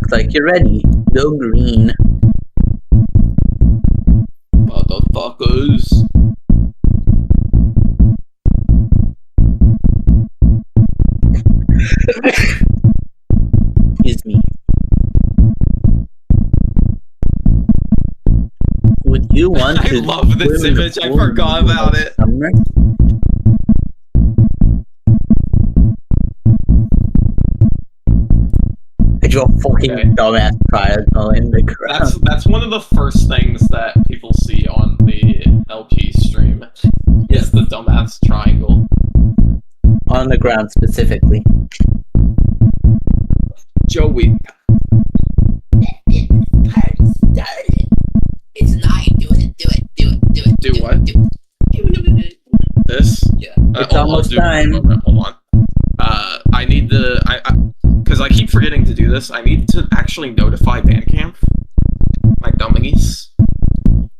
looks like you're ready. Go green. Motherfuckers. Excuse me. Would you want I to love this swim in the image, I pool forgot in the about it. summer? Your fucking dumbass triangle in the ground. That's one of the first things that people see on the LP stream is the dumbass triangle. On the ground specifically. Joey. It's night. Do it. Do what? This? Yeah. It's almost time. Hold on. I need to, because I keep forgetting to do this, I need to actually notify Bandcamp. My dummies.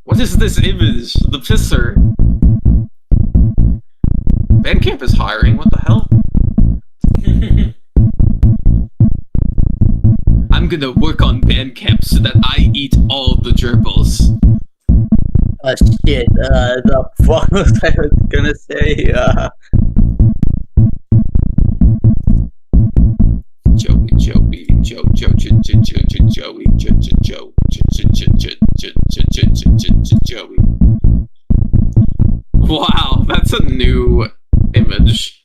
What is this image? The pisser. Bandcamp is hiring, what the hell? I'm gonna work on Bandcamp so that I eat all the gerbils. Shit, the fuck was I gonna say, Joey. Wow, that's a new image.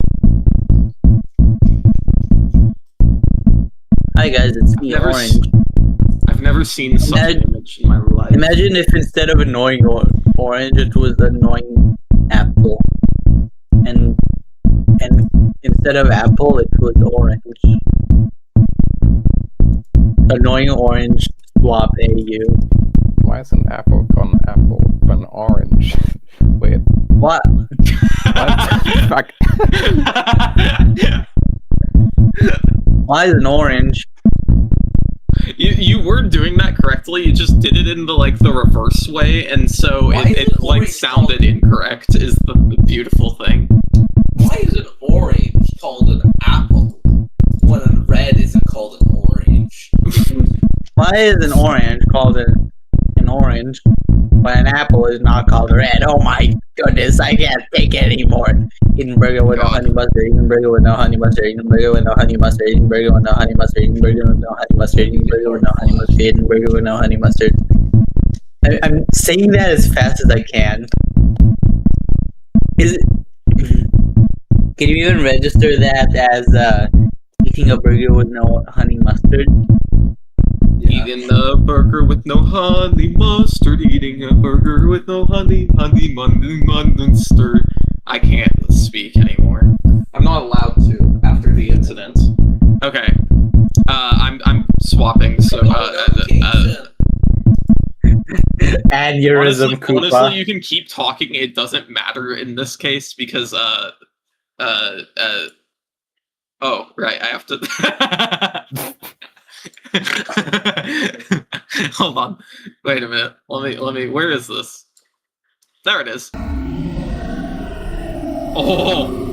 Hi guys, it's me, Orange. I've never seen such an image in my life. Imagine if instead of annoying Orange, it was annoying Apple. And instead of Apple, it was Orange. Annoying Orange, swap AU. Why is an apple called an apple but an orange? Wait. What? Fuck. Why is an orange? You were doing that correctly, you just did it in the, like, the reverse way, and so it like, sounded incorrect, is the beautiful thing. Why is an orange called an apple when a red isn't called an orange? Why is an orange called an orange when an apple is not called red? Oh my goodness, I can't take it anymore. Eating burger with no honey mustard, eating burger with no honey mustard, eating burger with no honey mustard, eating burger with no honey mustard, eating burger with no honey mustard, eating burger with no honey mustard, eating burger with no honey mustard. I'm saying that as fast as I can. Is it? Can you even register that as eating a burger with no honey mustard? Yeah. Eating a burger with no honey mustard, eating a burger with no honey mustard. I can't speak anymore. I'm not allowed to after the incident. Okay. I'm swapping, so Aneurysm, Koopa. honestly, you can keep talking, it doesn't matter in this case, because, oh, right, I have to... Hold on. Wait a minute. Let me, where is this? There it is. Oh!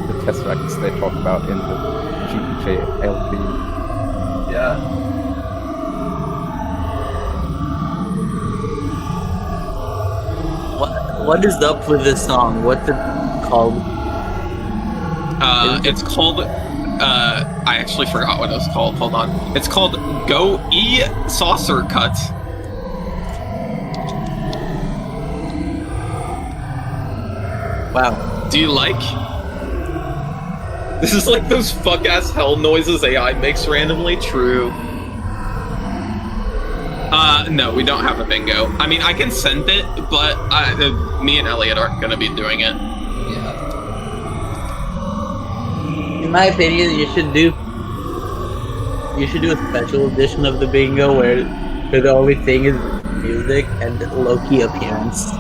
The Tesseracts they talk about in the GPJLP. Yeah. What is up with this song? What's it called? It's called, I actually forgot what it was called, hold on. It's called Go E Saucer Cut. Wow. Do you like? This is like those fuck-ass hell noises AI makes randomly. True. No, we don't have a bingo. I mean, I can send it, but me and Elliot aren't gonna be doing it. Yeah. In my opinion, you should do a special edition of the bingo where the only thing is music and low-key appearance.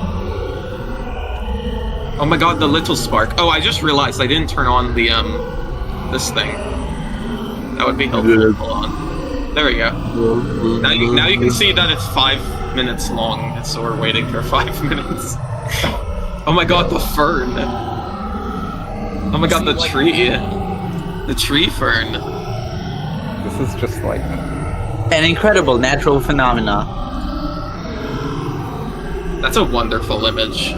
Oh my god, the little spark. Oh, I just realized I didn't turn on the, this thing. That would be helpful. Hold on. There we go. Now you can see that it's 5 minutes long, so we're waiting for 5 minutes. Oh my god, the fern. Oh my god, the tree. The tree fern. This is just like An incredible natural phenomena. That's a wonderful image.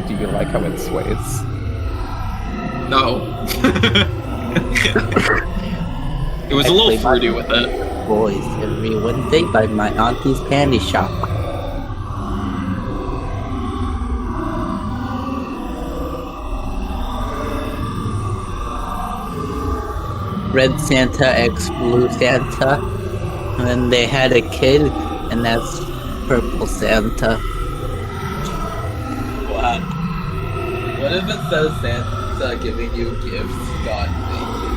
do you like how it sways? No. It was a little fruity with it. Boys every Wednesday by my auntie's candy shop. Red Santa x Blue Santa. And then they had a kid, and that's Purple Santa. Wow. What if it says Santa giving you gifts? God, thank you.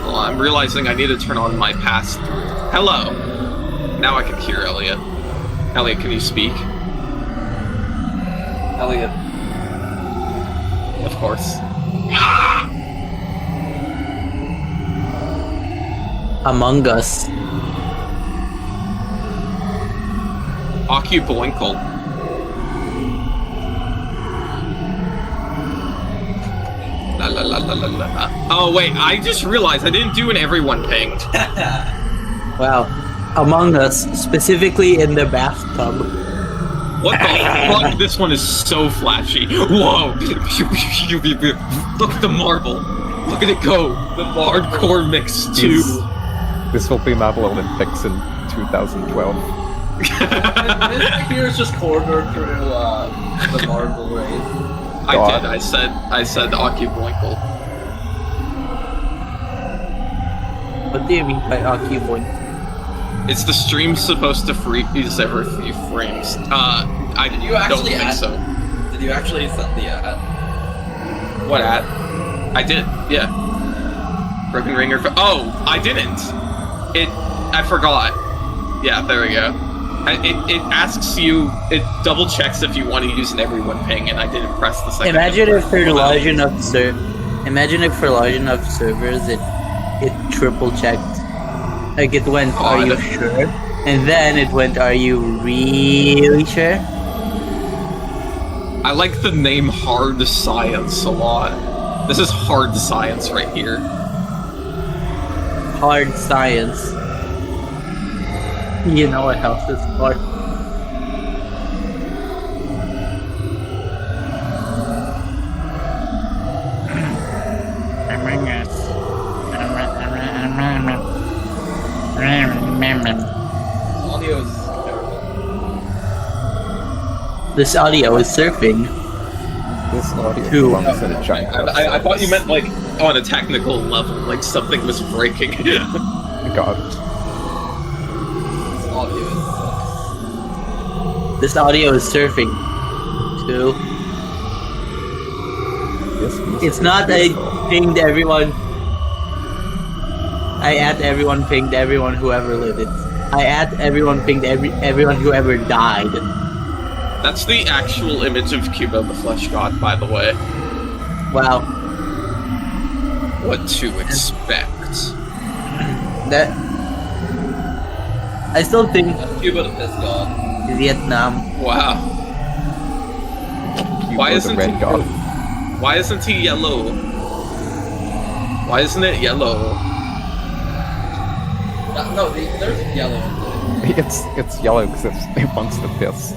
Well, I'm realizing I need to turn on my pass. Hello. Now I can hear Elliot. Elliot, can you speak? Elliot. Of course. Among Us. Occuboinkle. La la la la la la. Oh wait, I just realized I didn't do an everyone pinged. Wow. Among Us, specifically in the bathtub. What the fuck? This one is so flashy. Whoa! Look at the marble. Look at it go. The hardcore mix too. This will be Marble Olympics in 2012. Here's just corridor through the marble race. I did. I said Occuboinkle. What do you mean by Occuboink? It's the stream supposed to freeze every few frames. I Did you actually don't think add- so. Did you actually send the ad? What ad? I did. Yeah. Broken Ringerphone. Oh, I didn't. I forgot. Yeah, there we go. It asks you, it double checks if you want to use an everyone ping, and I didn't press the second. Imagine if for large enough servers, it triple checked. Like it went, are you sure? And then it went, are you really sure? I like the name Hard Science a lot. This is hard science right here. Hard science. You know what else is hard? Audio is terrible. This audio is surfing. This audio Two. belongs in a giant I thought you meant like on a technical level, like something was breaking. God. This audio is This audio is surfing. Too. This music It's is not I beautiful. pinged everyone. I at everyone pinged everyone who ever lived it. I at everyone pinged everyone who ever died. That's the actual image of Cuba the Flesh God, by the way. Wow. What to expect? That I still think That's Cuba the Piss God. Vietnam. Wow. You Why were the isn't red he- god? Why isn't he yellow? Why isn't it yellow? No, there's yellow. It's yellow because it wants to piss.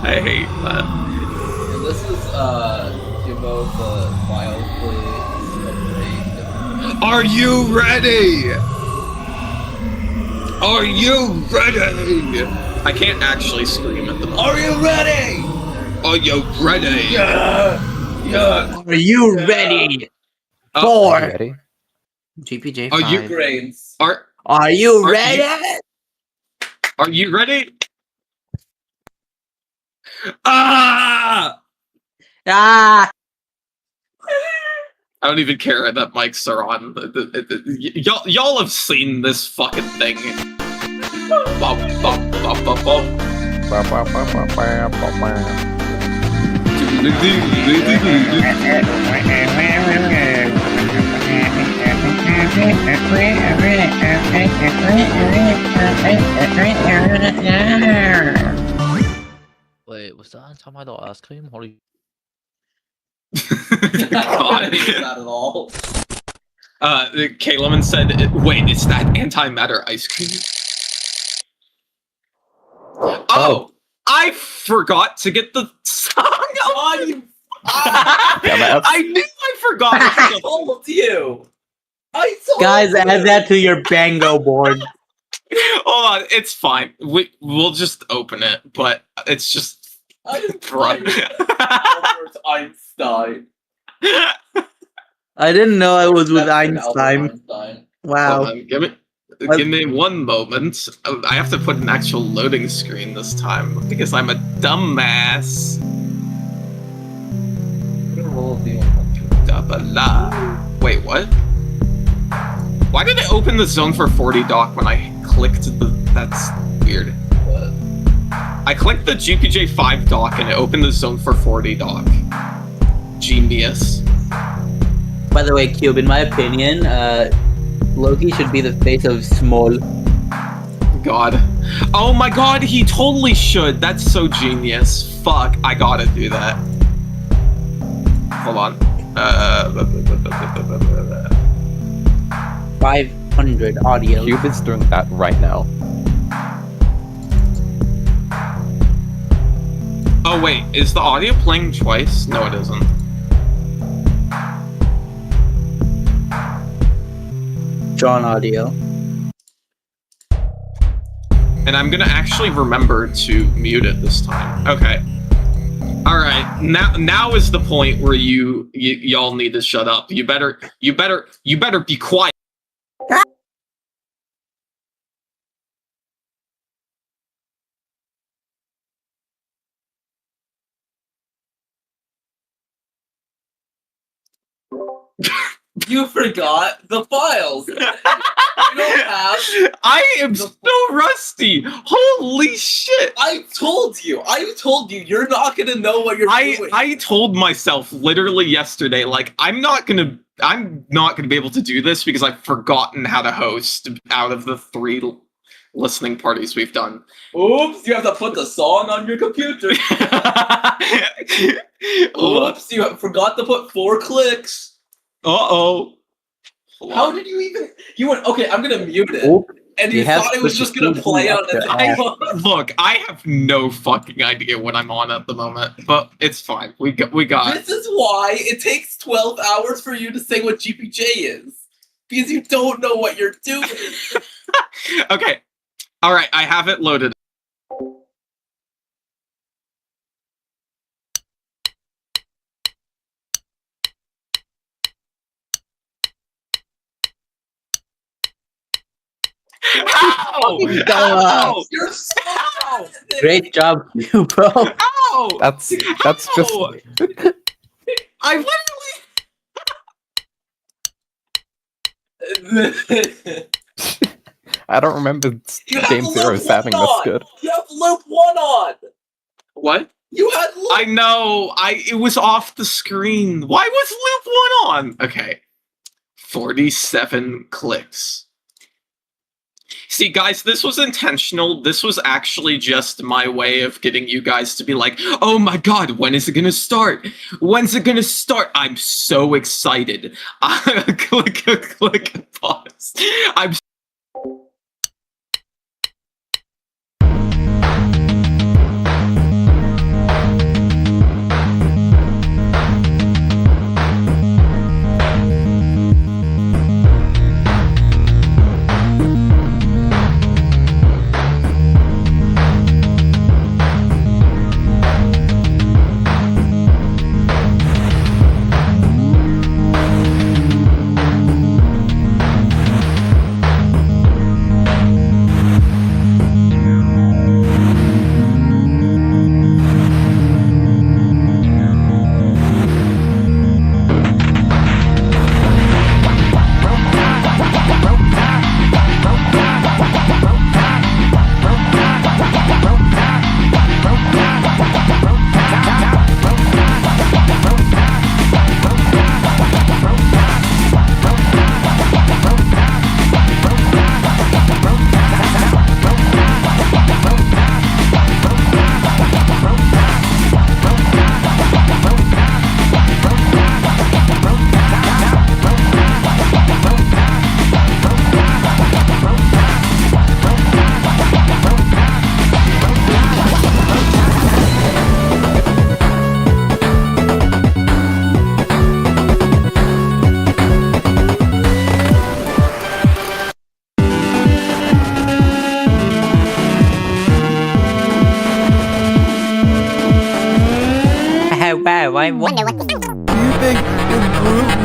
I hate that. And this is Cuba the wildly afraid. Are you ready? Are you ready? I can't actually scream at the moment. Are you ready? Are you ready? Yeah. Are you ready? Oh, For Ready? GPJ Are you- 5. Grains. Are you Are ready? Are you ready? Ah! Ah! I don't even care that mics are on. Y'all have seen this fucking thing. Bop, bop, bop, bop, bop. Ba, ba, ba, ba, ba, ba, ba. that time I got ice cream? Holy God. Not at all. Kayleman said, wait, it's that antimatter ice cream? Oh, I forgot to get the song on. I knew I forgot. I told you. I told Guys, you. add that to your bango board. Hold on, it's fine. We'll just open it, but it's just front. Albert Einstein. I didn't know I was with That's an Albert Einstein. Einstein. Wow. Hold on, give me one moment. I have to put an actual loading screen this time because I'm a dumbass. Wait, what? Why did it open the Zone-440 dock when I clicked the... That's weird. I clicked the GPJ5 dock and it opened the Zone-440 dock. Genius. By the way, Cube, in my opinion, Loki should be the face of Small. God. Oh my god, he totally should. That's so genius. Fuck, I gotta do that. Hold on. 500 audio. Cube is doing that right now. Oh wait, is the audio playing twice? No, it isn't. John audio. And I'm gonna actually remember to mute it this time. Okay. All right. Now is the point where y'all need to shut up. You better be quiet. You forgot the files. You don't have. I am so rusty. Holy shit. I told you you're not gonna know what you're doing. I told myself literally yesterday, like, I'm not gonna be able to do this because I've forgotten how to host out of the 3 listening parties we've done. Oops, you have to put the song on your computer. Oops, you forgot to put 4 clicks. Uh-oh. How did you even... You went, okay, I'm gonna mute it. Oop. And you thought it was just gonna play on its own. Look, I have no fucking idea what I'm on at the moment, but it's fine. We got This is why it takes 12 hours for you to say what GPJ is. Because you don't know what you're doing. Okay. Alright, I have it loaded. How? How? You're so talented. Great job, you bro. How? That's just How? I literally... I don't remember You have Game loop Zero sounding this on. good. You have loop 1 on. What? You had loop. I know. It was off the screen. Why was loop 1 on? Okay. 47 clicks. See, guys, this was intentional. This was actually just my way of getting you guys to be like, oh my god, when is it gonna start? When's it gonna start? I'm so excited. Click pause. I'm why? What? Do you think the group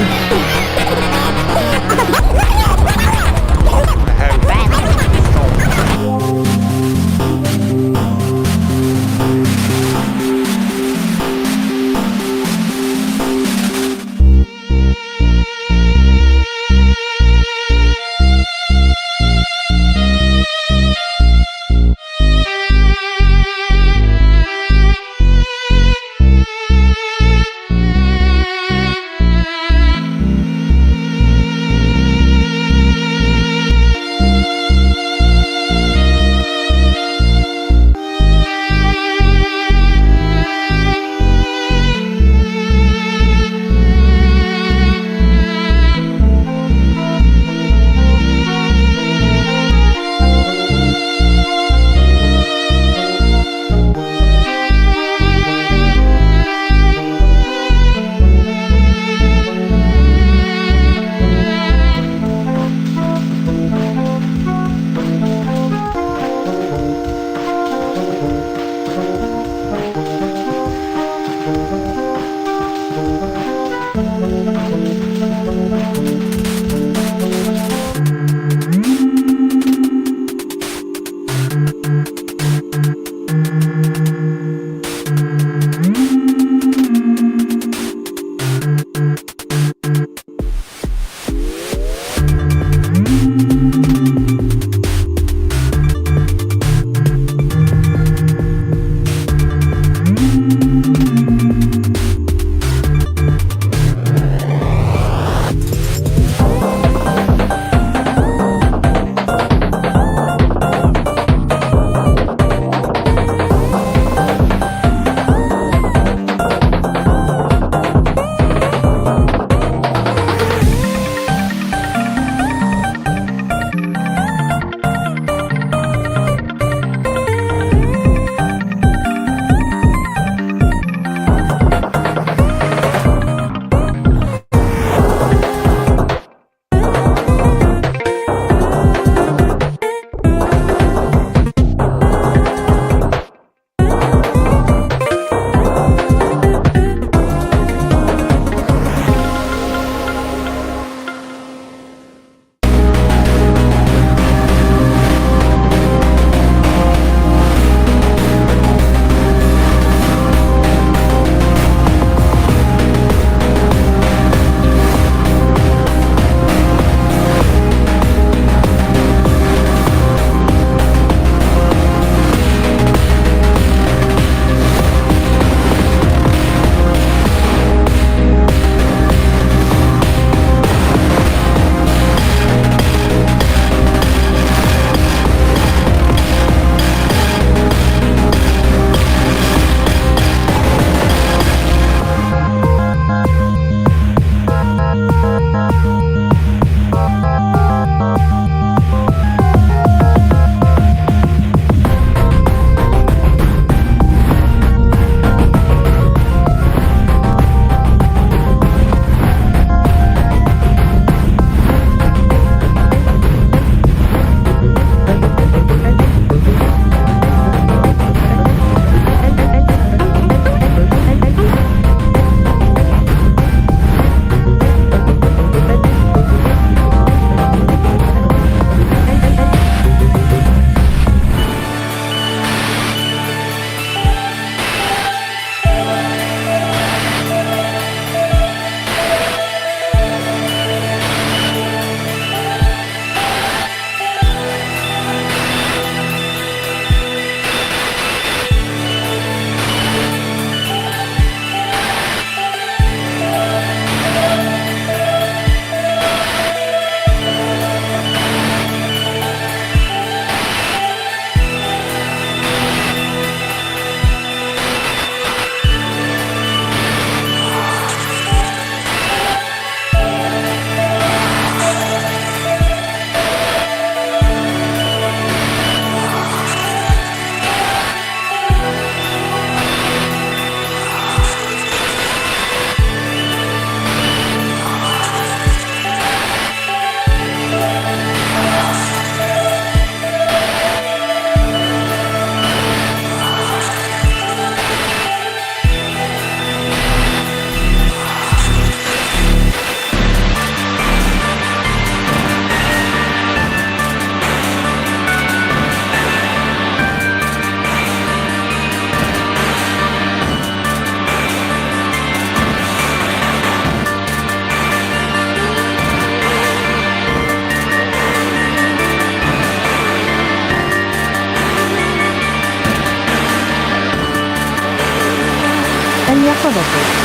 of a bitch.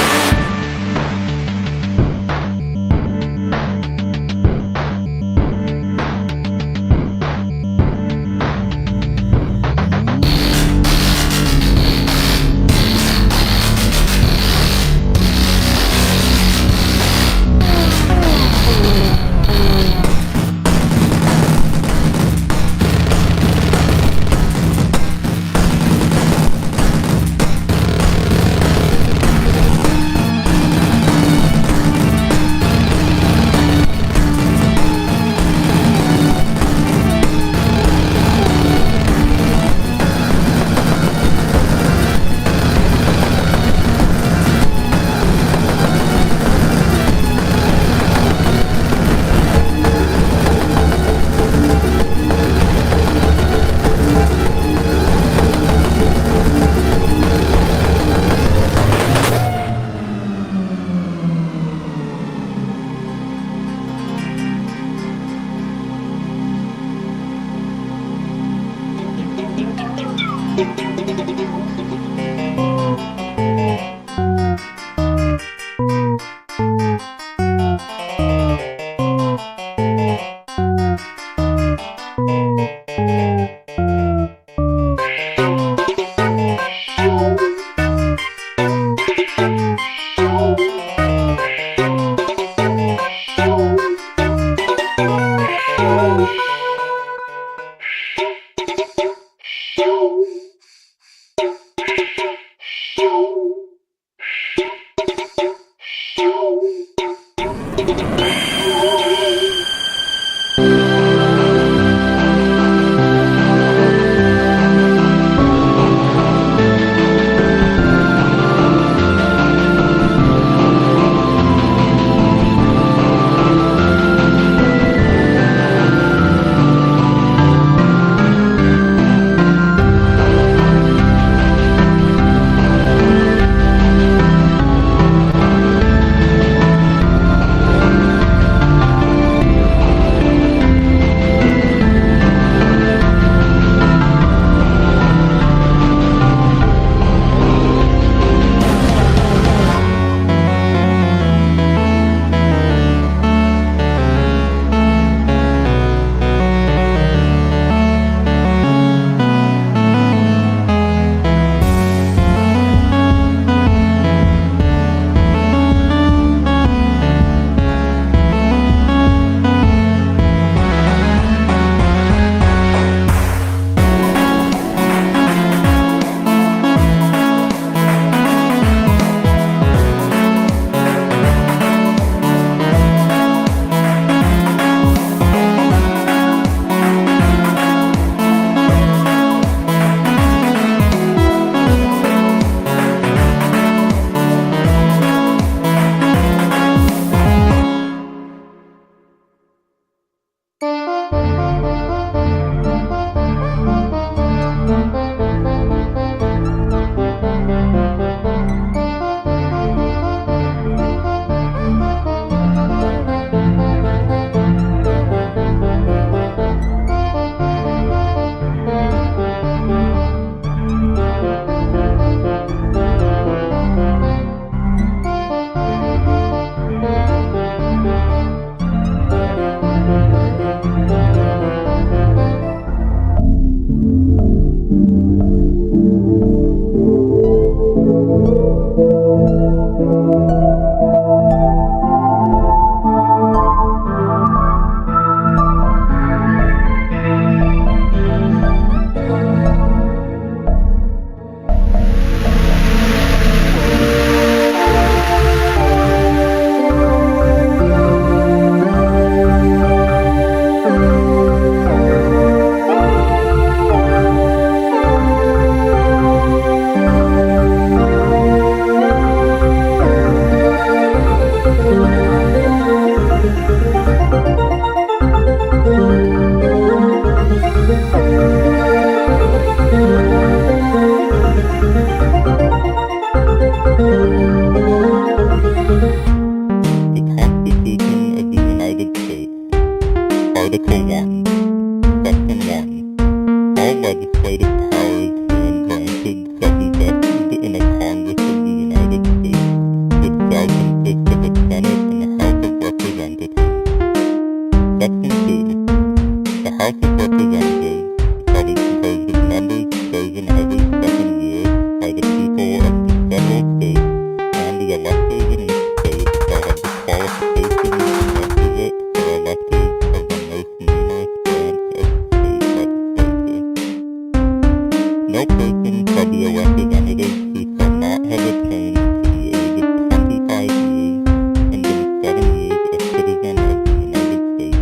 legislative powers being granted such as in a Congress of the United States. No person shall be a representative who shall not have attained to the age of 25 years and been 7 years a citizen of the United States,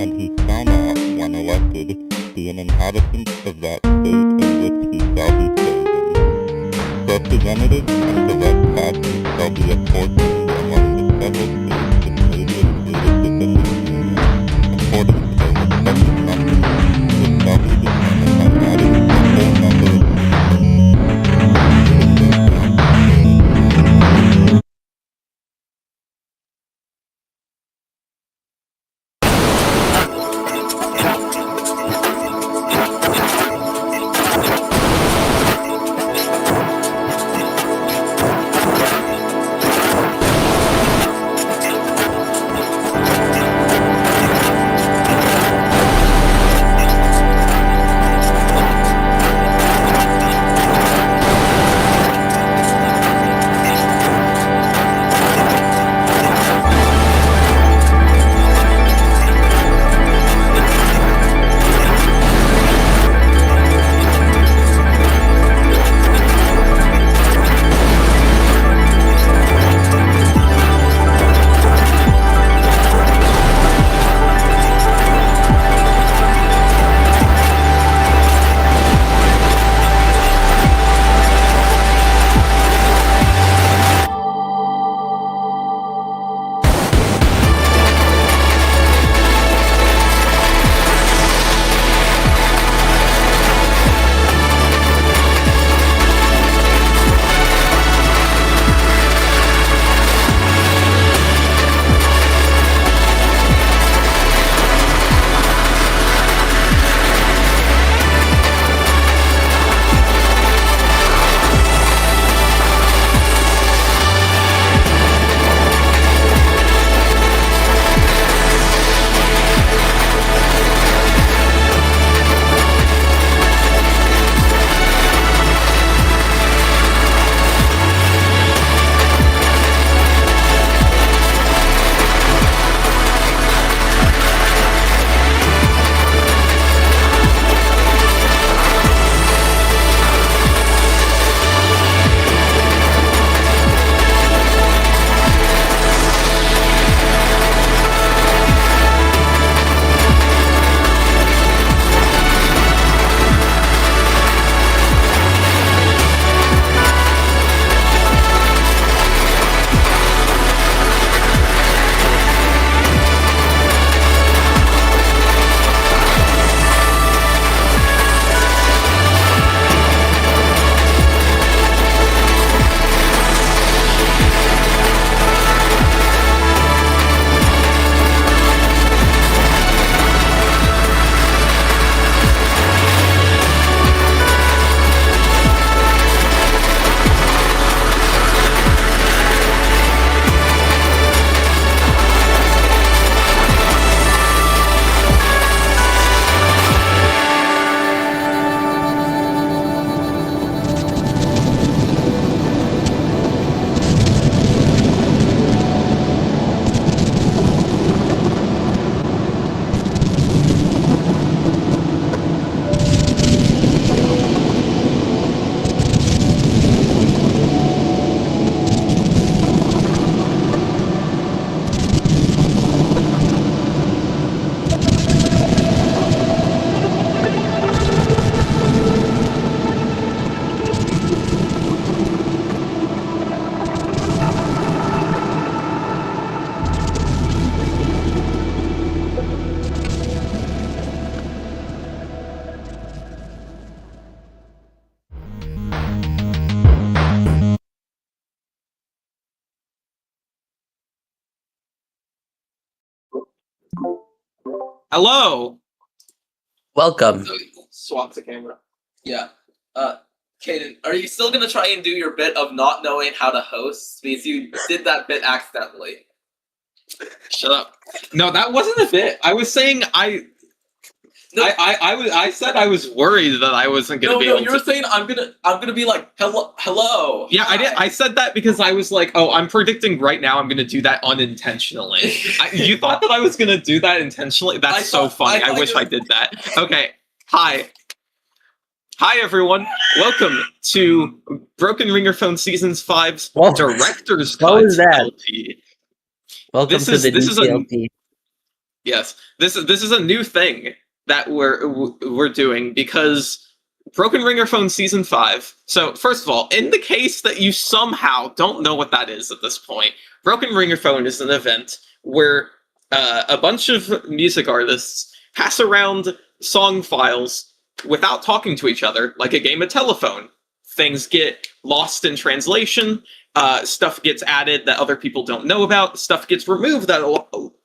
and who shall not, when elected, be an inhabitant of that state in which he shall be chosen. Representatives and direct taxes shall be apportioned among the several states which may be included within the Union, according to their respective numbers, which shall be determined by adding the whole number of Hello. Welcome. Swap the camera. Yeah. Kaden, are you still gonna try and do your bit of not knowing how to host? Because you did that bit accidentally. Shut up. No, that wasn't a bit. I was saying I said I was worried that I wasn't gonna be able to. You were saying I'm gonna be like hello. Yeah, hi. I did. I said that because I was like, oh, I'm predicting right now I'm gonna do that unintentionally. You thought that I was gonna do that intentionally? That's so funny. I wish I did that. Okay. Hi. Hi everyone, welcome to Broken Ringerphone Seasons 5's Whoa. Director's What Cut was that? LP. Welcome This to is- the this is a- DCLP. Yes, this is a new thing that we're doing because Broken Ringerphone Season 5. So first of all, in the case that you somehow don't know what that is at this point, Broken Ringerphone is an event where a bunch of music artists pass around song files without talking to each other, like a game of telephone. Things get lost in translation. Stuff gets added that other people don't know about. Stuff gets removed that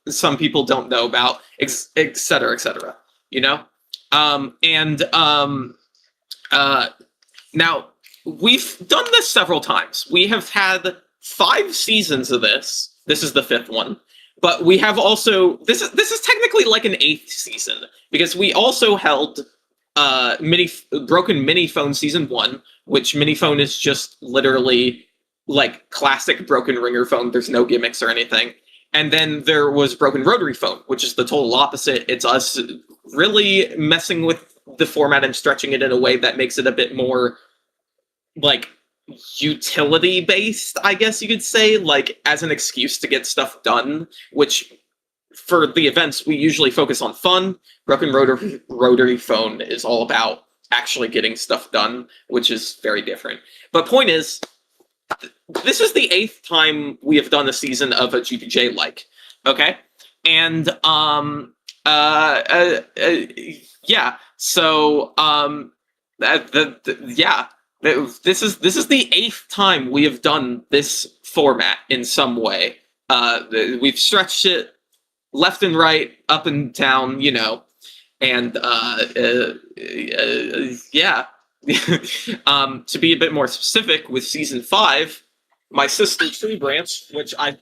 some people don't know about, etc., etc. You know, now we've done this several times. We have had 5 seasons of this. This is the 5th one. But we have also this is technically like an 8th season because we also held Broken Miniphone Season 1, which Miniphone is just literally like classic Broken Ringerphone. There's no gimmicks or anything. And then there was Broken Rotary Phone, which is the total opposite. It's us really messing with the format and stretching it in a way that makes it a bit more like utility based, I guess you could say, like as an excuse to get stuff done, which for the events we usually focus on fun. Broken Rotary Phone is all about actually getting stuff done, which is very different. But point is, this is the 8th time we have done a season of a GPJ like, okay? And yeah, so yeah, this is the 8th time we have done this format in some way. We've stretched it left and right, up and down, you know, and yeah. To be a bit more specific, with season 5, my sister Tree Branch, which I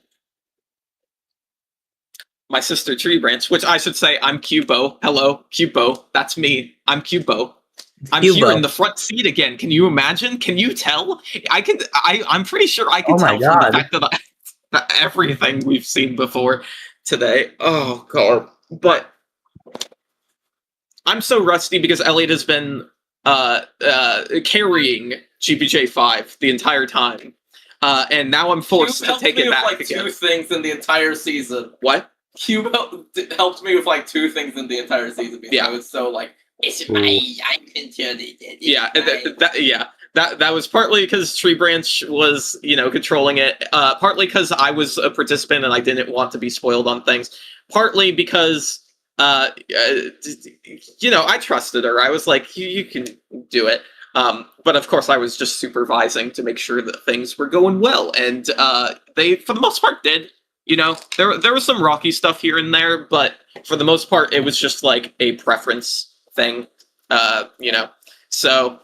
should say, I'm Cubo. Hello, Cubo. That's me. I'm Cubo. I'm Cubo. here in the front seat again. Can you imagine? Can you tell? I'm pretty sure I can Oh my tell from God. the fact that everything we've seen before today. Oh god. But I'm so rusty because Elliot has been carrying GPJ 5 the entire time. And now I'm forced to take it back like again. 2 things in the entire season. What? Cube helped me with like 2 things in the entire season because Yeah. I was so like, it's Ooh. I control it. Yeah, that was partly because Tree Branch was, you know, controlling it. Partly because I was a participant and I didn't want to be spoiled on things. Partly because, you know, I trusted her. I was like, you can do it. But of course, I was just supervising to make sure that things were going well, and they, for the most part, did. You know, there was some rocky stuff here and there, but for the most part, it was just like a preference thing. You know, so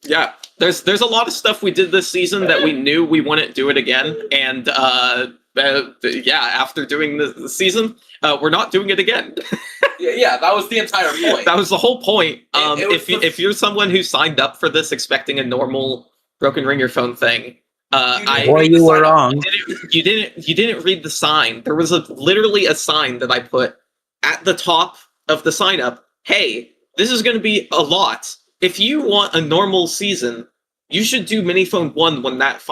yeah, there's a lot of stuff we did this season that we knew we wouldn't do it again, and yeah, after doing the season, we're not doing it again. Yeah, that was the entire point. That was the whole point. It was If you're someone who signed up for this expecting a normal Broken Ringerphone thing, Boy, you were wrong. you didn't read the sign. There was literally a sign that I put at the top of the sign up. Hey, this is going to be a lot. If you want a normal season, you should do Miniphone 1 when that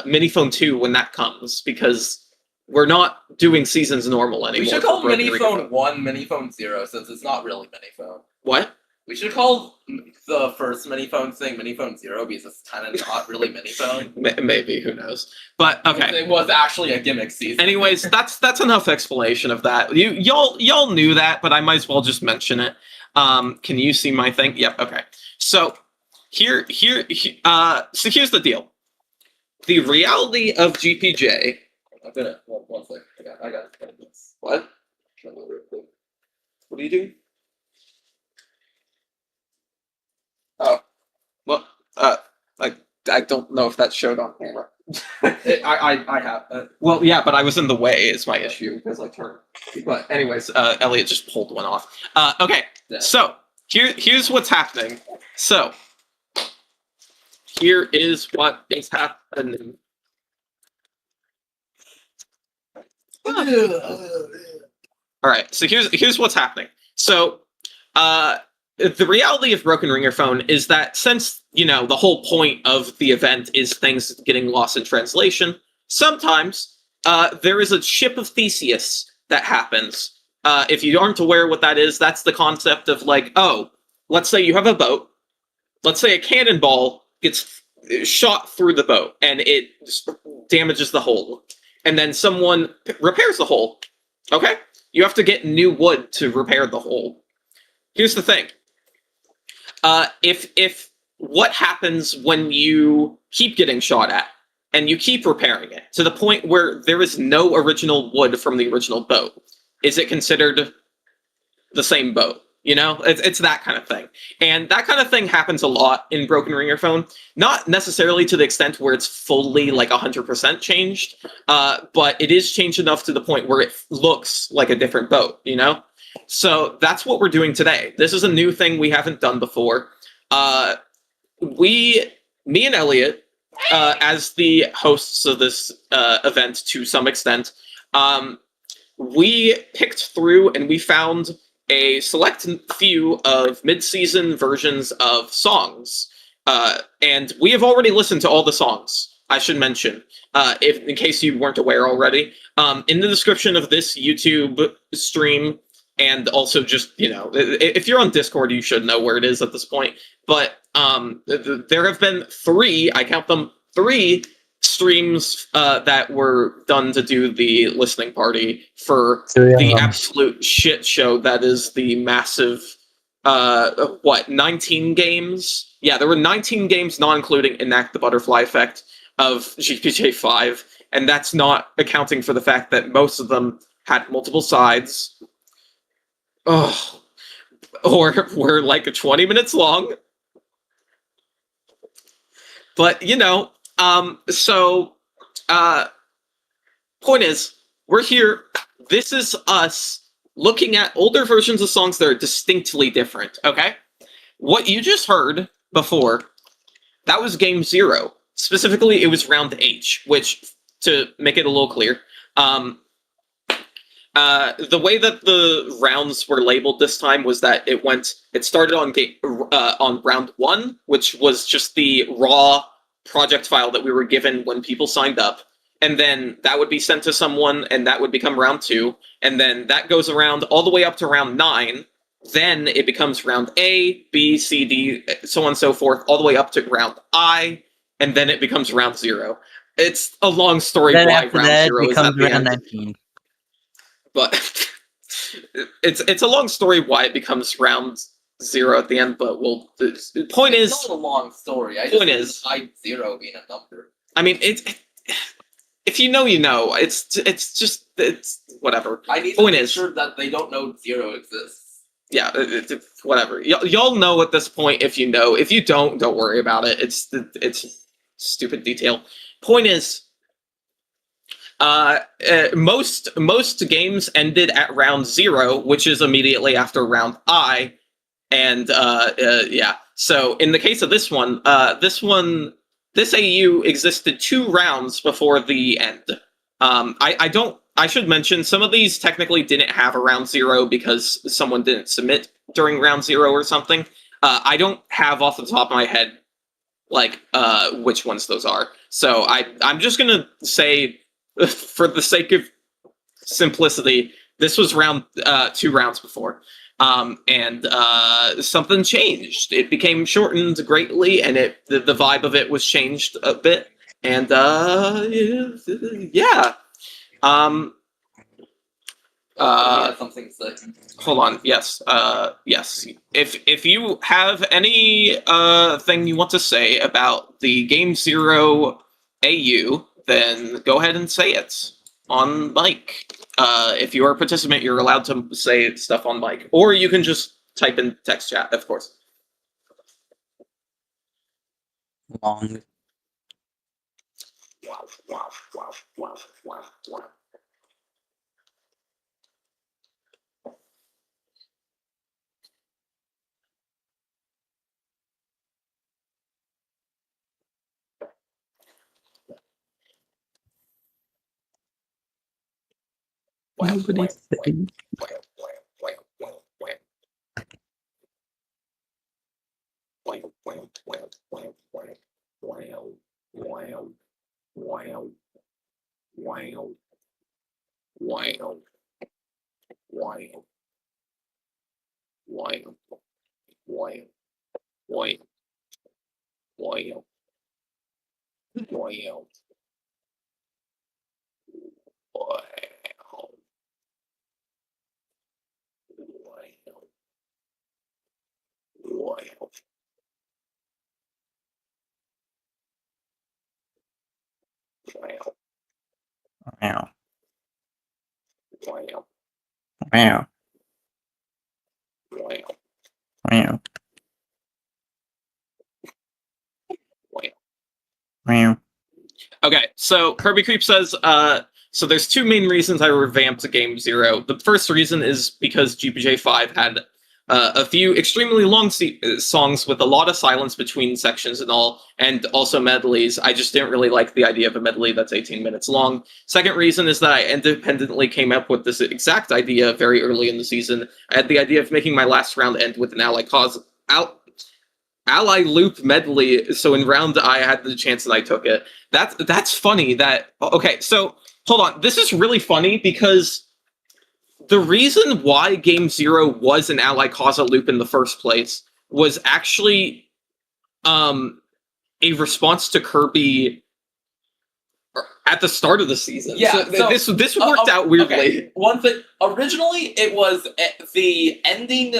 Miniphone 2 when that comes, because we're not doing seasons normal anymore. We should call for Broken Miniphone 1 Miniphone 0 since it's not really Miniphone. What? We should call the first Miniphone thing Miniphone 0 because it's kind of not really Miniphone. Maybe, who knows? But okay. It was actually a gimmick season. Anyways, that's enough explanation of that. Y'all knew that, but I might as well just mention it. Can you see my thing? Yep. Okay. So here's the deal. The reality of GPJ. I'm gonna one second. I got this. What? What are you doing? Oh, well, I don't know if that showed on camera. I have. Well, yeah, but I was in the way is my issue because I turned. But anyways, Elliot just pulled one off. Okay, Yeah. so here's what's happening. So here is what is happening. All right, so here's what's happening. So the reality of Broken Ringerphone is that since, the whole point of the event is things getting lost in translation, sometimes there is a ship of Theseus that happens. If you aren't aware what that is, that's the concept of let's say you have a boat. Let's say a cannonball gets shot through the boat and it damages the hull. And then someone repairs the hull. Okay? You have to get new wood to repair the hull. Here's the thing. If what happens when you keep getting shot at and you keep repairing it to the point where there is no original wood from the original boat, is it considered the same boat? It's that kind of thing. And that kind of thing happens a lot in Broken Ringerphone. Not necessarily to the extent where it's fully 100% changed, but it is changed enough to the point where it looks like a different boat, So that's what we're doing today. This is a new thing we haven't done before. Me and Elliot, as the hosts of this event to some extent, we picked through and we found a select few of mid-season versions of songs. And we have already listened to all the songs, I should mention, in case you weren't aware already. In the description of this YouTube stream, and also just, if you're on Discord, you should know where it is at this point. But there have been I count them, 3 streams that were done to do the listening party for the absolute shit show that is the massive 19 games. Yeah, there were 19 games, not including Enact the Butterfly Effect, of GPJ 5, and that's not accounting for the fact that most of them had multiple sides, or were 20 minutes long. But point is, we're here. This is us looking at older versions of songs that are distinctly different, okay? What you just heard before, that was Game 0. Specifically, it was Round H, which, to make it a little clear, the way that the rounds were labeled this time was that it started on Round 1, which was just the raw project file that we were given when people signed up. And then that would be sent to someone, and that would become Round 2. And then that goes around all the way up to Round 9. Then it becomes Round A, B, C, D, so on and so forth, all the way up to Round I, and then it becomes Round 0. It's a long story Then why after Round that 0 is becomes at the round end. 19. But it's a long story why it becomes Round 0 at the end, but the point is... It's not a long story. Point is... I 0 being a number. I mean, if you know, you know. It's whatever. I need to make sure that they don't know 0 exists. Yeah, whatever. Y'all know at this point if you know. If you don't worry about it. It's stupid detail. Point is, most games ended at Round 0, which is immediately after Round I, and yeah. So in the case of this one, this AU existed 2 rounds before the end. I should mention, some of these technically didn't have a Round 0 because someone didn't submit during Round 0 or something. I don't have off the top of my head, which ones those are. So I'm just gonna say, for the sake of simplicity, this was 2 rounds before. And something changed. It became shortened greatly, and the vibe of it was changed a bit. And yeah. Something to say. Hold on. Yes. Yes. If you have any thing you want to say about the Game 0 AU, then go ahead and say it on mic. If you are a participant, you're allowed to say stuff on mic, or you can just type in text chat, of course. Long. Wow. Nobody's saying. Wow. Wow. Wow. Wow. Okay, so Kirby Creep says, so there's two main reasons I revamped Game Zero. The first reason is because GPJ5 had a few extremely long songs with a lot of silence between sections and all, and also medleys. I just didn't really like the idea of a medley that's 18 minutes long. Second reason is that I independently came up with this exact idea very early in the season. I had the idea of making my last round end with an ally loop medley, so in round I had the chance and I took it. That's funny that... Okay, so, hold on. This is really funny because the reason why Game Zero was an ally causa loop in the first place was actually a response to Kirby at the start of the season. Yeah, so this worked out weirdly. Okay. One thing, originally it was the ending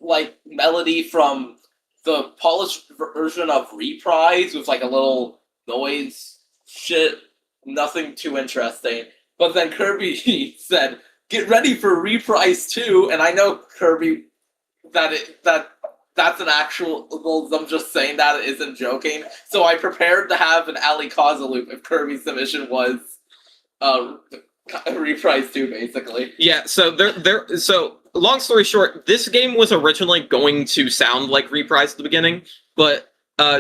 like melody from the polished version of Reprise with like a little noise shit, nothing too interesting. But then Kirby said, "Get ready for Reprise 2," and I know Kirby that's an actual. Well, I'm just saying that, it isn't joking. So I prepared to have an Ali Causa loop if Kirby's submission was Reprise 2, basically. Yeah. So So long story short, this game was originally going to sound like Reprise at the beginning, but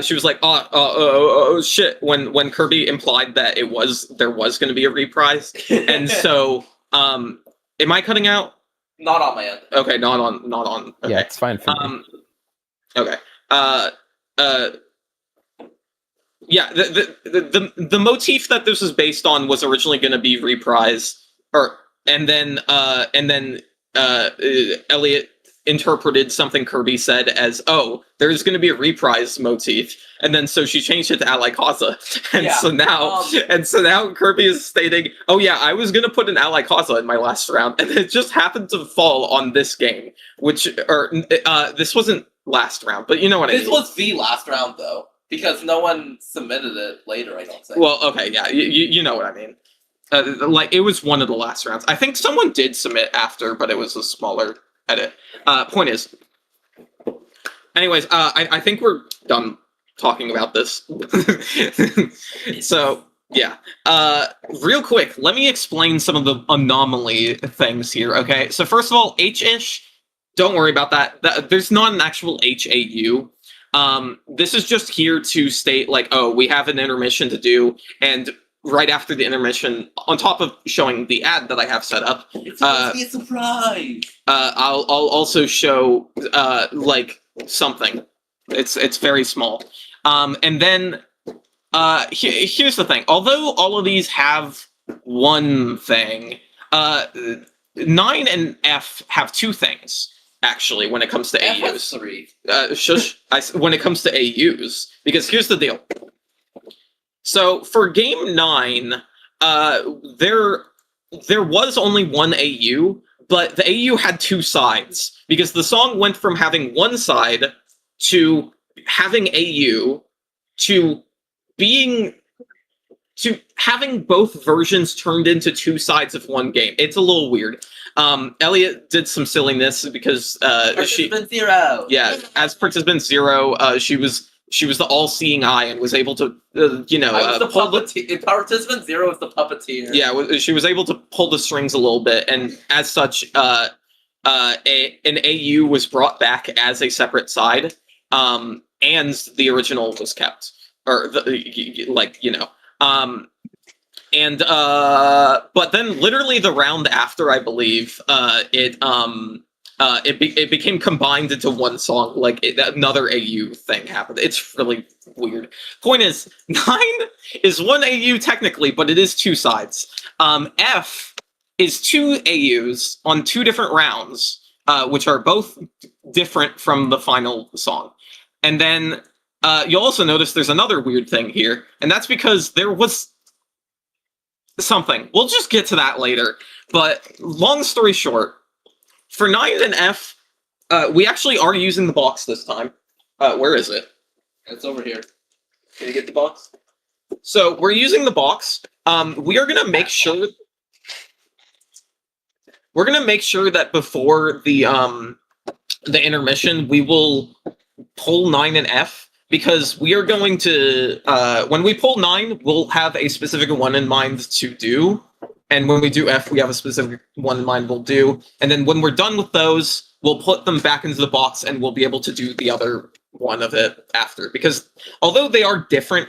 she was like, oh shit, when Kirby implied that there was going to be a Reprise, and so am I cutting out? Not on my end. Okay, not on. Okay. Yeah, it's fine for me. Okay. Yeah, the motif that this was based on was originally going to be Reprise, and then Elliot interpreted something Kirby said as, "Oh, there's going to be a Reprise motif," and then so she changed it to Ally Causa, and Yeah, so now Kirby is stating, "Oh yeah, I was going to put an Ally Causa in my last round, and it just happened to fall on this game, this wasn't last round, but you know what I mean." This was the last round though, because no one submitted it later. I don't think. Well, okay, yeah, you know what I mean. Like, it was one of the last rounds. I think someone did submit after, but it was a smaller edit. Point is, anyways, I think we're done talking about this. So, yeah. Real quick, let me explain some of the anomaly things here, okay? So first of all, H-ish, don't worry about that. There's not an actual HAU. This is just here to state, like, oh, we have an intermission to do, and right after the intermission, on top of showing the ad that I have set up, It's supposed to be a surprise. I'll also show like something. It's very small. And then here's the thing. Although all of these have one thing, 9 and F have two things. Actually, when it comes to F has AUs, 3. shush. When it comes to AUs, because here's the deal. So for Game 9, there was only one AU, but the AU had two sides, because the song went from having one side to having AU to having both versions turned into two sides of one game. It's a little weird. Elliot did some silliness because Participant 0. Yeah, as participant 0, she was the all-seeing eye and was able to, I was the puppeteer. Participant 0 was the puppeteer. Yeah, she was able to pull the strings a little bit, and as such, an AU was brought back as a separate side, and the original was kept, or but then literally the round after, I believe, it became combined into one song. Like another AU thing happened. It's really weird. Point is, 9 is one AU technically, but it is two sides. F is two AUs on two different rounds, which are both different from the final song. And then you'll also notice there's another weird thing here, and that's because there was something. We'll just get to that later. But long story short, for 9 and F, we actually are using the box this time. Where is it? It's over here. Can you get the box? So we're using the box. We are gonna make sure. We're gonna make sure that before the intermission, we will pull 9 and F, because we are going to when we pull 9, we'll have a specific one in mind to do. And when we do F, we have a specific one in mind we'll do. And then when we're done with those, we'll put them back into the box and we'll be able to do the other one of it after. Because although they are different,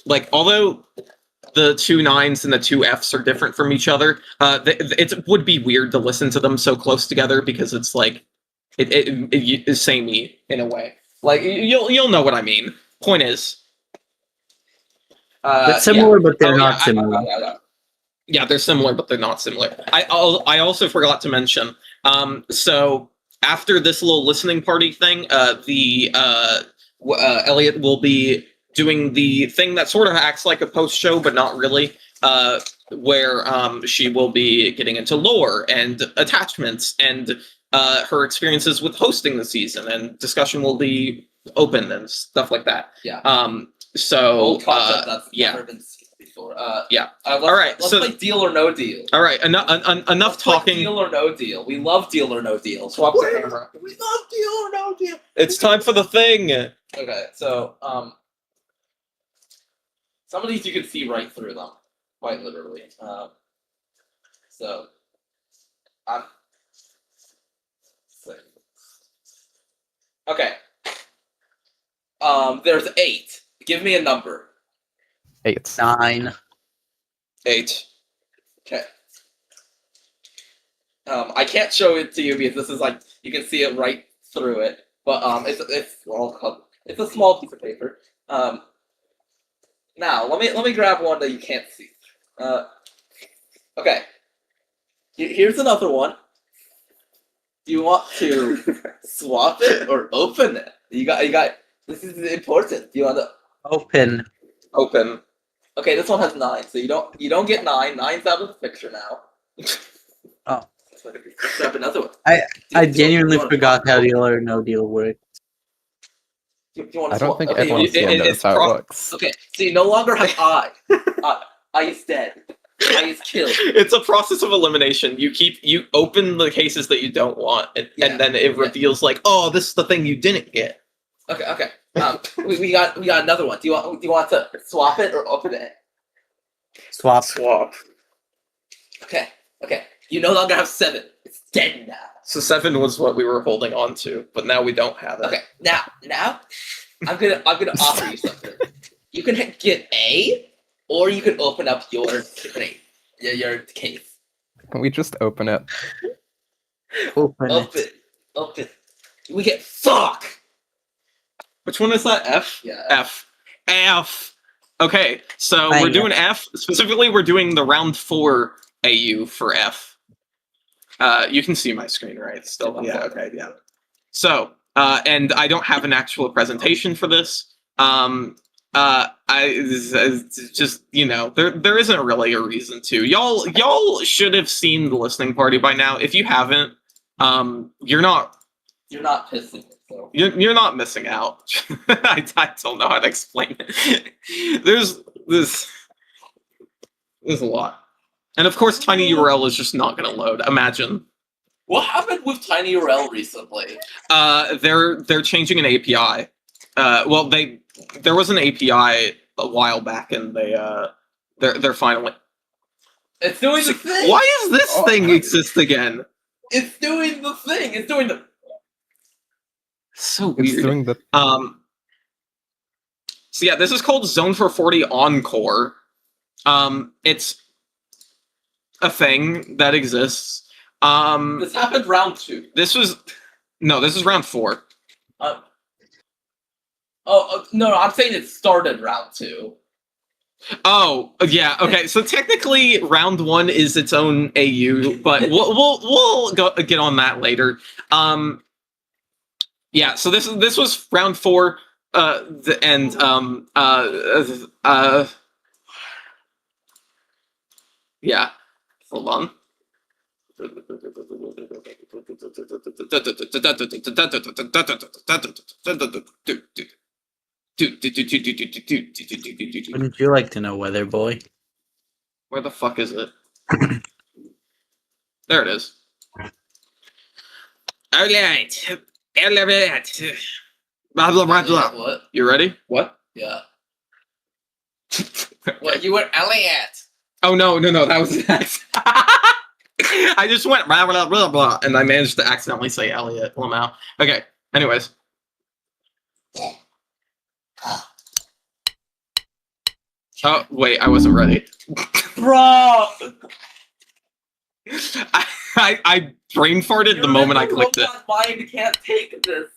like, although the 2 9s and the 2 Fs are different from each other, it would be weird to listen to them so close together, because it's like, it is samey in a way. Like, you'll know what I mean. Point is. They're similar, but they're not similar. Yeah, they're similar, but they're not similar. I also forgot to mention, so after this little listening party thing, Elliot will be doing the thing that sort of acts like a post-show, but not really, where she will be getting into lore and attachments and her experiences with hosting the season, and discussion will be open and stuff like that. Yeah. So, Old concept that's yeah. never been seen before. Yeah. All right. Let's play Deal or No Deal. All right. Enough talking. Deal or No Deal. We love Deal or No Deal. Swap the camera. We love Deal or No Deal. It's time for the thing. Okay. So, some of these you can see right through them, quite literally. So, I'm. Okay. There's 8. Give me a number. 8. 9. 8. Okay. I can't show it to you because this is like you can see it right through it, but it's a small piece of paper. Now let me grab one that you can't see. Okay. Here's another one. Do you want to swap it or open it? You got. This is important. Do you want to Open? Open. Okay, this one has 9, so you don't get 9. 9's out of the picture now. Oh. Grab another one. I genuinely forgot how Deal or No Deal works. Do you want to I don't swap? think Okay, everyone still knows how it works. Okay, so you no longer have I. I is dead. I is killed. It's a process of elimination. You open the cases that you don't want, and then it reveals like, oh, this is the thing you didn't get. Okay. We got another one. Do you want to swap it or open it? Swap. Okay. You no longer have 7. It's dead now. So 7 was what we were holding on to, but now we don't have it. Okay. Now I'm gonna offer you something. You can get A, or you can open up your case. Can we just open it? Open it. Open. We get fuck. Which one is that? F? Yeah. F. Okay, so Bang. we're doing F. Specifically, we're doing the round 4 AU for F. You can see my screen, right? Still, yeah. Okay, yeah. So, and I don't have an actual presentation for this. I just, there isn't really a reason to. Y'all should have seen the listening party by now. If you haven't, you're not pissing. So. You're not missing out. I don't know how to explain it. There's a lot, and of course, TinyURL is just not going to load. Imagine. What happened with TinyURL recently? They're changing an API. There was an API a while back, and they're finally. It's doing the thing. Why does this thing exist again? It's doing the thing. It's doing the. So weird. It's doing the... So yeah, this is called Zone-440 Encore. It's a thing that exists. This happened round 2. This is round 4. No, I'm saying it started round 2. Oh, yeah, okay. So technically, round 1 is its own AU, but we'll get on that later. Yeah. So this was round 4, yeah. Hold on. Wouldn't you like to know, Weather Boy? Where the fuck is it? There it is. Alright. Blah blah blah blah. What? You ready? What? Yeah. What? You went Elliot. Oh no, that was next. I just went blah blah blah blah, and I managed to accidentally say Elliot Lamau. Okay. Anyways. Oh wait, I wasn't ready, Bro. I brain farted the moment I clicked it. Mind can't take this.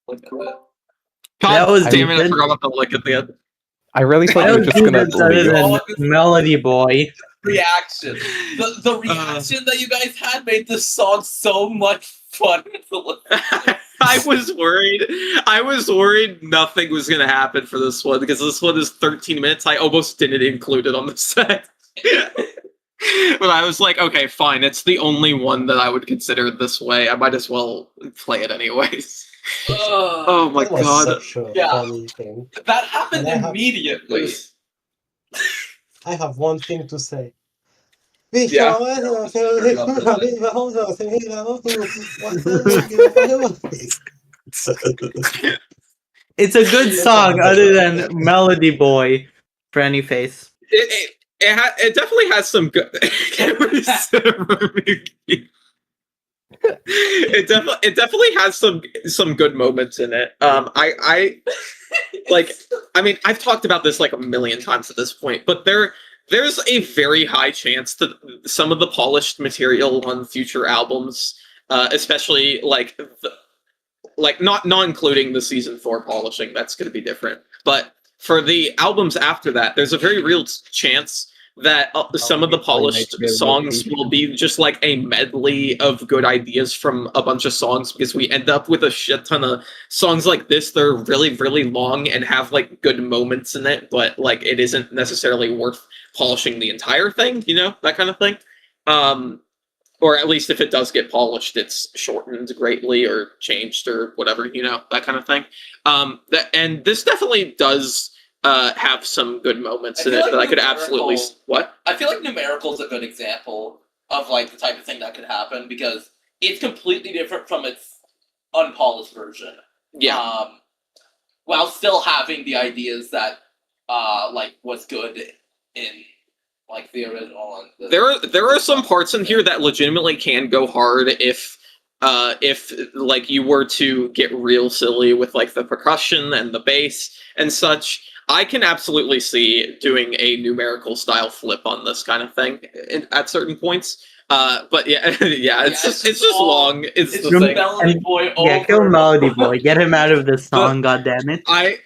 Look at that. God That was damn it! I decent. forgot about the lick at the end. I really thought That you were was just gonna decent other leave. than Melody Boy. Reaction. The reaction that you guys had made this song so much fun to listen to. I was worried. I was worried nothing was gonna happen for this one because this one is 13 minutes. I almost didn't include it on the set. But I was like, okay, fine. It's the only one that I would consider this way. I might as well play it anyways. Oh my That was god. such a Yeah. funny thing. That happened And I have- immediately. I have one thing to say. Yeah. It's a good song other than Melody Boy for any face. It definitely has some good. It definitely has some good moments in it. I like. I mean, I've talked about this like a million times at this point, but there's a very high chance that some of the polished material on future albums, especially like not including the season 4 polishing, that's going to be different. But for the albums after that, there's a very real chance that some of the polished songs will be just like a medley of good ideas from a bunch of songs, because we end up with a shit ton of songs like this. They're really, really long and have like good moments in it, but like it isn't necessarily worth polishing the entire thing, you know, that kind of thing. Or at least if it does get polished, it's shortened greatly or changed or whatever, you know, that kind of thing. And this definitely does have some good moments in it that I could absolutely... What? I feel like Numerical is a good example of like the type of thing that could happen, because it's completely different from its unpolished version. Yeah. While still having the ideas that like was good in like the original. And There are some parts in here that legitimately can go hard if like you were to get real silly with like the percussion and the bass and such. I can absolutely see doing a numerical style flip on this kind of thing at certain points. But yeah, it's just long. It's the just thing. Melody Boy over. Yeah, kill Melody Boy. Get him out of this song, goddammit.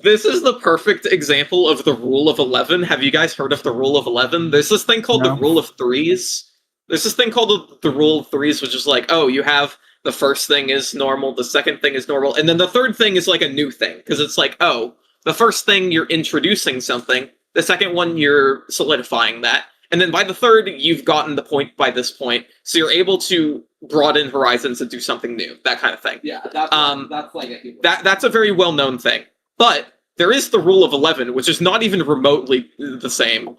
This is the perfect example of the rule of 11. Have you guys heard of the rule of 11? There's this thing called the rule of threes. There's this thing called the rule of threes, which is like, oh, you have the first thing is normal, the second thing is normal, and then the third thing is like a new thing, because it's like, oh, the first thing you're introducing something, the second one you're solidifying that, and then by the third you've gotten the point by this point, so you're able to broaden horizons and do something new, that kind of thing. Yeah, that's like a that's a very well-known thing. But there is the rule of 11, which is not even remotely the same,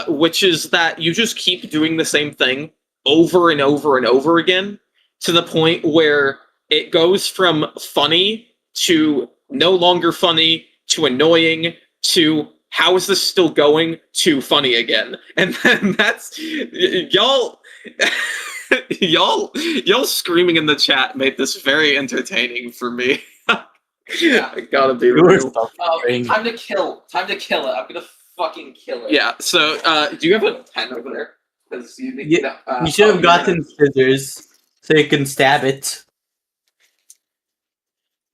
which is that you just keep doing the same thing over and over and over again to the point where it goes from funny to no longer funny to annoying to how is this still going to funny again. And then that's... Y'all screaming in the chat made this very entertaining for me. Yeah, I gotta be real. Time to kill it. I'm gonna fucking kill it. Yeah. So, do you have a pen over there? Because you need. You should have gotten scissors so you can stab it.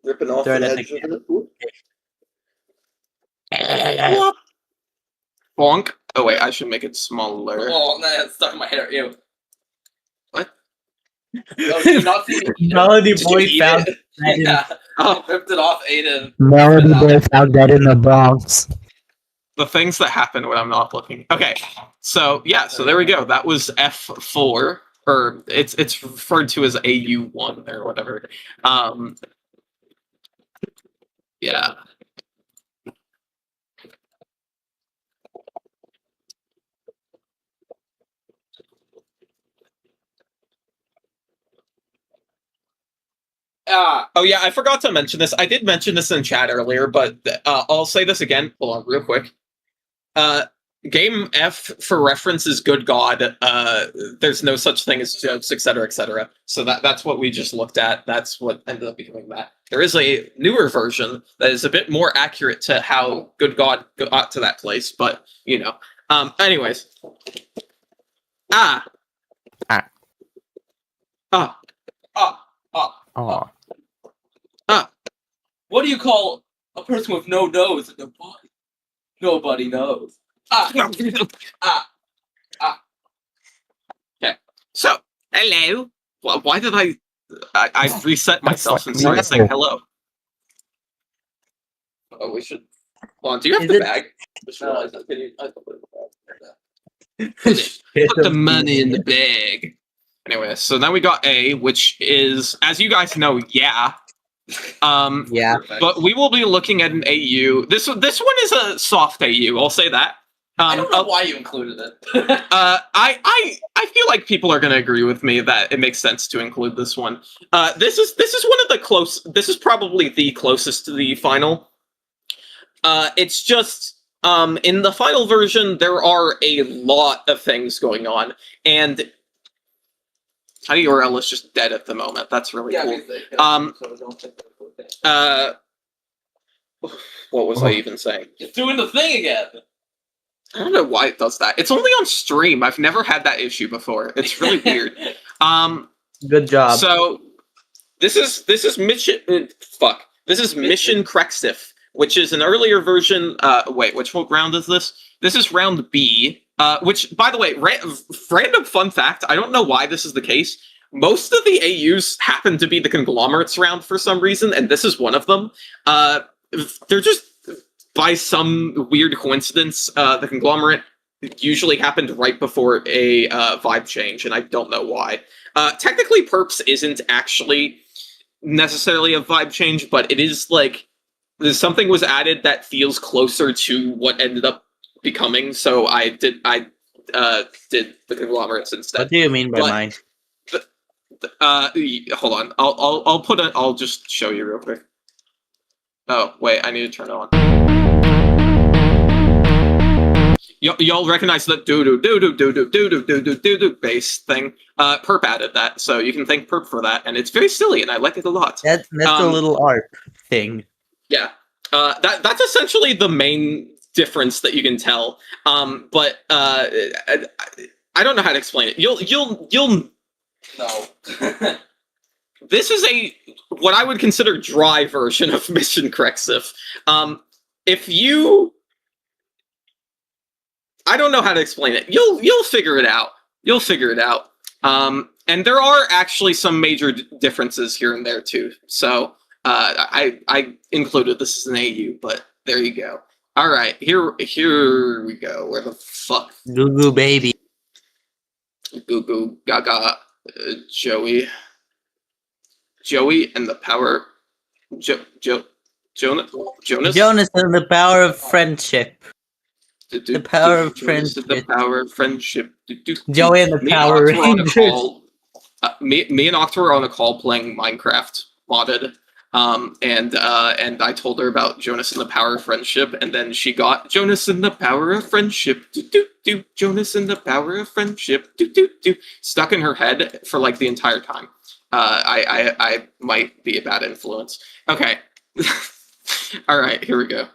Ripping off Throw it the at edge the of it. Bonk. Oh wait, I should make it smaller. Oh, no, it's stuck in my hair. Ew. What? Oh, did you not see me? Melody Did Boy you eat found it? that in- Yeah. I ripped it off, ate it. Melody Boy found that in the Bronx. The things that happen when I'm not looking. Okay, so yeah, so there we go. That was F4, or it's referred to as AU1 or whatever. Yeah. Oh yeah, I forgot to mention this. I did mention this in chat earlier, but I'll say this again. Hold on, real quick. Game F for reference is good God. There's no such thing as jokes, etc., etc. So that's what we just looked at. That's what ended up becoming that. There is a newer version that is a bit more accurate to how good God got to that place, but you know. Anyways. What do you call a person with no nose in their body? Nobody knows. Okay. So, hello. Why did I reset myself and started saying hello? Oh, we should. Hold on, do you have Is the it- bag? Just realized that. Can you? I put it in the Put the money in the bag. Anyway, so now we got A, which is, as you guys know, yeah. Yeah. But we will be looking at an AU. This one is a soft AU. I'll say that. I don't know why you included it. I feel like people are going to agree with me that it makes sense to include this one. This is one of the close. This is probably the closest to the final. It's just in the final version there are a lot of things going on, and Tiny URL is just dead at the moment. That's really cool. What was I even saying? It's doing the thing again. I don't know why it does that. It's only on stream. I've never had that issue before. It's really weird. Good job. So this is Mission This is Mission Krexif, which is an earlier version. Wait, which round is this? This is round B. Which, by the way, random fun fact. I don't know why this is the case. Most of the AUs happen to be the conglomerates round for some reason, and this is one of them. They're just, by some weird coincidence, the conglomerate usually happened right before a vibe change, and I don't know why. Technically, Perps isn't actually necessarily a vibe change, but it is like something was added that feels closer to what ended up becoming. So I did the conglomerates instead. What do you mean by mine? Hold on. I'll just show you real quick. Oh wait, I need to turn it on. Y'all recognize the do bass thing? Perp added that, so you can thank Perp for that, and it's very silly, and I like it a lot. That's a little art thing. Yeah, that's essentially the main difference that you can tell. But I don't know how to explain it. You'll No. This is what I would consider dry version of Mission Krexif. If you, I don't know how to explain it. You'll figure it out. You'll figure it out. And there are actually some major differences here and there too. So I included this as an AU, but there you go. All right, here we go. Where the fuck? Goo goo baby. Goo goo gaga. Joey and the power. Jonas. Jonas and the power of friendship. The power of friendship. The power of friendship. Joey and the Power Rangers. Me and Octa were on a call playing Minecraft modded. And I told her about Jonas and the power of friendship, and then she got Jonas and the power of friendship. Jonas and the power of friendship. Stuck in her head for like the entire time. I might be a bad influence. Okay. All right, here we go.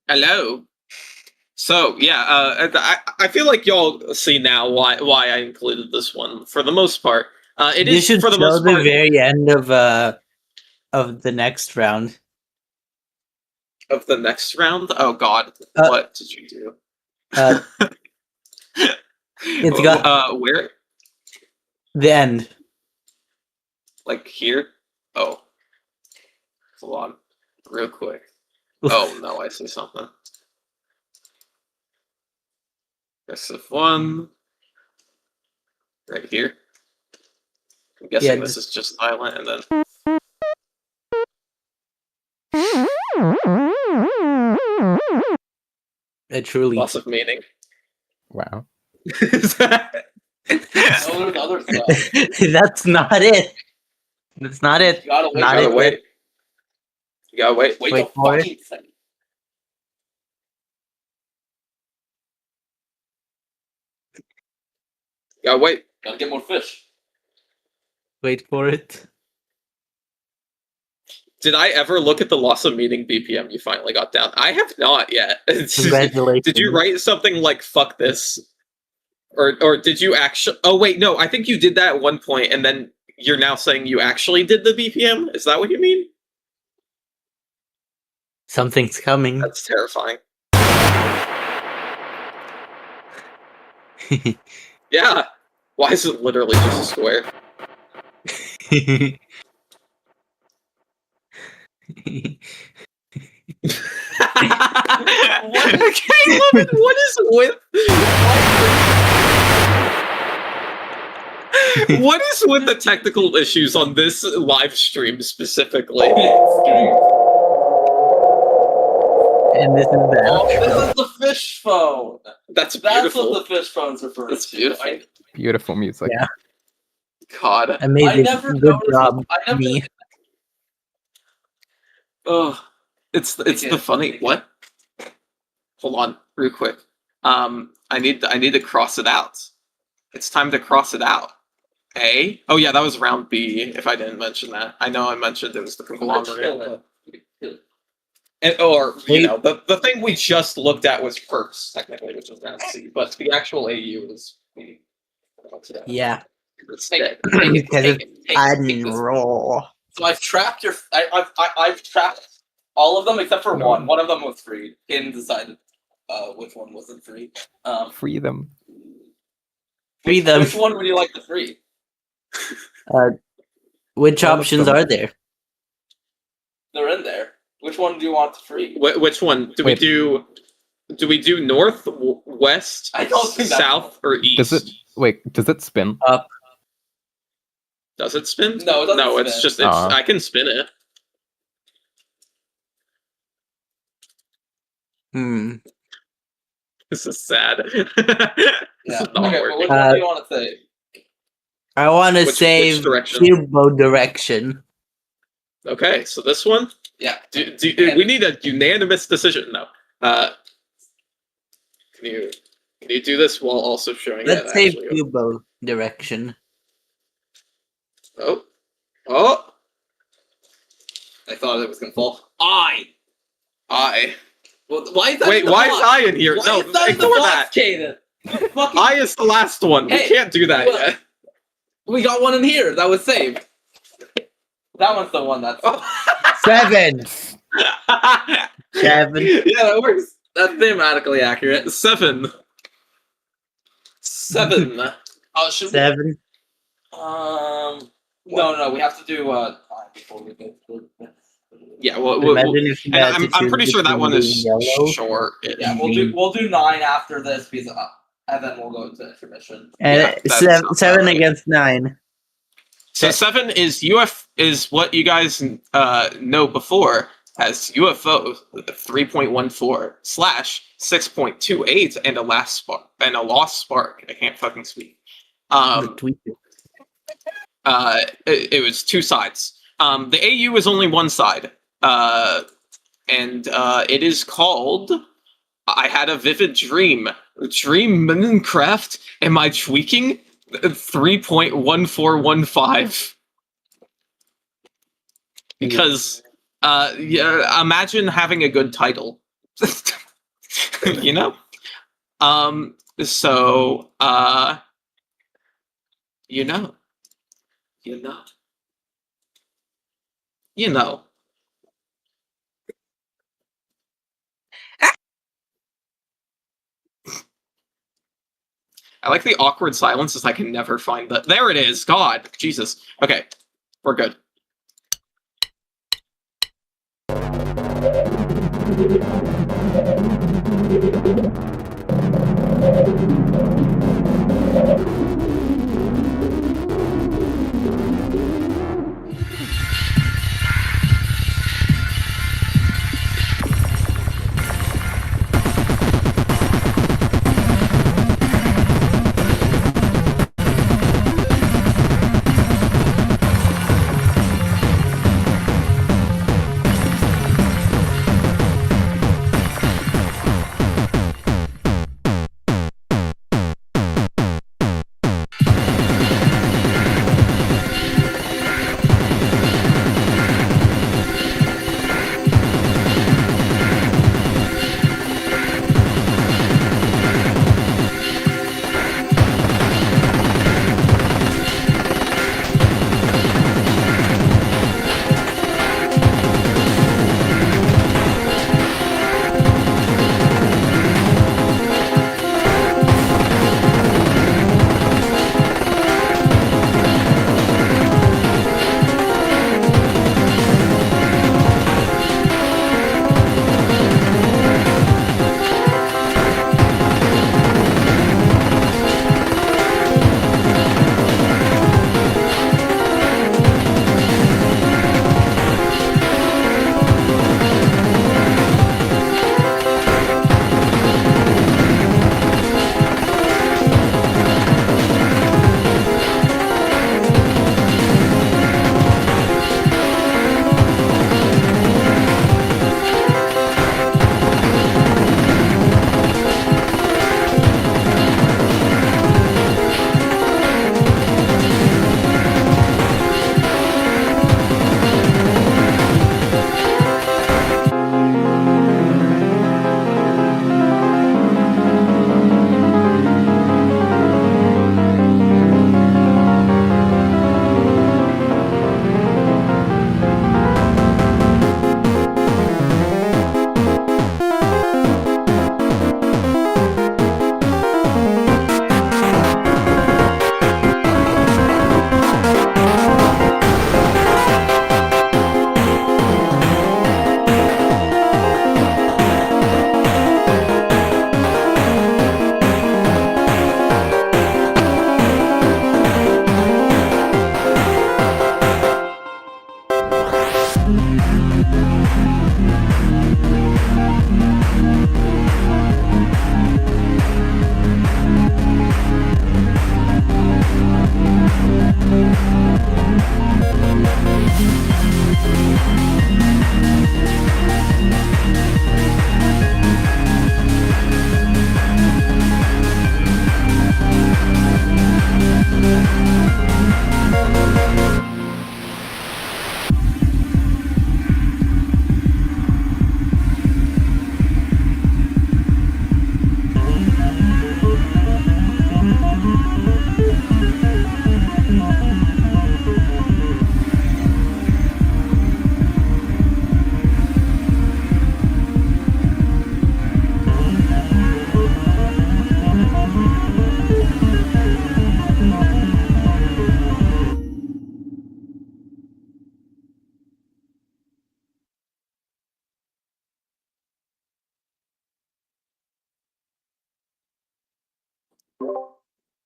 Hello. So yeah, I feel like y'all see now why I included this one for the most part. It You is should for the show most the part very end of the next round. of the next round. Oh God, Uh, what did you do? It's got where? the end. Like here? Oh, hold on, real quick. Oh no, I see something. SF1 right here. I'm guessing this is just silent, and then Truly. lots of meaning. Wow. Is that- Oh, there's other stuff. That's not it. That's not it. You gotta wait. Not You gotta it. wait. You gotta wait. Wait Wait a for it. fucking second. You gotta wait. Gotta get more fish. Wait for it. Did I ever look at the loss of meaning BPM you finally got down? I have not yet. Congratulations. Did you write something like "fuck this," or did you actually? Oh wait, no. I think you did that at one point, and then you're now saying you actually did the BPM. Is that what you mean? Something's coming. That's terrifying. Yeah. Why is it literally just a square? What is with what is with the technical issues on this live stream specifically? And this is the Oh, outro. this is the fish phone. That's That's beautiful. what the fish phone's referring That's to. beautiful. Beautiful music. Yeah. God. Amazing. never Good noticed- job, I never- me. Oh, it's the funny what? Hold on, real quick. I need to cross it out. It's time to cross it out. A? Oh yeah, that was round B. If I didn't mention that, I know I mentioned it was the conglomerate. Or you know, the thing we just looked at was first technically, which was round C, but the actual AU was B. Yeah. Take it. Because it's Take adding this. raw. So I've trapped your. I've trapped all of them except for one. One of them was free. Ken decided which one wasn't free. Free them. Free them. Which one would you like to free? Which All of options them. are there? They're in there. Which one do you want to free? Which one do we Wait. do? Do we do north, west, I don't think that's- south, or east? Does it spin? Does it spin? No, it doesn't No, it's spin. just I can spin it. This is sad. This Yeah. is not Okay, but working. which one do you want to say? I want to Which save direction? Cubo direction. Okay, so this one. Yeah. We need a unanimous decision. No. Can you do this while also showing Let's it? save Actually? Cubo direction. Oh. I thought it was gonna fall. I. Well, why is that? Wait, in the why box? is I in here? Why No, is that in the ignore box, that. Kaden? Fucking- I is the last one. We Hey, can't do that well- yet. We got one in here that was saved. That one's the one that's. Oh. 7. 7. Yeah, that works. That's thematically accurate. 7. Oh, should 7. we? No, we have to do time before we go. Yeah, well, Imagine if you had to I'm choose pretty sure that between one is being yellow short. Yeah, we'll do 9 after this because and then we'll go to intermission. and Yeah, that 7, sounds 7 right. against 9. So 7 is is what you guys know before as UFO 3.14 / 6.28 and a lost spark. I can't fucking speak. The tweet. It was 2 sides. The AU is only 1 side, and it is called "I Had a Vivid Dream." Dream Minecraft. Am I tweaking? 3.1415. Because yeah, imagine having a good title You know? So, you know. You know. You know. I like the awkward silences. I can never find the. There it is. God, Jesus. Okay, we're good.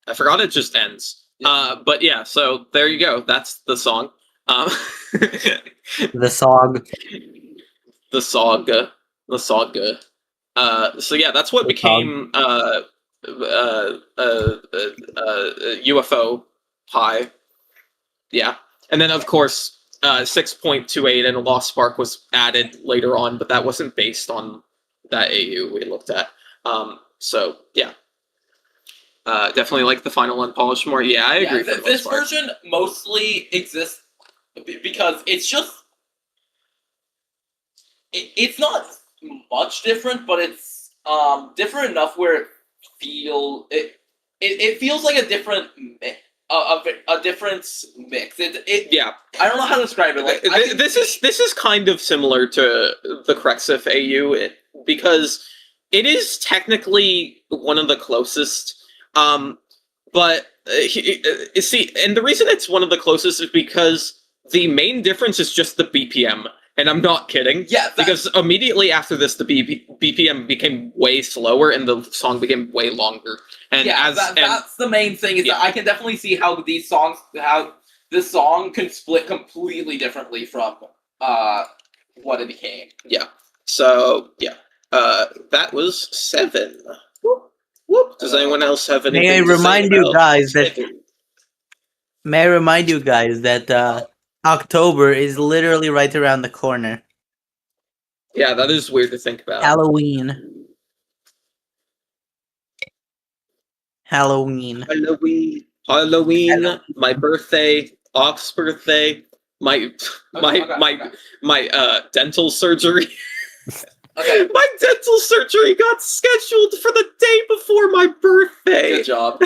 I forgot it just ends. But yeah, so there you go. That's the song. The song. The saga. The saga. So yeah, that's what became UFO Pi. Yeah, and then of course 6.28 and a Lost Spark was added later on, but that wasn't based on that AU we looked at. So yeah. Definitely like the final unpolished more. Yeah, I agree. This version mostly exists because it's just it's not much different, but it's different enough where it feels like a different a different mix. Yeah, I don't know how to describe it. Like this is kind of similar to the Krexif AU because it is technically one of the closest. But see, and the reason it's one of the closest is because the main difference is just the BPM. And I'm not kidding. Yeah, because immediately after this, the BPM became way slower and the song became way longer. And yeah, that's the main thing. Is that I can definitely see how this song can split completely differently from what it became. Yeah. So yeah, that was 7. Whoop, whoop. Does anyone else have anything? May I to remind say you about guys that 7? May I remind you guys that October is literally right around the corner. Yeah, that is weird to think about. Halloween. Halloween, my birthday, Ox's birthday, my dental surgery. Okay. My dental surgery got scheduled for the day before my birthday. Good job.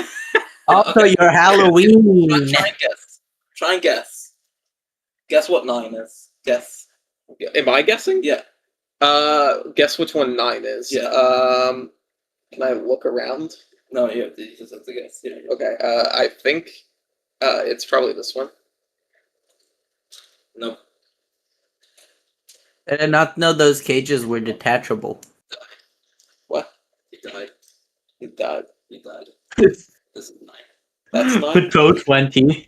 Also, your Halloween. Try and guess. Try and guess. Guess what 9 is. Guess. Am I guessing? Yeah. Guess which one 9 is. Yeah. Can I look around? No, you just have to guess. Yeah. Okay. I think it's probably this one. Nope. I did not know those cages were detachable. What? He died. He died. He died. This is 9. That's 9. Patrol 20.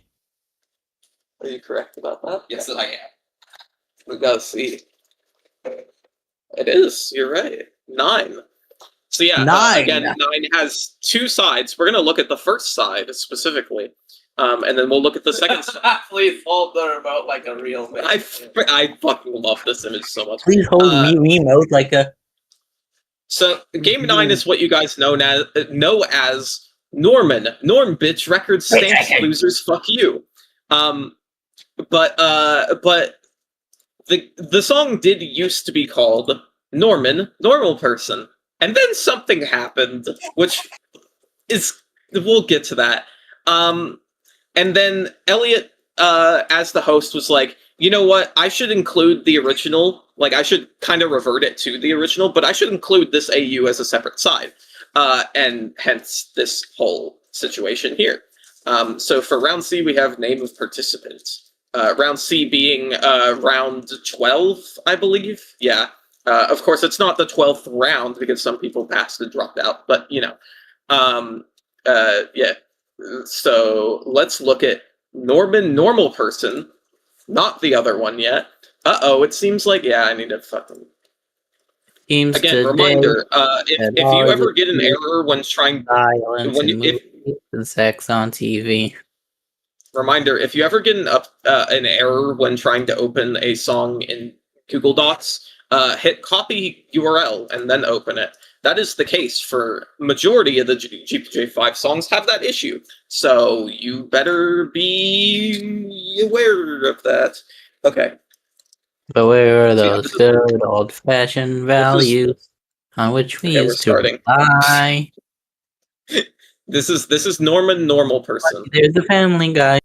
Are you correct about that? Yes, I am. We gotta see. It is. You're right. 9. So yeah, 9. Again, 9 has 2 sides. We're gonna look at the first side specifically, and then we'll look at the second side. Please hold the remote like a real man. I fucking love this image so much. Please hold me remote like a. So game 9 is what you guys know as Norman. Norm bitch record stamps losers fuck you. But the song did used to be called Norman, Normal Person. And then something happened, which is, we'll get to that. And then Elliot, as the host, was like, you know what, I should include the original, like I should kind of revert it to the original, but I should include this AU as a separate side. And hence this whole situation here. So for round C, we have name of participants. Round C being round 12, I believe. Yeah. Of course, it's not the 12th round because some people passed and dropped out, but you know. Yeah. So let's look at Norman, Normal Person, not the other one yet. Uh-oh, it seems like, yeah, I need to fucking... Teams Again, today, reminder, if you ever get an error when trying... violence when and you, movies and sex on TV. Reminder, if you ever get an error when trying to open a song in Google Docs, hit copy URL and then open it. That is the case for majority of the GPJ5 songs have that issue. So you better be aware of that. Okay. But where are So, yeah, those good old-fashioned values on which we we're used to starting. rely? This is Norman, Normal Person. There's the Family Guy.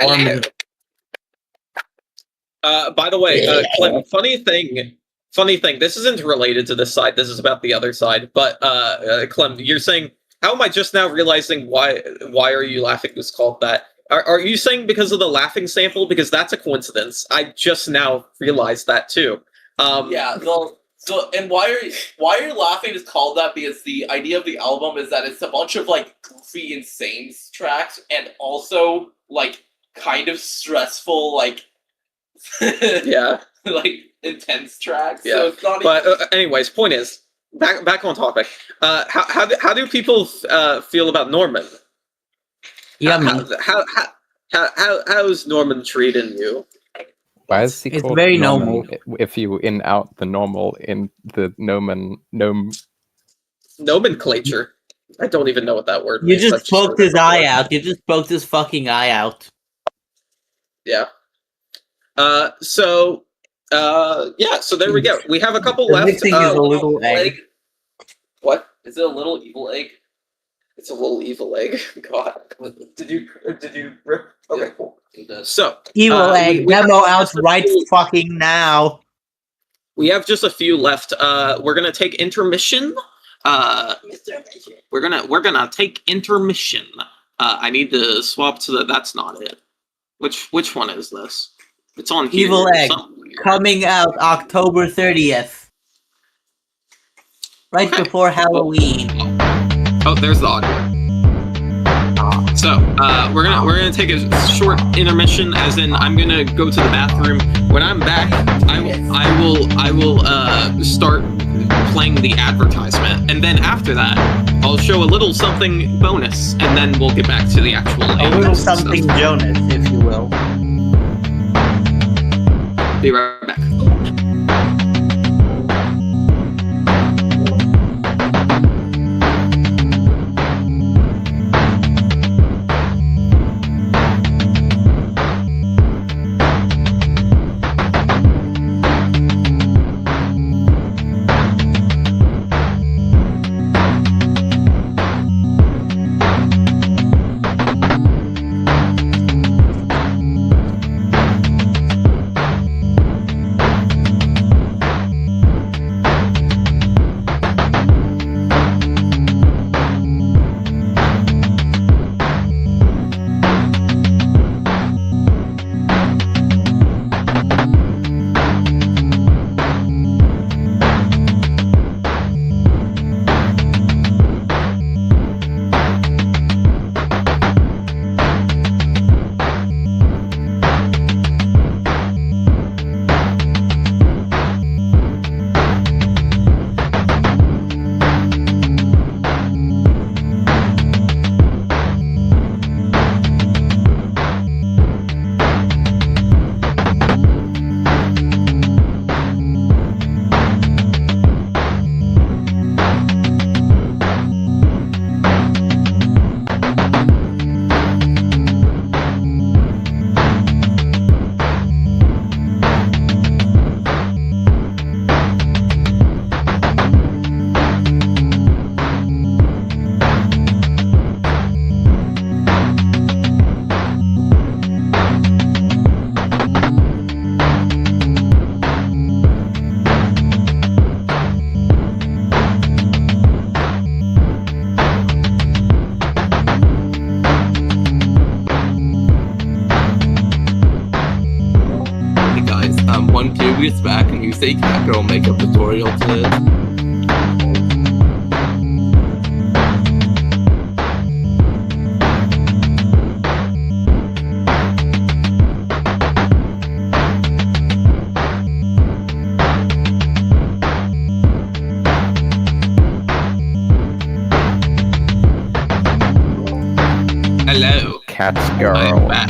Norman. By the way, Clem, funny thing. This isn't related to this side. This is about the other side. But Clem, you're saying, how am I just now realizing why are you laughing was called that? Are you saying because of the laughing sample? Because that's a coincidence. I just now realized that too. Yeah. So and why are you laughing is called that because the idea of the album is that it's a bunch of like goofy, insane tracks and also like kind of stressful like Yeah. like intense tracks. Yeah. So it's not But anyways, point is back on topic. How do people feel about Norman? Yummy. How's Norman treating you? Why is he It's called very Norman normal. if you in out the normal in the Nomenclature. I don't even know what that word You means. just I've poked heard it his eye before. out. You just poked his fucking eye out. Yeah. So there we go. We have a couple The left. mixing is a little egg. What? Is it a little evil egg? It's a little evil egg. God. Did you rip? Okay, cool. It does. So Evil egg. we have Demo out just a right few- fucking now. We have just a few left. We're gonna take intermission. We're gonna take intermission. I need to swap to the. That's not it. Which one is this? It's on here. Evil egg. Somewhere. Coming out October 30th. Right Okay. before Halloween. Oh, there's the audio. So we're gonna take a short intermission, as in I'm gonna go to the bathroom. When I'm back, I will start playing the advertisement, and then after that, I'll show a little something bonus, and then we'll get back to the actual. A little something Jonas, if you will. Be right back. One previous back and you say cat girl makeup tutorial to this. Hello. Cat I'm girl. back.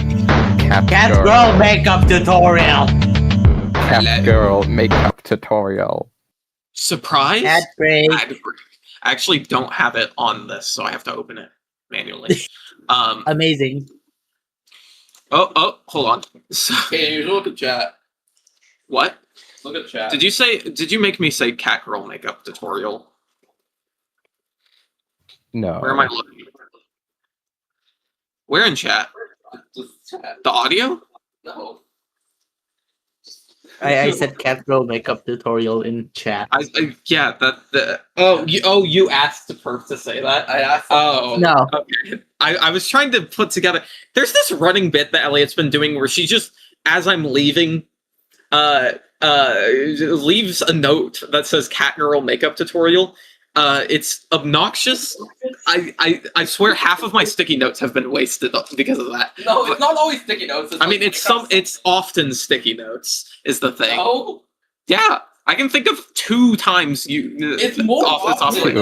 Cat girl makeup tutorial. Cat Hello. girl makeup tutorial. Surprise! Cat break. I actually don't have it on this, so I have to open it manually. Amazing. Oh, hold on. So, Okay, you look at chat. what? Look at chat. Did you make me say cat girl makeup tutorial? No. Where am I looking? Where in chat? Just chat. The audio? No. I said cat girl makeup tutorial in chat. Yeah, you asked the perf to say that? I asked. Oh. No. Okay. I was trying to put together. There's this running bit that Elliot's been doing where she just, as I'm leaving, leaves a note that says cat girl makeup tutorial. It's obnoxious. I swear half of my sticky notes have been wasted because of that. No, it's not always sticky notes. It's often sticky notes is the thing. No. Yeah, I can think of 2 times It's more often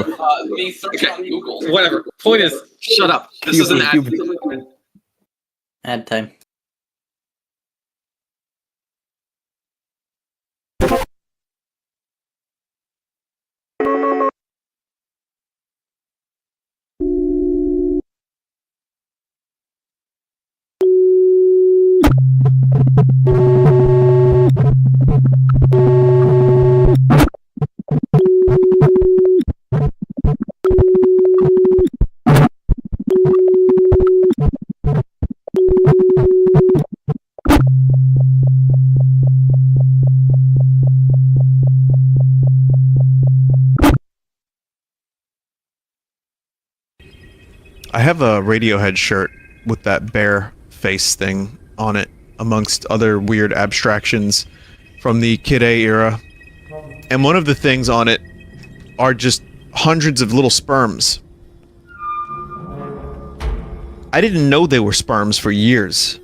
me searching on Google. Whatever. Point is, shut up. This is an ad. Ad time. I have a Radiohead shirt with that bear face thing on it, amongst other weird abstractions from the Kid A era. And one of the things on it are just hundreds of little sperms. I didn't know they were sperms for years.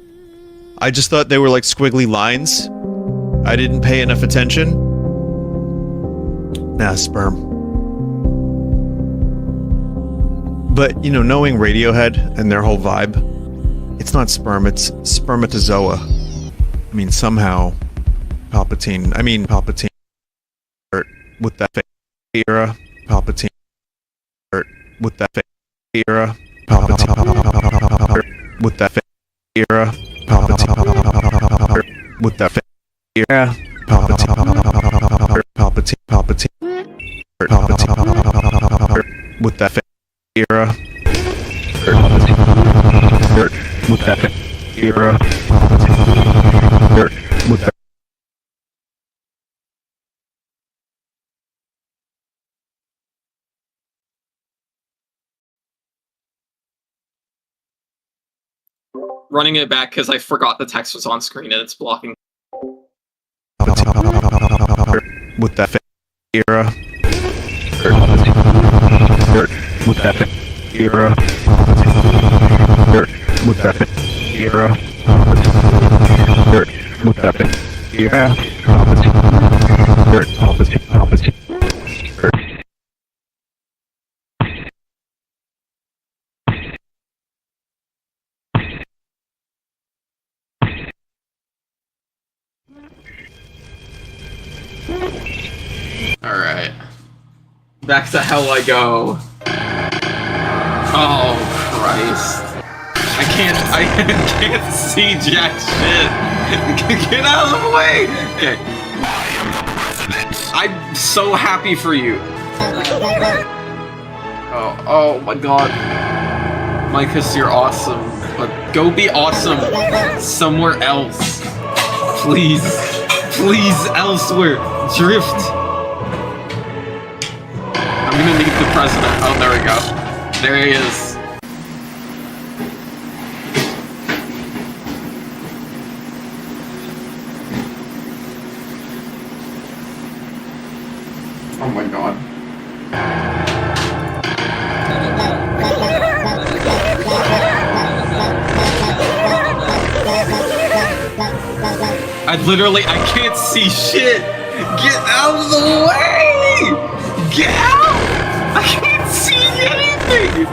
I just thought they were like squiggly lines. I didn't pay enough attention. Nah, sperm. But, you know, knowing Radiohead and their whole vibe, it's not sperm, it's spermatozoa. I mean, somehow, Palpatine with that era, Palpatine with that era, Palpatine with that era, Palpatine with that era, Palpatine with that era, with that era, with that. Running it back because I forgot the text was on screen and it's blocking. With that era, with that era, with that era, with that era, opposite. Alright. Back to hell I go. Oh, Christ. I can't see jack shit. Get out of the way! Okay. I'm so happy for you. Oh my god. Micus, you're awesome. But go be awesome somewhere else. Please. Please, elsewhere. Drift. I'm gonna need the president. Oh, there we go. There he is. Oh my god. I can't see shit! Get out of the way! Get out! I can't see anything!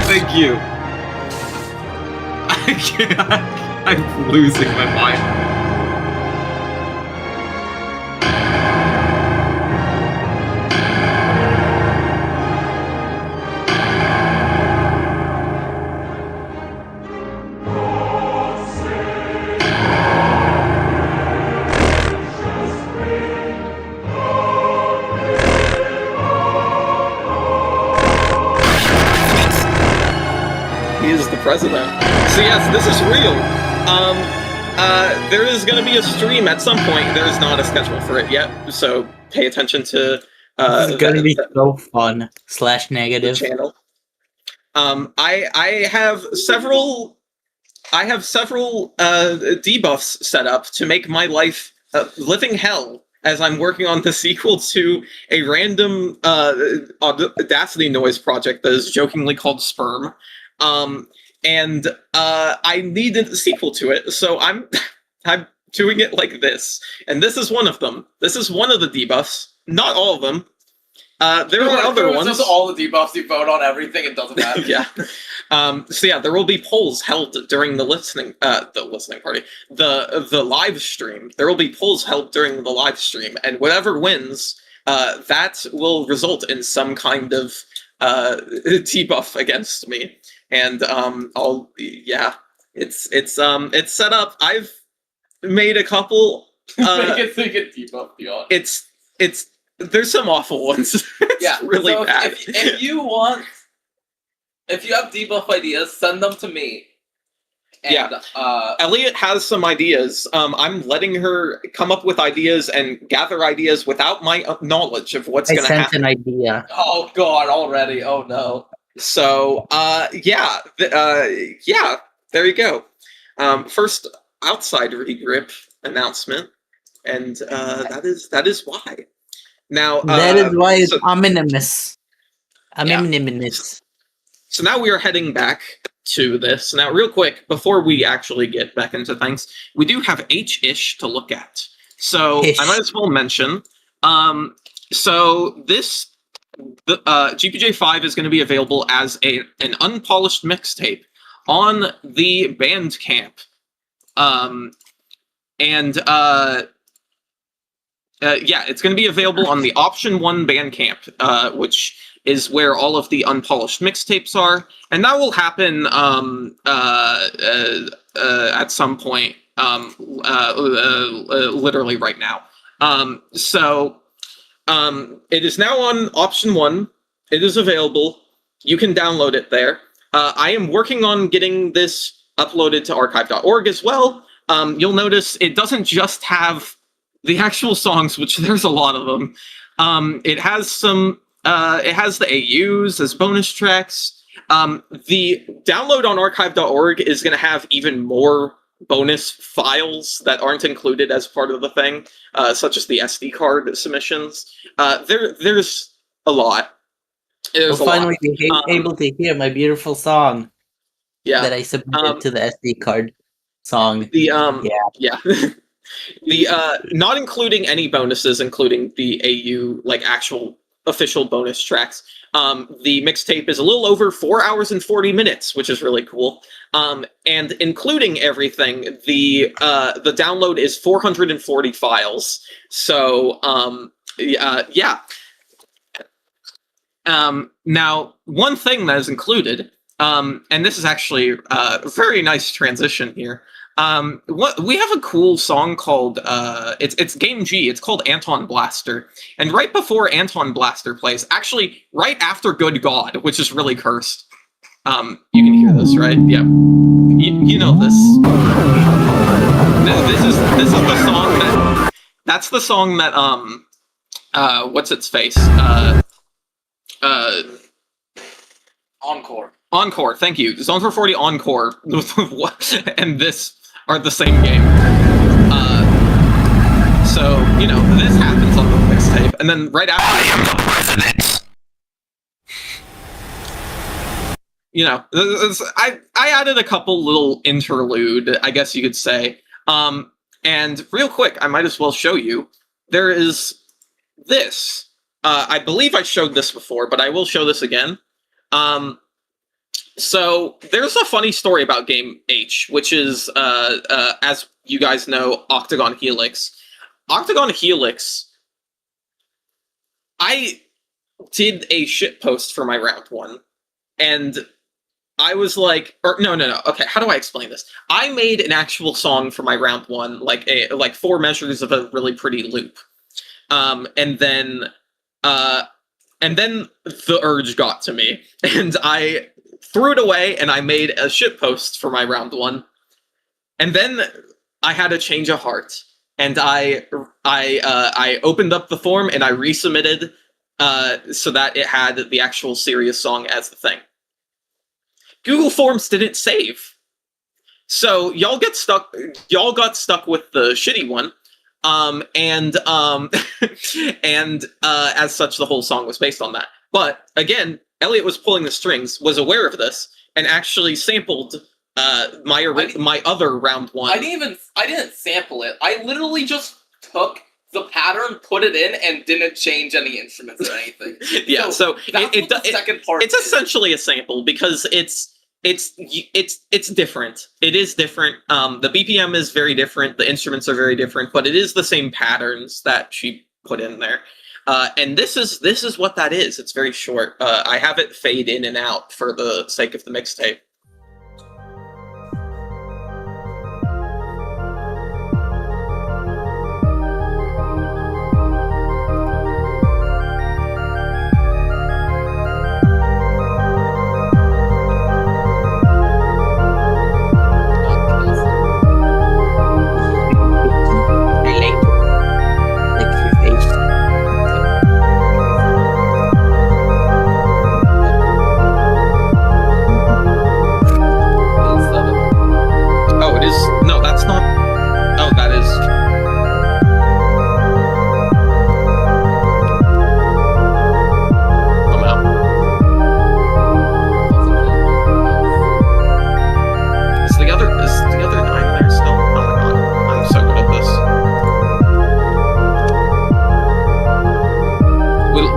Thank you. I'm losing my mind. He is the president. So yes, this is real. There is going to be a stream at some point. There is not a schedule for it yet, so pay attention to This is gonna be so fun / the negative. channel. I have several debuffs set up to make my life living hell as I'm working on the sequel to a random Audacity noise project that is jokingly called Sperm. And I needed a sequel to it, so I'm doing it like this. And this is one of them. This is one of the debuffs. Not all of them. There are other ones. Just all the debuffs you vote on everything, it doesn't matter. Yeah. So yeah, there will be polls held during the listening party. The live stream. There will be polls held during the live stream, and whatever wins, that will result in some kind of debuff against me. And it's set up. I've made a couple. Make it so you get debuff beyond. It's there's some awful ones. It's really so bad. If you have debuff ideas, send them to me. And, Elliot has some ideas. I'm letting her come up with ideas and gather ideas without my knowledge of what's going to happen. An idea. Oh god, already. Oh no. So, there you go. First outside regrip announcement, and that is why. Now that is why it's so, ominous. So now we are heading back to this. Now, real quick, before we actually get back into things, we do have H-ish to look at. So I might as well mention. So this GPJ5 is going to be available as an unpolished mixtape on the Bandcamp. It's going to be available on the Option 1 Bandcamp, which is where all of the unpolished mixtapes are, and that will happen at some point, literally right now. It is now on Option 1. It is available. You can download it there. I am working on getting this uploaded to archive.org as well. You'll notice it doesn't just have the actual songs, which there's a lot of them. It has some. It has the AUs as bonus tracks. The download on archive.org is going to have even more bonus files that aren't included as part of the thing, such as the SD card submissions. There's a lot. We'll finally be able to hear my beautiful song that I submitted to the SD card song. Not including any bonuses, including the AU, like actual official bonus tracks. The mixtape is a little over 4 hours and 40 minutes, which is really cool. And including everything, the download is 440 files. So now one thing that is included, and this is actually a very nice transition here. We have a cool song called it's Game G. It's called Anton Blaster, and right before Anton Blaster plays, actually right after Good God, which is really cursed. You can hear this, right? Yeah, you know this. This is the song that's the song that what's its face Encore. Thank you. Zone-440 Encore and this are the same game. So, this happens on the mixtape, and then right after I am the president. I added a couple little interlude, I guess you could say. And real quick, I might as well show you. There is this. I believe I showed this before, but I will show this again. So there's a funny story about Game H, which is, as you guys know, Octagon Helix. Octagon Helix, I did a shitpost for my round one, and I was like, no. Okay, how do I explain this? I made an actual song for my round one, like 4 measures of a really pretty loop, and then the urge got to me, and I threw it away, and I made a shit post for my round 1. And then I had a change of heart, and I opened up the form and I resubmitted so that it had the actual serious song as the thing. Google Forms didn't save, so y'all got stuck with the shitty one, and as such, the whole song was based on that. But again, Elliot was pulling the strings, was aware of this, and actually sampled my other round 1. I didn't sample it. I literally just took the pattern, put it in, and didn't change any instruments or anything. Yeah, so the second part it's essentially a sample because it's different. It is different. The BPM is very different. The instruments are very different, but it is the same patterns that she put in there. And this is what that is. It's very short. I have it fade in and out for the sake of the mixtape.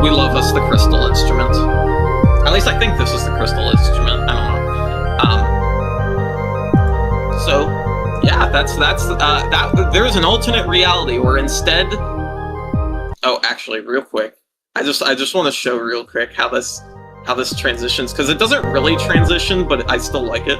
We love us the crystal instrument. At least I think this is the crystal instrument. I don't know. So, yeah, that's that. There's an alternate reality where instead. Oh, actually, real quick, I just want to show real quick how this transitions, because it doesn't really transition, but I still like it.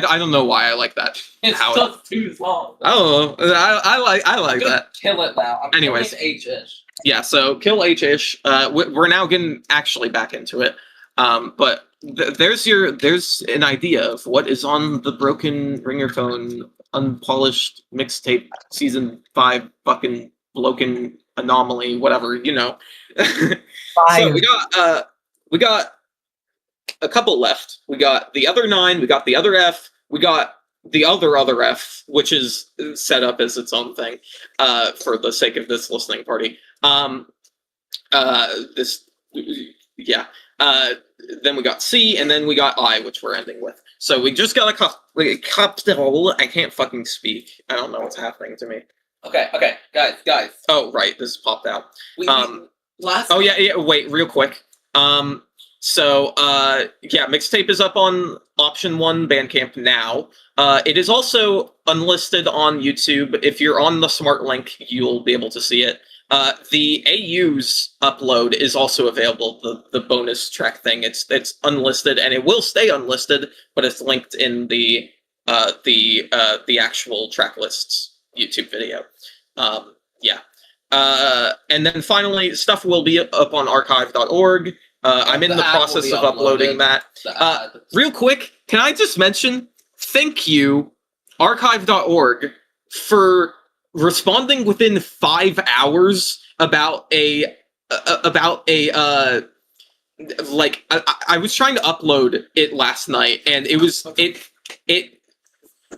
I don't know why I like that. It's just too long. I don't know. I like that. Kill it now. Anyways, H-ish. Yeah, so kill H-ish. We're now getting actually back into it. But there's an idea of what is on the Broken Ringerphone unpolished mixtape season 5 fucking bloken anomaly, whatever, you know. So we got a couple left. We got the other 9, we got the other F, we got the other F, which is set up as its own thing, for the sake of this listening party. Then we got C, and then we got I, which we're ending with. So we just got a couple. I can't fucking speak. I don't know what's happening to me. Okay, guys. Oh, right, this popped out. Last. Oh yeah. Wait, real quick. Mixtape is up on option 1 Bandcamp now. It is also unlisted on YouTube. If you're on the smart link, you'll be able to see it. The AU's upload is also available. The bonus track thing. It's unlisted, and it will stay unlisted, but it's linked in the actual track list's YouTube video. And then finally, stuff will be up on archive.org. I'm in the process of uploading that. Real quick, can I just mention, thank you, archive.org, for responding within 5 hours about I was trying to upload it last night, and it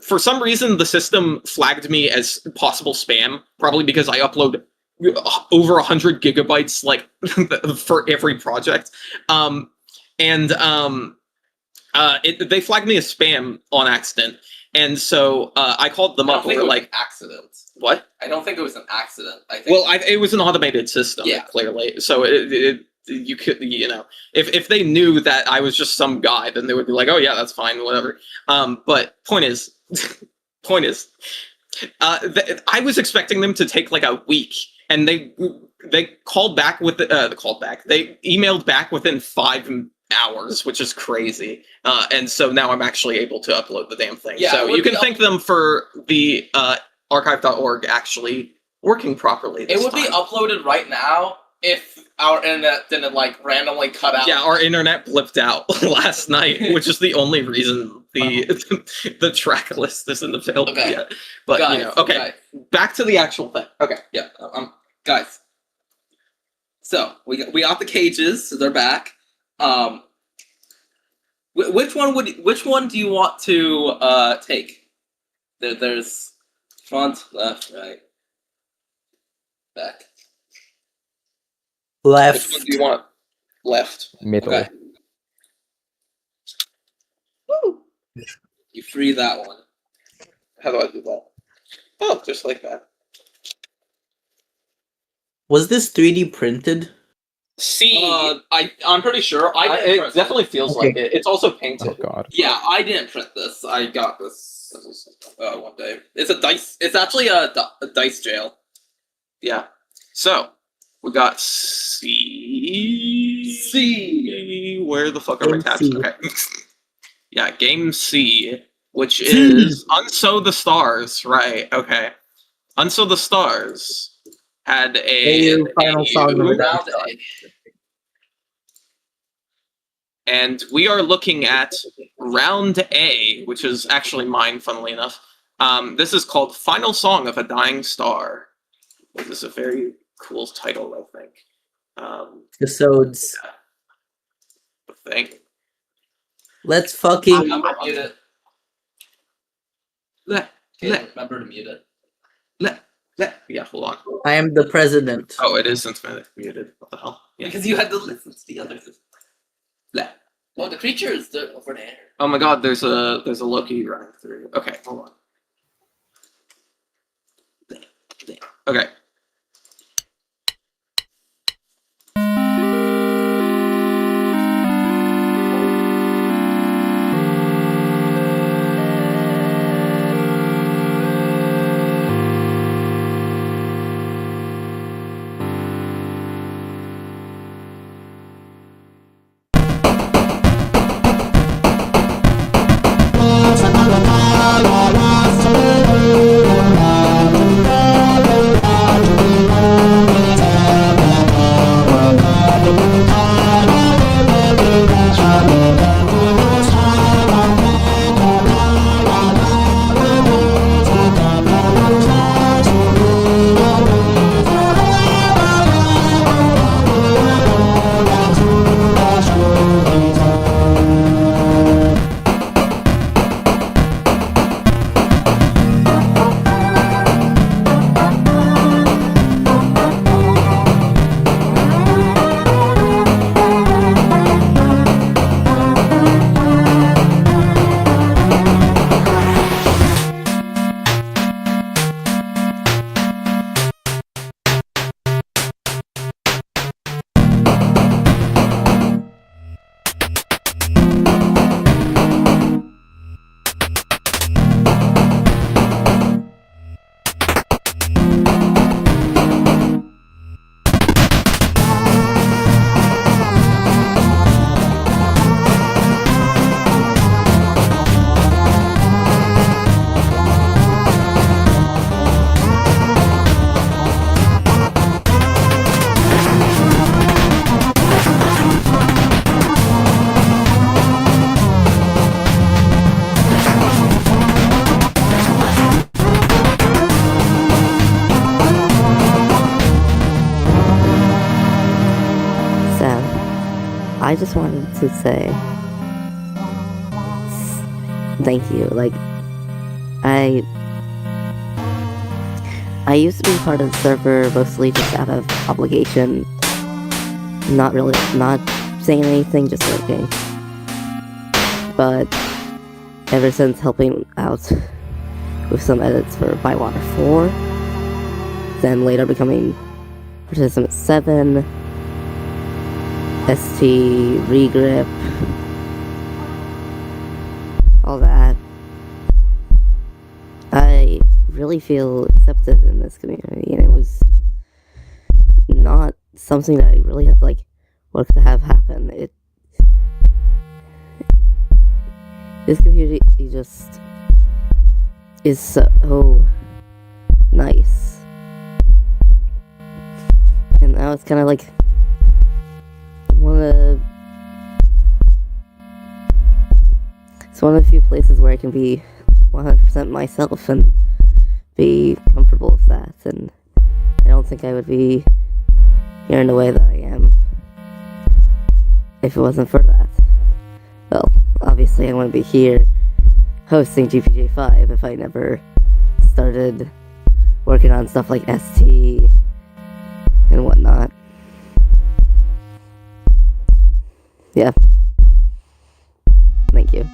for some reason the system flagged me as possible spam, probably because I upload over 100 gigabytes for every project. They flagged me as spam on accident, and so I called them up. They were like, accident. What? I don't think it was an accident. I think. Well, it was an automated system. Yeah, clearly. So you could, if they knew that I was just some guy, then they would be like, oh yeah, that's fine, whatever. But point is, I was expecting them to take like a week, and they called back with they emailed back within 5 hours, which is crazy. And so now I'm actually able to upload the damn thing. Yeah, so you can thank them for the archive.org actually working properly. It would be uploaded right now if our internet didn't like randomly cut out. Yeah, our internet blipped out last night, which is the only reason the track list isn't available yet. But Guys, okay. Back to the actual thing. Okay, yeah, guys. So we got the cages. So they're back. Which one do you want to take? There's front, left, right, back. Left. Which one do you want? Left. Middle. Okay. Woo! You free that one. How do I do that? Oh, just like that. Was this 3D printed? I'm pretty sure. It definitely feels like it. It's also painted. Oh god. Yeah, I didn't print this. I got this one day. It's a dice. It's actually a dice jail. Yeah. So we got C. Where the fuck are my tabs? Okay. Yeah, game C, which is Unsew the Stars. Right. Okay. Unsew the Stars had a final song of round the A. And we are looking at round A, which is actually mine, funnily enough. This is called Final Song of a Dying Star. This is a very cool title, I think. Episodes. Thing. Let's fucking. Remember to mute it. Remember to mute it. Yeah, hold on. I am the president. Oh, it is since muted. What the hell? Yeah. Because you had to listen to the others. Oh, the creature is over there. Oh my god, there's a Loki running through. Okay, hold on. Okay. I just wanted to say thank you. Like, I used to be part of the server mostly just out of obligation, not saying anything, just working. But ever since helping out with some edits for Bywater 4, then later becoming participant 7, ST, Regrip, all that, I really feel accepted in this community, and it was not something that I really had to work to have happen. This community just is so nice, now it's kind of like it's one of the few places where I can be 100% myself and be comfortable with that, and I don't think I would be here in the way that I am if it wasn't for that. Well, obviously I wouldn't be here hosting GPJ5 if I never started working on stuff like ST and whatnot. Yeah. Thank you.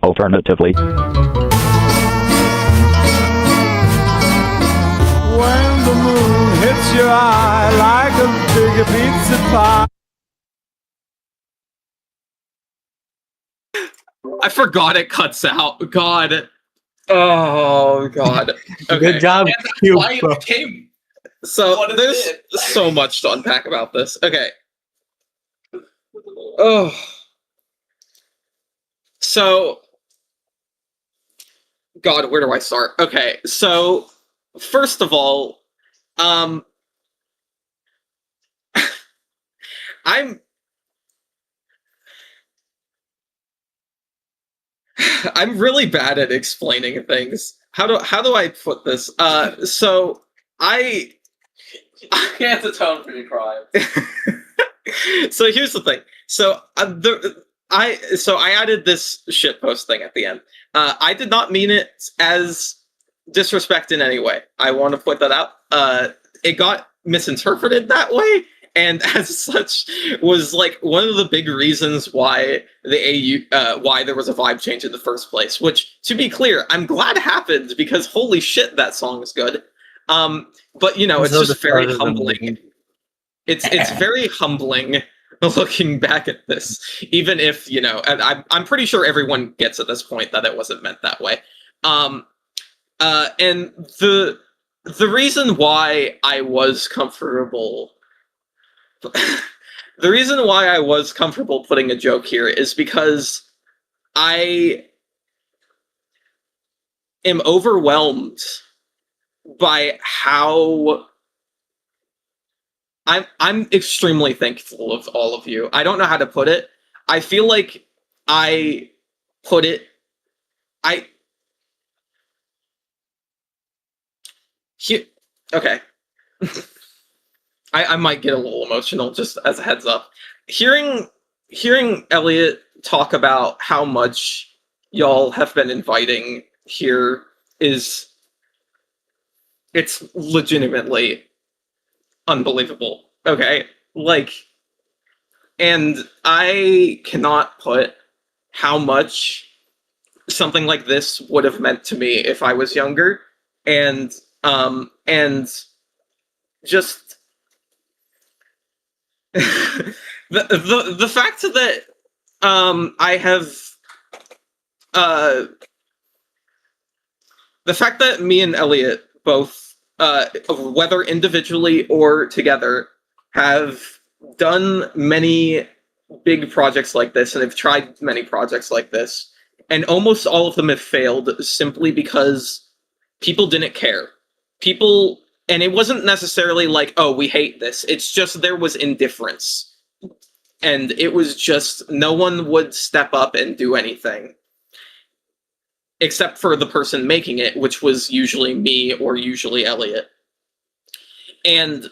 Alternatively, when the moon hits your eye like a big pizza pie. I forgot it cuts out. God. Oh, God. Okay. Good job, And that's Cube. why it became So what it there's did. so much to unpack about this. Okay. Oh. So, God, where do I start? Okay, so first of all, I'm really bad at explaining things. How do I put this? So I can't atone for your crime. So here's the thing. So I added this shitpost thing at the end. I did not mean it as disrespect in any way. I want to point that out. It got misinterpreted that way, and as such, was like one of the big reasons why the why there was a vibe change in the first place. Which, to be clear, I'm glad happened because holy shit, that song is good. But you know, it's just very humbling. It's very humbling looking back at this, even if, you know, and I'm pretty sure everyone gets at this point that it wasn't meant that way. And the reason why I was comfortable, the reason why I was comfortable putting a joke here is because I am overwhelmed by how I'm extremely thankful of all of you. I don't know how to put it. I feel like I put it. Okay. I might get a little emotional just as a heads up. Hearing Elliot talk about how much y'all have been inviting here it's legitimately unbelievable. Okay? Like, and I cannot put how much something like this would have meant to me if I was younger. And just the fact that I have the fact that me and Elliot both whether individually or together have done many big projects like this and have tried many projects like this, and almost all of them have failed simply because people didn't care. And it wasn't necessarily like, oh, we hate this. It's just there was indifference. And it was just no one would step up and do anything. Except for the person making it, which was usually me or usually Elliot. And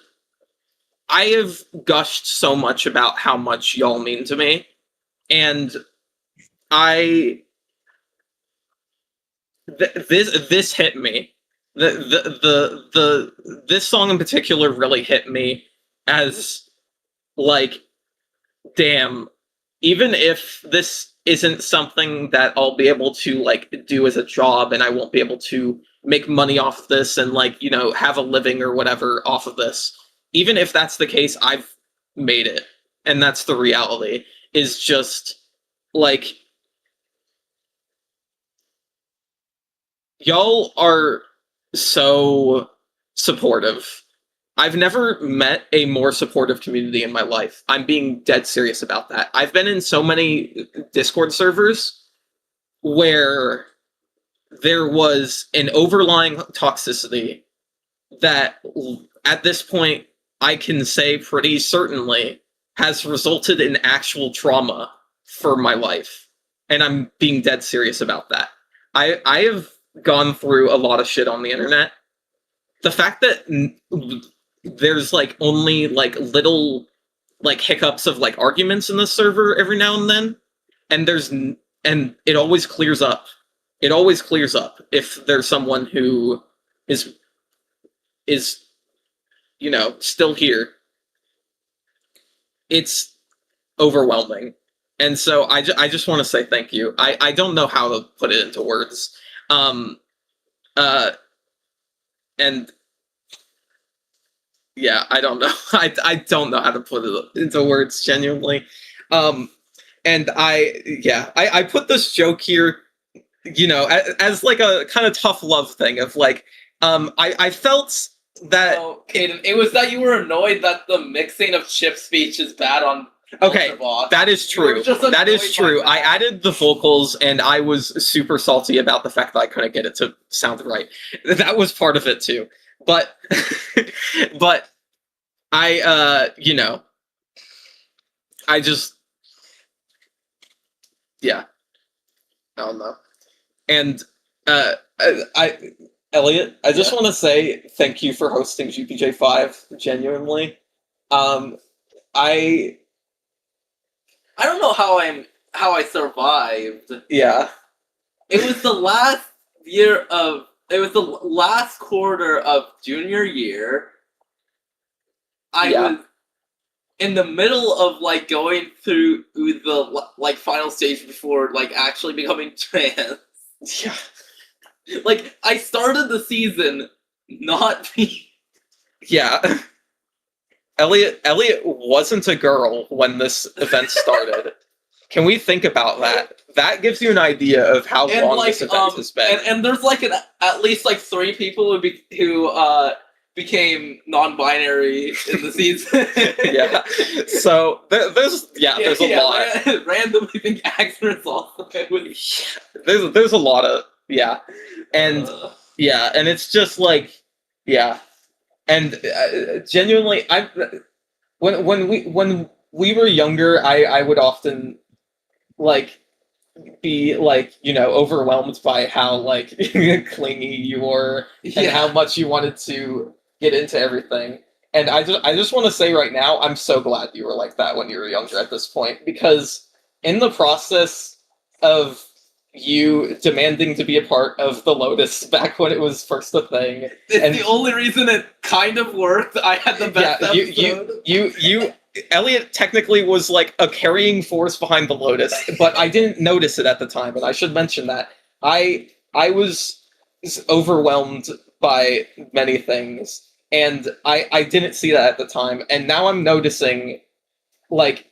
I have gushed so much about how much y'all mean to me. And this hit me. This song in particular really hit me as like, damn, even if this isn't something that I'll be able to like do as a job and I won't be able to make money off this and like, you know, have a living or whatever off of this, even if that's the case, I've made it. And that's the reality, is just like, y'all are so supportive. I've never met a more supportive community in my life. I'm being dead serious about that. I've been in so many Discord servers where there was an overlying toxicity that at this point I can say pretty certainly has resulted in actual trauma for my life. And I'm being dead serious about that. I have gone through a lot of shit on the internet. The fact that there's like only like little like hiccups of like arguments in the server every now and then, and it always clears up. It always clears up if there's someone who is you know still here. It's overwhelming. And so I just want to say thank you. I don't know how to put it into words. And yeah, I don't know. I don't know how to put it into words, genuinely. And I put this joke here, you know, as like a kind of tough love thing of like, I felt that... Oh, Caden, it was that you were annoyed that the mixing of Chip's speech is bad on... Okay, that is true. That is true. I added the vocals, and I was super salty about the fact that I couldn't get it to sound right. That was part of it too. But, but I, you know, I just, yeah, I don't know. And Elliot, I just want to say thank you for hosting GPJ5. Genuinely, I don't know how I survived. Yeah. It was the last last quarter of junior year. I was in the middle of like going through the like final stage before like actually becoming trans. Yeah. Like I started the season not being... Yeah. Elliot wasn't a girl when this event started. Can we think about that? That gives you an idea of how long like, this event has been. And there's like at least like 3 people who became non-binary in the season. Yeah. So there's a lot. Randomly think actors also. There's a lot of and and it's just like Yeah, and genuinely, when we were younger, I would often like be like, you know, overwhelmed by how like clingy you were and how much you wanted to get into everything. And I just want to say right now, I'm so glad you were like that when you were younger at this point, because in the process of you demanding to be a part of the Lotus back when it was first a thing, It's the only reason it kind of worked. I had the best episode. you Elliot technically was like a carrying force behind the Lotus, but I didn't notice it at the time, and I should mention that. I was overwhelmed by many things, and I didn't see that at the time, and now I'm noticing, like,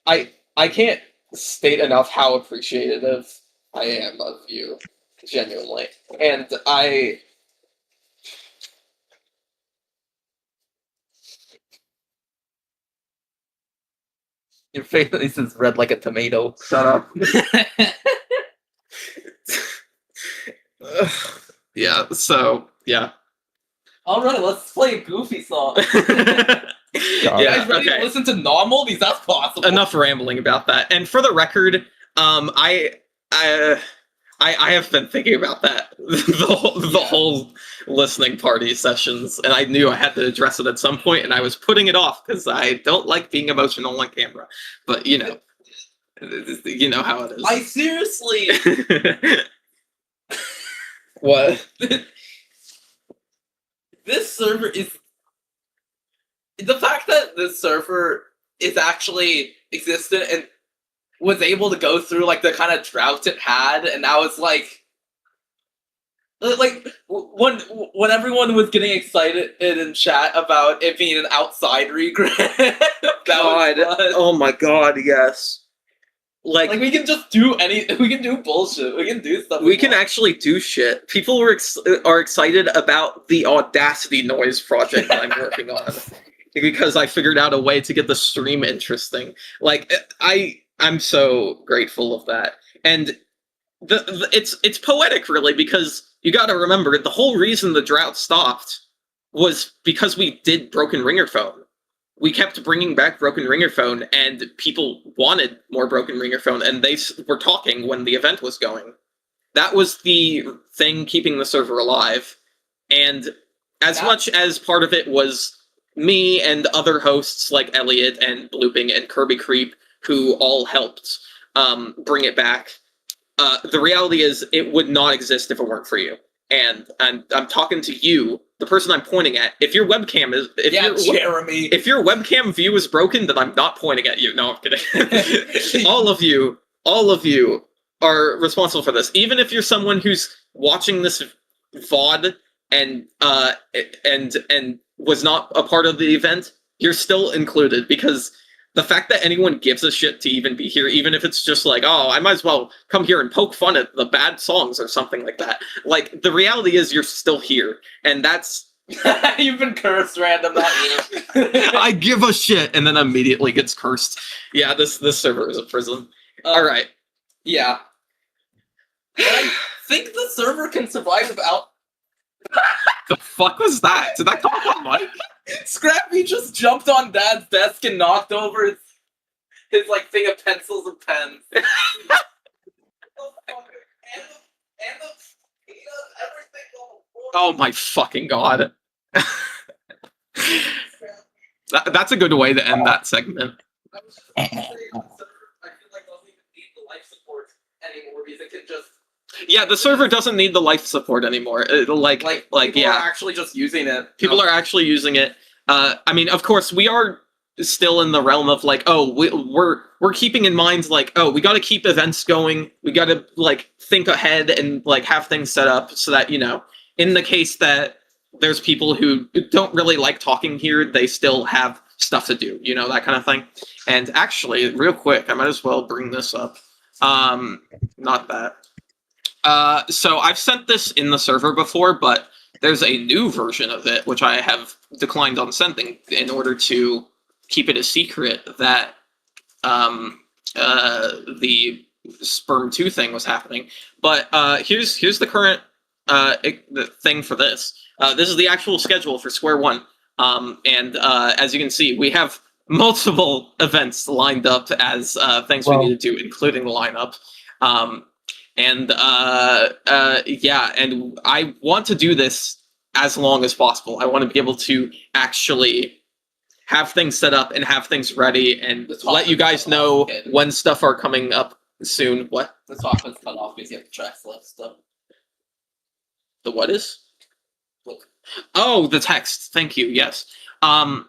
I can't state enough how appreciative I am of you, genuinely. And Your face is red like a tomato. Shut up. Yeah, so, yeah. Alright, let's play a goofy song. Yeah, You guys ready okay. to listen to normal? Because that's possible. Enough rambling about that. And for the record, I have been thinking about that the whole listening party sessions, and I knew I had to address it at some point, and I was putting it off because I don't like being emotional on camera. But you know how it is. I seriously. What? This server is. The fact that this server is actually existent and was able to go through like the kind of drought it had, and now it's like when everyone was getting excited in chat about it being an outside regret. Oh my god, yes. Like we can just do we can do bullshit. We can do stuff. We can actually do shit. People are excited about the Audacity Noise project that I'm working on. Because I figured out a way to get the stream interesting. Like, I'm so grateful of that. And it's poetic, really, because you gotta remember, the whole reason the drought stopped was because we did Broken Ringerphone. We kept bringing back Broken Ringerphone, and people wanted more Broken Ringerphone, and they were talking when the event was going. That was the thing keeping the server alive. And as much as part of it was me and other hosts like Elliot and Blooping and Kirby Creep, who all helped bring it back, the reality is it would not exist if it weren't for you. And I'm talking to you, the person I'm pointing at. If your webcam is... Jeremy. If your webcam view is broken, then I'm not pointing at you. No, I'm kidding. All of you are responsible for this. Even if you're someone who's watching this VOD and was not a part of the event, you're still included, because the fact that anyone gives a shit to even be here, even if it's just like, oh, I might as well come here and poke fun at the bad songs or something like that. Like, the reality is you're still here, and that's... You've been cursed, random, not you. I give a shit, and then immediately gets cursed. Yeah, this server is a prison. Alright. Yeah. But I think the server can survive without... The fuck was that? Did that come up on mic? Scrappy just jumped on Dad's desk and knocked over his like thing of pencils and pens. Oh my fucking god. That's a good way to end that segment. I feel like doesn't even need the life support anymore because it can just... Yeah, the server doesn't need the life support anymore. People yeah, are actually just using it. People are actually using it. I mean, of course, we are still in the realm of like, oh, we're keeping in mind like, oh, we got to keep events going. We got to like think ahead and like have things set up so that, you know, in the case that there's people who don't really like talking here, they still have stuff to do, you know, that kind of thing. And actually, real quick, I might as well bring this up. Not that. So I've sent this in the server before, but there's a new version of it, which I have declined on sending in order to keep it a secret that the Sperm 2 thing was happening. But here's the current the thing for this. This is the actual schedule for Square One. And as you can see, we have multiple events lined up as things we need to do, including the lineup. And I want to do this as long as possible. I want to be able to actually have things set up and have things ready and let you guys know when stuff are coming up soon. What? The top is cut off because you have the tracks list. The what is? Look. Oh, the text. Thank you. Yes. Bonk.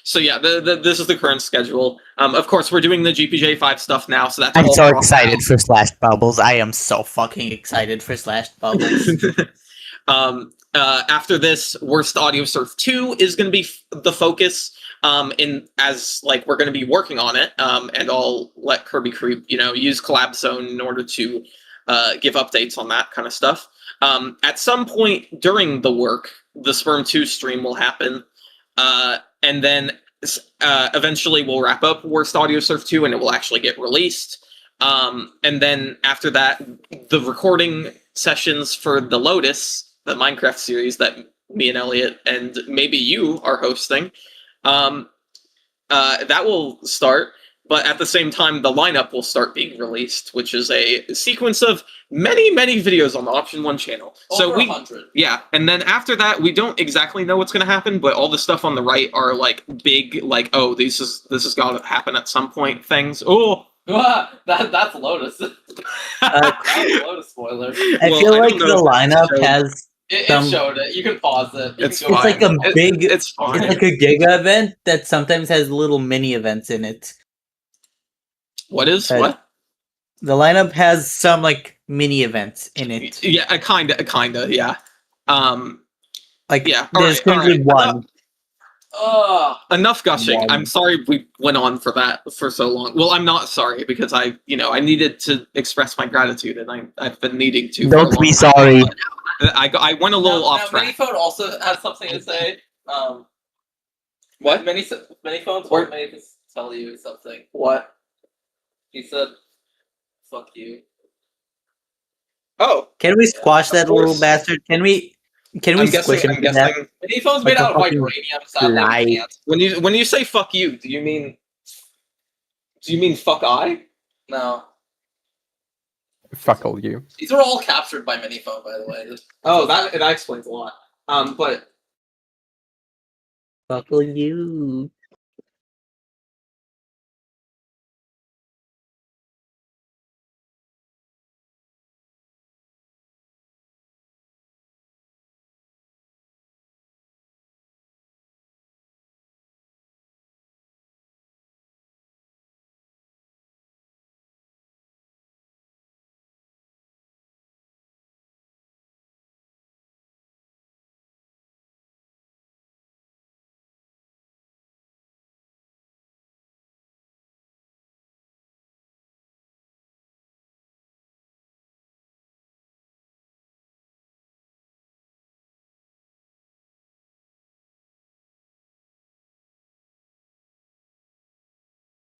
So yeah, this is the current schedule. Of course, we're doing the GPJ5 stuff now, so that's. I'm so excited for Slash Bubbles. I am so fucking excited for Slash Bubbles. After this, Worst Audio Surf 2 is going to be the focus. We're going to be working on it. And I'll let Kirby Creep, use Collab Zone in order to give updates on that kind of stuff. At some point during the work, the Sperm 2 stream will happen. And then eventually we'll wrap up Worst Audio Surf 2 and it will actually get released. And then after that, the recording sessions for the Lotus, the Minecraft series that me and Elliot and maybe you are hosting, that will start. But at the same time, the lineup will start being released, which is a sequence of many, many videos on the Option 1 channel. Over 100. Yeah, and then after that, we don't exactly know what's going to happen, but all the stuff on the right are like big, like, oh, this is going to happen at some point things. Oh, that's Lotus. That's Lotus spoiler. I feel like the lineup has. It showed it. You can pause it. It's like a big. It's like a giga event that sometimes has little mini events in it. What is what? The lineup has some like mini events in it. Yeah, kinda, yeah. There's currently one. Enough gushing. I'm sorry we went on for so long. Well, I'm not sorry because I needed to express my gratitude and I've been needing to. Don't be sorry. I went a little off track. Manyphone also has something to say. What? Manyphone told me to tell you something. What? He said, "Fuck you." Oh. Can we squash that little bastard? Can we squish him? Manyphone's made out of vibranium. When you say "fuck you," do you mean "fuck I"? No. Fuck all you. These are all captured by Manyphone, by the way. Oh, that explains a lot. But fuck all you.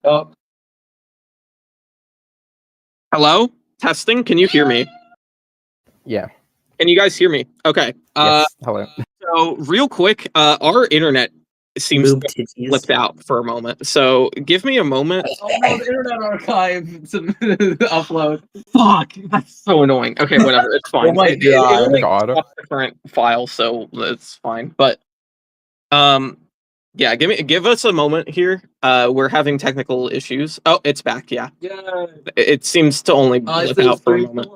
Oh. Hello? Testing? Can you hear me? Yeah. Can you guys hear me? Okay. Yes. Hello. So real quick, our internet seems to flipped out for a moment. So give me a moment. Oh no, the Internet Archive to upload. Fuck, that's so annoying. Okay, whatever, it's fine. Oh my God. It the current file, so it's fine. But yeah, give us a moment here. We're having technical issues. Oh, it's back. Yeah. Yeah. It seems to only blip out for a moment.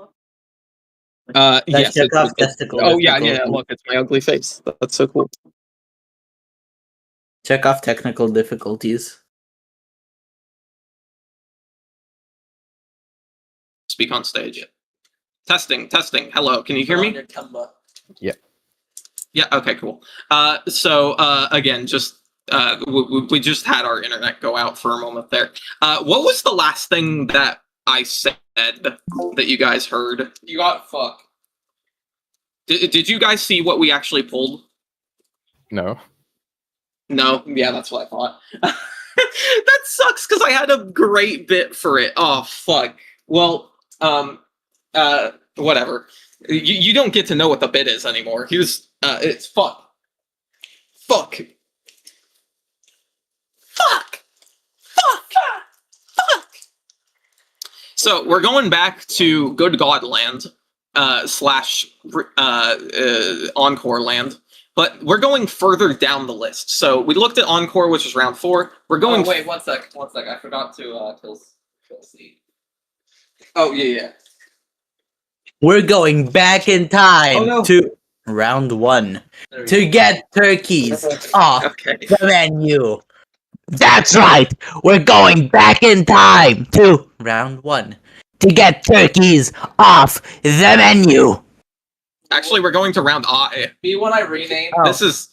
Yes. Check off testicle. Oh yeah. Look, it's my ugly face. That's so cool. Check off technical difficulties. Speak on stage. Testing. Hello, can you hear me? Yeah. Yeah. Okay. Cool. So again, just we just had our internet go out for a moment there. What was the last thing that I said that you guys heard? You got fuck. Did you guys see what we actually pulled? No. No. Yeah, that's what I thought. That sucks because I had a great bit for it. Oh fuck. Well, whatever. You don't get to know what the bit is anymore. Here's it's fuck. Fuck. Fuck. Fuck. Fuck. So we're going back to Good God Land, slash Encore Land. But we're going further down the list. So we looked at Encore, which is round 4. We're going. Oh, wait, one sec. I forgot to kill C. Oh yeah. We're going back in time Oh, no. to round 1 to get turkeys off the menu. That's right. We're going back in time to round 1 to get turkeys off the menu. Actually, we're going to round I. Me when I rename This is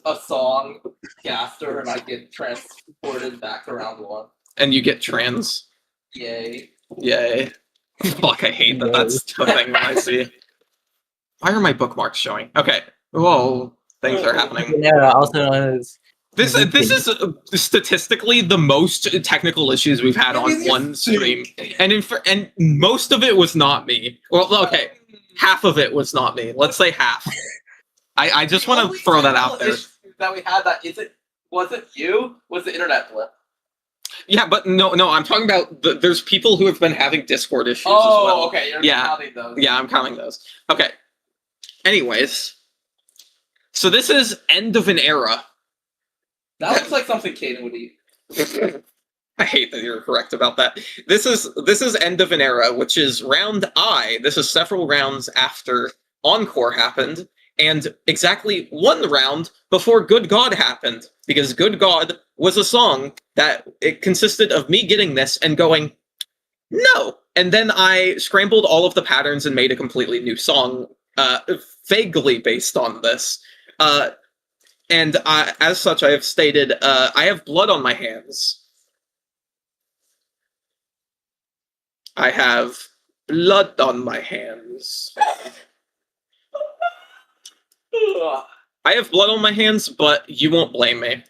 a song caster and I get transported back to round 1. and you get trans. Yay. Yay. Fuck, I hate that that's the thing that I see. Why are my bookmarks showing? Okay. Whoa, things are happening. Yeah, also known as This is statistically the most technical issues we've had on one stream, and most of it was not me. Well, okay, half of it was not me. Let's say half. I just want to throw that out there. That we had was it you? Was the internet blip? Yeah, but no, I'm talking about there's people who have been having Discord issues as well. Oh, okay, you're counting those. Yeah, I'm counting those. Okay. Anyways, so this is end of an era. That looks like something Caden would eat. I hate that you're correct about that. This is end of an era, which is round I. This is several rounds after Encore happened, and exactly one round before Good God happened, because Good God was a song that it consisted of me getting this and going, no! And then I scrambled all of the patterns and made a completely new song, vaguely based on this. And as such, I have stated, I have blood on my hands. I have blood on my hands. I have blood on my hands, but you won't blame me.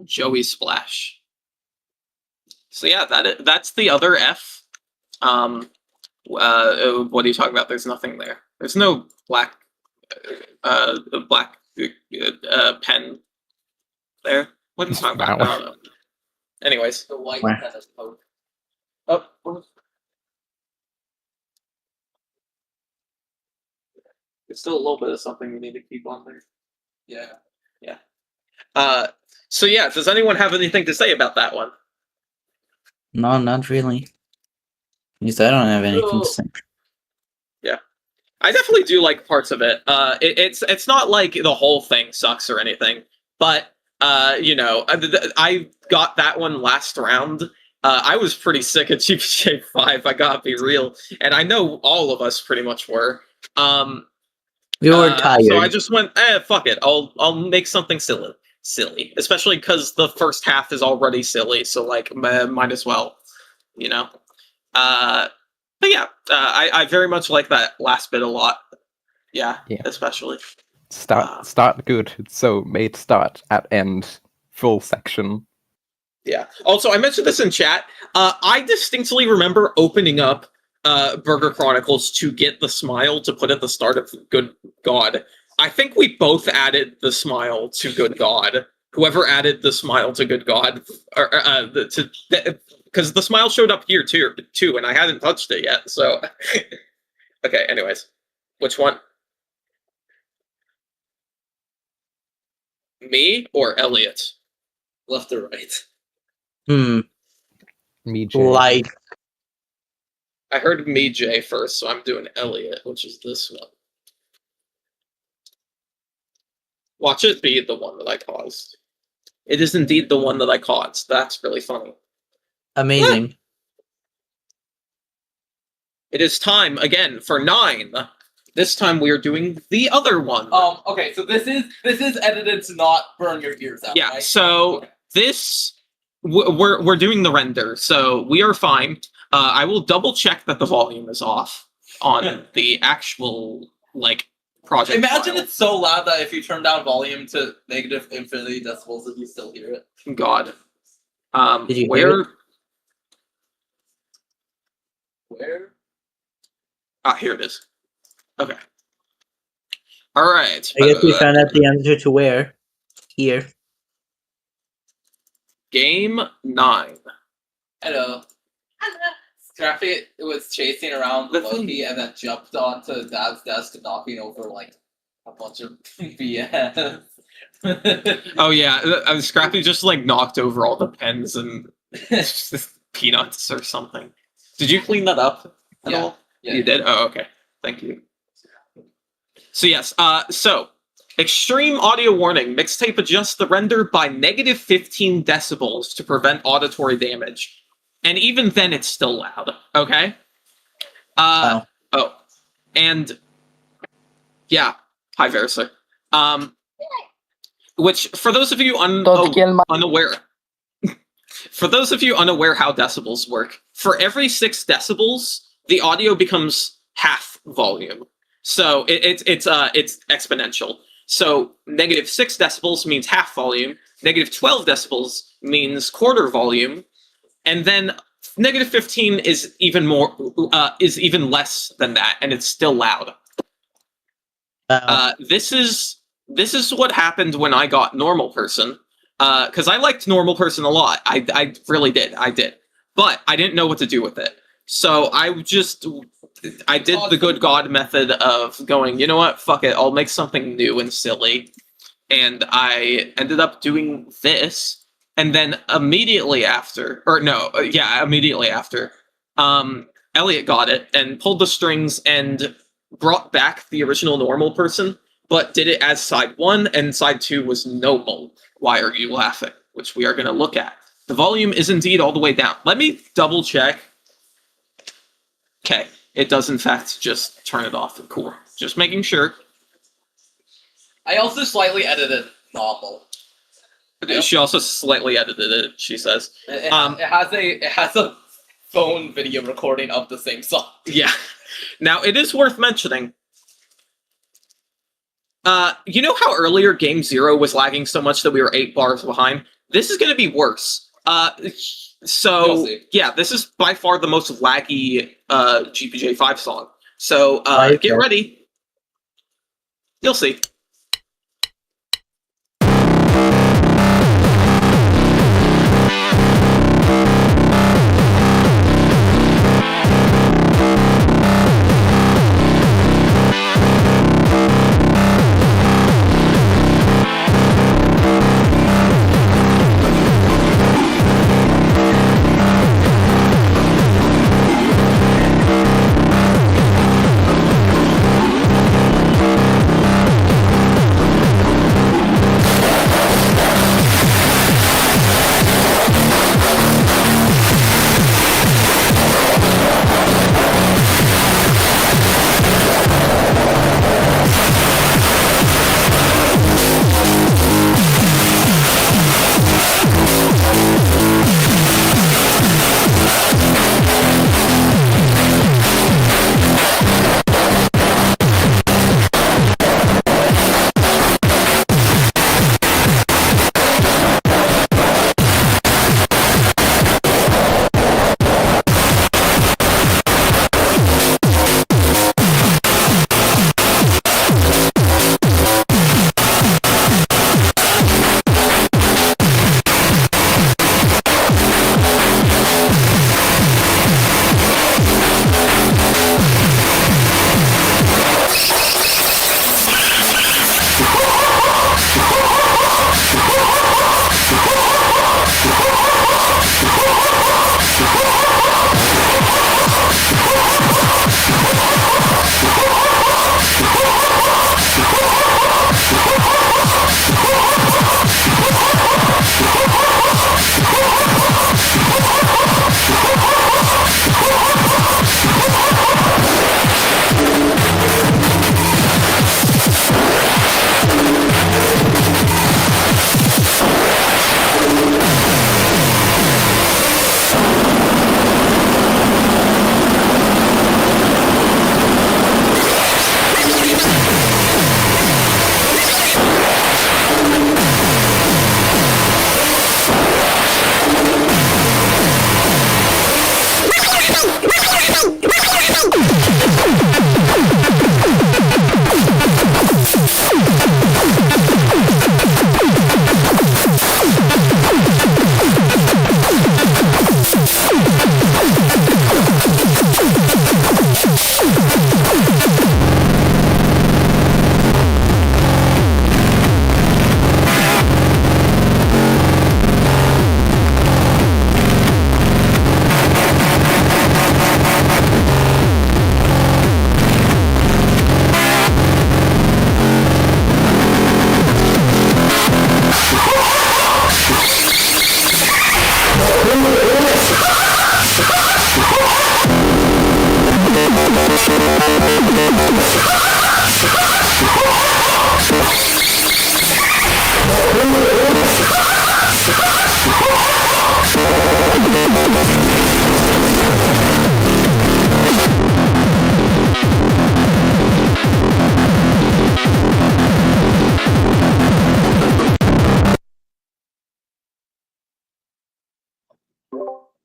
Joey Splash. So yeah, that's the other F. What are you talking about? There's nothing there. There's no black pen there. What are you talking about? I don't know. Anyways, The white Where? has a poke. oh, it's still a little bit of something you need to keep on there. Yeah. Yeah. So yeah, does anyone have anything to say about that one? No, not really. At least I don't have anything to say. Yeah, I definitely do like parts of it. It's not like the whole thing sucks or anything, but you know, I got that one last round. I was pretty sick of GPJ 5. I gotta be real, and I know all of us pretty much were. We were tired. So I just went, fuck it. I'll make something silly, especially because the first half is already silly. So like, might as well, you know. But yeah, I very much like that last bit a lot. Yeah. Especially. Start good. So made start at end full section. Yeah. Also, I mentioned this in chat. I distinctly remember opening up Burger Chronicles to get the smile to put at the start of Good God. I think we both added the smile to Good God. Whoever added the smile to Good God, because the smile showed up here too, and I hadn't touched it yet. So, okay. Anyways, which one? Me or Elliot? Left or right? Me, Jay. Like, I heard me, Jay, first, so I'm doing Elliot, which is this one. Watch it be the one that I caused. It is indeed the one that I caused. That's really funny. amazing. it is time again for 9. This time we are doing the other one. Okay, so this is edited to not burn your ears out. Yeah. Right? So this we're doing the render, so we are fine. I will double check that the volume is off on the actual project. Imagine file. it's so loud that if you turn down volume to negative infinity decibels, that you still hear it. God. Did you where? hear it? Where? Ah, here it is. Okay. All right. I guess we found out the answer to where. Here. Game 9. Hello. Scrappy was chasing around Loki and then jumped onto Dad's desk, knocking over a bunch of BS. Oh yeah, Scrappy just knocked over all the pens and peanuts or something. Did you clean that up at all? Yeah. You did? Oh, okay. Thank you. So yes, so extreme audio warning. Mixtape adjusts the render by negative 15 decibels to prevent auditory damage. And even then it's still loud. Okay? Oh. And yeah. Hi, Versa. Which, for those of you unaware, for those of you unaware how decibels work, for every 6 decibels, the audio becomes half volume. So it's exponential. So negative 6 decibels means half volume. Negative 12 decibels means quarter volume, and then negative 15 is even less than that, and it's still loud. This is what happened when I got normal person, because I liked normal person a lot. I really did. I did, but I didn't know what to do with it. So I did the good God method of going, you know what, fuck it, I'll make something new and silly. And I ended up doing this, and then immediately after, Elliot got it and pulled the strings and brought back the original normal person, but did it as side 1, and side 2 was normal. Why are you laughing? Which we are going to look at. The volume is indeed all the way down. Let me double check. Okay, it does in fact just turn it off. Cool. Just making sure. I also slightly edited normal. She also slightly edited it, she says. It has a phone video recording of the same song. Yeah. Now, it is worth mentioning. You know how earlier Game 0 was lagging so much that we were 8 bars behind? This is going to be worse. So, yeah, this is by far the most laggy GPJ5 song. So, get ready. You'll see.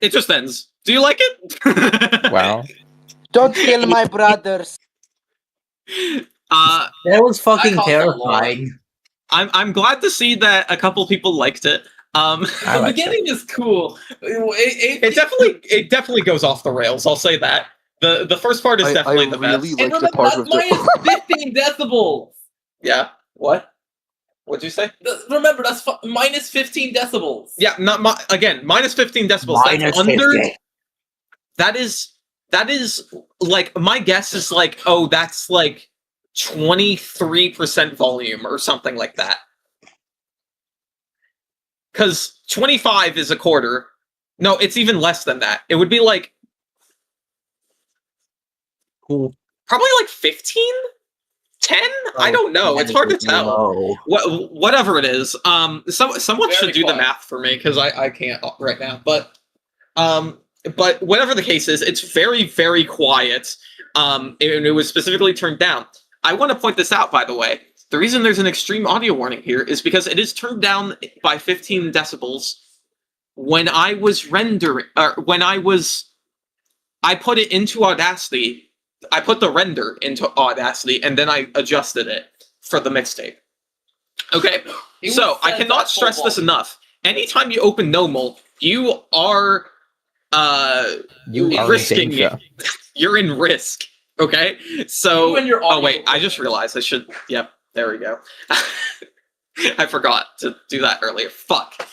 It just ends. Do you like it? Wow. Don't kill my brothers. That was fucking terrifying. I'm glad to see that a couple people liked it. The beginning is cool. It definitely goes off the rails. I'll say that. The first part is definitely the best. And remember, that's minus 15 decibels. Yeah. What? What'd you say? Remember, that's minus 15 decibels. Yeah. Again, minus 15 decibels. Minus That's under. 50. That is like my guess is like, oh, that's like 23% volume or something like that. Because 25 is a quarter. No, it's even less than that. It would be like probably like 15? 10? I don't know. It's hard to tell. Whatever it is. Someone should do the math for me because I can't right now. But whatever the case is, it's very, very quiet. And it was specifically turned down. I want to point this out, by the way. The reason there's an extreme audio warning here is because it is turned down by 15 decibels when I was rendering, or I put it into Audacity. I put the render into Audacity, and then I adjusted it for the mixtape. Okay, so I cannot stress this enough. Anytime you open Normal, you are risking it. You're in risk. Okay, so oh wait, I just realized I should. Yep, there we go. I forgot to do that earlier. Fuck.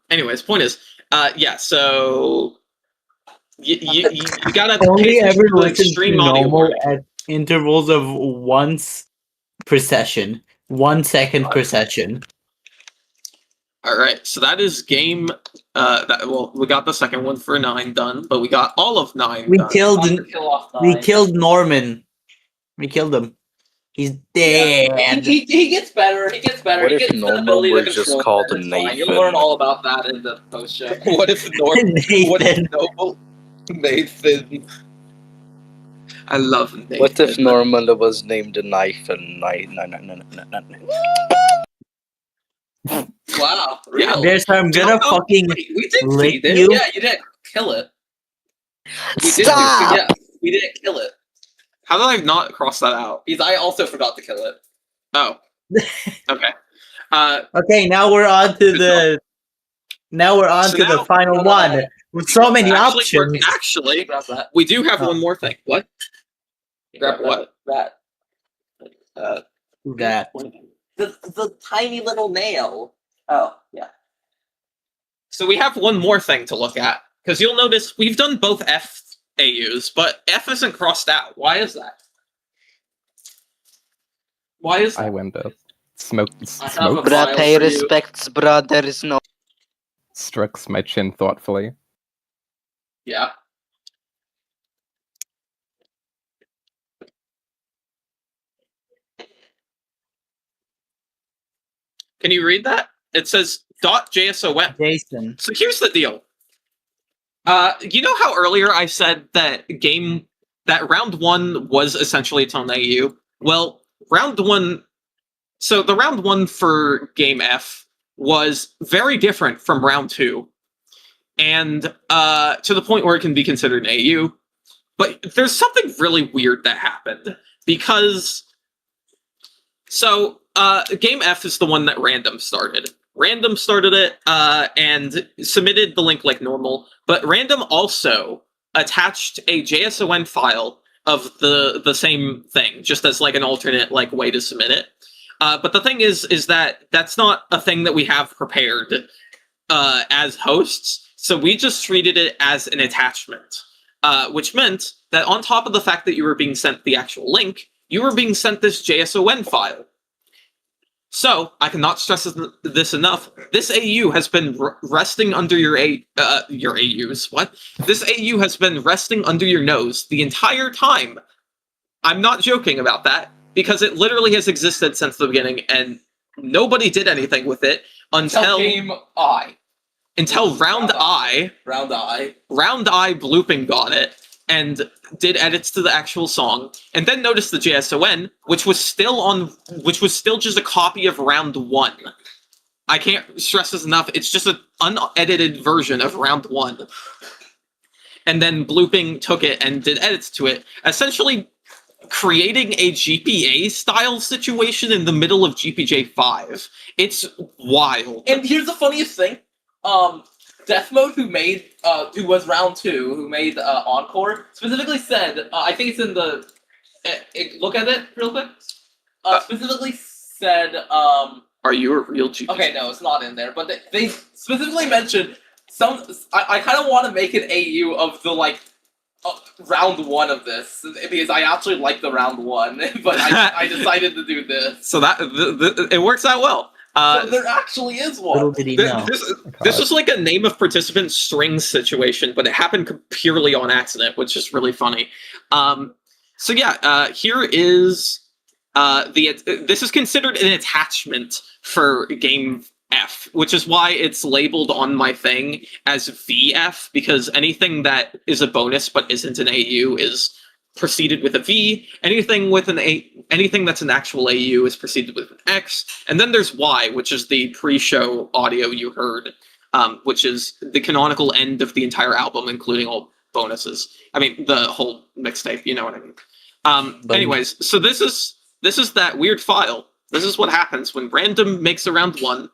Anyways, point is, yeah. So you gotta only ever listen to extreme audio Normal at intervals of once per session, 1 second per session. All right, so that is game. We got the second one for 9 done, but we got all of 9. We done. killed Norman. We killed him. He's dead. He gets better. He gets better. What he if gets the Normal ability were to just control called it. It's fine. Nathan? You'll learn all about that in the post show. What if Nathan? I love Nathan. What if Normal was named a knife and Wow. Yeah. There's I'm gonna fucking We did lick feed it. you. Yeah, you didn't kill it. Stop! We didn't kill it. How did I not cross that out? Because I also forgot to kill it. Oh. Okay. Okay, now we're on to the. Now we're on So to now- the final one with so many options. Actually, we do have one more thing. What? Grab what? That. That. The tiny little nail. Oh, yeah. So we have one more thing to look at, because you'll notice we've done both F AUs, but F isn't crossed out. Why is that? Why is that? I went up. Smoke. Brother pay respects, brother is no. Strokes my chin thoughtfully. Yeah. Can you read that? It says .json. Jason. So here's the deal. You know how earlier I said that round 1 was essentially its own AU? Well, round 1. So the round 1 for game F was very different from round 2, and to the point where it can be considered an AU. But there's something really weird that happened because. So game F is the one that Random started. Random started it and submitted the link like normal, but Random also attached a JSON file of the same thing, just as like an alternate like way to submit it. But the thing is that that's not a thing that we have prepared as hosts, so we just treated it as an attachment, which meant that on top of the fact that you were being sent the actual link, you were being sent this JSON file. So, I cannot stress this enough. This AU has been resting under your AUs. What? This AU has been resting under your nose the entire time. I'm not joking about that, because it literally has existed since the beginning, and nobody did anything with it until game I. Until round I. Round I. Round I blooping got it and did edits to the actual song, and then noticed the JSON, which was still just a copy of round 1. I can't stress this enough. It's just an unedited version of round 1. And then Blooping took it and did edits to it, essentially creating a GPA style situation in the middle of GPJ 5. It's wild. And here's the funniest thing. Death Mode, who was round 2, who made Encore, specifically said, I think it's in the, look at it real quick. Specifically said, are you a real GPJ? Okay, no, it's not in there, but they specifically mentioned I kind of want to make an AU of the, like, round 1 of this, because I actually like the round 1, but I decided to do this. So that, it works out well. So there actually is one. Little did he know. This was like a name of participant string situation, but it happened purely on accident, which is really funny. So yeah, here is this is considered an attachment for game F, which is why it's labeled on my thing as VF, because anything that is a bonus but isn't an AU is preceded with a V. Anything that's an actual AU is preceded with an X. And then there's Y, which is the pre-show audio you heard, which is the canonical end of the entire album, including all bonuses. I mean, the whole mixtape, you know what I mean. Anyways, so this is that weird file. This is what happens when random makes a round 1,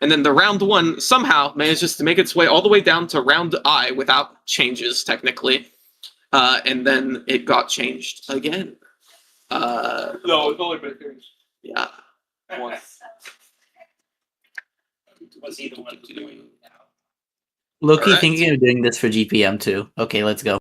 and then the round 1 somehow manages to make its way all the way down to round I without changes, technically. And then it got changed again. No, it's only been changed. Yeah. Once. What's he the one doing now? Loki Alright. thinking of doing this for GPM too. Okay, let's go.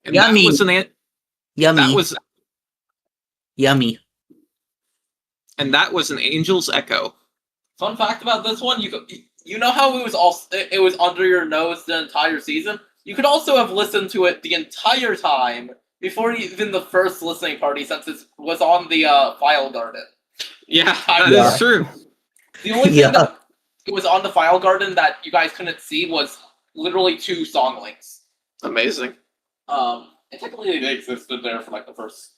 And Yummy. That was an Yummy. That was Yummy. And that was an Angel's Echo. Fun fact about this one: you know how it was under your nose the entire season. You could also have listened to it the entire time before even the first listening party, since it was on the file garden. Yeah, that is true. The only thing that it was on the file garden that you guys couldn't see was literally 2 song links. Amazing. And technically they existed there for like the first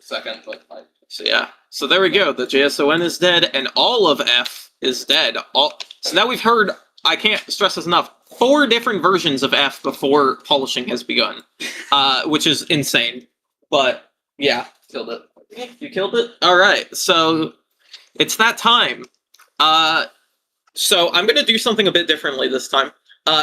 second, but like. So yeah. So there we go. The JSON is dead, and all of F is dead. So now we've heard, I can't stress this enough, 4 different versions of F before polishing has begun. Which is insane. But yeah. Killed it. You killed it? Alright, so it's that time. So I'm gonna do something a bit differently this time.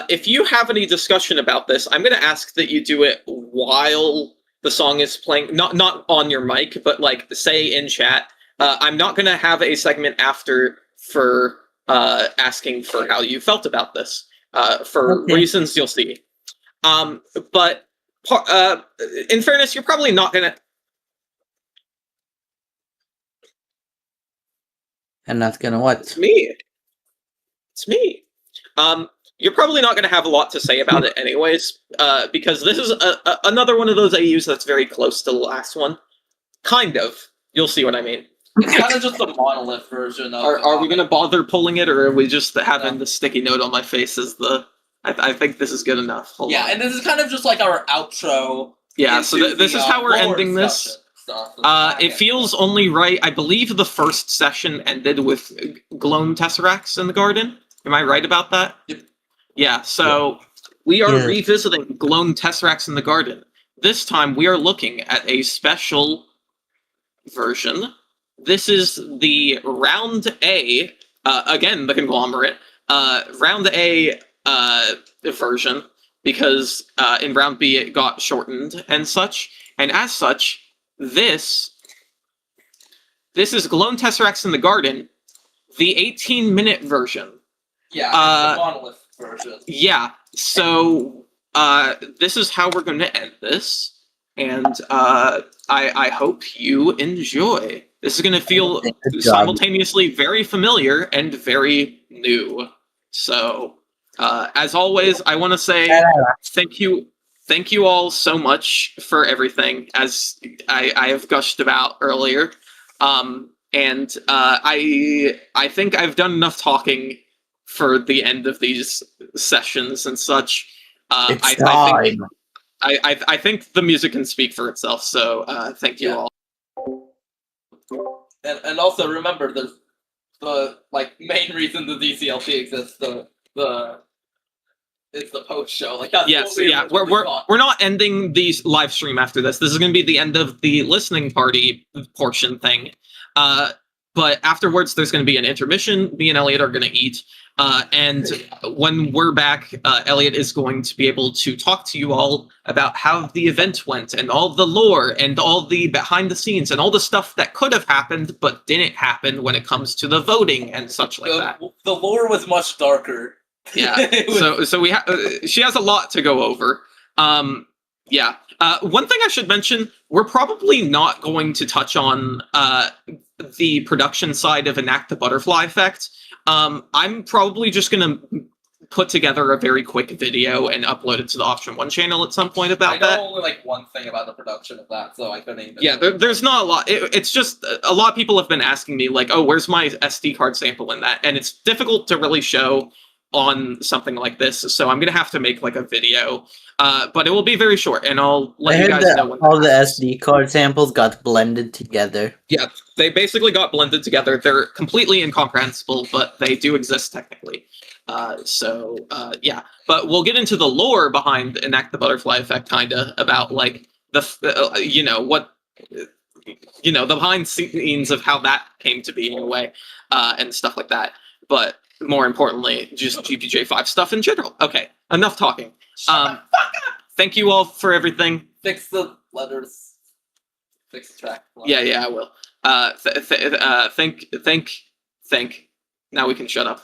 If you have any discussion about this, I'm gonna ask that you do it while the song is playing, not on your mic, but like say in chat. I'm not gonna have a segment after for asking for how you felt about this, for reasons you'll see. But in fairness, you're probably not gonna. And that's gonna what? It's me. It's me. You're probably not going to have a lot to say about it anyways, because this is another one of those AUs that's very close to the last one. Kind of. You'll see what I mean. It's kind of just a monolith version of... Are we going to bother pulling it, or are we just having the sticky note on my face as the... I think this is good enough. Hold on. And this is kind of just like our outro. Yeah, so this is how we're ending this. It feels only right. I believe the first session ended with Glown Tesseracts in the garden. Am I right about that? Yep. Yeah, so we are revisiting Glown Tesseracts in the garden. This time we are looking at a special version. This is the Round A, again, the conglomerate, Round A version, because in Round B it got shortened and such. And as such, this is Glown Tesseracts in the garden, the 18-minute version. Yeah, it's the monolith version. Yeah, so this is how we're going to end this, and I hope you enjoy. This is going to feel simultaneously very familiar and very new. So, as always, I want to say thank you all so much for everything, as I have gushed about earlier. And I think I've done enough talking for the end of these sessions and such. I think the music can speak for itself, so thank you all. And also remember, there's the main reason the DCLP exists. It's the post show. We're not ending the live stream after this. This is going to be the end of the listening party portion thing. But afterwards, there's going to be an intermission. Me and Elliot are going to eat. And when we're back, Elliot is going to be able to talk to you all about how the event went and all the lore and all the behind the scenes and all the stuff that could have happened but didn't happen when it comes to the voting and such like that. The lore was much darker. Yeah. So we she has a lot to go over. Yeah. One thing I should mention, we're probably not going to touch on the production side of Enact the Butterfly Effect. I'm probably just going to put together a very quick video and upload it to the Option 1 channel at some point about that. I know only one thing about the production of that, so I couldn't even... Yeah, there's not a lot. It's just, a lot of people have been asking me, oh, where's my SD card sample in that? And it's difficult to really show on something like this, so I'm going to have to make a video. But it will be very short, and I'll let you guys know when all the SD card samples got blended together. Yeah, they basically got blended together. They're completely incomprehensible, but they do exist technically. Yeah. But we'll get into the lore behind Enact the Butterfly Effect, kinda, about, the behind scenes of how that came to be in a way, and stuff like that. But more importantly, just GPJ5 stuff in general. Okay, enough talking. Thank you all for everything. Fix the letters. Fix the track. Yeah, I will. Think. Now we can shut up.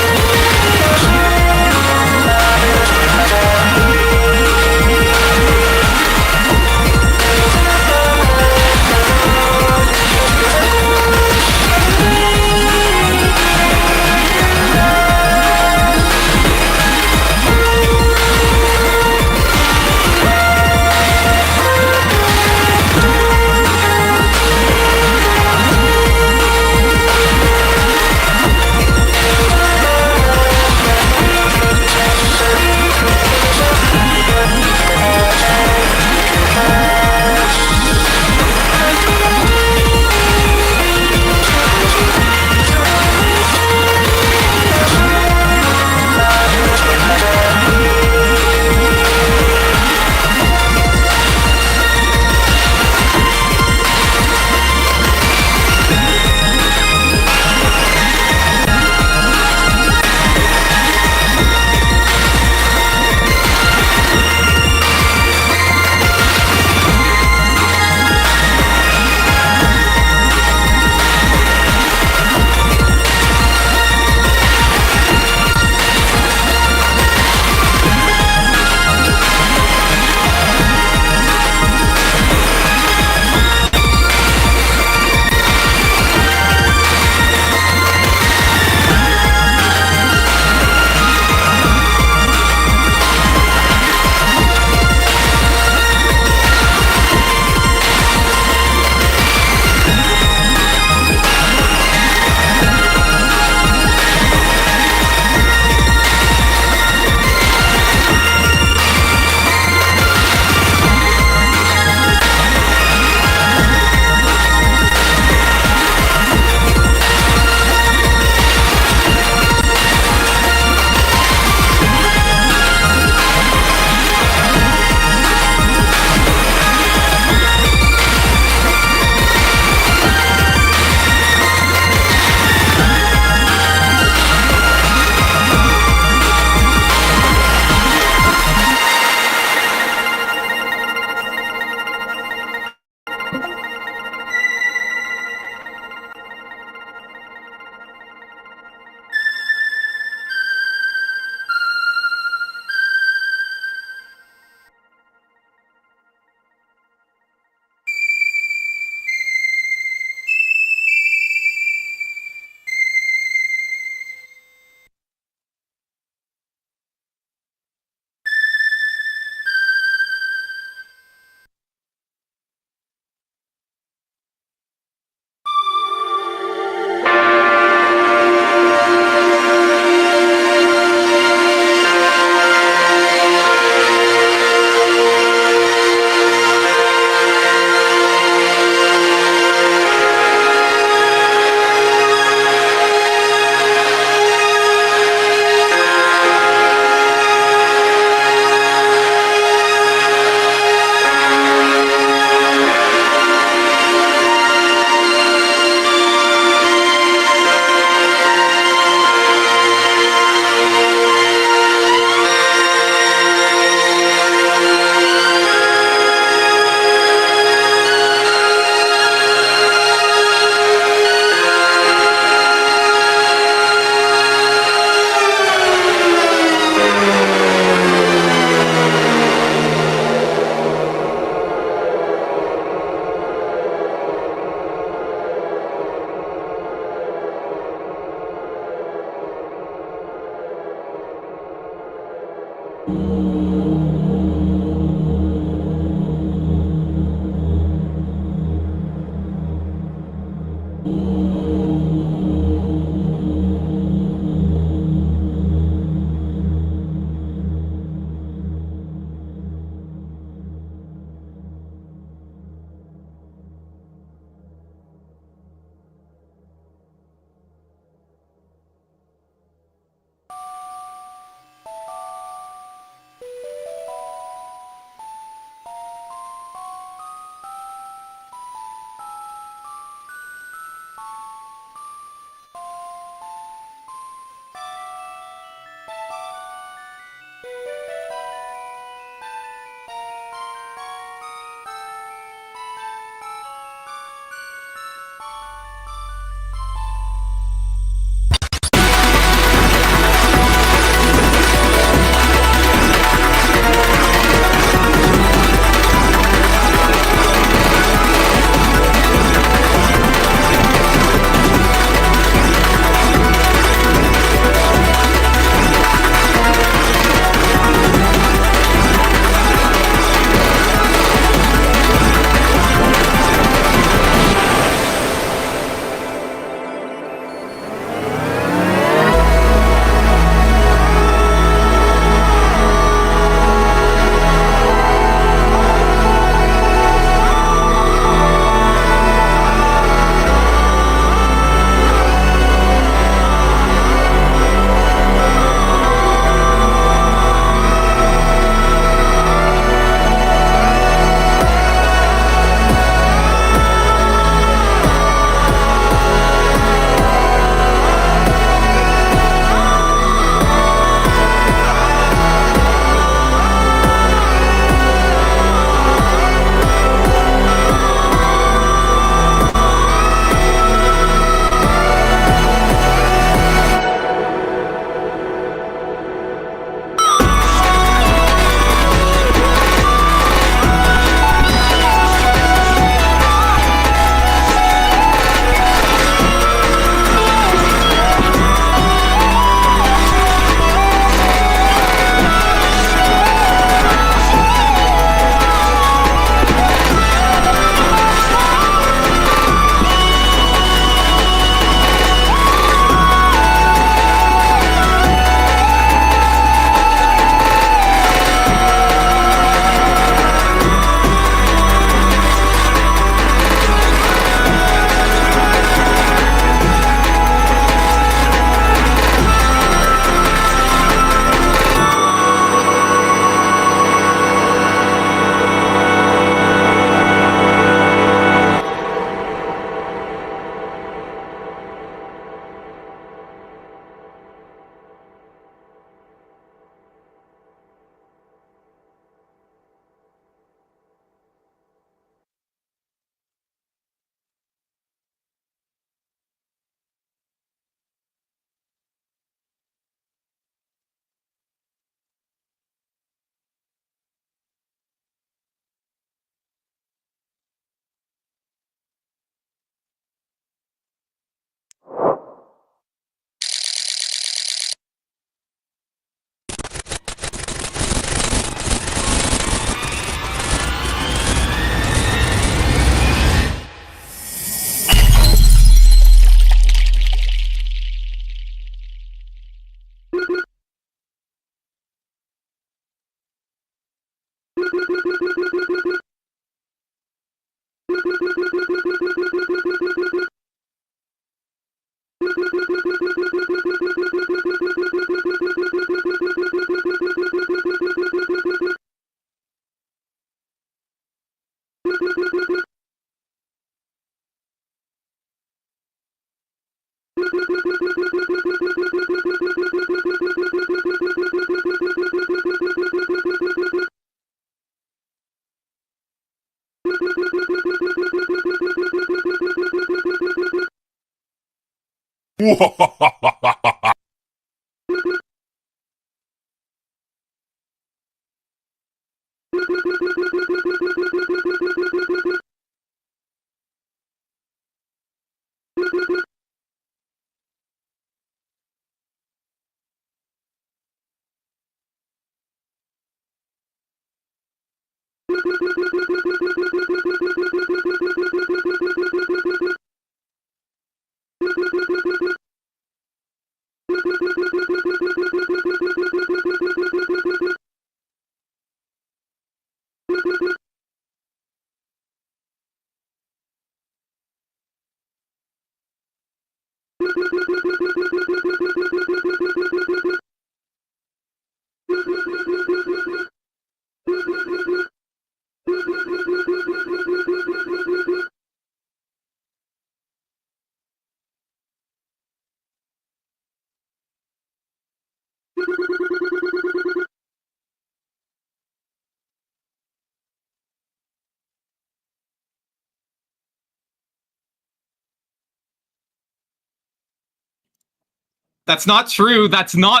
That's not true. That's not.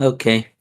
Okay.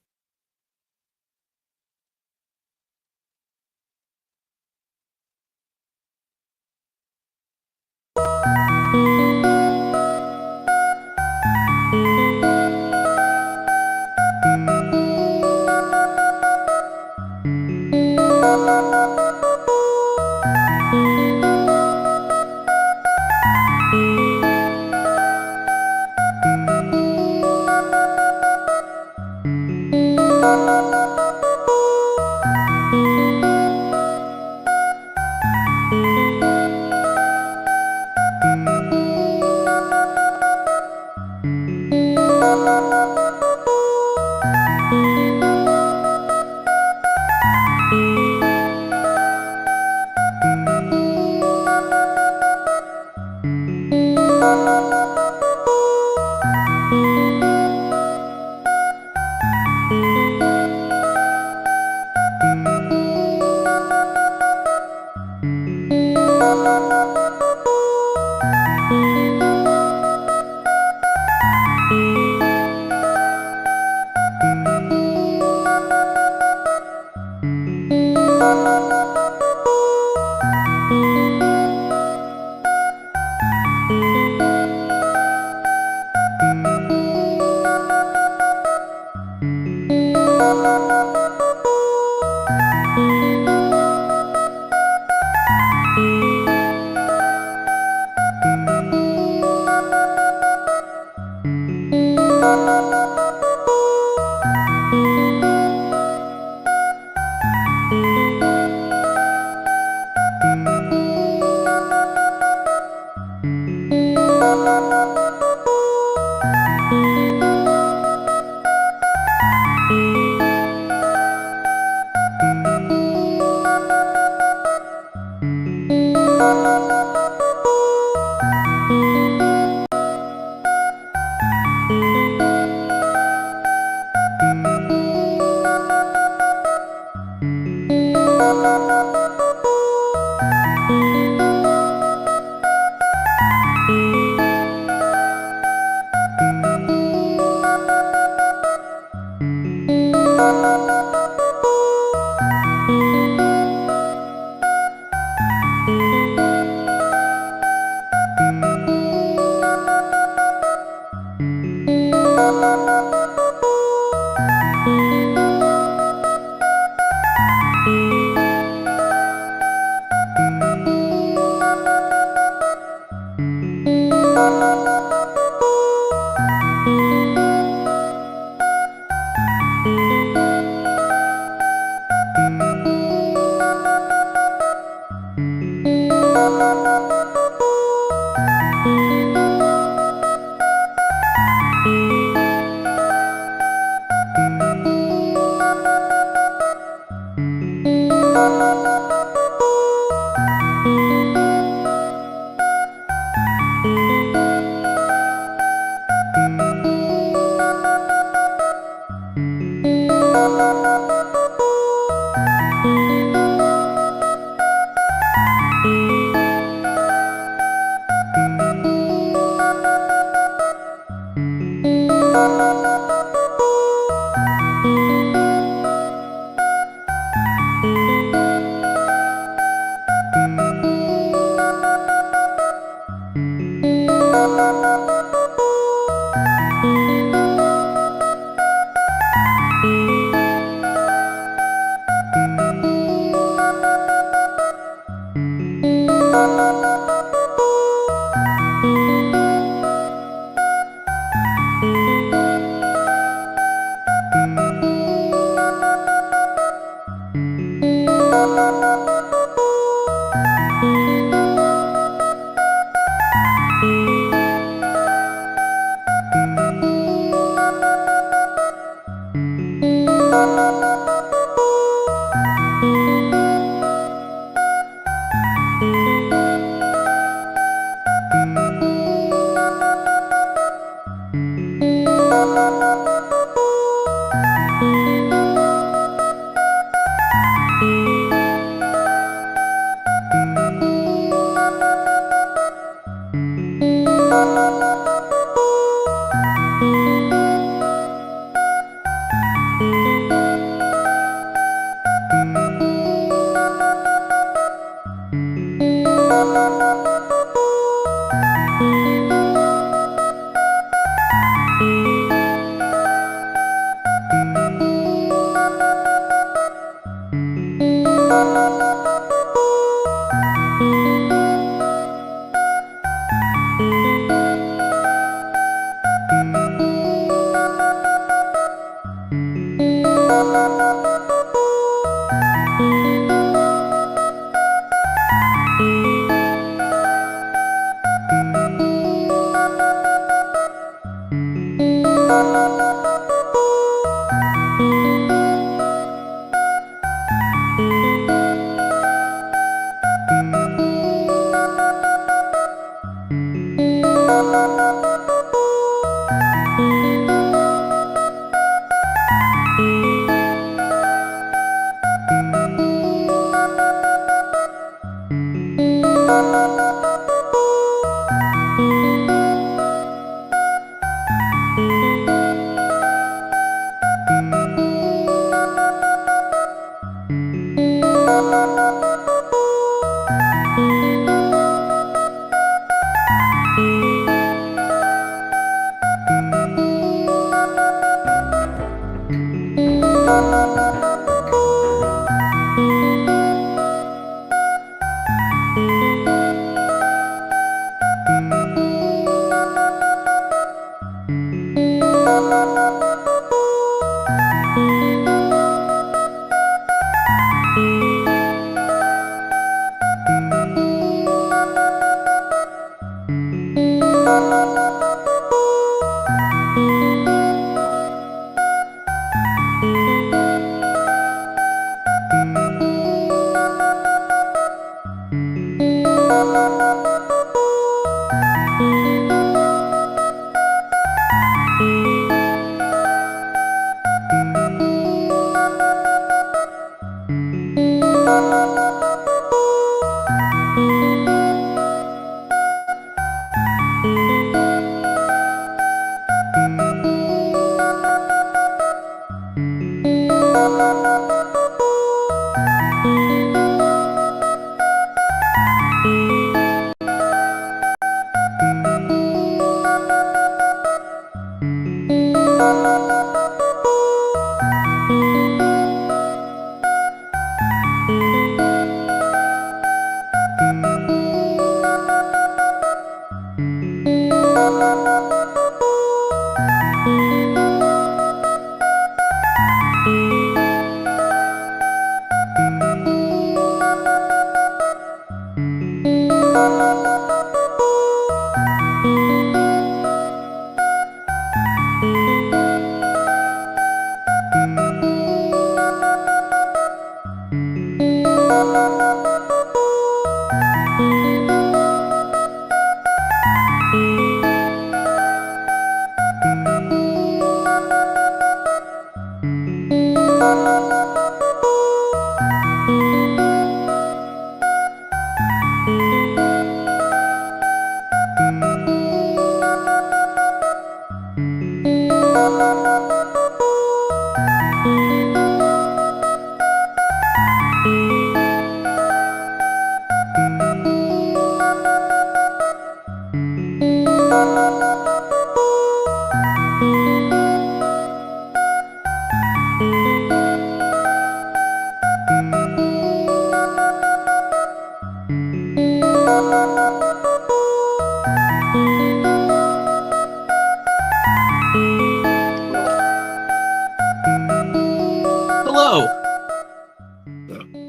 Hello.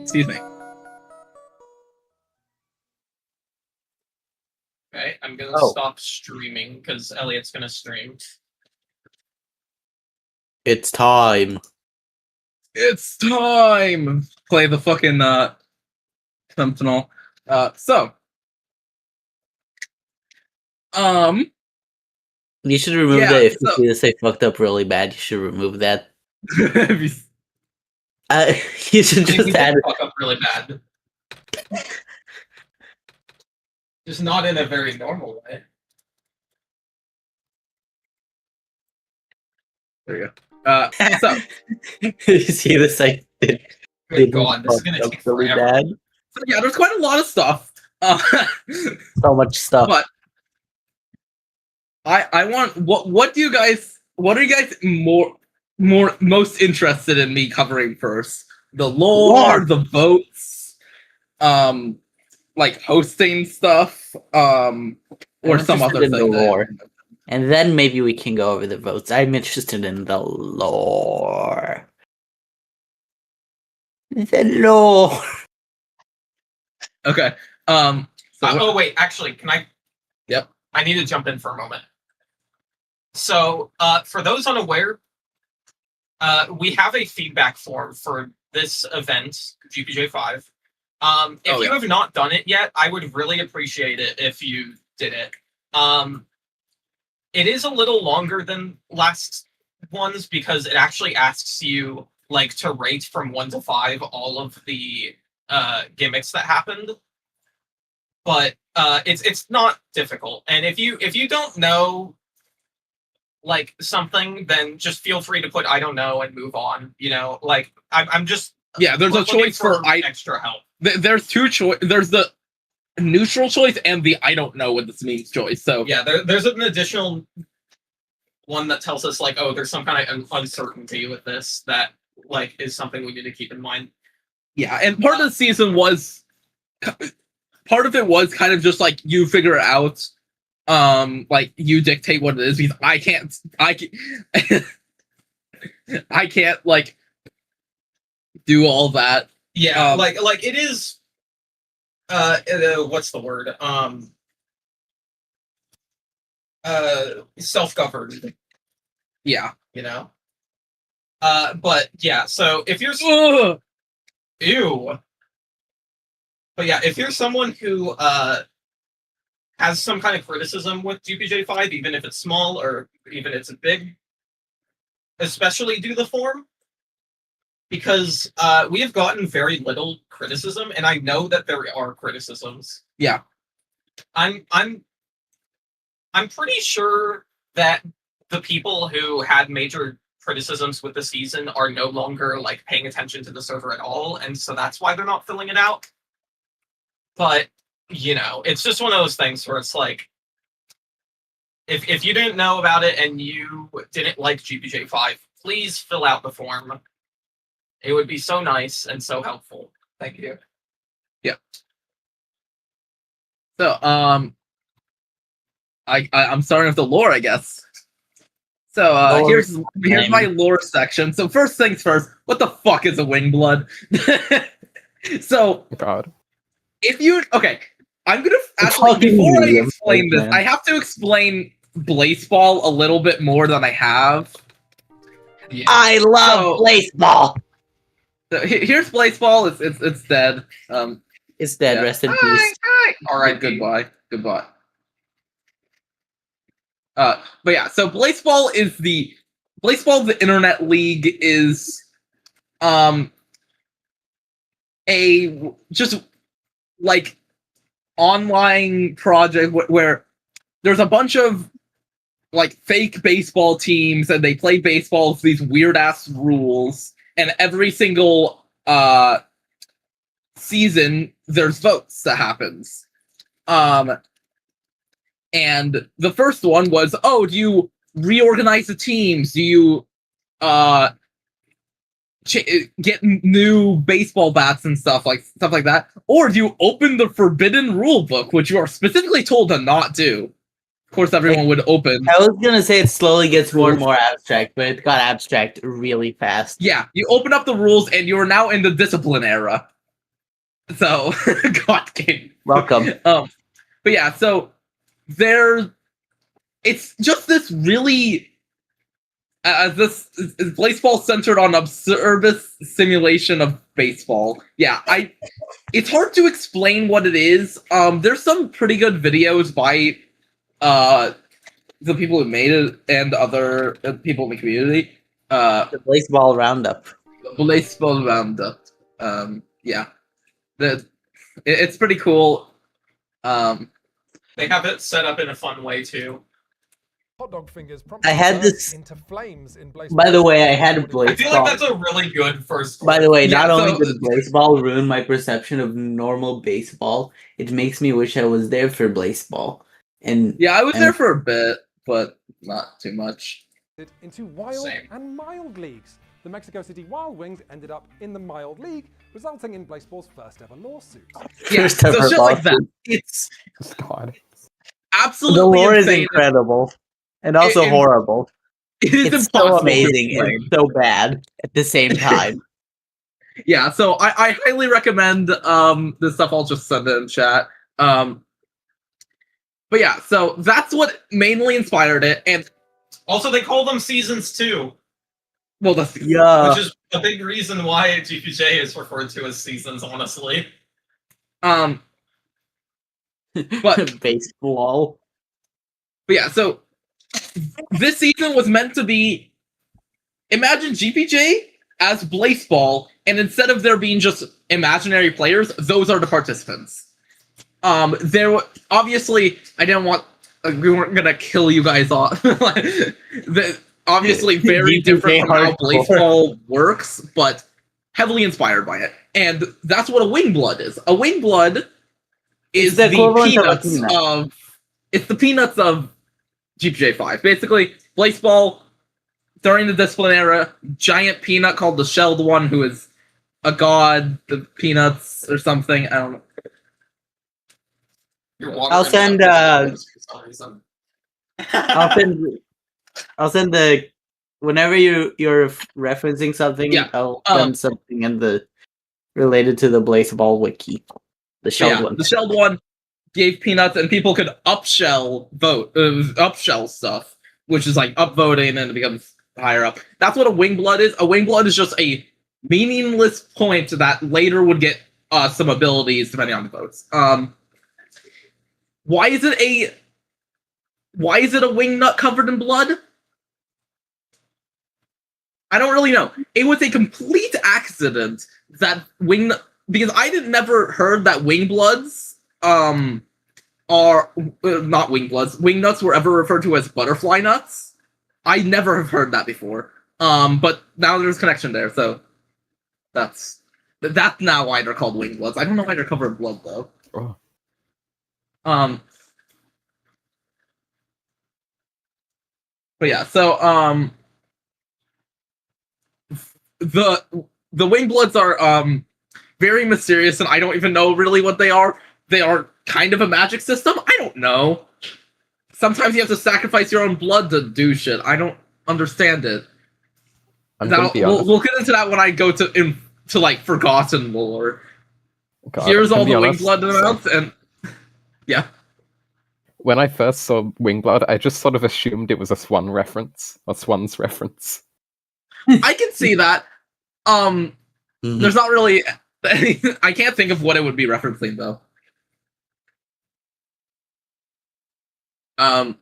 Excuse me. Okay, I'm gonna stop streaming because Elliot's gonna stream. It's time. It's time. Play the fucking Sentinel. You should remove Yeah, that if so- you see this I fucked up really bad. You should remove that. You should just add. Fuck up really bad. Just not in a very normal way. There you go. So You see this I did. Good God, this is gonna take really forever. bad. So yeah, there's quite a lot of stuff. So much stuff. But I want what are you guys most interested in me covering first? The lore, the votes, like hosting stuff, or some other in the thing. lore. And then maybe we can go over the votes. I'm interested in the lore. The lore. Okay. Oh wait, actually, can I? Yep. I need to jump in for a moment. So, for those unaware, we have a feedback form for this event, GPJ5. If you have not done it yet, I would really appreciate it if you did it. It is a little longer than last ones because it actually asks you like to rate from 1 to 5 all of the gimmicks that happened. But it's not difficult. And if you don't know like something, then just feel free to put I don't know and move on. You know, like I'm just there's a choice for extra help. There's two choice. There's the neutral choice and the I don't know what this means choice. So yeah, there's an additional one that tells us like, oh, there's some kind of uncertainty with this that like is something we need to keep in mind. Yeah, and part of the season was part of it was kind of just like you figure it out. Like you dictate what it is because I can't like do all that. Yeah, like it is what's the word? Self-governed. Yeah. You know? But yeah, so if you're ew. But yeah, if you're someone who has some kind of criticism with GPJ5, even if it's small or even if it's big, especially do the form. Because we have gotten very little criticism, and I know that there are criticisms. Yeah. I'm pretty sure that the people who had major criticisms with the season are no longer like paying attention to the server at all, and so that's why they're not filling it out. But you know, it's just one of those things where it's like, if you didn't know about it and you didn't like GPJ5, please fill out the form. It would be so nice and so helpful. Thank you. Yeah. So, I'm starting with the lore, I guess. So, here's my lore section. So, first things first, what the fuck is a Wingblood? So, God. I'm gonna actually, before I explain this, I have to explain Blazeball a little bit more than I have. Yeah. I love Blazeball. So here's Blazeball. It's dead. It's dead. Yeah. Rest in peace. All right. Goodbye. But yeah. So Blazeball, the Internet League is a just like online project where there's a bunch of like fake baseball teams and they play baseball with these weird ass rules, and every single season there's votes that happens. And the first one was, do you reorganize the teams? Do you get new baseball bats and stuff like that, or do you open the forbidden rule book, which you are specifically told to not do? Of course, everyone would open. I was gonna say it slowly gets more and more abstract, but it got abstract really fast. Yeah, you open up the rules, and you're now in the discipline era. So, God game. Welcome. But yeah, so it's just this really. This is Blazeball centered on observous simulation of baseball. Yeah, it's hard to explain what it is. There's some pretty good videos by the people who made it and other people in the community. The Blazeball Roundup. Blazeball Roundup. Yeah. It's pretty cool. They have it set up in a fun way too. I had this. By the way, I had a Blazeball. I feel like that's a really good first. By the way, not only did Blazeball ruin my perception of normal baseball, it makes me wish I was there for Blazeball. And yeah, I was there for a bit, but not too much. Into wild and mild leagues. The Mexico City Wild Wings ended up in the mild league, resulting in Blazeball's first ever lawsuit. Yeah, so shit like that. It's God. Absolutely the lore insane. Is incredible. And also horrible. It's so amazing and so bad at the same time. Yeah, so I highly recommend this stuff. I'll just send it in chat. But yeah, so that's what mainly inspired it. And Also, they call them seasons too. Well, that's Which is a big reason why GPJ is referred to as seasons, honestly. But baseball. But yeah, so this season was meant to be. Imagine GPJ as Blaseball, and instead of there being just imaginary players, those are the participants. There obviously I didn't want we weren't gonna kill you guys off. Obviously very different from how Blaseball works, but heavily inspired by it. And that's what a Wingblood is. A Wingblood is the peanuts of it's the peanuts of GPJ 5. Basically, Blaseball during the discipline era, giant peanut called the Shelled One, who is a god, the peanuts or something. I don't know. I'll send I'll send the whenever you're referencing something, I'll send something in the related to the Blaseball wiki. The Shelled One. The Shelled One gave peanuts, and people could upshell stuff, which is like upvoting, and it becomes higher up. That's what a Wingblood is. A Wingblood is just a meaningless point that later would get some abilities depending on the votes. Why is it a wingnut covered in blood? I don't really know. It was a complete accident that because I never heard that Wingbloods are not Wingbloods. Wingnuts were ever referred to as butterfly nuts. I never have heard that before. But now there's a connection there, so that's now why they're called Wingbloods. I don't know why they're covered in blood though. Oh. But yeah, so the Wingbloods are very mysterious, and I don't even know really what they are. They are kind of a magic system. I don't know. Sometimes you have to sacrifice your own blood to do shit. I don't understand it. We'll get into that when I go to like Forgotten lore. God, here's all the Wingblood amounts, and yeah. When I first saw Wingblood, I just sort of assumed it was a Swan's reference. I can see that. There's not really. I can't think of what it would be referencing though. But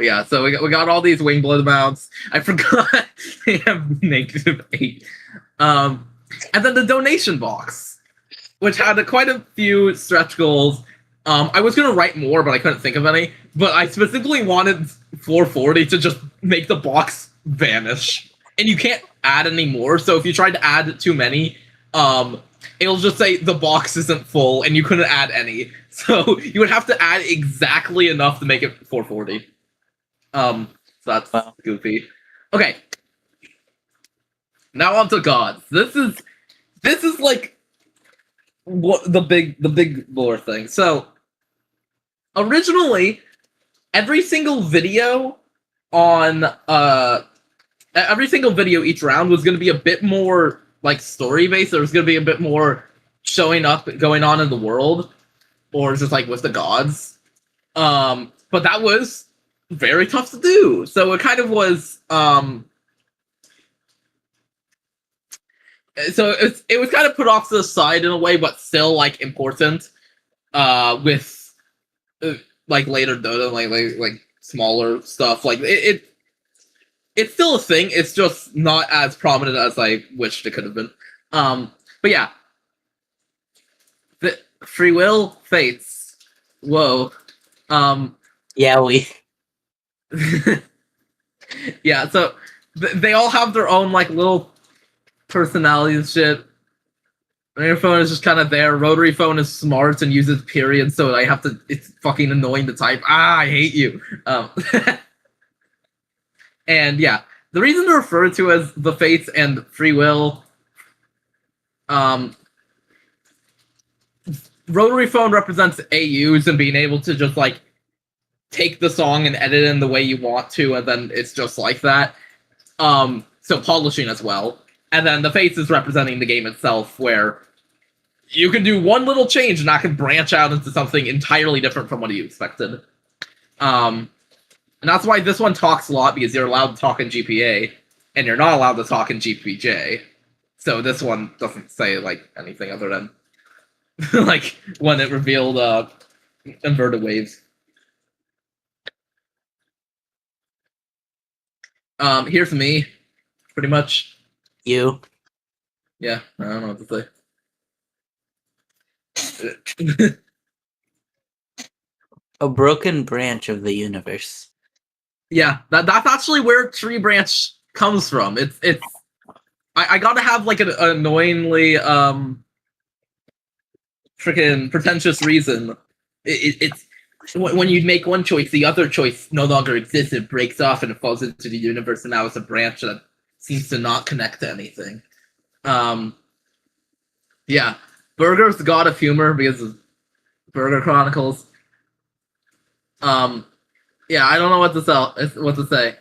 yeah, so we got all these Wingblood amounts. I forgot they have -8. And then the donation box, which had quite a few stretch goals. I was gonna write more, but I couldn't think of any. But I specifically wanted 440 to just make the box vanish, and you can't add any more. So if you tried to add too many, it'll just say the box isn't full, and you couldn't add any. So you would have to add exactly enough to make it 440. So that's goofy. Okay. Now on to gods. This is like what the big lore thing. So originally, every single video each round was going to be a bit more like story based. There was going to be a bit more going on in the world, or just like with the gods. But that was very tough to do. So it kind of was. So it was kind of put off to the side in a way, but still like important. With like later Dota, like smaller stuff. Like it's still a thing. It's just not as prominent as I wished it could have been. But yeah, the free will fates. Whoa. Yeah, we. Yeah, so they all have their own like little personalities and shit. Ringerphone is just kind of there. Rotary phone is smart and uses periods, so it's fucking annoying to type. I hate you. And yeah, the reason they're referred to as the fates and free will, Rotary phone represents AUs and being able to just like take the song and edit it in the way you want to, and then it's just like that. So polishing as well. And then the fates is representing the game itself, where you can do one little change and that can branch out into something entirely different from what you expected. And that's why this one talks a lot, because you're allowed to talk in GPA, and you're not allowed to talk in GPJ. So this one doesn't say, like, anything other than, like, when it revealed, inverted waves. Here's me, pretty much. You. Yeah, I don't know what to say. A broken branch of the universe. Yeah, that's actually where Tree Branch comes from. I gotta have like an annoyingly freaking pretentious reason. It's when you make one choice, the other choice no longer exists. It breaks off and it falls into the universe, and now it's a branch that seems to not connect to anything. Yeah, Burger's the god of humor because of Burger Chronicles. Yeah, I don't know what to say.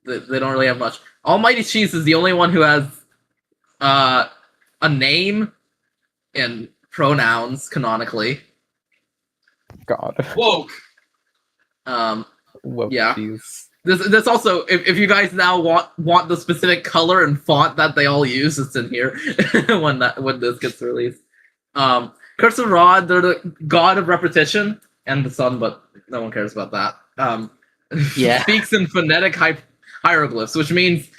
They don't really have much. Almighty Cheese is the only one who has a name and pronouns canonically. God. Woke. Woke Yeah. cheese. This also, if you guys now want the specific color and font that they all use, it's in here when this gets released. Curse of Rod, they're the god of repetition and the sun, but no one cares about that. Yeah. Speaks in phonetic hieroglyphs, which means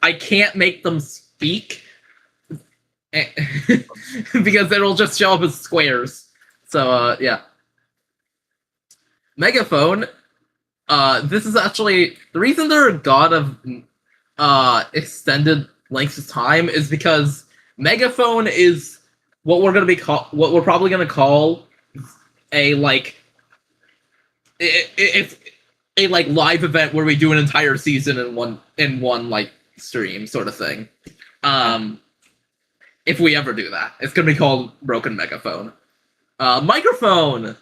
I can't make them speak because it'll just show up as squares. So yeah. Megaphone. This is actually the reason they're a god of extended lengths of time is because Megaphone is what we're probably gonna call a like it's a like live event where we do an entire season in one like stream sort of thing. If we ever do that, it's gonna be called Broken Megaphone. Microphone.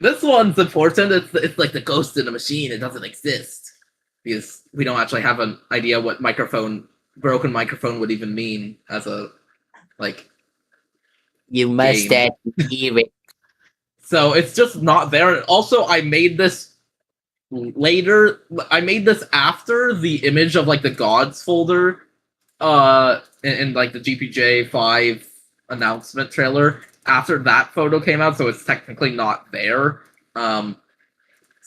This one's important. It's like the ghost in a machine. It doesn't exist because we don't actually have an idea what broken microphone would even mean as a like. You must hear it. So it's just not there. And also, I made this later. I made this after the image of like the gods folder, in like the GPJ 5 announcement trailer. After that photo came out, so it's technically not there. So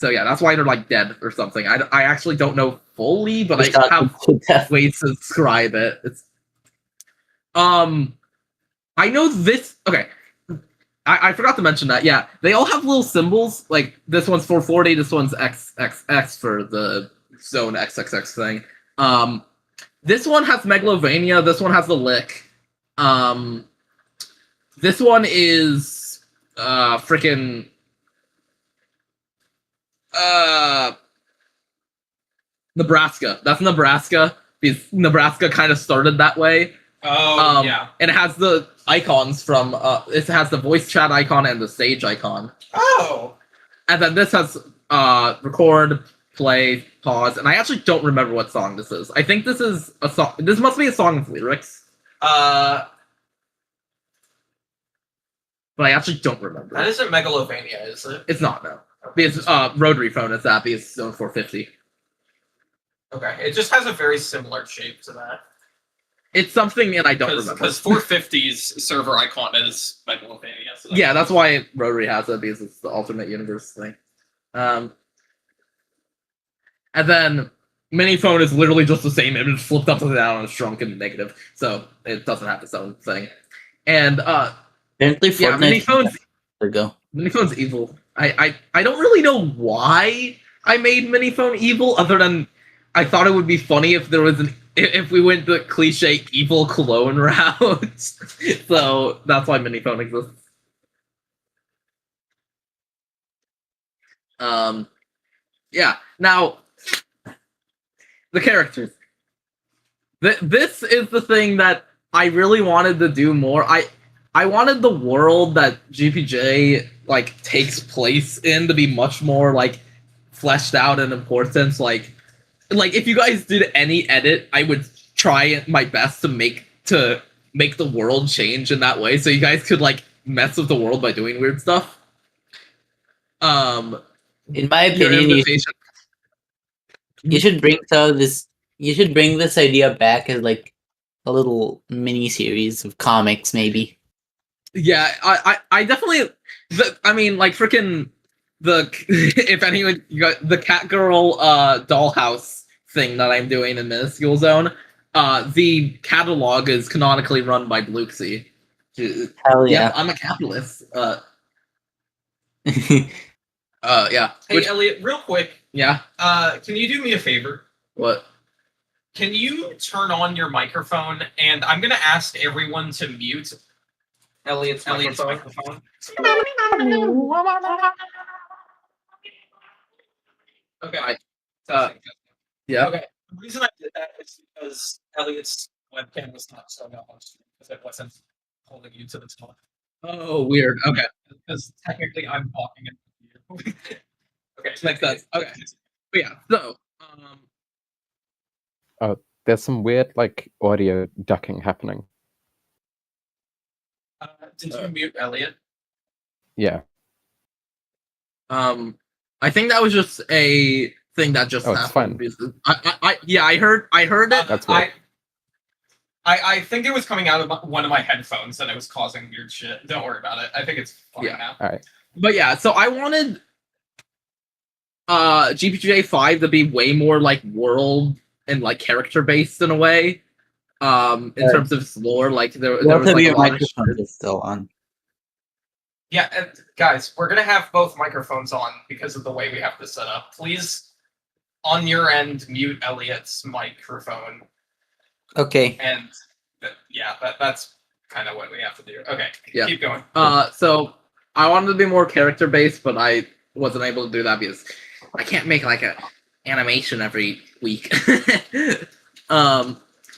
yeah, that's why they're like dead or something. I actually don't know fully, but I have ways to describe it. It's I know this. Okay, I forgot to mention that. Yeah, they all have little symbols. Like this one's 440. This one's XXX for the Zone XXX thing. This one has Megalovania. This one has the lick. This one is freaking Nebraska. That's Nebraska because Nebraska kind of started that way. Oh, yeah. And it has the icons from it has the voice chat icon and the stage icon. Oh. And then this has record, play, pause, and I actually don't remember what song this is. I think this is a song. This must be a song with lyrics. But I actually don't remember. That isn't Megalovania, is it? It's not, no. Because Rotary Phone is that, because it's Zone 450. Okay, it just has a very similar shape to that. It's something and I don't remember. Because 450's server icon is Megalovania. So yeah, that's why Rotary has it, because it's the alternate universe thing. And then Miniphone is literally just the same image flipped upside down and shrunk and negative, so it doesn't have its own thing. And apparently yeah, Miniphone's evil. I don't really know why I made Miniphone evil, other than I thought it would be funny if there was if we went the cliche evil clone route. So that's why Miniphone exists. Yeah. Now, the characters. This is the thing that I really wanted to do more. I wanted the world that GPJ like takes place in to be much more like fleshed out and important. Like if you guys did any edit, I would try my best to make the world change in that way, so you guys could like mess with the world by doing weird stuff. In my your opinion, invitation. you should bring this. You should bring this idea back as like a little mini series of comics, maybe. Yeah, I definitely. I mean, like freaking the if anyone you got the Catgirl dollhouse thing that I'm doing in Minuscule Zone. The catalog is canonically run by Bluxy. Hell yeah! Yep, I'm a capitalist. Yeah. Hey, Elliot, real quick. Yeah. Can you do me a favor? What? Can you turn on your microphone? And I'm gonna ask everyone to mute Elliot's microphone. Okay. Yeah. Okay. The reason I did that is because Elliot's webcam was not showing up on stream because it wasn't holding you to the top. Oh, weird. Okay. Because technically I'm talking into you. Okay. Makes sense. Okay. But yeah, so there's some weird like audio ducking happening. Did you mute Elliot? Yeah. I think that was just a thing that just happened. It's fine. I heard it. That's weird. I think it was coming out of one of my headphones and it was causing weird shit. Don't worry about it. I think it's fine now. All right. But yeah, so I wanted GPJ 5 to be way more like world and like character based in a way. In terms of its lore, like there was like your a lot of microphone is still on. Yeah, and guys, we're gonna have both microphones on because of the way we have this set up. Please, on your end, mute Elliot's microphone. Okay. And that's kind of what we have to do. Okay, Yeah. keep going. So I wanted to be more character based, but I wasn't able to do that because I can't make like a animation every week.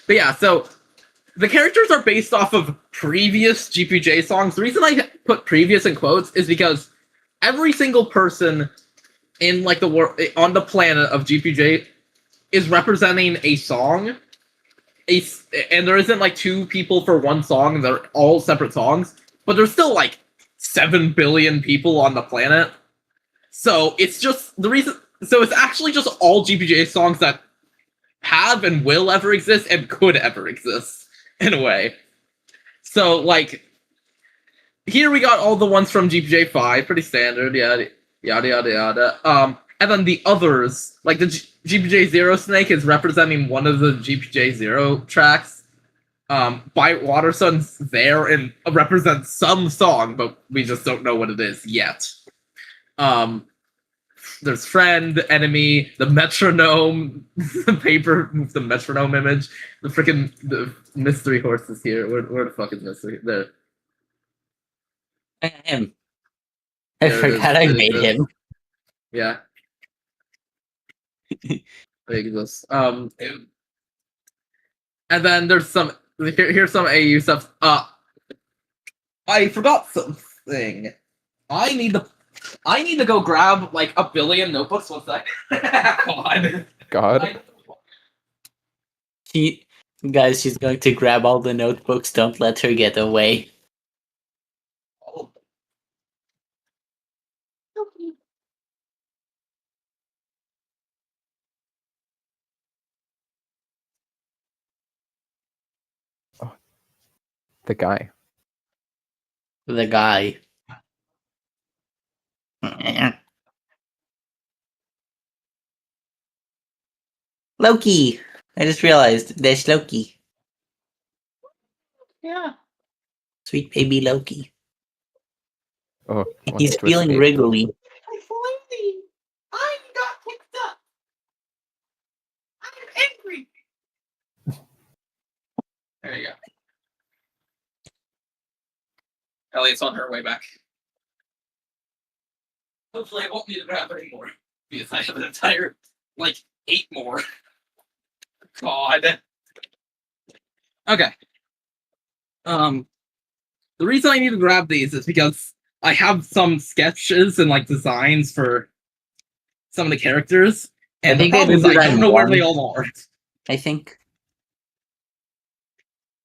But yeah, so the characters are based off of previous GPJ songs. The reason I put previous in quotes is because every single person in like the world on the planet of GPJ is representing a song. And there isn't like two people for one song, they're all separate songs, but there's still like 7 billion people on the planet. So it's just the reason. So it's actually just all GPJ songs that have and will ever exist and could ever exist in a way. So like here we got all the ones from GPJ 5, pretty standard, yada yada. And then the others, like the GPJ 0 Snake is representing one of the GPJ 0 tracks. By Waterson's there and represents some song, but we just don't know what it is yet. There's Friend, Enemy, the Metronome, the paper, the Metronome image, the Mystery Horse is here. Where the fuck is Mystery? There. Him. I forgot I made him. Yeah. There exists. And then there's some. Here's some AU stuff. I forgot something. I need to go grab like 1 billion notebooks. What's that? God. Guys, she's going to grab all the notebooks. Don't let her get away. The guy. The guy. Loki! I just realized there's Loki. Yeah. Sweet baby Loki. Oh, He's feeling wriggly. I got picked up. I'm angry. There you go. Elliot's on her way back. Hopefully I won't need to grab any more. Because I have an entire, 8 more. God. Okay. The reason I need to grab these is because I have some sketches and designs for some of the characters, and the problem is I don't know where they all are. I think.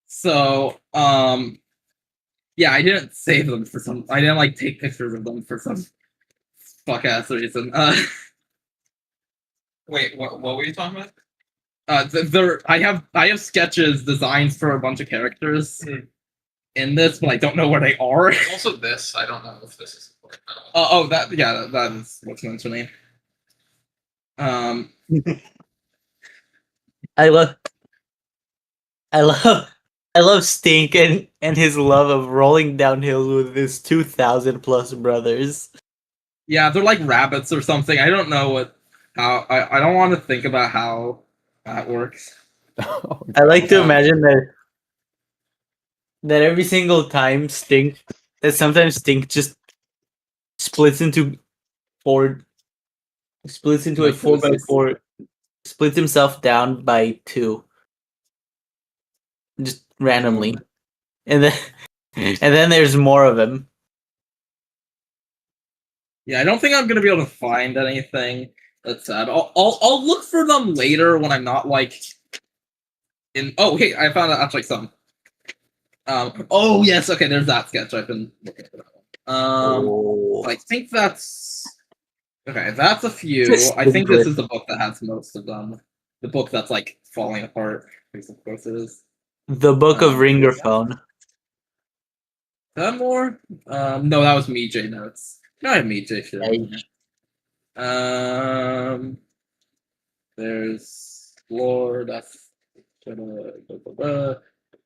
So, yeah, I didn't save them for some. I didn't take pictures of them for some fuck ass reason. Wait, what were you talking about? I have sketches, designs for a bunch of characters in this, but I don't know where they are. Also, this. I don't know if this is. That is what's meant to name. I love Stink and his love of rolling down hills with his 2,000 plus brothers. Yeah, they're like rabbits or something. I don't know how I don't want to think about how that works. I like to imagine that every single time sometimes Stink just splits into a 4x4, splits himself down by 2. Just randomly. And then there's more of him. Yeah, I don't think I'm gonna be able to find anything that's sad. I'll look for them later when I'm not like in. Oh, hey, I found actually some. Oh yes, okay. There's that sketch I've been looking for. I think that's okay. That's a few. I think this is the book that has most of them. The book that's like falling apart. Because of course it is. The Book of Ringerphone. Is that more? No, that was Mijay notes. No, I have Mijay shit. There's lore. That's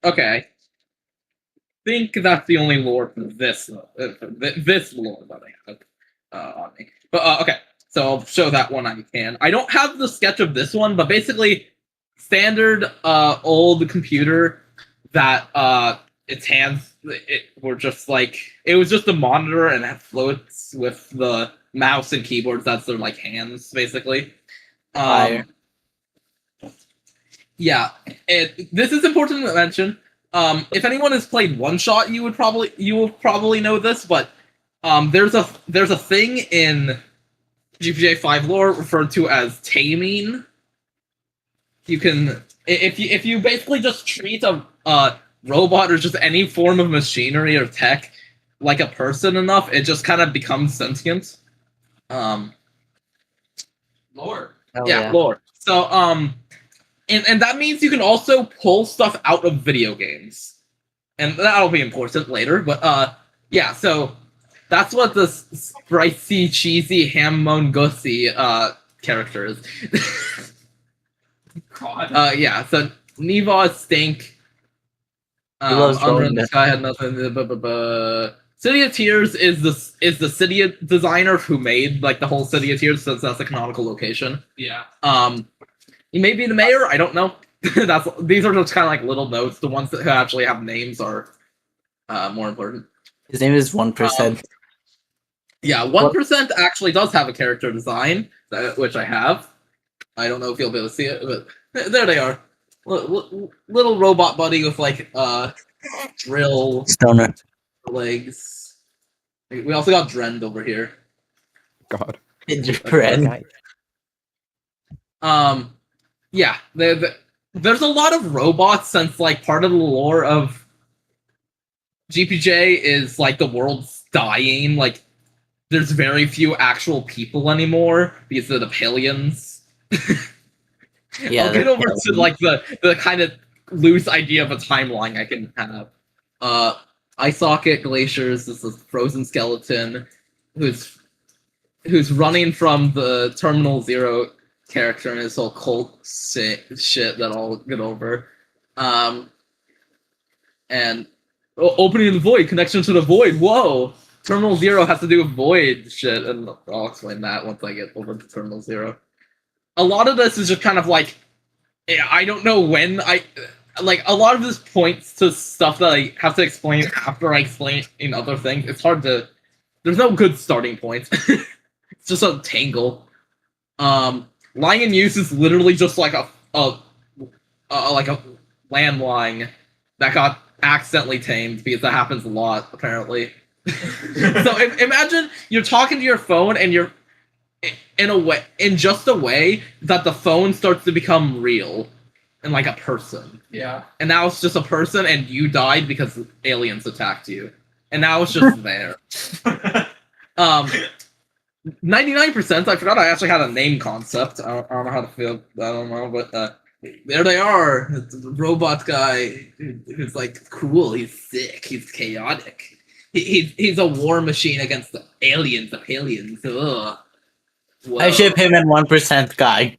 okay. I think that's the only lore for this this lore that I have on me. But okay, so I'll show that one I can. I don't have the sketch of this one, but basically standard old computer that its hands were just like it was just a monitor and it floats with the mouse and keyboards. That's their like hands basically. Yeah, this is important to mention. If anyone has played One Shot, you will probably know this, but there's a thing in GPJ 5 lore referred to as taming. You can if you basically just treat a robot or just any form of machinery or tech like a person enough, it just kind of becomes sentient. Lore. Yeah, lore. So and that means you can also pull stuff out of video games. And that'll be important later, but yeah, so that's what the spicy, cheesy, ham-mon-gussy character is. God. Yeah, so Neva, Stink, Under the Sky had nothing. City of Tears is the city designer who made like the whole City of Tears, since that's a canonical location. Yeah. He may be the mayor. I don't know. These are just kind of like little notes. The ones that actually have names are more important. His name is 1%. Yeah, 1% actually does have a character design, which I have. I don't know if you'll be able to see it, but there they are. Little robot buddy with like drill stoner legs. We also got Drend over here. God. Drend. Yeah, there's a lot of robots, since like part of the lore of GPJ is like the world's dying. Like there's very few actual people anymore because of the Palians. Yeah, I'll get over to like the kind of loose idea of a timeline I can have. Ice Socket Glaciers is this frozen skeleton who's running from the Terminal Zero character and his whole cult shit that I'll get over. And opening the void, connection to the void. Whoa! Terminal Zero has to do with void shit, and I'll explain that once I get over to Terminal Zero. A lot of this is just kind of like, I don't know when like a lot of this points to stuff that I have to explain after I explain in other things. It's hard to. There's no good starting point. It's just a tangle. Lying in use is literally just like a landline that got accidentally tamed, because that happens a lot apparently. So imagine you're talking to your phone and you're in just a way that the phone starts to become real and like a person. Yeah. And now it's just a person, and you died because aliens attacked you, and now it's just there. 99%. I forgot I actually had a name concept. I don't know how to feel. I don't know, but there they are. The robot guy who's like cool. He's sick. He's chaotic. He's a war machine against the aliens. The aliens. Ugh. I ship him and 1% guy.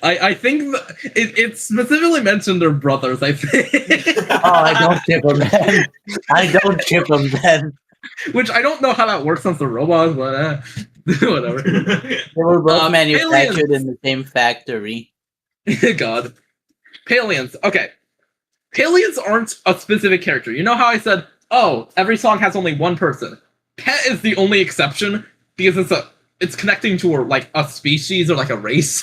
I think it specifically mentioned they're brothers. I think. Oh, I don't ship them then. I don't ship them then. Which I don't know how that works since the robots, but whatever. They were both manufactured aliens. in the same factory. God. Palians. Okay. Palians aren't a specific character. You know how I said, oh, every song has only one person. Pet is the only exception because it's connecting to a species or like a race.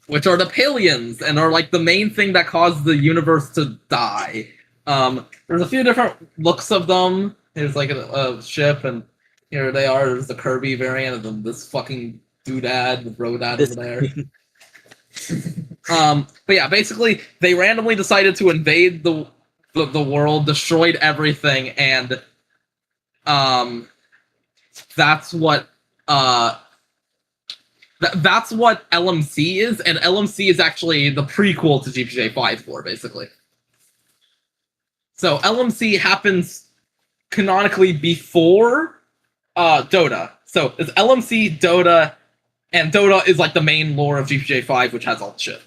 Which are the Palians and are like the main thing that caused the universe to die. There's a few different looks of them. There's like a ship, and here they are. There's the Kirby variant of them. This fucking doodad, the Rodad over there. But yeah, basically they randomly decided to invade the world, destroyed everything, and that's what that's what LMC is, and LMC is actually the prequel to GPJ 5 lore, basically. So LMC happens canonically before Dota. So it's LMC, Dota, and Dota is like the main lore of GPJ 5, which has all the shit.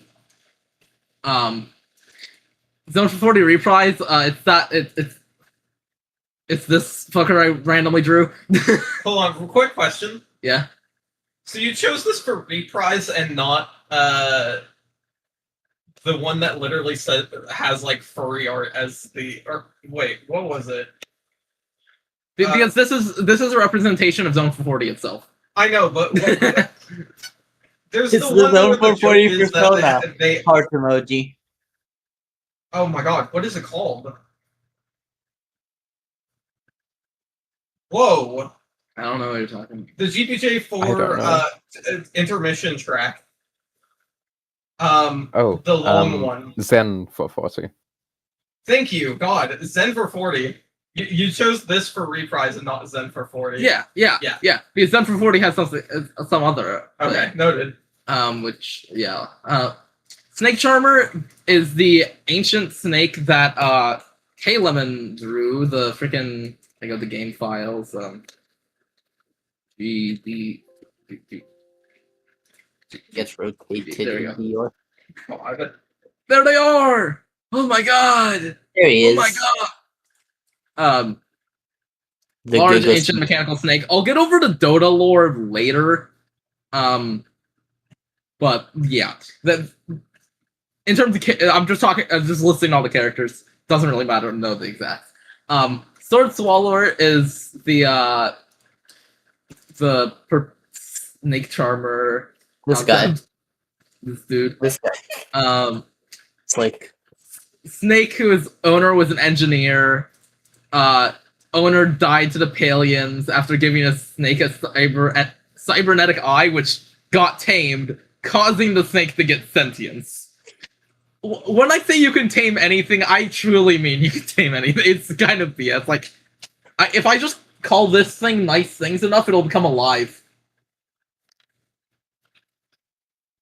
Zone-440 Reprise, it's this fucker I randomly drew. Hold on, quick question. Yeah. So you chose this for Reprise and not the one that literally has like furry art as the wait, what was it? Because this is a representation of Zone-440 itself. I know, but there's It's the the one where the joke Zone-440 is persona. that they Heart emoji. oh my god, what is it called? Whoa. I don't know what you're talking. The GPJ 4 intermission track. Oh, the long one. Zen-440. Thank you, God. Zen-440. You chose this for Reprise and not Zen-440. Yeah. Because Zone-440 has some other. Okay, noted. Which Snake Charmer is the ancient snake that K-Lemon drew. The freaking I got the game files. Gets rotated. There we go. God. There they are! Oh my god! There he is. Oh my god! Large ancient mechanical snake. I'll get over to Dota lore later. But yeah, in terms of I'm just listing all the characters. Doesn't really matter to know the exact. Sword Swallower is the snake charmer. This guy. This dude. This guy. It's like Snake, whose owner was an engineer. Owner died to the Palians after giving a snake a cybernetic eye, which got tamed, causing the snake to get sentience. When I say you can tame anything, I truly mean you can tame anything. It's kind of BS. Like, if I just call this thing nice things enough, it'll become alive.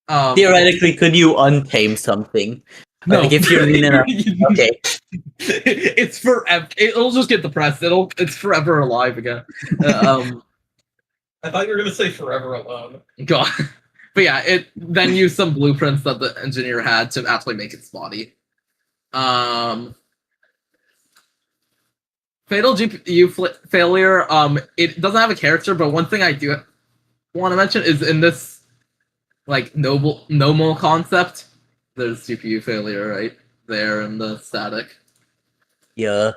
Theoretically, could you untame something? No. Like if you're mean enough. Okay. It's forever. It'll just get depressed. It's forever alive again. I thought you were gonna say forever alone. God. But yeah, it then used some blueprints that the engineer had to actually make its body. Fatal GPU failure. It doesn't have a character, but one thing I do want to mention is in this like normal concept, there's GPU failure right there in the static. Yeah.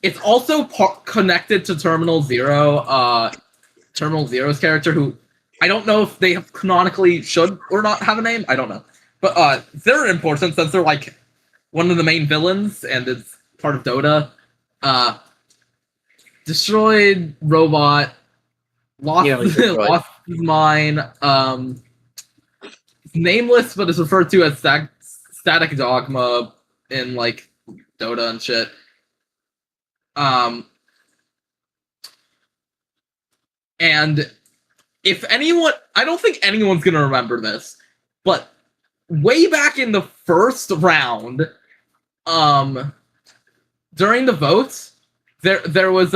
It's also connected to Terminal Zero. Terminal Zero's character, who I don't know if they canonically should or not have a name. I don't know, but they're important since they're like one of the main villains and it's part of Dota. Destroyed robot. Lost his mind. Nameless, but is referred to as Static Dogma in like Dota and shit. And if anyone, I don't think anyone's gonna remember this, but way back in the first round, during the votes, there was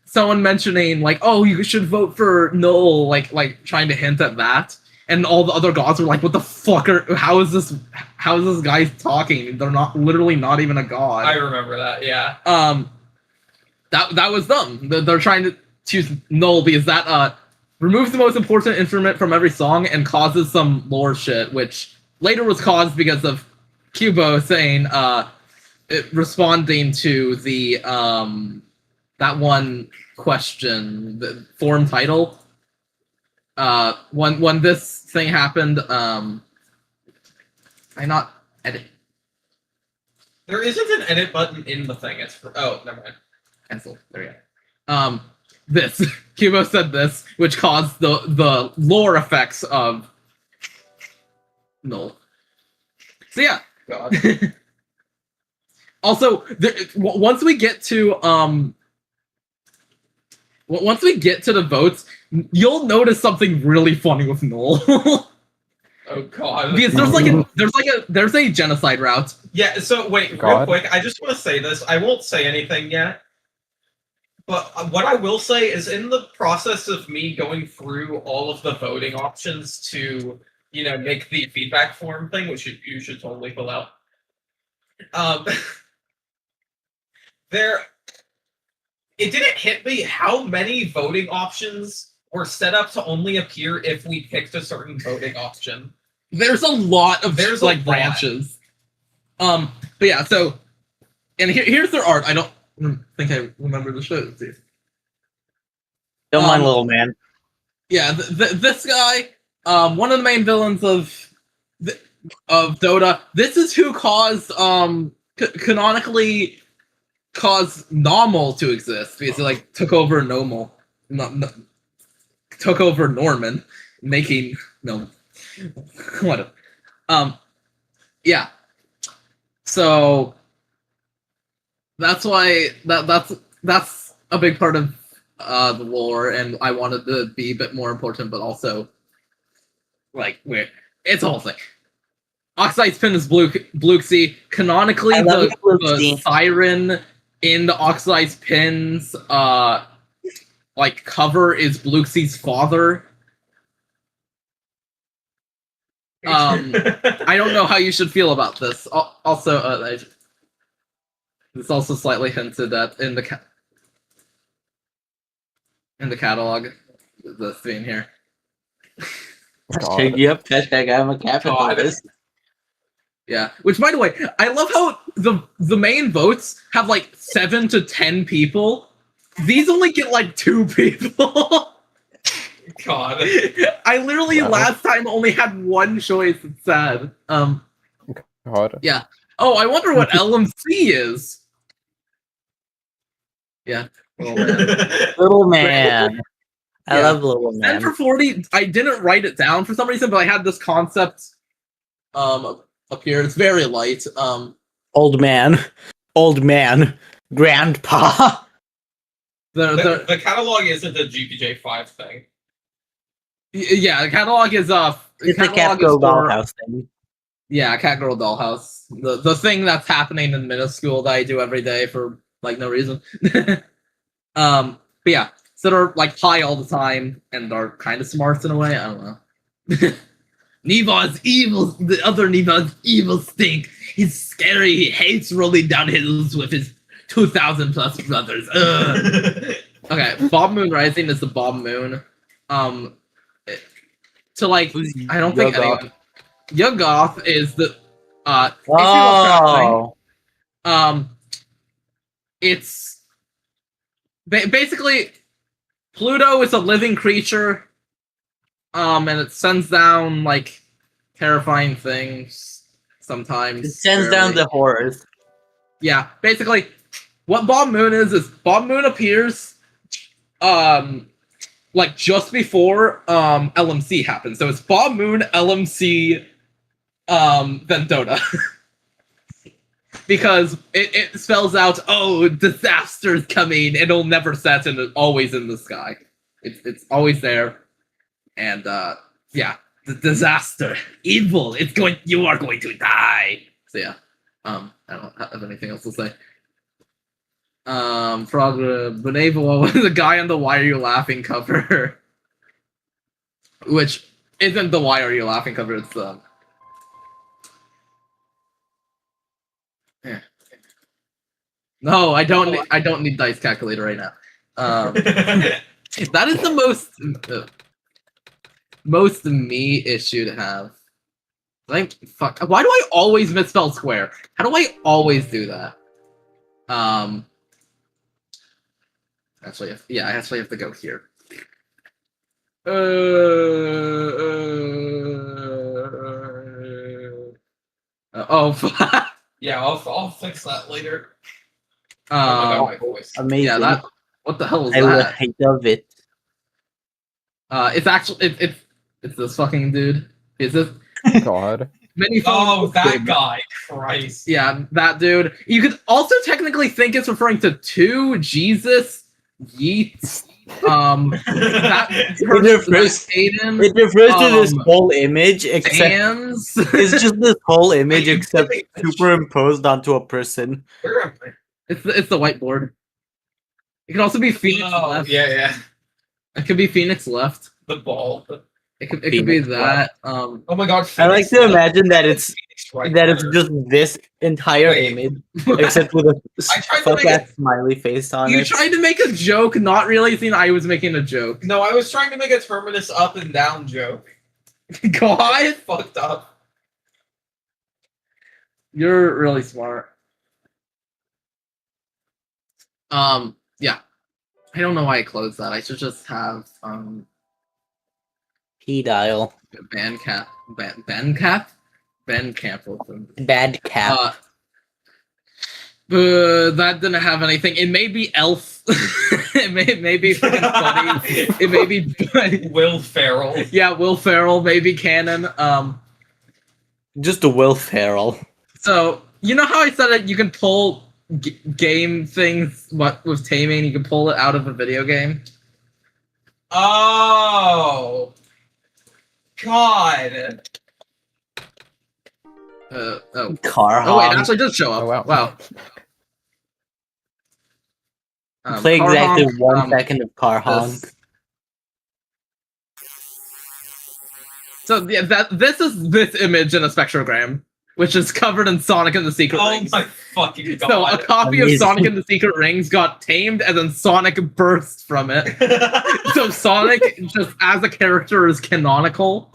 someone mentioning like, oh, you should vote for Null, like trying to hint at that, and all the other gods were like, what the fuck how is this guy talking? They're literally not even a god. I remember that, yeah. That was them. They're trying to choose Null because that removes the most important instrument from every song and causes some lore shit, which later was caused because of Kubo saying responding to the that one question, the forum title. When this thing happened, I not edit. There isn't an edit button in the thing. It's oh, never mind. Cancel. There you go. This Kubo said this, which caused the lore effects of Null. So yeah. God. Also, once we get to the votes, you'll notice something really funny with Null. Oh God! Because there's a genocide route. Yeah. So wait, real quick. I just want to say this. I won't say anything yet. But what I will say is, in the process of me going through all of the voting options to, make the feedback form thing, which you should totally fill out. It didn't hit me how many voting options were set up to only appear if we picked a certain voting option. There's a lot of branches. But yeah, so and here's their art. I don't think I remember the show. Don't mind little man. Yeah, this guy, one of the main villains of Dota. This is who caused canonically caused Normal to exist because he took over Normal, took over Norman, making what? Yeah. So that's why that's a big part of the lore, and I wanted to be a bit more important, but also it's a whole thing. Oxide's pin is Bluxy. Canonically, the siren in the Oxide's pins cover is Bluxy's father. I don't know how you should feel about this. Also, it's also slightly hinted at in the catalog. The thing here. Yep. Hashtag I'm a capitalist. Yeah. Which, by the way, I love how the main votes have 7 to 10 people. These only get 2 people. God. I literally last time only had 1 choice. It's sad. God. Yeah. Oh, I wonder what LMC is. Yeah. Little man. I love little man. Zone-440, I didn't write it down for some reason, but I had this concept up here. It's very light. Old man, grandpa. The catalog isn't a GPJ5 thing. Yeah, the catalog is it's a cat girl dollhouse thing. Yeah, cat girl dollhouse. The thing that's happening in middle school that I do every day for no reason. But yeah, so they're high all the time and are kind of smart in a way. I don't know. Neva's evil. The other Neva's evil stink. He's scary. He hates rolling down hills with his 2,000 plus brothers. Okay, Bob Moon Rising is the Bob Moon. I don't think anyone. Yuggoth is the it's basically Pluto is a living creature, and it sends down terrifying things sometimes. It sends down the horrors. Yeah, basically, what Bob Moon is Bob Moon appears, just before LMC happens. So it's Bob Moon, LMC, then Dota. Because it spells out, oh, disaster's coming, it'll never set, and it's always in the sky. It's always there, and yeah, the disaster, evil. You are going to die. So yeah, I don't have anything else to say. Frog Benevola was the guy on the Why Are You Laughing cover, which isn't the Why Are You Laughing cover. It's yeah. No, I don't need dice calculator right now. That is the most me issue to have. Like, fuck. Why do I always misspell square? How do I always do that? Actually, yeah, I actually have to go here. Yeah, I'll fix that later. Oh my God, my voice. Amazing. Yeah, that. What the hell is I that? love it. It's actually it's this fucking dude. Is this God. That guy. Christ. Yeah, that dude. You could also technically think it's referring to two Jesus Yeats. It refers to this whole image, except it's just this whole image except superimposed onto a person. It's the whiteboard. It could also be Phoenix left. Yeah. It could be Phoenix left. The ball. It could be that. Oh my God! I like to imagine that it's just this entire image, except with a fuck ass smiley face on You it. tried to make a joke, not realizing I was making a joke. No, I was trying to make a Terminus up and down joke. God, fucked up. You're really smart. Yeah. I don't know why I closed that. I should just have P-dial. Bandcamp open. Bad cap. That didn't have anything. It may be Elf. it may be freaking funny. It may be Will Ferrell. Yeah, Will Ferrell may be canon. Just a Will Ferrell. So you know how I said that you can pull game things, what with taming, you can pull it out of a video game. Oh. God. Car Oh wait, honk. actually does show up. Oh, wow. Play car exactly honk, 1 second of car honk. So yeah, this is this image in a spectrogram, which is covered in Sonic and the Secret Rings. Oh my fucking God. So a copy of Amazing. Sonic and the Secret Rings got tamed, and then Sonic burst from it. So Sonic, just as a character, is canonical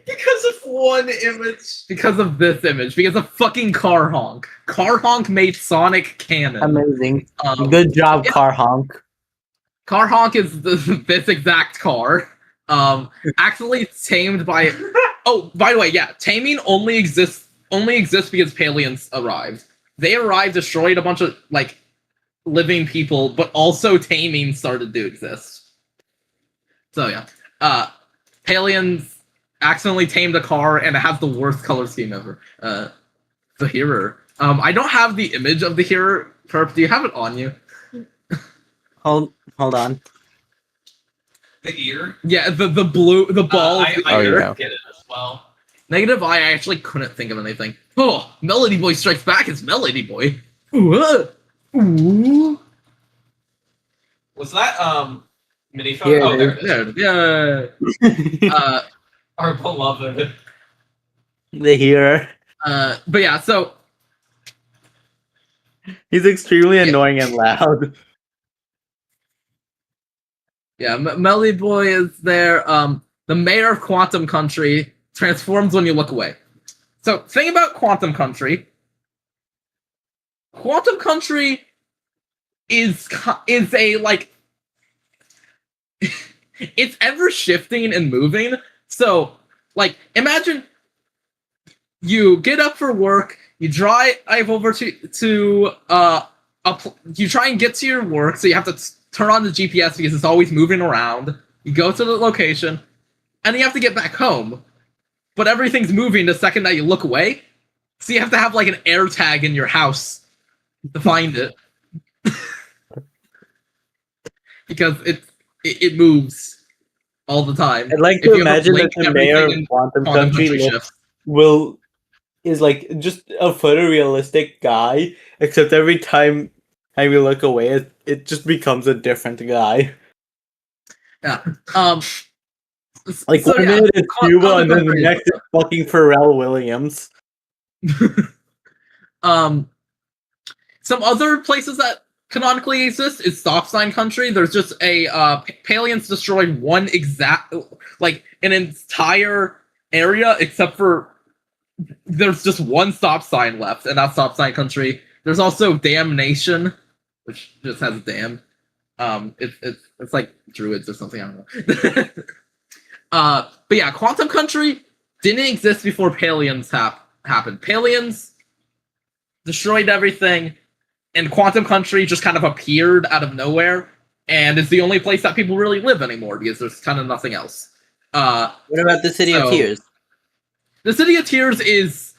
Because of one image. because of this image. Because of fucking Car Honk. Car Honk made Sonic canon. Amazing. Good job, yeah. car honk. Car Honk is this exact car. Actually tamed by. Oh, by the way, yeah, taming only exists because Palians arrived. They arrived, destroyed a bunch of like living people, but also taming started to exist. So yeah, Palians accidentally tamed a car, and it has the worst color scheme ever. The Hearer. I don't have the image of the Hearer. Perp, do you have it on you? Hold on. The ear? Yeah, the blue, the ball. I yeah. get it as well. Negative I actually couldn't think of anything. Oh, Melody Boy Strikes Back is Melody Boy. Ooh. Ooh. Was that mini phone? Yeah, Oh, there it is. Yeah. Our beloved. The Hearer. But yeah, so He's extremely annoying and loud. yeah, Melody Boy is there. The mayor of Quantum Country transforms when you look away. So, thing about Quantum Country. Quantum Country is a like it's ever shifting and moving. So, like, imagine you get up for work, you drive over to you try and get to your work, so you have to turn on the GPS because it's always moving around. You go to the location, and you have to get back home. But everything's moving the second that you look away, so you have to have like an air tag in your house to find it. Because it moves all the time. I'd like If to you ever imagine that blink, the mayor everything of in Quantum Quantum Country Country shifts. is like just a photorealistic guy, except every time we look away, it just becomes a different guy. Yeah. Like So, 1 yeah, minute it's Quantum Cuba, and then the Country is next is fucking Pharrell Williams. Some other places that canonically exist is Stop Sign Country. There's just a Palians destroyed one exact, like an entire area except for there's just one stop sign left, and that's Stop Sign Country. There's also Damnation, which just has a dam. It's like druids or something. I don't know. But yeah, Quantum Country didn't exist before Palians happened. Palians destroyed everything, and Quantum Country just kind of appeared out of nowhere, and it's the only place that people really live anymore because there's kind of nothing else. What about the City of Tears? The City of Tears is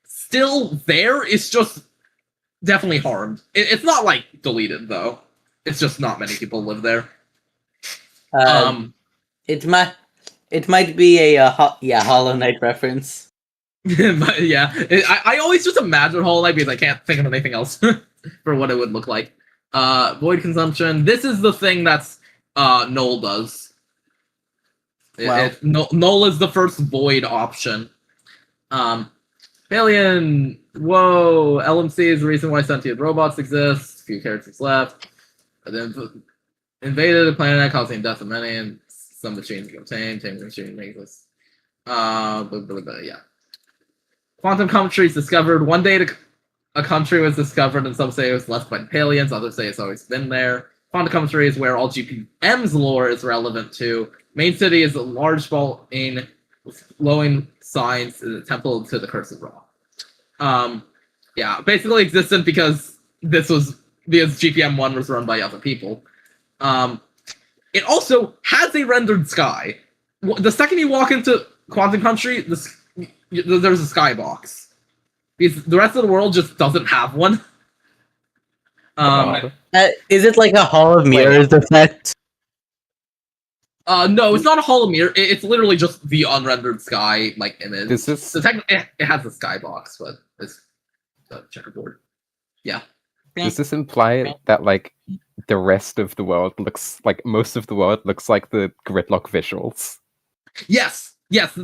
still there. It's just definitely harmed. It's not like deleted though. It's just not many people live there. It might be a Hollow Knight reference. But yeah, I always just imagine Hollow Knight because I can't think of anything else for what it would look like. Void consumption. This is the thing that's Null does. Wow. Null is the first void option. Alien. Whoa. LMC is the reason why sentient robots exist. Few characters left. And then invaded the planet, causing death of many, and some machines get tamed. Tamed machine makes this. Yeah. Quantum Country is discovered. One day a country was discovered, and some say it was left by the aliens, others say it's always been there. Quantum Country is where all GPM's lore is relevant to. Main city is a large ball in glowing signs in the temple to the Curse of Ra. Yeah, basically existed because GPM 1 was run by other people. It also has a rendered sky. The second you walk into Quantum Country, there's a skybox. Because the rest of the world just doesn't have one. Is it like a Hall of Mirrors effect? No, it's not a Hall of Mirror. It's literally just the unrendered sky like image. So technically, it has a skybox, but it's a checkerboard. Yeah. Does this imply that like the rest of the world looks like most of the world looks like the Gridlock visuals? Yes,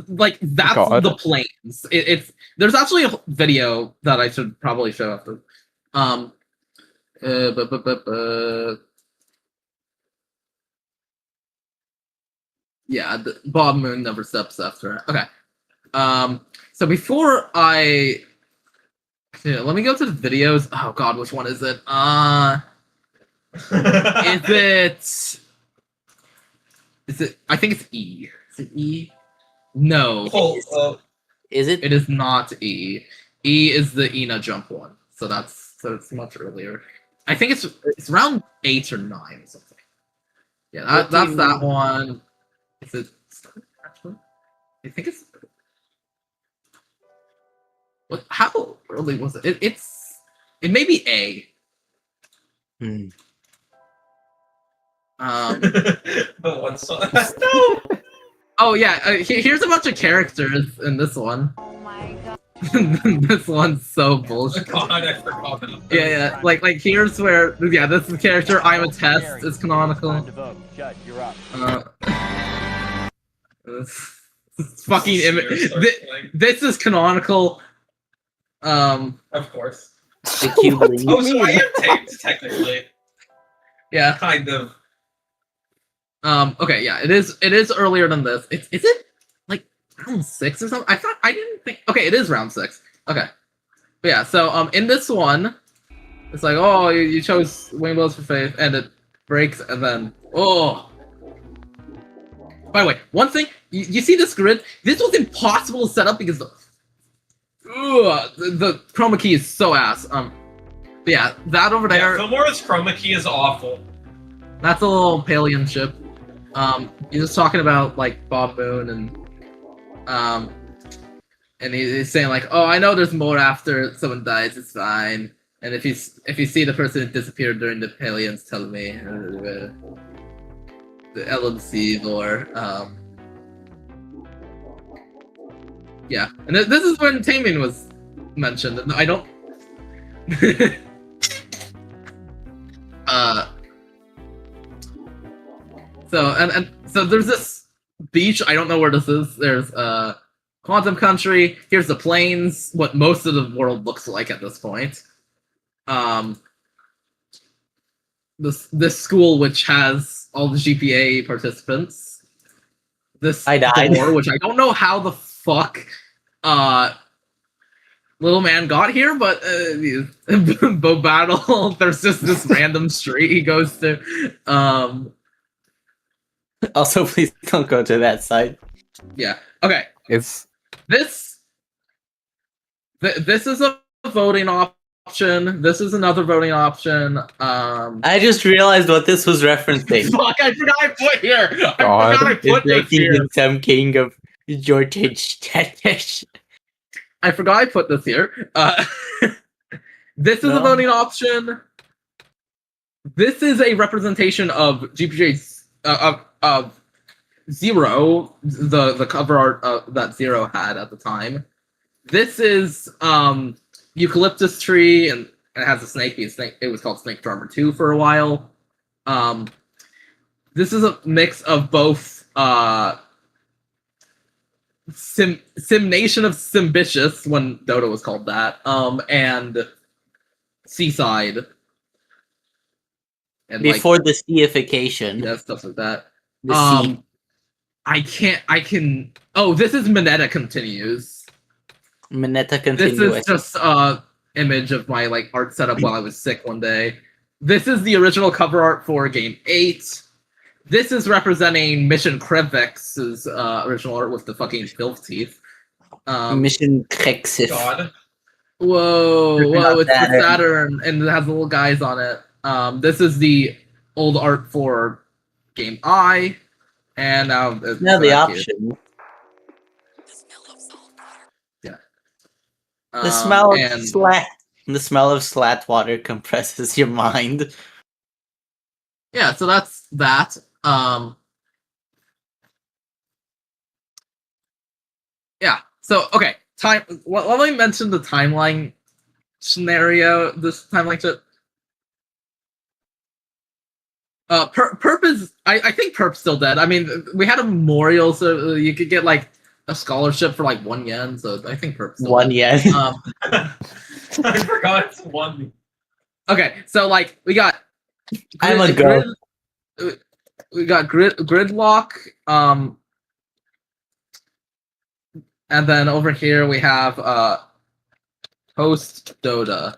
like that's the planes. There's actually a video that I should probably show after. Yeah, Bob Moon never steps after. Okay. So before let me go to the videos. Oh god, which one is it? Is it I think it's E. Is it E? No. Is it? It is not E. E is the Ina jump one. So it's much earlier. I think it's around 8 or 9 or something. Yeah, that's that one. Is it actually? I think it's how early was it? It may be A. One song. No. Oh yeah, here's a bunch of characters in this one. Oh my god. This one's so bullshit. God, I forgot that. Yeah. Like here's where this is character I'm a test is canonical. This fucking image. This is canonical. Of course. The cube lead. Oh, so I am taped technically. Yeah. Kind of. Okay, yeah, it is earlier than this. Is it like round 6 or something? I didn't think. Okay, it is round 6. Okay. But yeah, so in this one, it's like, oh, you chose Wing Blows for Faith, and it breaks, and then by the way, one thing, you see this grid? This was impossible to set up because the chroma key is so ass. But yeah, that over there. Filmora's chroma key is awful. That's a little Palian ship. He's just talking about like Bob Moon and he's saying like, oh, I know there's more after someone dies. It's fine. And if you see the person that disappeared during the Palians, tell me. LMC lore. Yeah, and this is when Taemin was mentioned, and I don't. So there's this beach. I don't know where this is. There's Quantum Country. Here's the plains. What most of the world looks like at this point. This school which has all the GPA participants. This door, which I don't know how the fuck little man got here, but Bo Battle. There's just this random street he goes to. Also, please don't go to that site. Yeah. Okay. It's this is a voting option. This is another voting option. I just realized what this was referencing. Fuck! I forgot I put here. I forgot I put this here. Some king of George. I forgot I put this here. This is a voting option. This is a representation of GPJ's of Zero, the cover art that Zero had at the time. This is Eucalyptus Tree, and it has a snake. It was called Snake Charmer 2 for a while. This is a mix of both Simnation of Symbitious, when Dota was called that, and Seaside. And before the Seaification. Yeah, stuff like that. The sea. I can. Oh, this is Mineta Continues. Mineta Continues. This is just image of my art setup while I was sick one day. This is the original cover art for Game 8. This is representing Mission Krevex's original art with the fucking filth teeth. Mission Krexif. God. Whoa, it's the Saturn, and it has little guys on it. This is the old art for Game I, and now the option. Yeah. The smell of slat water compresses your mind. Yeah, so that's that. Yeah. So okay, let me mention the timeline scenario. This timeline shit. Perp is. I think Perp's still dead. I mean, we had a memorial, so you could get a scholarship for 1 yen. So I think Perp's still 1 dead. yen. I forgot it's 1. Okay, so we got. I'm a girl. We got Gridlock, and then over here we have Host Dota.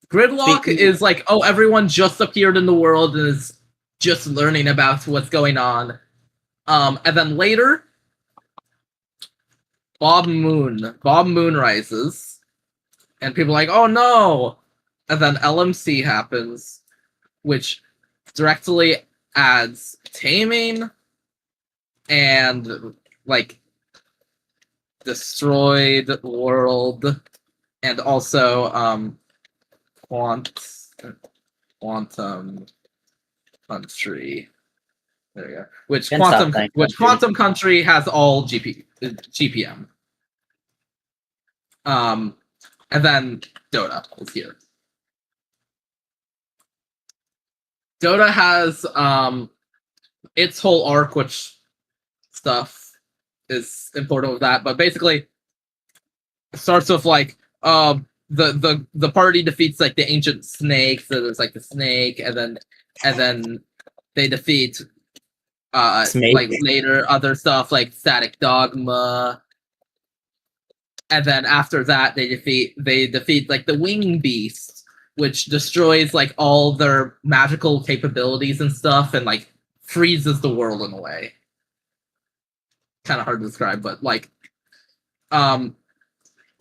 Gridlock is everyone just appeared in the world and is just learning about what's going on. And then later, Bob Moon rises, and people are like, oh no! And then LMC happens, which directly adds Taming and Destroyed World, and also Quantum Country. There you go. Which Quantum Country has all GPM. And then Dota is here. Dota has its whole arc, which stuff is important with that, but basically it starts with the party defeats the ancient snake, so there's the snake, and then they defeat later other stuff like Static Dogma, and then after that they defeat the Wing Beast, which destroys all their magical capabilities and stuff, and freezes the world in a way. Kind of hard to describe, but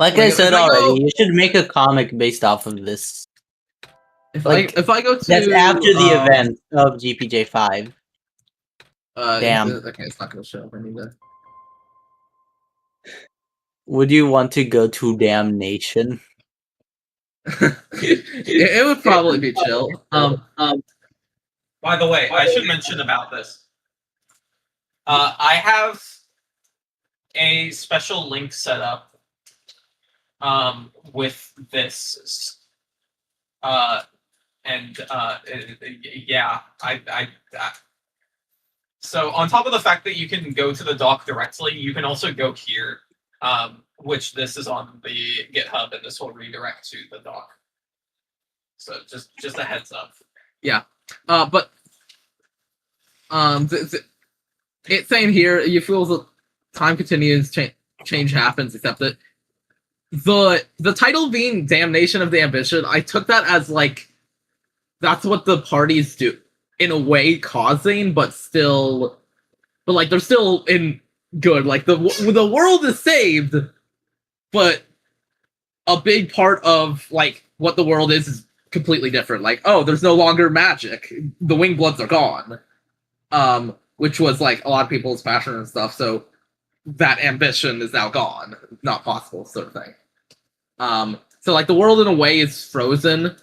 I said already, you should make a comic based off of this. If I go to that's after the event of GPJ5. Damn. Okay, it's not gonna show up anywhere. Would you want to go to Damnation? It would probably be chill. By the way, I should mention about this. I have a special link set up with this. So on top of the fact that you can go to the doc directly, you can also go here, which this is on the GitHub, and this will redirect to the doc. So just a heads up. Yeah, but it's saying here you feel the time continues, change happens, except that the title being "Damnation of the Ambition," I took that as like that's what the parties do in a way, causing, but like they're still in good. Like the world is saved, but a big part of like what the world is completely different. Like, oh, there's no longer magic. The winged bloods are gone. Which was like a lot of people's passion and stuff. So that ambition is now gone. Not possible, sort of thing. So like the world in a way is frozen,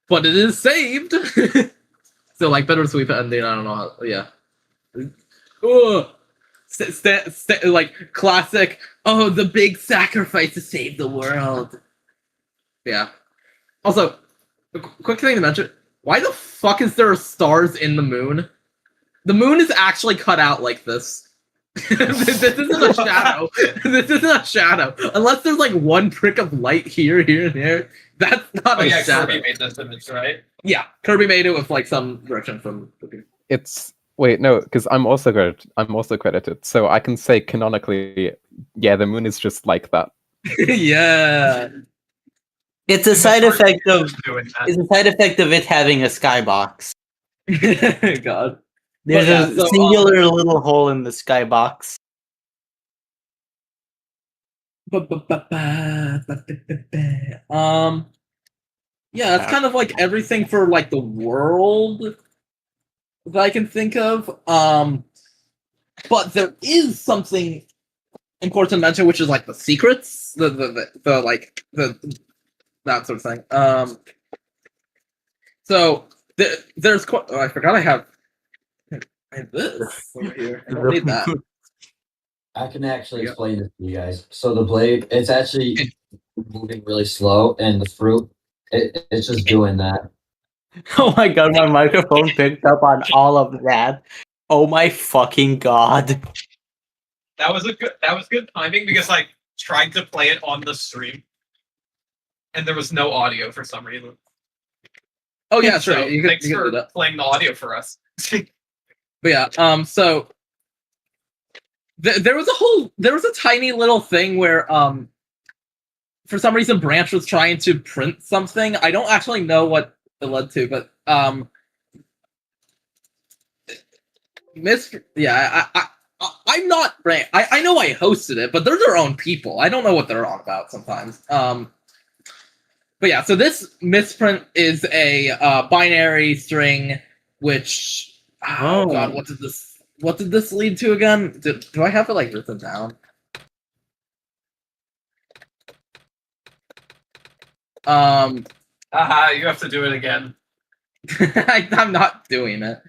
but it is saved. So like bittersweet ending. I don't know how. Yeah. Like classic. Oh, the big sacrifice to save the world. Yeah. Also, a quick thing to mention: why the fuck is there stars in the moon? The moon is actually cut out like this. This isn't a shadow. This isn't a shadow. Unless there's like one prick of light here, and there. That's not a shadow. Kirby made this image, right? Yeah, Kirby made it with like some direction from. It's wait, no, because I'm also credited, so I can say canonically, yeah, the moon is just like that. Yeah. It's a side effect of it having a skybox. God. There's a singular little hole in the skybox. Yeah, it's kind of like everything for like the world that I can think of. But there is something important to mention, which is like the secrets, the that sort of thing. So there's I forgot I have this over here. I don't need that. I can actually explain this to you guys. So the blade, it's actually moving really slow, and the fruit, it's just doing that. Oh my god, my microphone picked up on all of that. Oh my fucking god. That was good timing because I tried to play it on the stream, and there was no audio for some reason. Oh yeah, so sure. Thanks for playing the audio for us. But yeah, so there was a tiny little thing where for some reason Branch was trying to print something. I don't actually know what it led to, but I'm not Branch. I know I hosted it, but they're their own people. I don't know what they're on about sometimes. But yeah, so this misprint is a binary string, which oh god, what did this lead to again? Do I have it like written down? You have to do it again. I'm not doing it.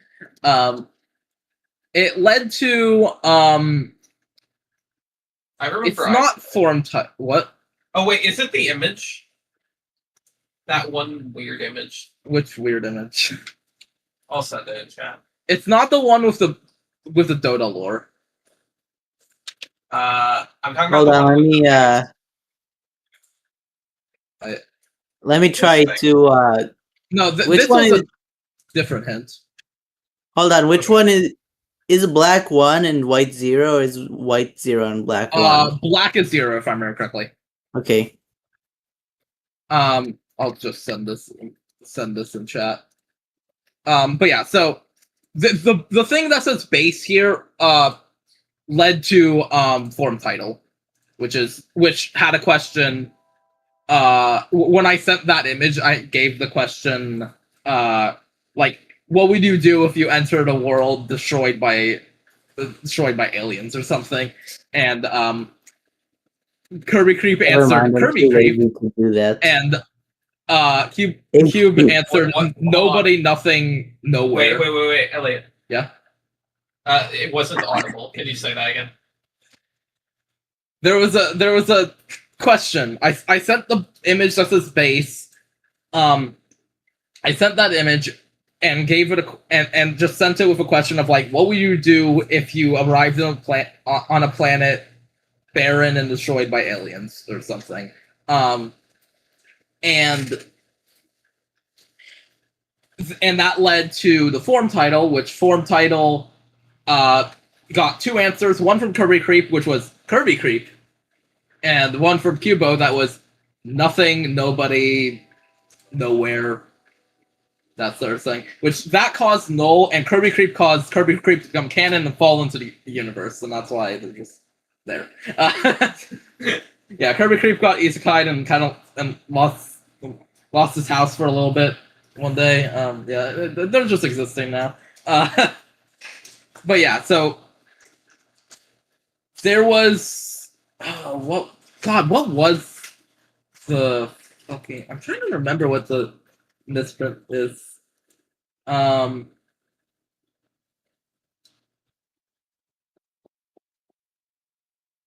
It led to I remember. It's not form type. What? Oh wait, is it the image? That one weird image. Which weird image? I'll send it in chat. It's not the one with the Dota lore. I'm talking Hold about. on, let me try to. No, which this one was is a different hint. Hold on, which one is black 1 and white 0, or is white 0 and black 1? Black is 0 if I remember correctly. Okay. I'll just send this in chat. But yeah, so the thing that says base here led to form title, which had a question. When I sent that image, I gave the question like, what would you do if you entered a world destroyed by aliens or something? And Kirby Creep answered Kirby Creep, to do that. and Cube answered nobody, nothing, nowhere. Wait, Elliot. Yeah. It wasn't audible. Can you say that again? There was a question. I sent the image that says base. I sent that image and gave it and just sent it with a question of like, what would you do if you arrived on a planet barren and destroyed by aliens or something? And that led to the forum title, which forum title got two answers. One from Kirby Creep, which was Kirby Creep, and one from Cubo that was nothing, nobody, nowhere, that sort of thing. Which that caused Null, and Kirby Creep caused Kirby Creep to become canon and fall into the universe, and that's why they're just there. Yeah, Kirby Creep got isekai'd and kind of lost his house for a little bit one day. Yeah, they're just existing now. But yeah, so there was what was the fucking? I'm trying to remember what the misprint is. God,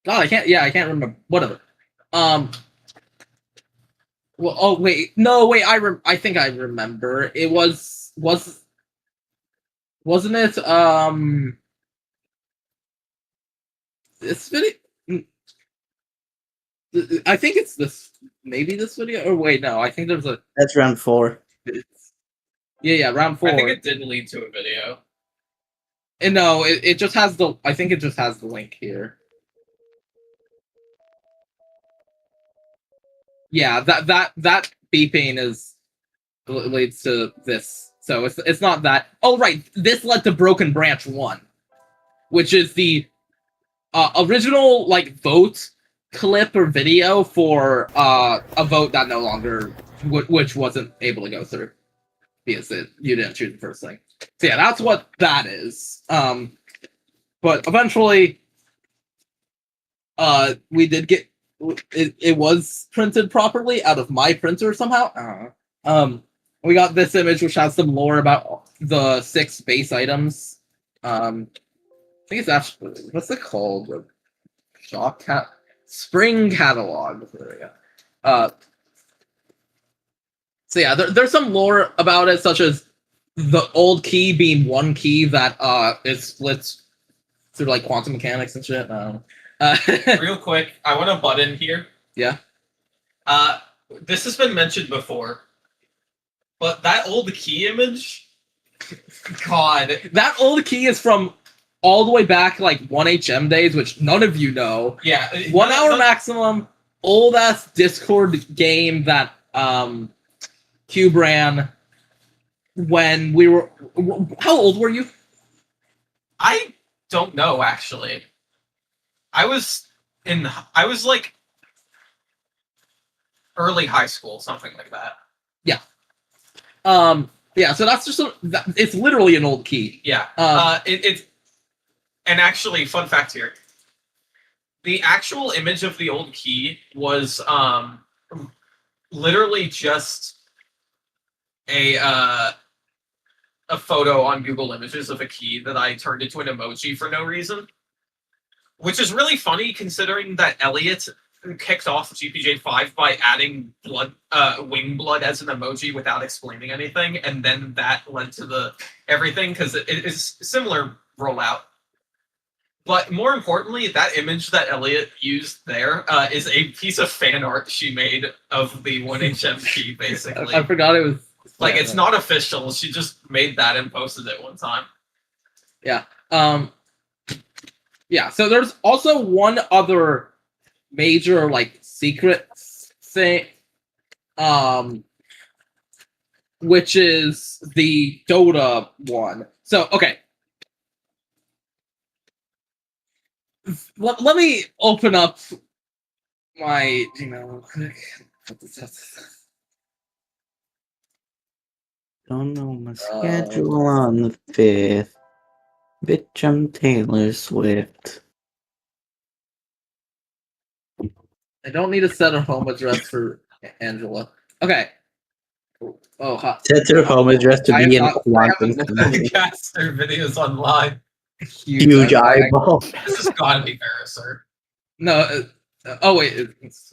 I can't remember. Whatever. Well, oh wait, no, wait. I think I remember. It wasn't it? This video. I think it's this. Maybe this video. Or wait, no. I think there's a. That's round 4. Yeah, round 4. I think it did lead to a video. And no, it just has the. I think it just has the link here. Yeah, that beeping leads to this. So it's not that. Oh right, this led to Broken Branch 1, which is the original like vote clip or video for a vote that no longer which wasn't able to go through because you didn't choose the first thing. So yeah, that's what that is. But eventually, we did get. It was printed properly out of my printer somehow. We got this image which has some lore about the 6 base items. I think it's actually what's it called? Spring catalog. There we go. So yeah, there's some lore about it, such as the old key being one key that is split through like quantum mechanics and shit. Real quick, I want to butt in here. Yeah. This has been mentioned before, but that old key image, God, that old key is from all the way back like 1HM days, which none of you know. Yeah, 1 hour maximum, old ass Discord game that Cube ran when we were. How old were you? I don't know actually. I was like early high school, something like that. Yeah. Yeah. So that's just it's literally an old key. Yeah. It's and actually, fun fact here: the actual image of the old key was literally just a photo on Google Images of a key that I turned into an emoji for no reason. Which is really funny considering that Elliot kicked off GPJ5 by adding wing blood as an emoji without explaining anything, and then that led to the everything because it is similar rollout. But more importantly, that image that Elliot used there is a piece of fan art she made of the 1HM key, basically. I forgot it was like it's not official. She just made that and posted it one time. Yeah. Yeah, so there's also one other major like secret thing, which is the Dota one. So okay, let me open up my Gmail real quick. Don't know my schedule on the 5th. Bitch, I'm Taylor Swift. I don't need to set a home address for Angela. Okay. Oh, Set your home address to be in I quantum. haven't looked at The caster videos online. Huge eyeball. This has got to be Verisur. No. Oh wait,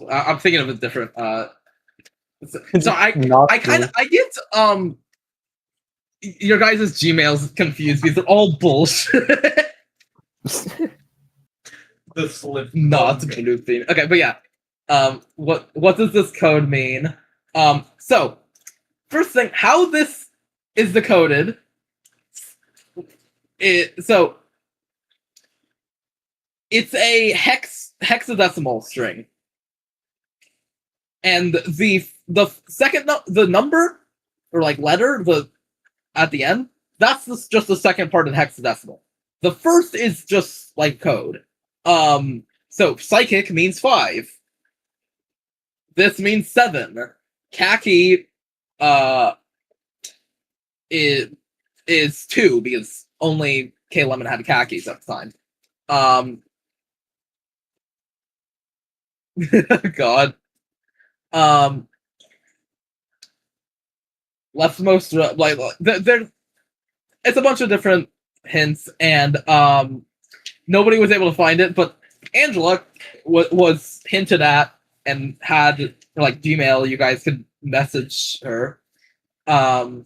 I'm thinking of a different. So I get your guys' Gmails confused because they're all bullshit. The slip. Not blue theme. Okay, but yeah. What does this code mean? So first thing, how this is decoded. So it's a hexadecimal string, and the second the number or like letter at the end, that's just the second part in hexadecimal. The first is just like code. So psychic means 5. This means 7. Khaki is 2 because only K Lemon had khakis at the time. God. Leftmost, like there, it's a bunch of different hints, and nobody was able to find it, but Angela was hinted at and had like Gmail. You guys could message her. And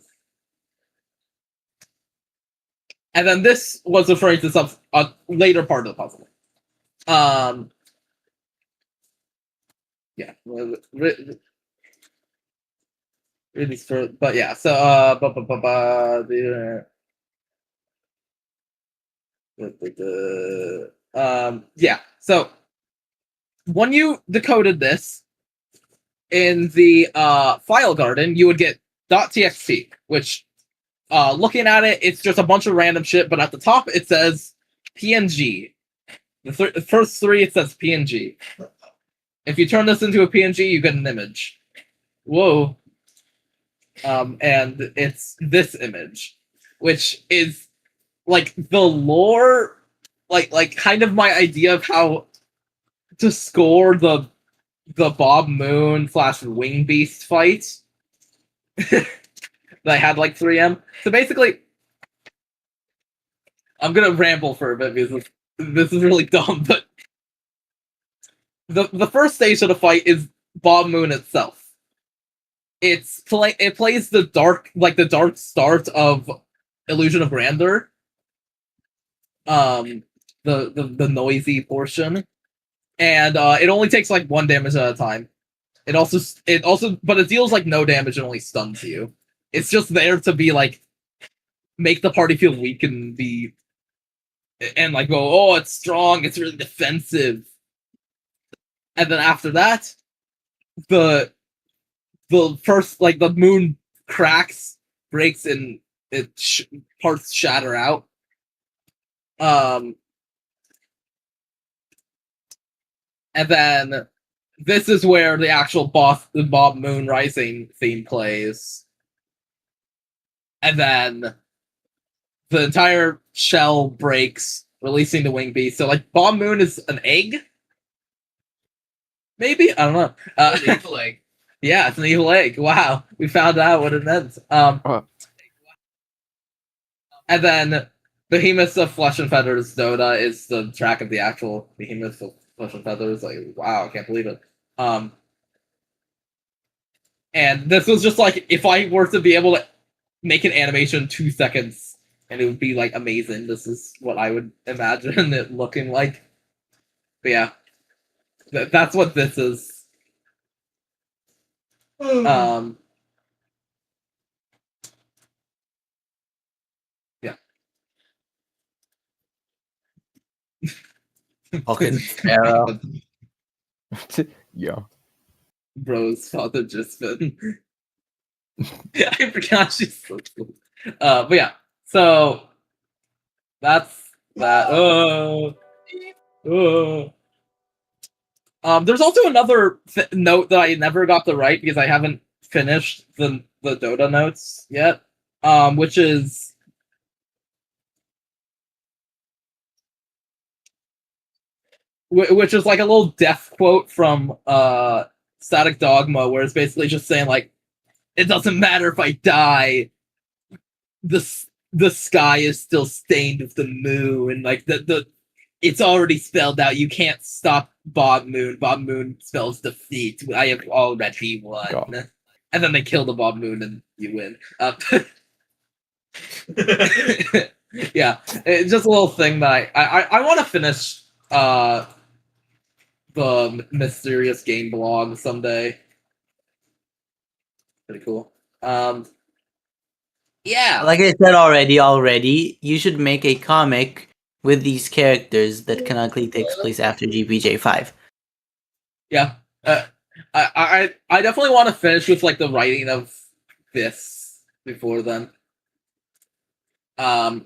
then this was referring to a later part of the puzzle. Yeah, really for, but yeah. So yeah. So when you decoded this in the file garden, you would get .txt, which looking at it, it's just a bunch of random shit. But at the top, it says PNG. The first 3, it says PNG. If you turn this into a PNG, you get an image. Whoa. And it's this image, which is like the lore, like kind of my idea of how to score the Bob Moon / Wing Beast fight that I had like 3M. So basically, I'm gonna ramble for a bit because this is really dumb, but the first stage of the fight is Bob Moon itself. It plays the dark start of Illusion of Grandeur. The noisy portion. And it only takes like 1 damage at a time. It also but it deals like no damage and only stuns you. It's just there to be like make the party feel weak and like go, oh, it's strong, it's really defensive. And then after that, the first, like, the moon cracks, breaks, and parts shatter out. And then this is where the actual the Bob Moon Rising theme plays. And then the entire shell breaks, releasing the wing beast. So, like, Bob Moon is an egg? Maybe? I don't know. An evil egg. Yeah, it's an evil egg. Wow. We found out what it meant. And then Behemoths of Flesh and Feathers Dota is the track of the actual Behemoths of Flesh and Feathers. Like, wow, I can't believe it. And this was just like, if I were to be able to make an animation in 2 seconds, and it would be like amazing. This is what I would imagine it looking like. But yeah, that's what this is. Yeah. Fucking Pharaoh. Yeah. Bro's father just been. I forgot she's so cool. But yeah, so that's that. There's also another note that I never got to write because I haven't finished the Dota notes yet, which is like a little death quote from Static Dogma, where it's basically just saying like, it doesn't matter if I die. The sky is still stained with the moon. Like the it's already spelled out. You can't stop Bob Moon. Bob Moon spells defeat. I have already won. God. And then they kill the Bob Moon and you win. Yeah, it's just a little thing that I want to finish the mysterious game blog someday. Pretty cool. Yeah. Like I said already, you should make a comic with these characters that canonically takes place after GPJ 5. Yeah. I definitely want to finish with like the writing of this before then. But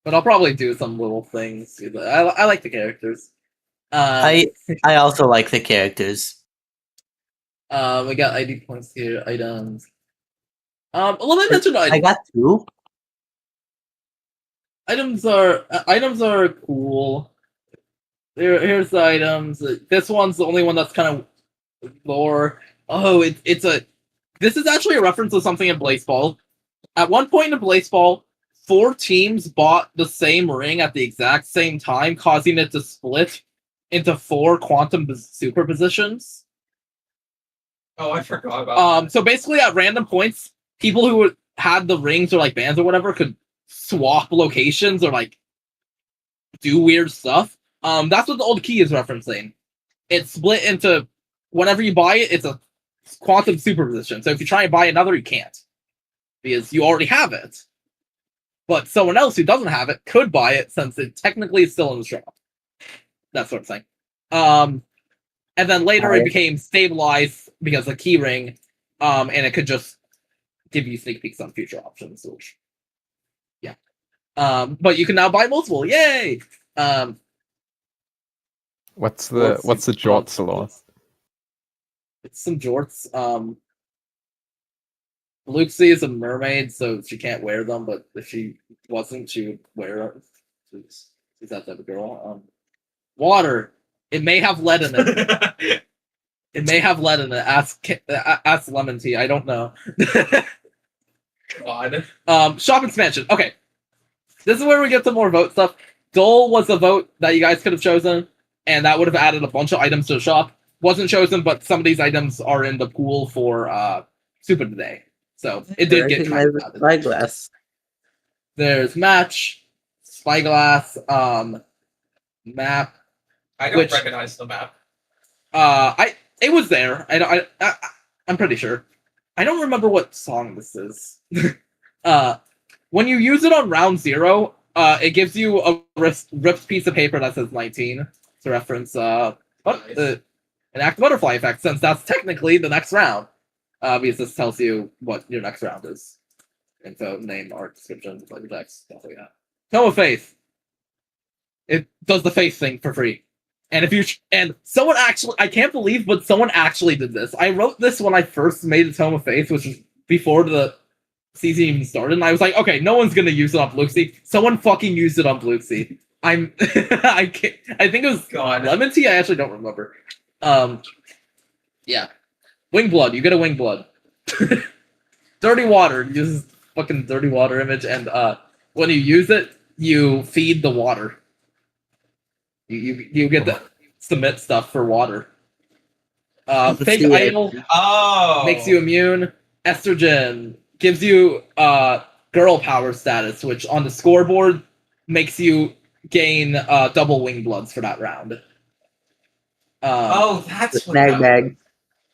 I'll probably do some little things. I like the characters. I also like the characters. We got ID points here, items. Let me mention items. I got 2. Items are cool. Here's the items. This one's the only one that's kind of lore. Oh, this is actually a reference to something in Blaseball. At one point in Blaseball, 4 teams bought the same ring at the exact same time, causing it to split into 4 quantum superpositions. Oh, I forgot about that. So basically, at random points, people who had the rings or like bands or whatever could swap locations or like do weird stuff. That's what the old key is referencing. It's split into whenever you buy it, it's a quantum superposition. So if you try and buy another, you can't because you already have it. But someone else who doesn't have it could buy it since it technically is still in the shop. That sort of thing. And then later it became stabilized because of the key ring, and it could just give you sneak peeks on future options. Which, yeah. But you can now buy multiple. Yay! What's the jorts law? It's some jorts. Luxie is a mermaid, so she can't wear them. But if she wasn't, she would wear them. She's that type of girl. Water. It may have lead in it. It may have lead in it. Ask Lemon Tea. I don't know. God. Shop expansion. Okay. This is where we get to more vote stuff. Dole was a vote that you guys could have chosen, and that would have added a bunch of items to the shop. Wasn't chosen, but some of these items are in the pool for Super today. So it did get kind of added. Spyglass. There's match, spyglass, map. I don't recognize the map. It was there. I'm pretty sure. I don't remember what song this is. When you use it on round 0, it gives you a ripped piece of paper that says 19 to reference an act butterfly effect, since that's technically the next round. Because this tells you what your next round is. Info, name, art, description, flavor text, stuff like that. Tome of Faith. It does the faith thing for free. And someone actually, I can't believe, but someone actually did this. I wrote this when I first made the Tome of Faith, which was before the season even started, and I was like, okay, no one's gonna use it on Bluxy. Someone fucking used it on Bluxy. I think it was Lemon Tea. I actually don't remember. Yeah, Wing Blood. You get a Wing Blood. Dirty Water uses fucking Dirty Water image, and when you use it, you feed the water. You get the submit stuff for water. Fake Idol makes you immune. Estrogen gives you girl power status, which on the scoreboard makes you gain double Wing Bloods for that round. That's what Snag bag.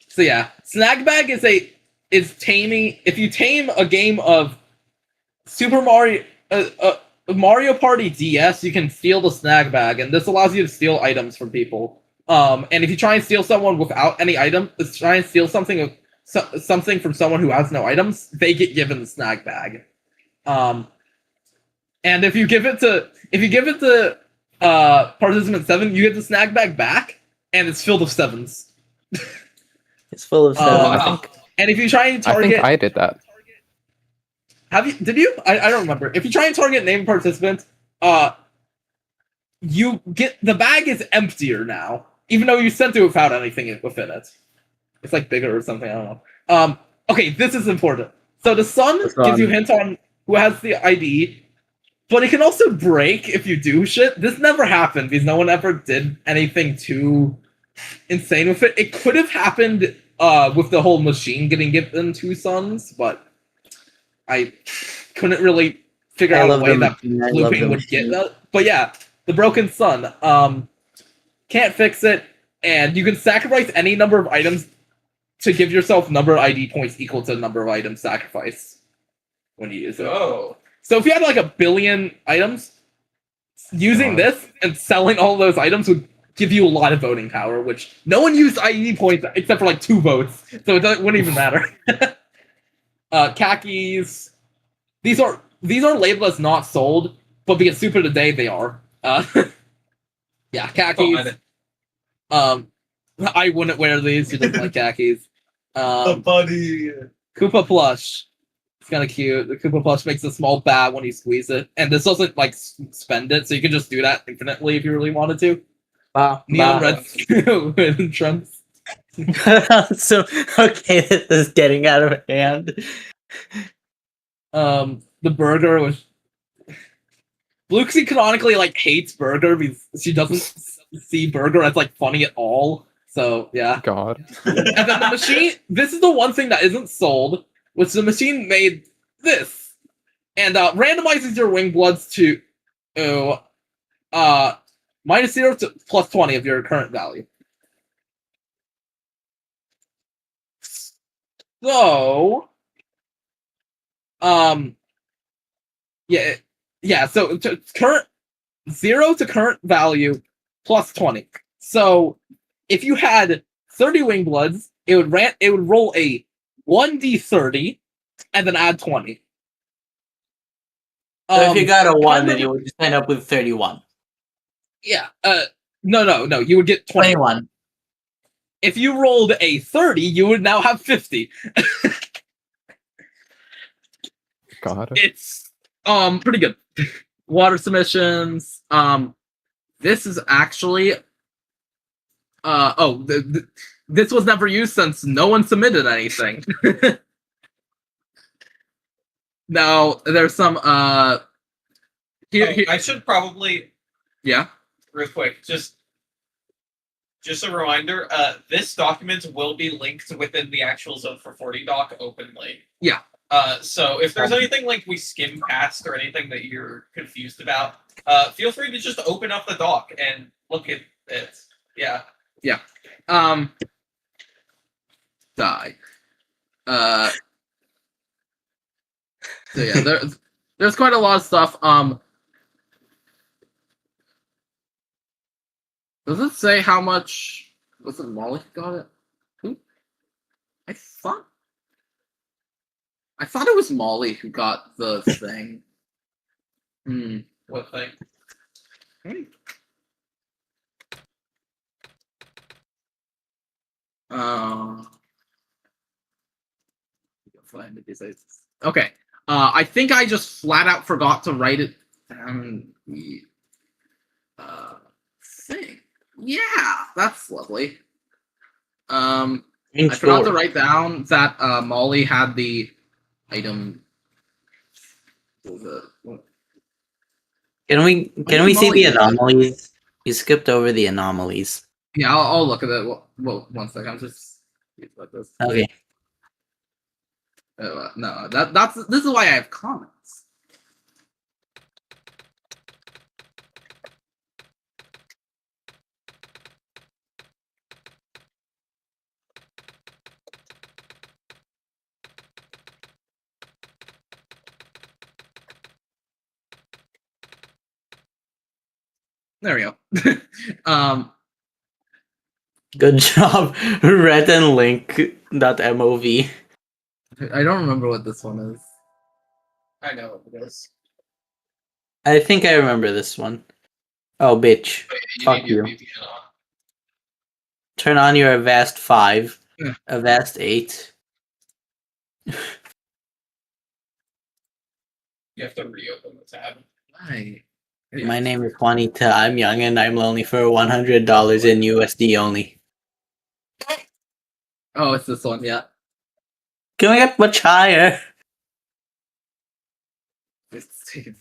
So yeah, Snag Bag is taming. If you tame a game of Super Mario Mario Party DS, you can steal the Snag Bag, and this allows you to steal items from people. And if you try and steal someone without any item, try and steal something from someone who has no items, they get given the Snag Bag. And if you give it to participant 7, you get the Snag Bag back, and it's filled with 7s. It's full of 7s. And if you try and target, I think I did that. Did you? I don't remember. If you try and target named participant, you get the bag is emptier now, even though you sent it without anything within it. It's like bigger or something. I don't Okay, this is important. So the sun gives you hints on who has the ID, but it can also break if you do shit. This never happened because no one ever did anything too insane with it. It could have happened with the whole machine getting given 2 suns, but I couldn't really figure out a way that looping would get that. But yeah, the broken sun. Can't fix it, and you can sacrifice any number of items to give yourself number of ID points equal to the number of items sacrificed when you use it. Oh. So if you had like 1 billion items, using this and selling all those items would give you a lot of voting power, which no one used ID points except for like 2 votes, so it wouldn't even matter. Khakis. These are labeled as not sold, but because Super Today they are. Yeah, khakis. I wouldn't wear these. You don't like khakis. The buddy. Koopa plush. It's kind of cute. The Koopa plush makes a small bat when you squeeze it, and this doesn't like spend it, so you can just do that infinitely if you really wanted to. Neon red with trunks. So okay, this is getting out of hand. The burger was Bluxy canonically like hates burger because she doesn't see burger as like funny at all. So yeah. God. And then the machine. This is the one thing that isn't sold, which the machine made this, and randomizes your wing bloods to -0 to +20 of your current value. So, yeah. So current 0 to current value +20. So if you had 30 wing bloods, it would roll a 1d30 and then add 20. So if you got a 1, then you would just end up with 31. Yeah. No. You would get 21. If you rolled a 30, you would now have 50. God. It's pretty good. Water submissions. This is actually this was never used since no one submitted anything. Now there's some I should probably real quick just a reminder, this document will be linked within the actual Zone-440 doc openly. Yeah. So if there's anything like we skim past or anything that you're confused about, feel free to just open up the doc and look at it. Yeah. Yeah. Die. So yeah, there's quite a lot of stuff. Does it say how much? Was it Molly who got it? Who? I thought it was Molly who got the thing. What thing? Okay. I think I just flat out forgot to write it down. Thing. Yeah, that's lovely. I forgot to write down that Molly had the item. Can we see the anomalies? You skipped over the anomalies. Yeah, I'll look at it. Well, 1 second. I'm just like this. Okay. No, this is why I have comments. There we go. Good job, Red and Link.mov. I don't remember what this one is. I know what it is. I think I remember this one. Oh, bitch. Fuck you. Turn on your Avast 5. Avast 8. You have to reopen the tab. Why? My name is Juanita. I'm young and I'm lonely for $100 in USD only. Oh, it's this one, yeah. Can we get much higher?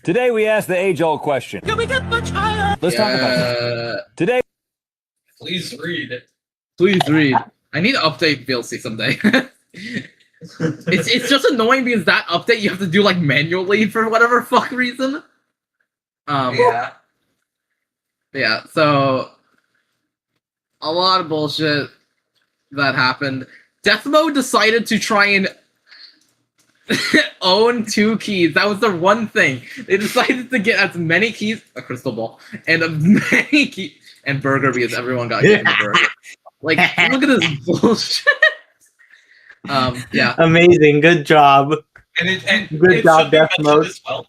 Today we ask the age-old question. Can we get much higher? Let's talk about it. Today. Please read. Please read. I need to update VLC someday. it's just annoying because that update you have to do like manually for whatever fuck reason. Yeah. Yeah, so a lot of bullshit that happened. Death Mode decided to try and own 2 keys. That was their one thing. They decided to get as many keys, a crystal ball, and as many keys, and burger because everyone got given the burger. Like, look at this bullshit. Yeah. Amazing. Good job. And Good job, Death Mode. As well.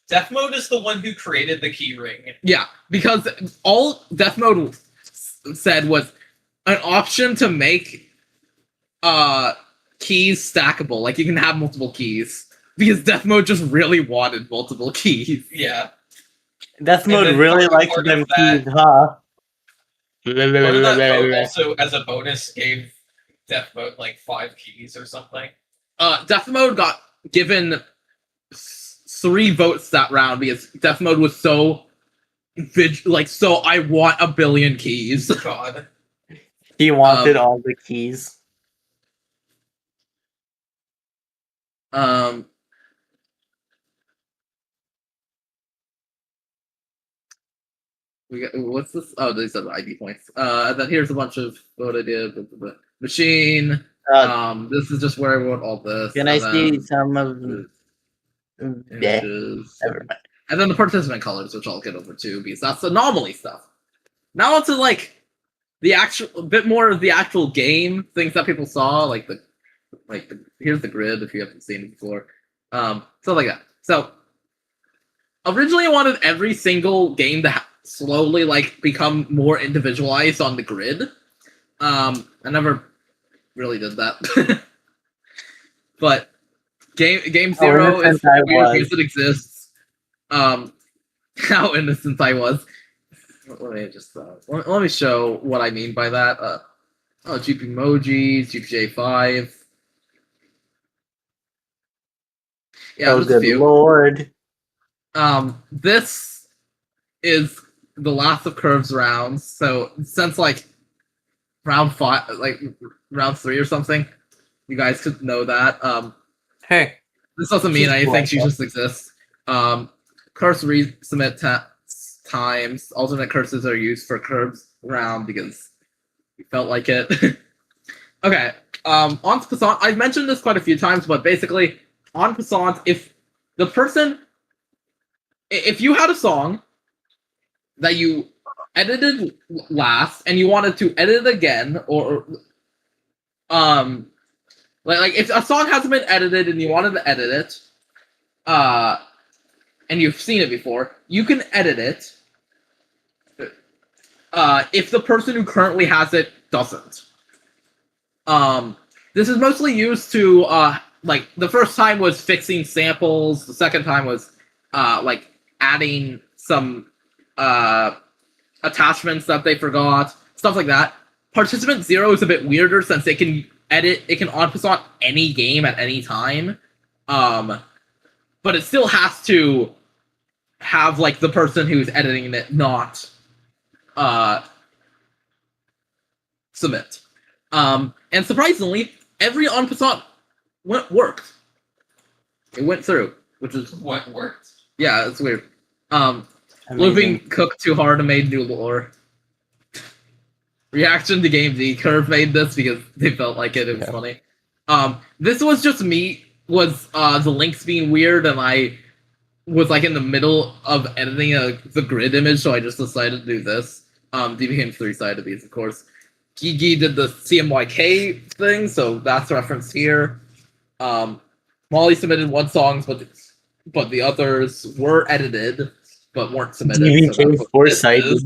Death Mode is the one who created the key ring. Yeah, because all Death Mode said was an option to make keys stackable. Like, you can have multiple keys. Because Death Mode just really wanted multiple keys. Yeah. Death Mode really likes them keys, huh? Also, as a bonus, gave Death Mode like 5 keys or something. Death Mode got given 3 votes that round because Death Mode was so I want a billion keys. God. He wanted all the keys. We got, what's this? Oh, these are the ID points. And then here's a bunch of what I did. Machine. This is just where I wrote all this. Can I see some of images? And then the participant colors, which I'll get over to because that's anomaly stuff. Now onto like the actual, a bit more of the actual game things that people saw, like here's the grid if you haven't seen it before, stuff like that. So originally I wanted every single game to slowly like become more individualized on the grid. I never really did that. But game Zero is weird because it exists. How innocent I was. Let me just let me show what I mean by that. GP emojis, GPJ5. Yeah, oh, good lord. This is the last of Curves rounds. So since like round 5, like round 3 or something, you guys could know that. Hey, this doesn't mean anything. She just exists. Curse resubmit times. Alternate curses are used for Curves round because we felt like it. Okay. On Passant, I've mentioned this quite a few times, but basically on Passant, if you had a song that you edited last and you wanted to edit it again, or like if a song hasn't been edited and you wanted to edit it, and you've seen it before, you can edit it. If the person who currently has it doesn't. This is mostly used to like the first time was fixing samples. The second time was like adding some attachments that they forgot, stuff like that. Participant 0 is a bit weirder since it can edit, it can on-passant any game at any time. But it still has to have like the person who's editing it not submit. And surprisingly, every on-passant worked. It went through, which is what worked. Yeah, it's weird. Looping cooked too hard and made new lore. Reaction to Game D. Curve made this because they felt like it. It was funny. This was just me. Was the links being weird, and I was like in the middle of editing the grid image, so I just decided to do this. D became 3-sided these, of course. Gigi did the CMYK thing, so that's referenced here. Molly submitted 1 song, but the others were edited, but weren't submitted. D became 4-sided.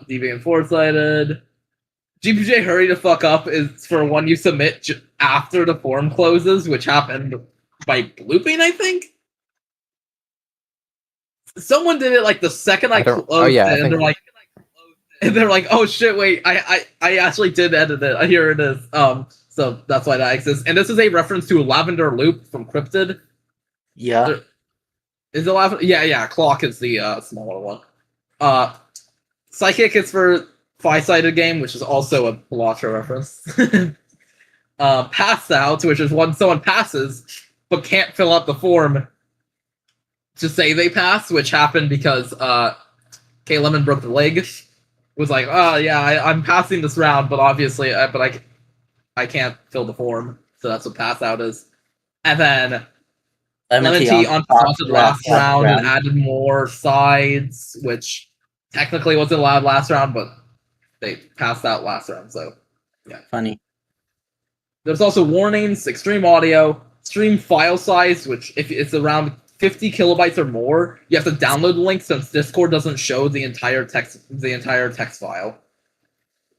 D being 4-sided. GPJ hurry to fuck up is for when you submit after the form closes, which happened by blooping, I think. Someone did it like the second I closed it, and they're like, And they're like, oh shit, wait, I actually did edit it. Here it is. So that's why that exists. And this is a reference to Lavender Loop from Cryptid. Yeah. Is it Lavender? Yeah. Clock is the smaller one. Psychic is for Five-Sided Game, which is also a Palatra reference. Pass Out, which is when someone passes but can't fill out the form to say they pass, which happened because K Lemon broke the leg. Was like, oh yeah, I'm passing this round, but obviously, I can't fill the form, so that's what Pass Out is. And then Lemon Tea unpolished last round and added more sides, which technically wasn't allowed last round, but they passed out last round, so yeah. Funny. There's also warnings, extreme audio, extreme file size, which if it's around 50 kilobytes or more, you have to download the link since Discord doesn't show the entire text file.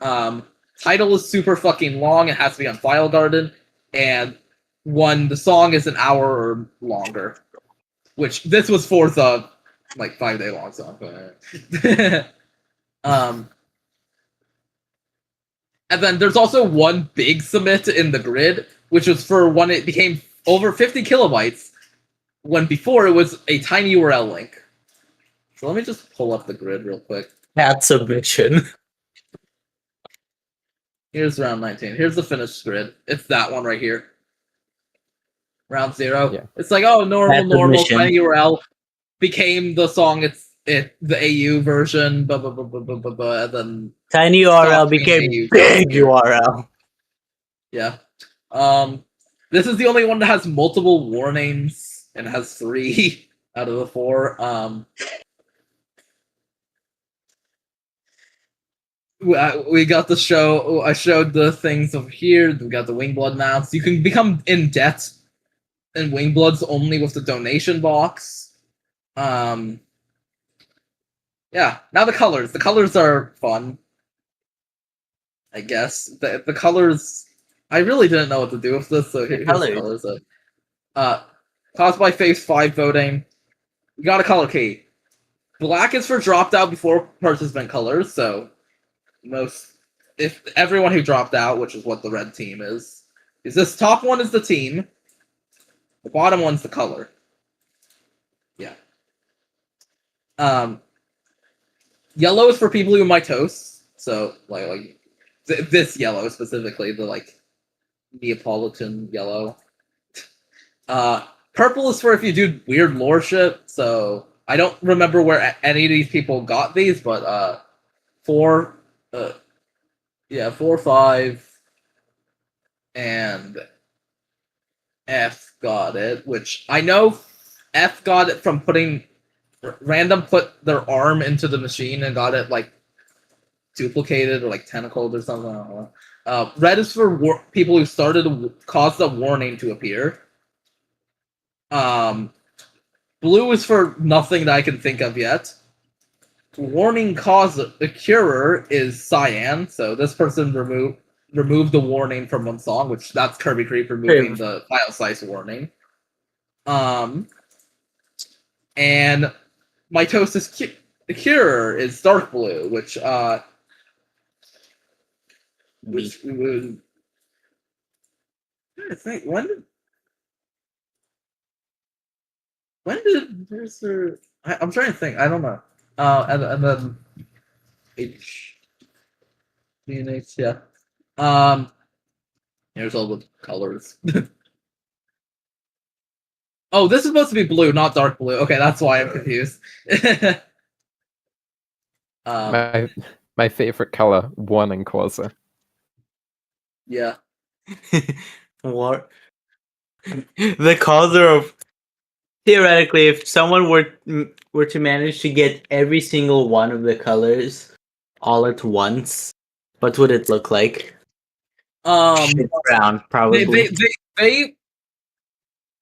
Title is super fucking long, it has to be on File Garden, and when the song is an hour or longer. Which this was for the 5-day long song. And then there's also one big submit in the grid, which was for when it became over 50 kilobytes, when before it was a tiny URL link. So let me just pull up the grid real quick. That submission. Here's round 19. Here's the finished grid. It's that one right here. Round 0. Yeah. It's like, oh, normal, tiny URL became the song. The AU version, blah, blah, blah, blah, blah, blah, blah, and then tiny URL became big URL. Yeah. This is the only one that has multiple warnings and has 3 out of the 4. We got the show. I showed the things over here. We got the Wingblood mounts. You can become in debt in Wingbloods only with the donation box. Yeah. Now the colors. The colors are fun. I guess the colors. I really didn't know what to do with this. So here's the colors. Caused by Phase 5 voting. We got a color key. Black is for dropped out before participant colors. So if everyone who dropped out, which is what the red team is this top one is the team. The bottom one's the color. Yeah. Yellow is for people who might toast. So this yellow specifically, the Neapolitan yellow. Purple is for if you do weird lore shit. So I don't remember where any of these people got these, but 4, 5, and F got it, which I know F got it from putting random put their arm into the machine and got it duplicated or tentacled or something. I don't know. Red is for people who caused a warning to appear. Blue is for nothing that I can think of yet. Warning caused the curer is cyan, so this person removed the warning from one song, which that's Kirby Creep removing the file size warning. And mitosis curer is dark blue, which would I think when did there's there? I'm trying to think. I don't know. And then Phoenix, yeah. Here's all the colors. Oh, this is supposed to be blue, not dark blue. Okay, that's why I'm confused. My favorite color, warning quasar. Yeah. What? The color of theoretically, if someone were to manage to get every single one of the colors all at once, what would it look like? Shit brown, probably.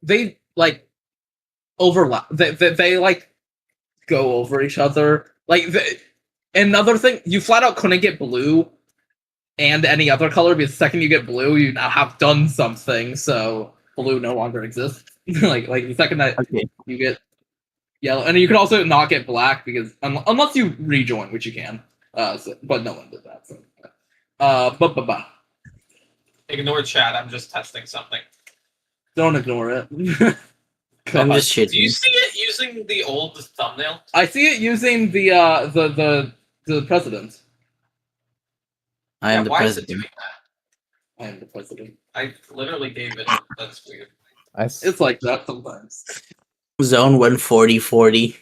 They overlap. They go over each other. Another thing, you flat out couldn't get blue and any other color because the second you get blue, you now have done something. So blue no longer exists. the second that you get yellow, and you can also not get black because unless you rejoin, which you can. But no one did that. So. Ignore chat. I'm just testing something. Don't ignore it. I'm just Do you shitting. see it using the old thumbnail? I see it using the president. I am the why is it president. doing that? I am the president. I literally gave it. That's weird. It's like that sometimes. Zone-440.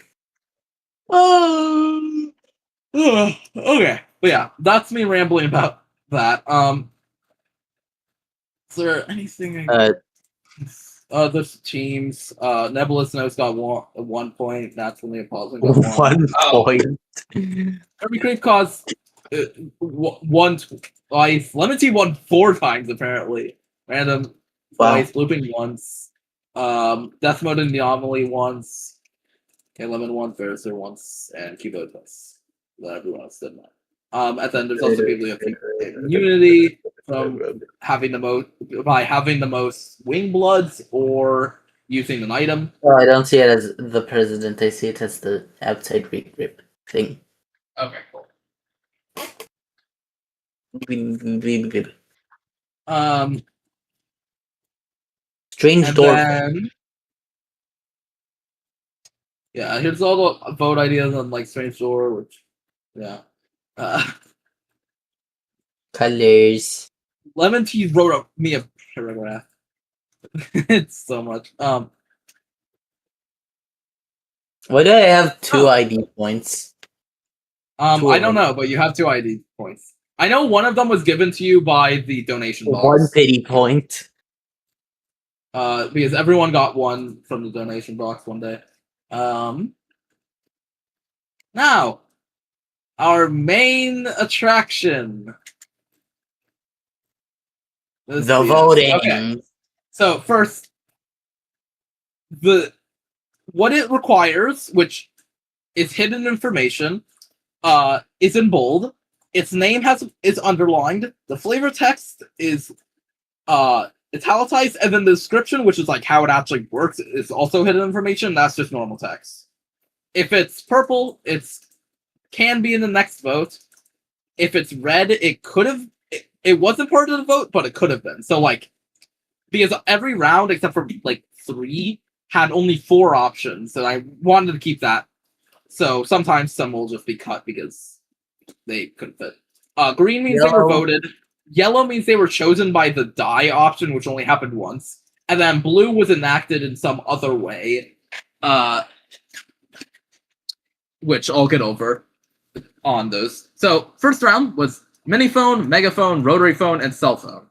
Okay, but yeah, that's me rambling about that. Is there anything? There's teams. Nebulous Nose got 1 point. Naturally Opposing got 1. 1 point. Every Creep caused 1 twice. Lemon Tea won 4 times apparently. Random twice. Looping once. Death Mode Anomaly once. K11 once. Veriser once. And Cubo twice. That everyone else did that. At the end, there's also people who have immunity from having the most wing bloods or using an item. Well, I don't see it as the president. I see it as the outside grip thing. Okay, cool. Strange door. Yeah, here's all the vote ideas on like Strange Door, which Colors. Lemon Tea wrote me a paragraph. It's so much. Why do I have 2 ID points? I don't know, but you have 2 ID points. I know one of them was given to you by the donation box. 1 pity point. Because everyone got 1 from the donation box one day. Now, our main attraction. The voting. Okay. So first, what it requires, which is hidden information, is in bold. Its name is underlined. The flavor text is italicized, and then the description, which is like how it actually works, is also hidden information. That's just normal text. If it's purple, can be in the next vote. If it's red, it could have. It wasn't part of the vote, but it could have been. So like, because every round except for like 3 had only 4 options, and I wanted to keep that. So sometimes some will just be cut because they couldn't fit. Green means they were voted. Yellow means they were chosen by the die option, which only happened once. And then blue was enacted in some other way, which I'll get over on those. So first round was miniphone, megaphone, rotary phone, and cell phone.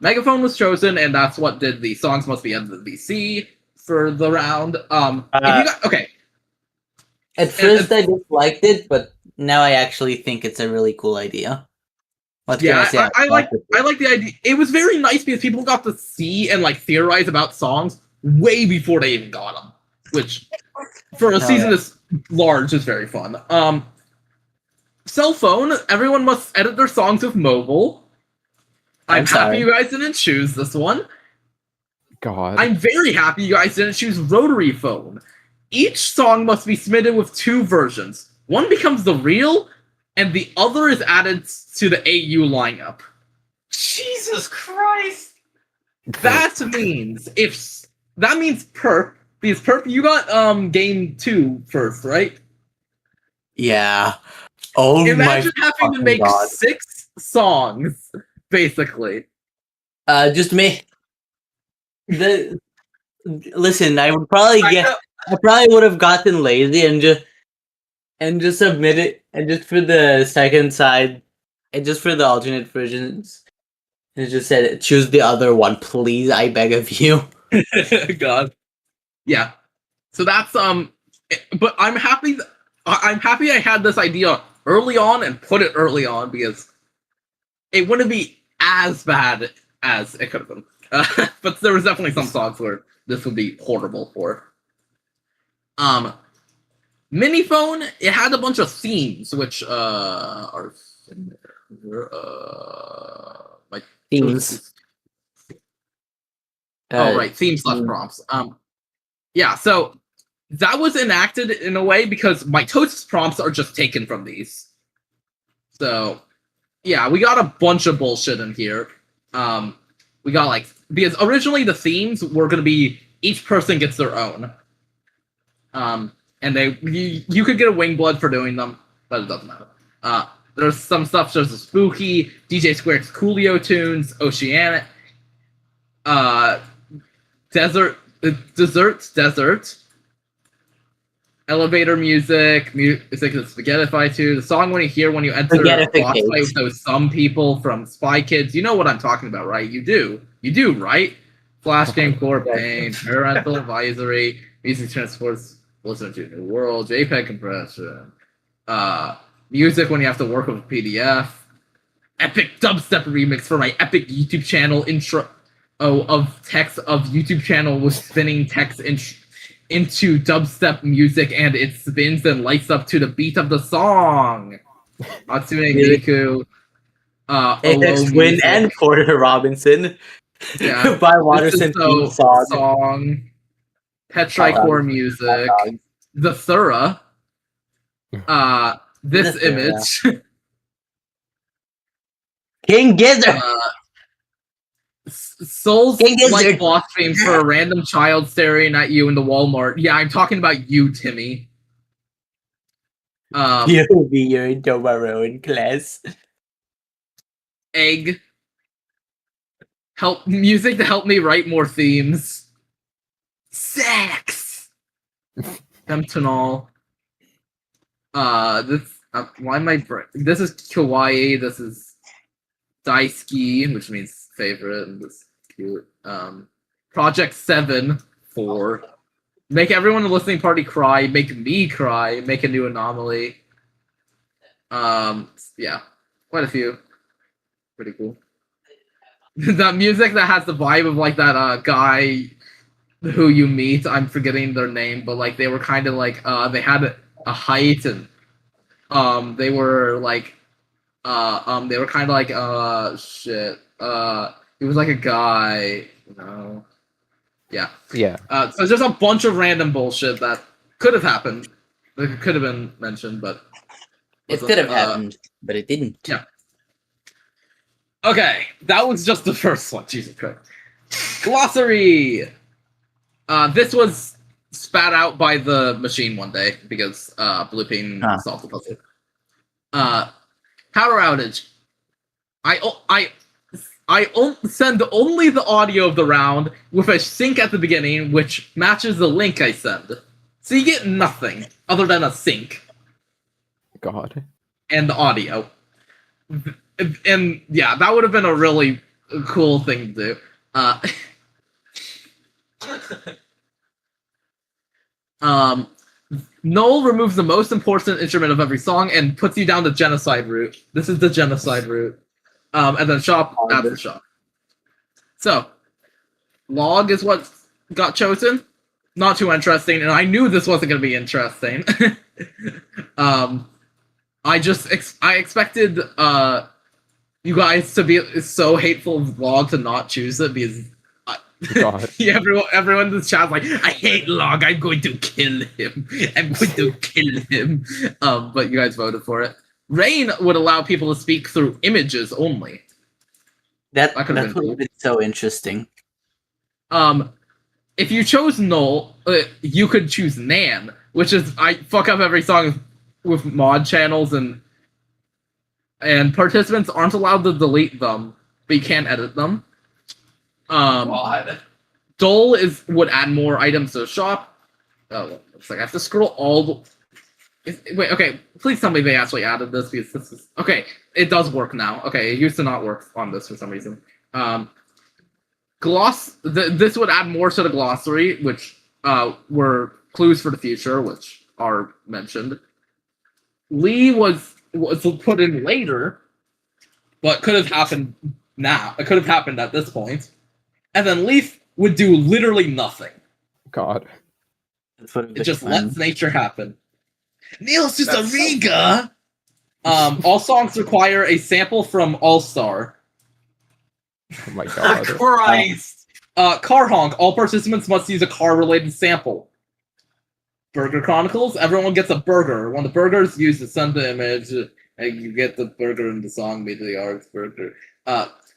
Megaphone was chosen, and that's what did the songs must be ended the VC for the round. Okay. At first, I disliked it, but now I actually think it's a really cool idea. I like the idea. It was very nice because people got to see and like theorize about songs way before they even got them, which for a season this large is very fun. Cell phone, everyone must edit their songs with mobile. I'm happy you guys didn't choose this one. God. I'm very happy you guys didn't choose rotary phone. Each song must be submitted with 2 versions. One becomes the real, and the other is added to the AU lineup. Jesus Christ! That means perp, because perp, you got game 2 first, right? Yeah. Oh Imagine my having to make God. 6 songs, basically. Just me. Listen, I would probably I probably would have gotten lazy and just submit it, and just for the second side, and just for the alternate versions, and just said choose the other one, please. I beg of you. God. Yeah. So that's but I'm happy. I'm happy I had this idea early on and put it early on because it wouldn't be as bad as it could have been. But there was definitely some songs where this would be horrible for. Miniphone, it had a bunch of themes, which are like themes. Right, themes / prompts. Yeah, so that was enacted in a way because mitosis prompts are just taken from these. So, yeah, we got a bunch of bullshit in here. We got like, because originally the themes were going to be each person gets their own. And you could get a wing blood for doing them, but it doesn't matter. There's some stuff such as Spooky, DJ Square's Coolio tunes, Oceanic, Desert, elevator music of Spaghettify 2, the song when you enter a boss fight with those some people from Spy Kids. You know what I'm talking about, right? You do, right? Flash Game Core Pain, Parental Advisory, Music Transports, Listen to New World, JPEG compression, music when you have to work with a PDF, epic dubstep remix for my epic YouTube channel intro of text of YouTube channel with spinning text into dubstep music, and it spins and lights up to the beat of the song. Natsune Giku, Apex Twin and Porter Robinson. Yeah, by Watterson theme song. Petricore music. The Thura. This image. King Gizzard. Souls like boss themes for a random child staring at you in the Walmart. Yeah, I'm talking about you, Timmy. You'll be your tomorrow in class. Egg. Help music to help me write more themes. Sex. Fentanyl. Why am I? This is kawaii. This is Daisuke, which means favorite, and this cute. Project 7-4. Make everyone in the listening party cry. Make me cry. Make a new anomaly. Yeah, quite a few. Pretty cool. That music that has the vibe of like that guy who you meet. I'm forgetting their name, but like they were kind of like they had a height, and they were like they were kind of like shit. He was like a guy, you know. Yeah. Yeah. So there's a bunch of random bullshit that could have happened. That could have been mentioned, but it could have happened, but it didn't. Yeah. Okay, that was just the first one. Jesus Christ. Glossary. This was spat out by the machine one day because Blooping solved the puzzle. Power outage. I send only the audio of the round with a sync at the beginning, which matches the link I send. So you get nothing other than a sync. God. And the audio. And yeah, that would have been a really cool thing to do. Noel removes the most important instrument of every song and puts you down the genocide route. This is the genocide route. And then shop adds the shop. So, log is what got chosen. Not too interesting, and I knew this wasn't going to be interesting. I expected you guys to be so hateful of log to not choose it because yeah, everyone in the chat's like, I hate log. I'm going to kill him. But you guys voted for it. Rain would allow people to speak through images only. That would have been so interesting. If you chose null, you could choose Nan, which is I fuck up every song with mod channels, and participants aren't allowed to delete them, but you can edit them. Dull would add more items to the shop. Oh, looks like I have to scroll all the. Wait, okay, please tell me they actually added this, because this is... Okay, it does work now. Okay, it used to not work on this for some reason. This would add more to the glossary, which were clues for the future, which are mentioned. Lee was put in later, but could have happened now. It could have happened at this point. And then Leaf would do literally nothing. God. It just lets nature happen. Neil's just a Riga! All songs require a sample from All-Star. Oh my god. Christ! Car honk. All participants must use a car-related sample. Burger Chronicles. Everyone gets a burger. When the burger is used to send the image, And you get the burger in the song immediately, Arg's burger.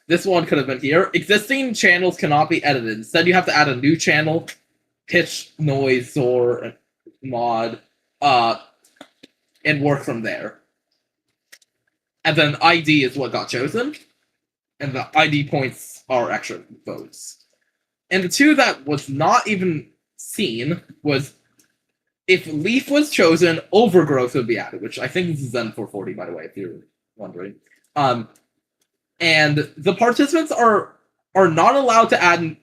This one could have been here. Existing channels cannot be edited. Instead, you have to add a new channel, pitch, noise, or mod, and work from there. And then ID is what got chosen, and the ID points are extra votes. And the two that was not even seen was if Leaf was chosen, Overgrowth would be added, which I think this is Zone-440, by the way, if you're wondering. And the participants are not allowed to add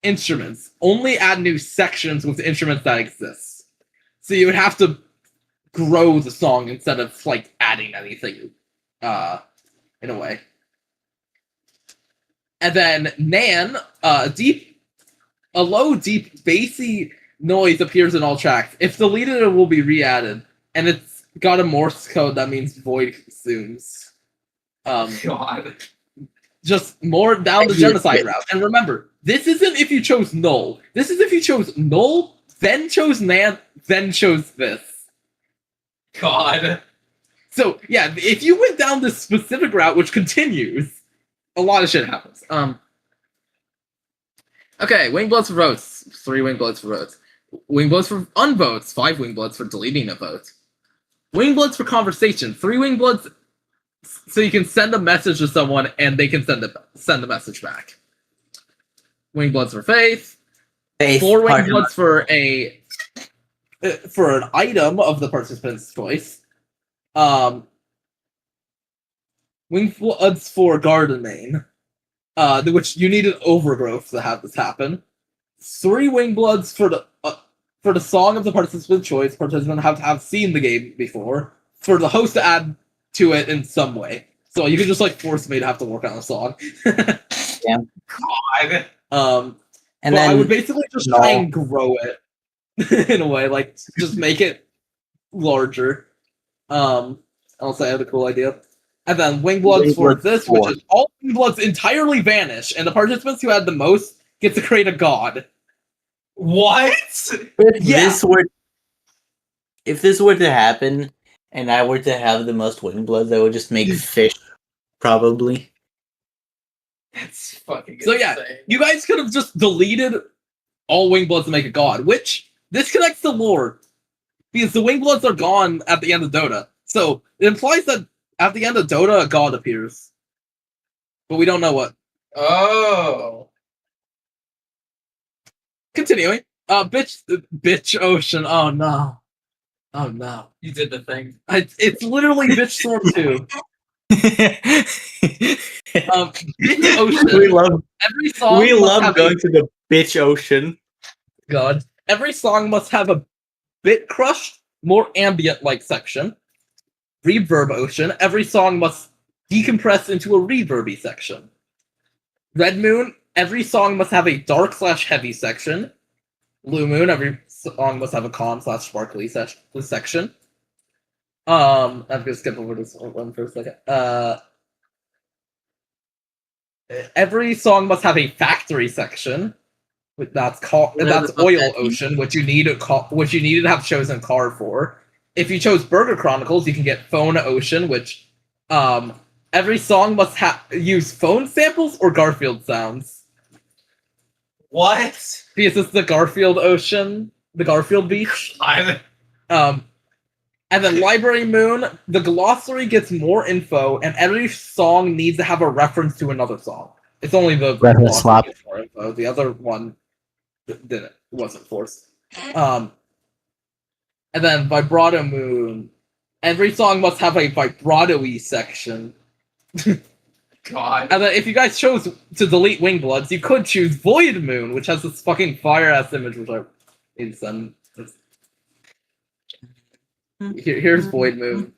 instruments, only add new sections with the instruments that exist. So you would have to grow the song instead of like adding anything in a way. And then Nan, a low, deep, bassy noise appears in all tracks. If deleted, it will be re-added. And it's got a Morse code that means void consumes. God. Just more down the genocide route. And remember, this isn't if you chose null. This is if you chose null, then chose Nan, then chose this. God. So, yeah, if you went down this specific route, which continues, a lot of shit happens. Okay, Wingbloods for votes. 3 Wingbloods for votes. Wingbloods for unvotes. 5 Wingbloods for deleting a vote. Wingbloods for conversation. 3 Wingbloods so you can send a message to someone and they can send the message back. Wingbloods for faith. 4 Wingbloods for an item of the participant's choice. Wingbloods for gardening, which you need an overgrowth to have this happen. 3 Wingbloods for the song of the participant's choice. Participants have to have seen the game before. For the host to add to it in some way. So you can just like force me to have to work on a song. Yeah. God. And then I then would basically just try and grow it in a way, like just make it larger. I'll say I had a cool idea. And then Wingbloods for this, which is all Wingbloods entirely vanish, and the participants who had the most get to create a god. What? If this were to happen, and I were to have the most Wingbloods, I would just make fish, probably. That's fucking So yeah, you guys could have just deleted all Wingbloods to make a god, which this connects to lore. Because the Wingbloods are gone at the end of Dota. So it implies that at the end of Dota, a god appears. But we don't know what. Oh. Continuing. Bitch Ocean. Oh no. Oh no. You did the thing. It's literally Bitch Storm 2. Bitch Ocean. We love going to the Bitch Ocean. God. Every song must have a bit crushed, more ambient-like section. Reverb Ocean. Every song must decompress into a reverby section. Red Moon. Every song must have a dark/heavy section. Blue Moon. Every song must have a calm/sparkly section. I'm gonna skip over this one for a second. Every song must have a factory section. That's Oil Ocean, which you need to have chosen card for. If you chose Burger Chronicles, you can get Phone Ocean, which every song must use phone samples or Garfield sounds. What? Because it's the Garfield Ocean, the Garfield Beach. And then Library Moon, the glossary gets more info, and every song needs to have a reference to another song. It's only the Reference swap. gets more info. The other one wasn't forced. And then Vibrato Moon, every song must have a vibrato-y section. God. And then if you guys chose to delete Wingbloods, you could choose Void Moon, which has this fucking fire-ass image, which I need to send. Here's Void Moon.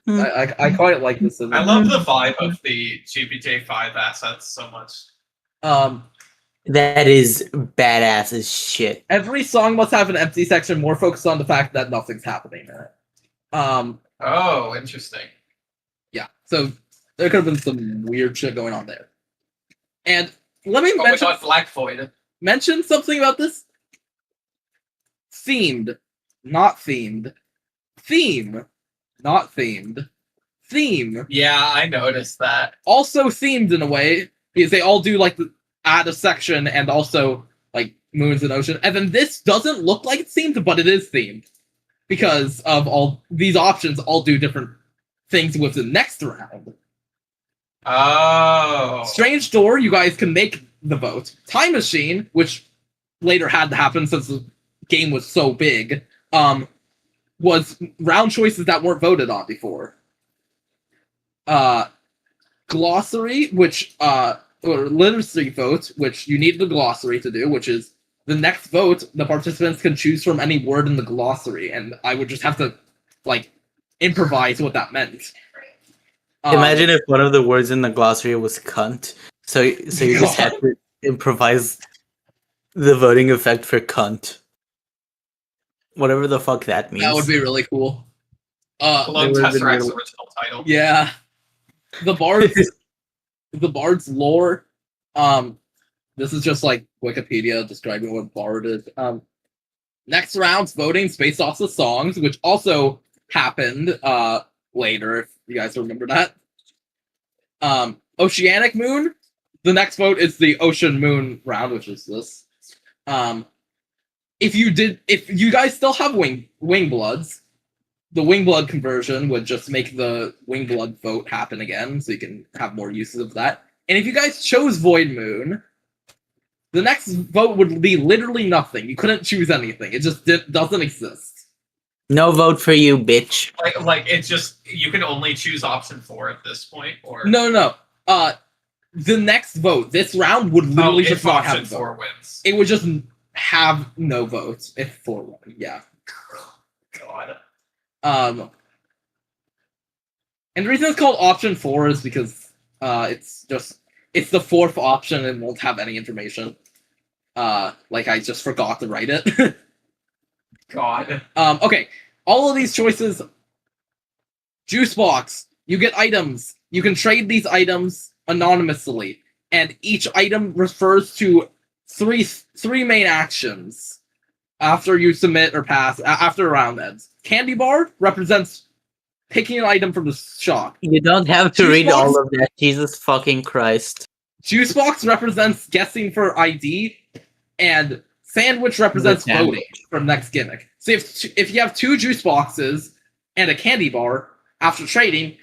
I quite like this image. I love the vibe of the GPT-5 assets so much. That is badass as shit. Every song must have an empty section more focused on the fact that nothing's happening in it. Oh, interesting. Yeah, so there could have been some weird shit going on there. And let me mention Black Void. Mention something about this. Themed, not themed. Theme, not themed. theme. Yeah, I noticed that. Also themed in a way, because they all do like add a section and also like moons and ocean. And then this doesn't look like it's themed, but it is themed. Because of all these options all do different things with the next round. Oh. Strange Door, you guys can make the vote. Time Machine, which later had to happen since the game was so big, was round choices that weren't voted on before. Glossary, which or literacy vote, which you need the glossary to do, which is the next vote, the participants can choose from any word in the glossary, and I would just have to, like, improvise what that meant. Imagine if one of the words in the glossary was cunt. So you just had to improvise the voting effect for cunt. Whatever the fuck that means. That would be really cool. Clone Tesseract's original title. Yeah. The Bard's lore. This is just like Wikipedia describing what Bard is. Next round's voting's based off the songs, which also happened later, if you guys remember that. Oceanic Moon. The next vote is the Ocean Moon round, which is this. If you guys still have Wingbloods, the Wingblood conversion would just make the Wingblood vote happen again, so you can have more uses of that. And if you guys chose Void Moon, the next vote would be literally nothing. You couldn't choose anything. It just doesn't exist. No vote for you, bitch. Like it's just you can only choose option 4 at this point, or No. The next vote, this round would literally just not have a vote. 4 wins. It would just have no votes if 4 won. Yeah. God. And the reason it's called option 4 is because it's the 4th option and won't have any information. Like I just forgot to write it. God. Okay. All of these choices. Juice box. You get items. You can trade these items anonymously, and each item refers to three main actions after you submit or pass after a round ends. Candy bar represents picking an item from the shop. You don't have to Juice read box? all of that. Jesus fucking Christ. Juice box represents guessing for ID, and sandwich represents The sandwich. voting for the next gimmick. So if you have 2 juice boxes and a candy bar after trading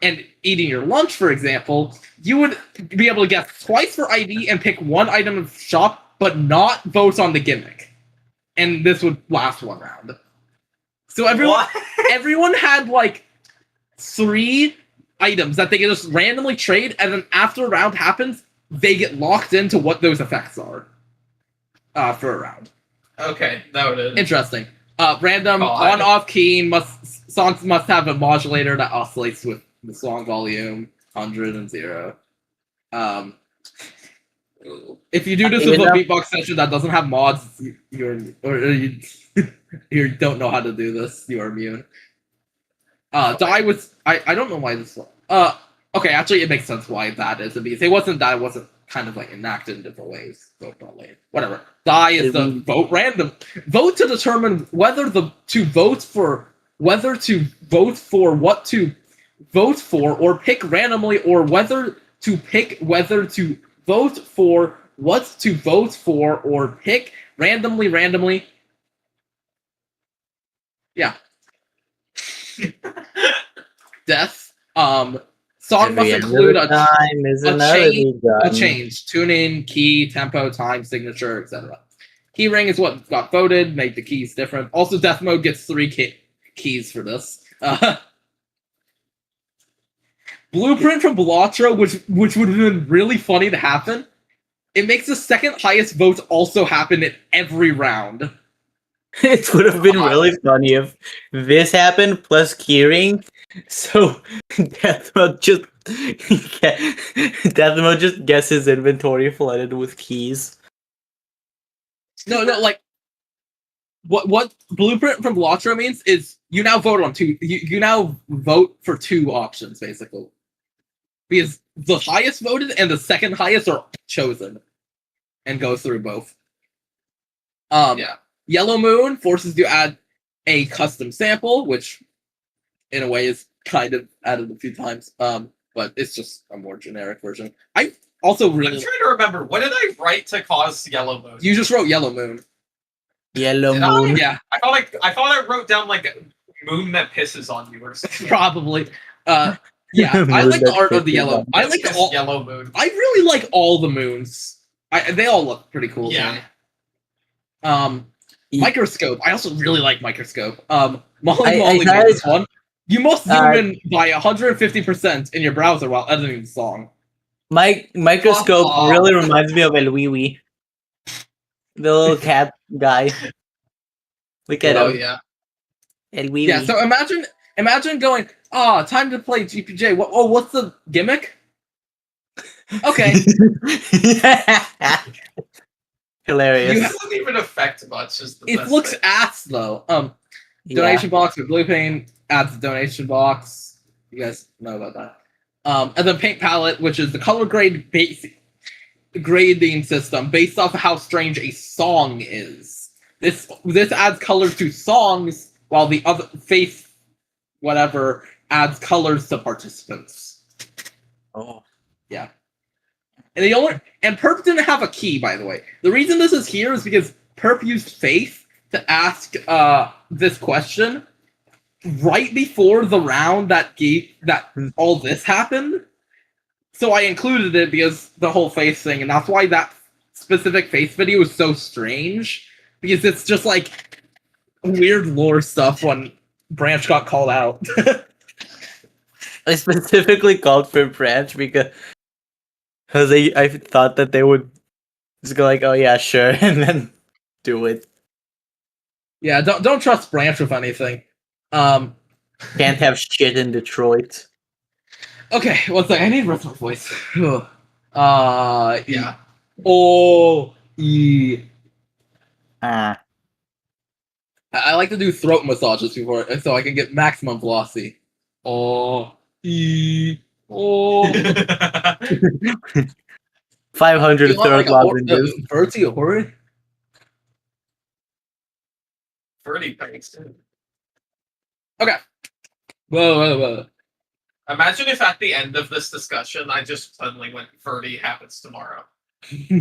and eating your lunch, for example, you would be able to guess twice for ID and pick one item of shop, but not vote on the gimmick. And this would last 1 round. So everyone had like 3 items that they can just randomly trade, and then after a round happens, they get locked into what those effects are for a round. Okay, noted. Interesting. Random God. on-off key songs must have a modulator that oscillates with the song volume 100 and 0. If you do this with a beatbox session that doesn't have mods, you don't know how to do this. You are immune. Die was I don't know why this. Okay, actually, it makes sense why that is. Because it wasn't kind of like enacted in different ways. So probably whatever. Die is the vote random. Vote to determine whether to vote for what to vote for, or pick randomly, or whether to pick whether to vote for what to vote for, or pick randomly. Yeah. Death. Song must include a change. Tuning, key, tempo, time, signature, etc. Key ring is what got voted, make the keys different. Also, death mode gets 3 keys for this. Blueprint from Belotro, which would have been really funny to happen. It makes the second highest vote also happen in every round. It would have been really funny if this happened plus keyring. So Death Mode just gets his inventory flooded with keys. No, like what Blueprint from Belotro means is you now vote on 2. You now vote for 2 options basically, because the highest voted and the second highest are chosen, and go through both. Yeah. Yellow Moon forces you to add a custom sample, which in a way is kind of added a few times. But it's just a more generic version. I also I'm really trying to remember. What did I write to cause Yellow Moon? you just wrote Yellow Moon. Yellow Did Moon. Yeah, I thought I wrote down like moon that pisses on you or something. probably. Yeah, I like the art of the yellow. I like all Yellow Moon. I really like all the moons. They all look pretty cool. Yeah. Microscope. I also really like Microscope. Molly I Molly tried- made this one. You must zoom in by 150% in your browser while editing the song. Microscope really reminds me of El Wee Wee. The little cat guy. Look at him. Yeah. El Wee Yeah, Wee. so imagine going, time to play GPJ. What's the gimmick? Okay. Hilarious. It doesn't even affect much. It looks ass though. Donation box with blue paint adds the donation box. You guys know about that. And then paint palette, which is the color grade grading system based off of how strange a song is. This adds colors to songs, while the other face whatever adds colors to participants. Oh. Yeah. And Perp didn't have a key, by the way. The reason this is here is because Perp used Faith to ask this question right before the round that all this happened. So I included it because the whole Faith thing, and that's why that specific Faith video is so strange. Because it's just like weird lore stuff when Branch got called out. I specifically called for Branch because I thought that they would just go like, oh yeah, sure, and then do it. Yeah, don't trust Branch with anything. Can't have shit in Detroit. Okay, one second. I need to rest my voice. Yeah. I like to do throat massages before, so I can get maximum velocity. 500 third lozenges. Bertie or Hori? Birdie thanks. Okay. Whoa. Imagine if at the end of this discussion I just suddenly went Ferdy happens tomorrow.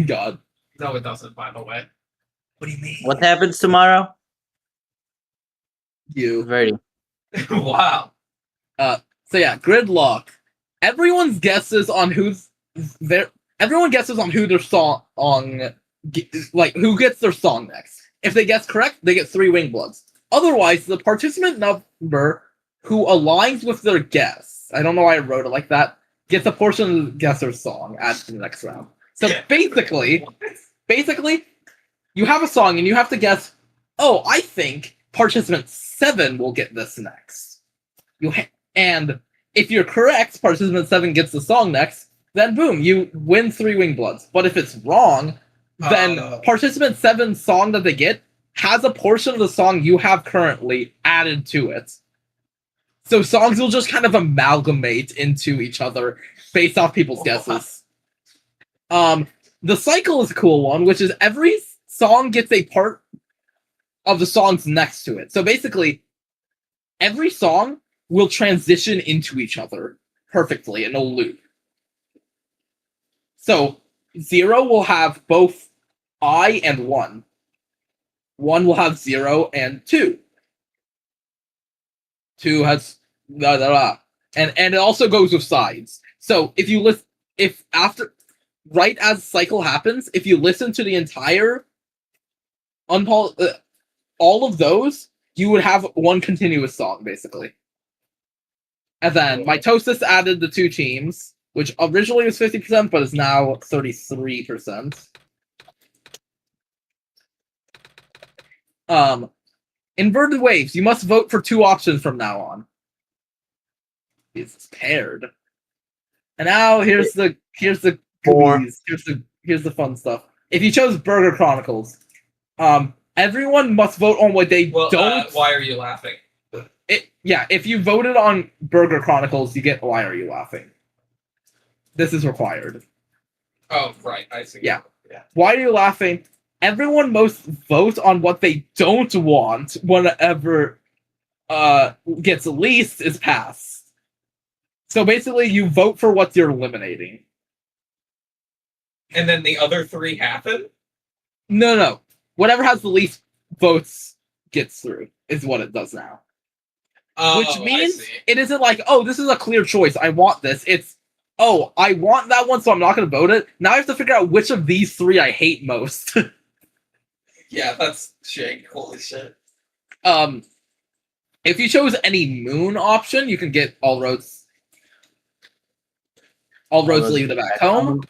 God. No, it doesn't, by the way. What do you mean? What happens tomorrow? You. Very. Wow. So yeah, gridlock. Everyone guesses on who their song like who gets their song next. If they guess correct, they get 3 wing bloods. Otherwise, the participant number who aligns with their guess, I don't know why I wrote it like that, gets a portion of the guesser's song added to the next round. So basically, you have a song and you have to guess, I think participant 7 will get this next. And if you're correct, participant 7 gets the song next, then boom, you win 3 wing bloods. But if it's wrong, then participant 7's song that they get has a portion of the song you have currently added to it. So songs will just kind of amalgamate into each other based off people's guesses. The cycle is a cool one, which is every song gets a part of the songs next to it. So basically, every song will transition into each other perfectly in a loop. So 0 will have both I and 1. 1 will have 0 and 2. 2 has and it also goes with sides. So if you right as the cycle happens, if you listen to the entire all of those, you would have one continuous song basically. And then Mitosis added the 2 teams, which originally was 50%, but is now 33%. Inverted waves. You must vote for 2 options from now on. It's paired. And now here's the goodies. Here's the fun stuff. If you chose Burger Chronicles, everyone must vote on what they don't. Why are you laughing? If you voted on Burger Chronicles, you get Why Are You Laughing? This is required. Oh, right. I see. Yeah. Why Are You Laughing? Everyone must vote on what they don't want whenever gets least is passed. So basically, you vote for what you're eliminating. And then the other 3 happen? No. Whatever has the least votes gets through, is what it does now. Which means it isn't like, oh, this is a clear choice, I want this. It's, oh, I want that one, so I'm not going to vote it. Now I have to figure out which of these 3 I hate most. Yeah, that's shit. Holy shit. If you chose any moon option, you can get all roads lead to back home.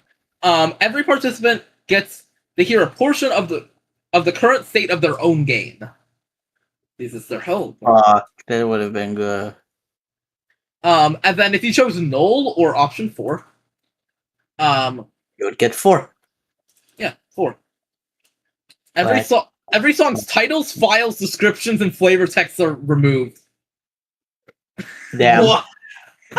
Every participant gets to hear a portion of the current state of their own game. This is their home. That would have been good. And then if you chose null or option 4, you would get 4. Yeah, 4. Every song's titles, files, descriptions, and flavor texts are removed. Damn.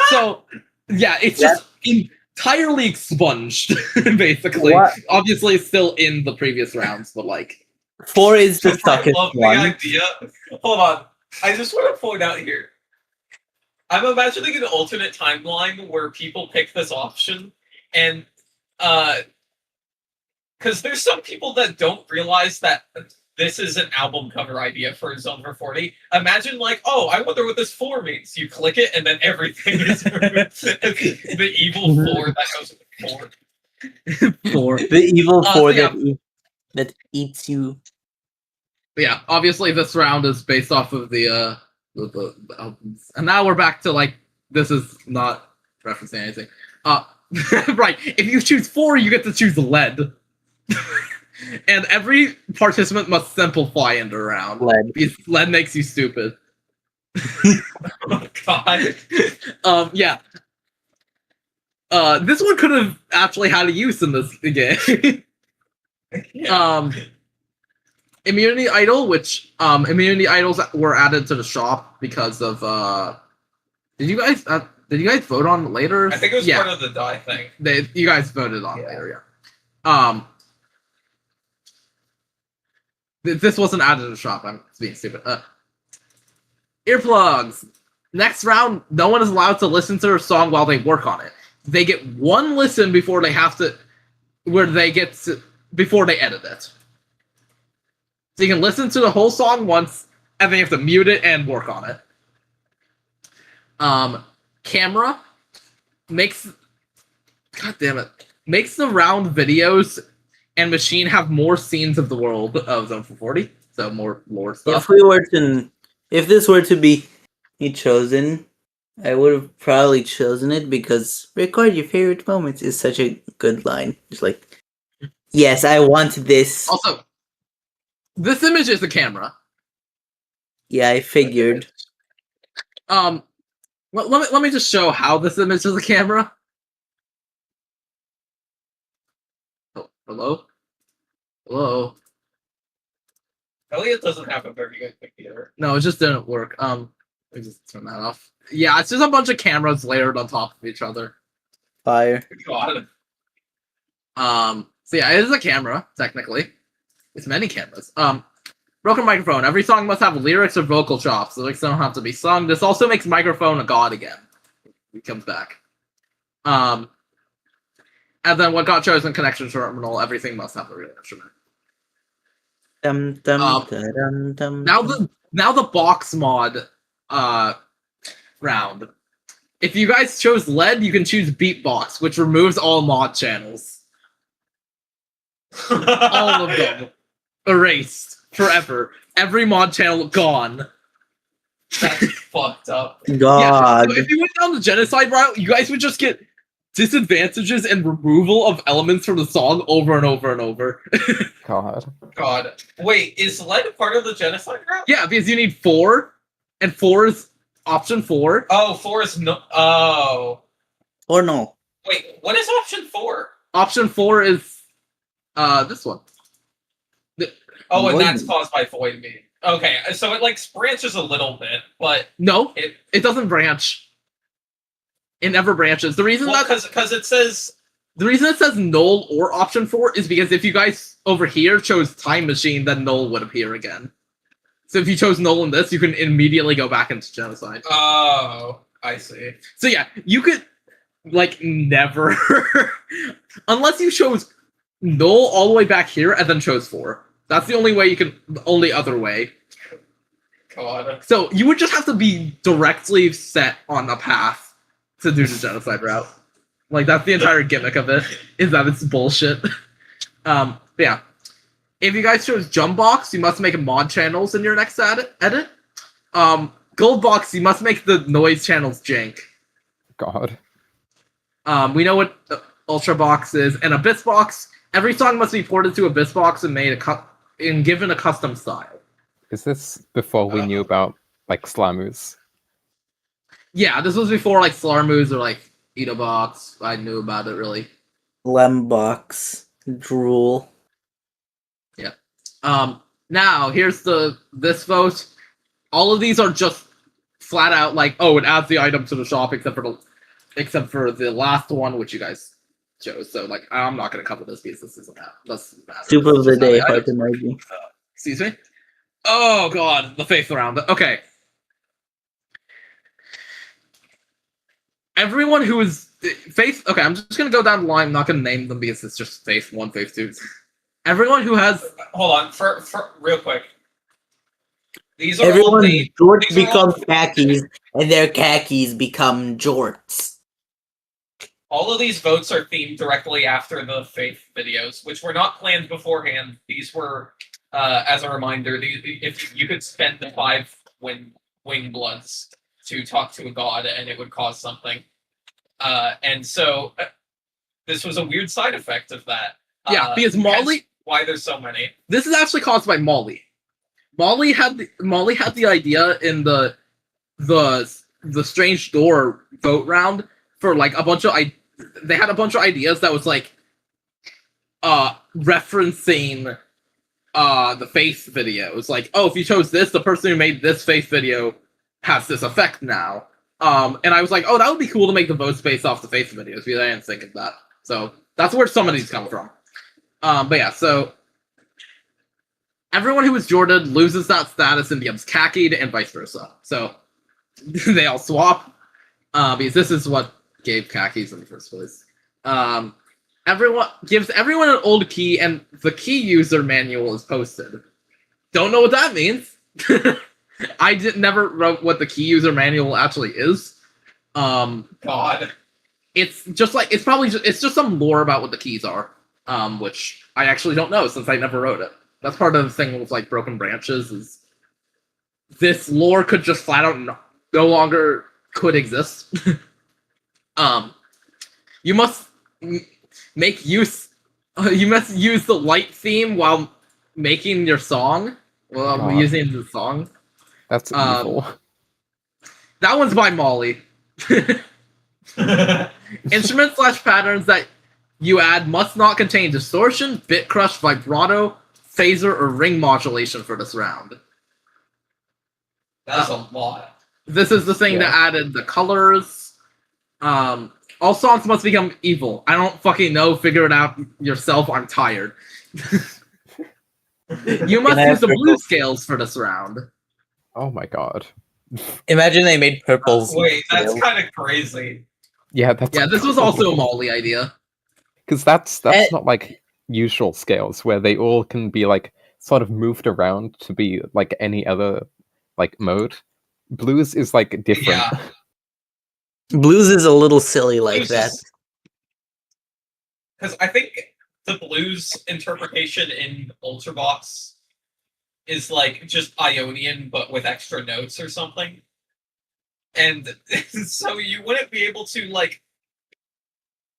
So, yeah, it's just entirely expunged, basically. What? Obviously, it's still in the previous rounds, but like... 4 is the I toughest love the one. idea. Hold on. I just want to point out here. I'm imagining an alternate timeline where people pick this option, and because there's some people that don't realize that this is an album cover idea for Zone-440. Imagine like, oh, I wonder what this 4 means. You click it, and then everything is removed. The evil 4 that goes with 4. 4. The evil 4 so that eats you. Yeah, obviously this round is based off of the albums. And now we're back to like, this is not referencing anything. Right, if you choose 4, you get to choose lead. And every participant must simplify in the round. Lead. Because lead makes you stupid. Oh god. Yeah. This one could have actually had a use in this game. Yeah. Immunity Idol, which immunity idols were added to the shop because of did you guys vote on later? I think it was part of the die thing. You guys voted on later, yeah. This wasn't added to the shop. I'm being stupid. Earplugs. Next round, no one is allowed to listen to their song while they work on it. They get 1 listen before they have to, before they edit it. So you can listen to the whole song once, and then you have to mute it and work on it. Camera makes the round videos and machine have more scenes of the world of Zone-440, so more lore stuff. If this were to be chosen, I would have probably chosen it because record your favorite moments is such a good line. It's like, yes, I want this. Also, this image is the camera. Yeah, I figured. Let me just show how this image is a camera. Oh, hello? Elliot doesn't have a very good computer. No, it just didn't work. Let me just turn that off. Yeah, it's just a bunch of cameras layered on top of each other. Fire. God. So yeah, it is a camera, technically. It's many cameras. Broken Ringerphone. Every song must have lyrics or vocal chops. The lyrics don't have to be sung. This also makes microphone a god again. He comes back. And then what got chosen, connection terminal, everything must have a real instrument. Now the box mod round. If you guys chose lead, you can choose BeepBox, which removes all mod channels. All of them. Erased. Forever. Every mod channel gone. That's fucked up. God. Yeah, so if you went down the genocide route, you guys would just get disadvantages and removal of elements from the song over and over and over. God. Wait, is lead part of the genocide route? Yeah, because you need 4, and 4 is option 4. Oh, 4 is no. Oh. Or no. Wait, what is option 4? Option 4 is this one. Oh, and that's caused by void me. Okay, so it like branches a little bit, but no, it doesn't branch. It never branches. The reason because it says the reason it says null or option 4 is because if you guys over here chose time machine, then null would appear again. So if you chose null in this, you can immediately go back into genocide. Oh. I see. So yeah, you could like never, unless you chose null all the way back here and then chose 4. That's the only way you can. The only other way. God. So you would just have to be directly set on a path to do the genocide route. Like that's the entire gimmick of it. Is that it's bullshit. Yeah. If you guys chose Jumpbox, you must make mod channels in your next edit. Goldbox, you must make the noise channels jank. God. We know what Ultrabox is, and Abyssbox. Every song must be ported to Abyssbox and made and given a custom style. Is this before we knew about like Slamus? Yeah, this was before like Slarmoos or like Edobox. I knew about it really. Lembox, Drool. Yeah. Now here's this vote. All of these are just flat out like, oh, it adds the item to the shop except for the last one, which you guys chose. So like, I'm not gonna cover this because this isn't that's Super of the day, hard to imagine. Excuse me. Oh god, the faith round. Okay. Everyone who is faith. Okay, I'm just gonna go down the line. I'm not gonna name them because it's just faith 1, faith 2. Everyone who has. Hold on, for real quick. These are Everyone only jorts become khakis, and their khakis become jorts. all of these votes are themed directly after the faith videos, which were not planned beforehand. These were, as a reminder, if you could spend the 5 wing bloods to talk to a god, and it would cause something. And so this was a weird side effect of that. Yeah, because Molly. Why there's so many? This is actually caused by Molly. Molly had the idea in the strange door vote round for like a bunch of they had a bunch of ideas that was like referencing the faith video. It's like, oh, if you chose this, the person who made this faith video has this effect now. And I was like, oh, that would be cool to make the votes based off the faith videos, because I didn't think of that. So that's where some of these come from. But yeah, so everyone who is Jordan loses that status and becomes khakied, and vice versa. So they all swap, because this is what gave khakis in the first place. Everyone gives everyone an old key, and the key user manual is posted. Don't know what that means. I never wrote what the key user manual actually is. God, it's just like it's just some lore about what the keys are, which I actually don't know since I never wrote it. That's part of the thing with like Broken Branches is this lore could just flat out no longer could exist. You must make use. You must use the light theme while making your song. Well, using the song. That's evil. That one's by Molly. Instruments/patterns that you add must not contain distortion, bit crush, vibrato, phaser, or ring modulation for this round. That's a lot. This is the thing that added the colors. All songs must become evil. I don't fucking know. Figure it out yourself. I'm tired. You must use the blues scales for this round. Oh my god. Imagine they made purples. Wait, that's kind of crazy. Yeah, that's this was also a Molly idea. Because that's not like usual scales where they all can be like sort of moved around to be like any other like mode. Blues is like different. Yeah. Blues is a little silly like that. Because I think the blues interpretation in Ultrabox is like just Ionian but with extra notes or something. And so you wouldn't be able to like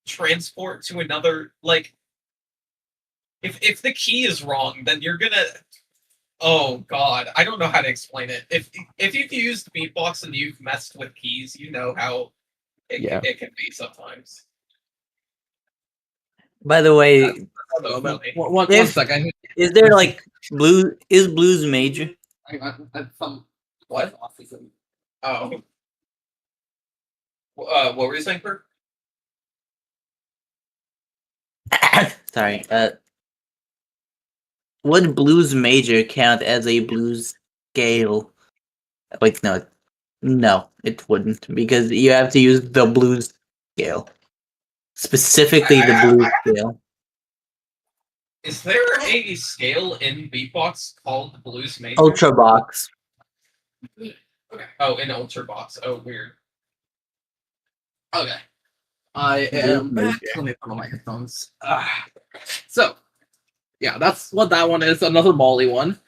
transport to another, like if the key is wrong, then you're gonna, oh god, I don't know how to explain it. If you've used BeepBox and you've messed with keys, you know how it can be sometimes. By the way, one second. Is there like blues? Is blues major? What? Oh. What were you saying, Bert? Sorry. Would blues major count as a blues scale? Wait, no. No, it wouldn't, because you have to use the blues scale. Specifically the blues scale. Is there a scale in BeepBox called the Blues Major? Ultra box. Okay. Oh, in Ultra Box. Oh, weird. Okay. I am back. Let me put on my headphones. So, yeah, that's what that one is. Another Molly one.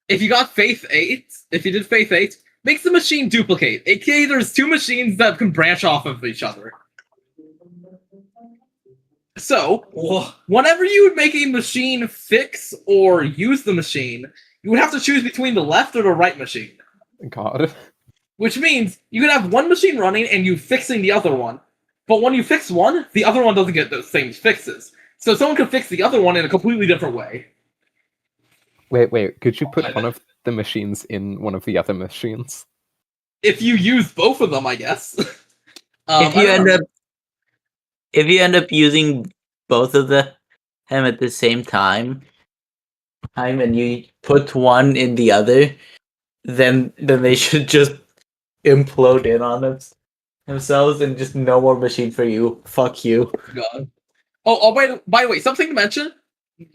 If you got Faith 8, if you did Faith 8, makes the machine duplicate. AKA, there's two machines that can branch off of each other. So, whenever you would make a machine fix or use the machine, you would have to choose between the left or the right machine. God. Which means you could have one machine running and you fixing the other one. But when you fix one, the other one doesn't get those same fixes. So someone could fix the other one in a completely different way. Wait, could you put one of the machines in one of the other machines? If you use both of them, I guess. If you end up using both of them at the same time, and you put one in the other, then they should just implode in on themselves and just no more machine for you. Fuck you. God. Oh, by the way, something to mention.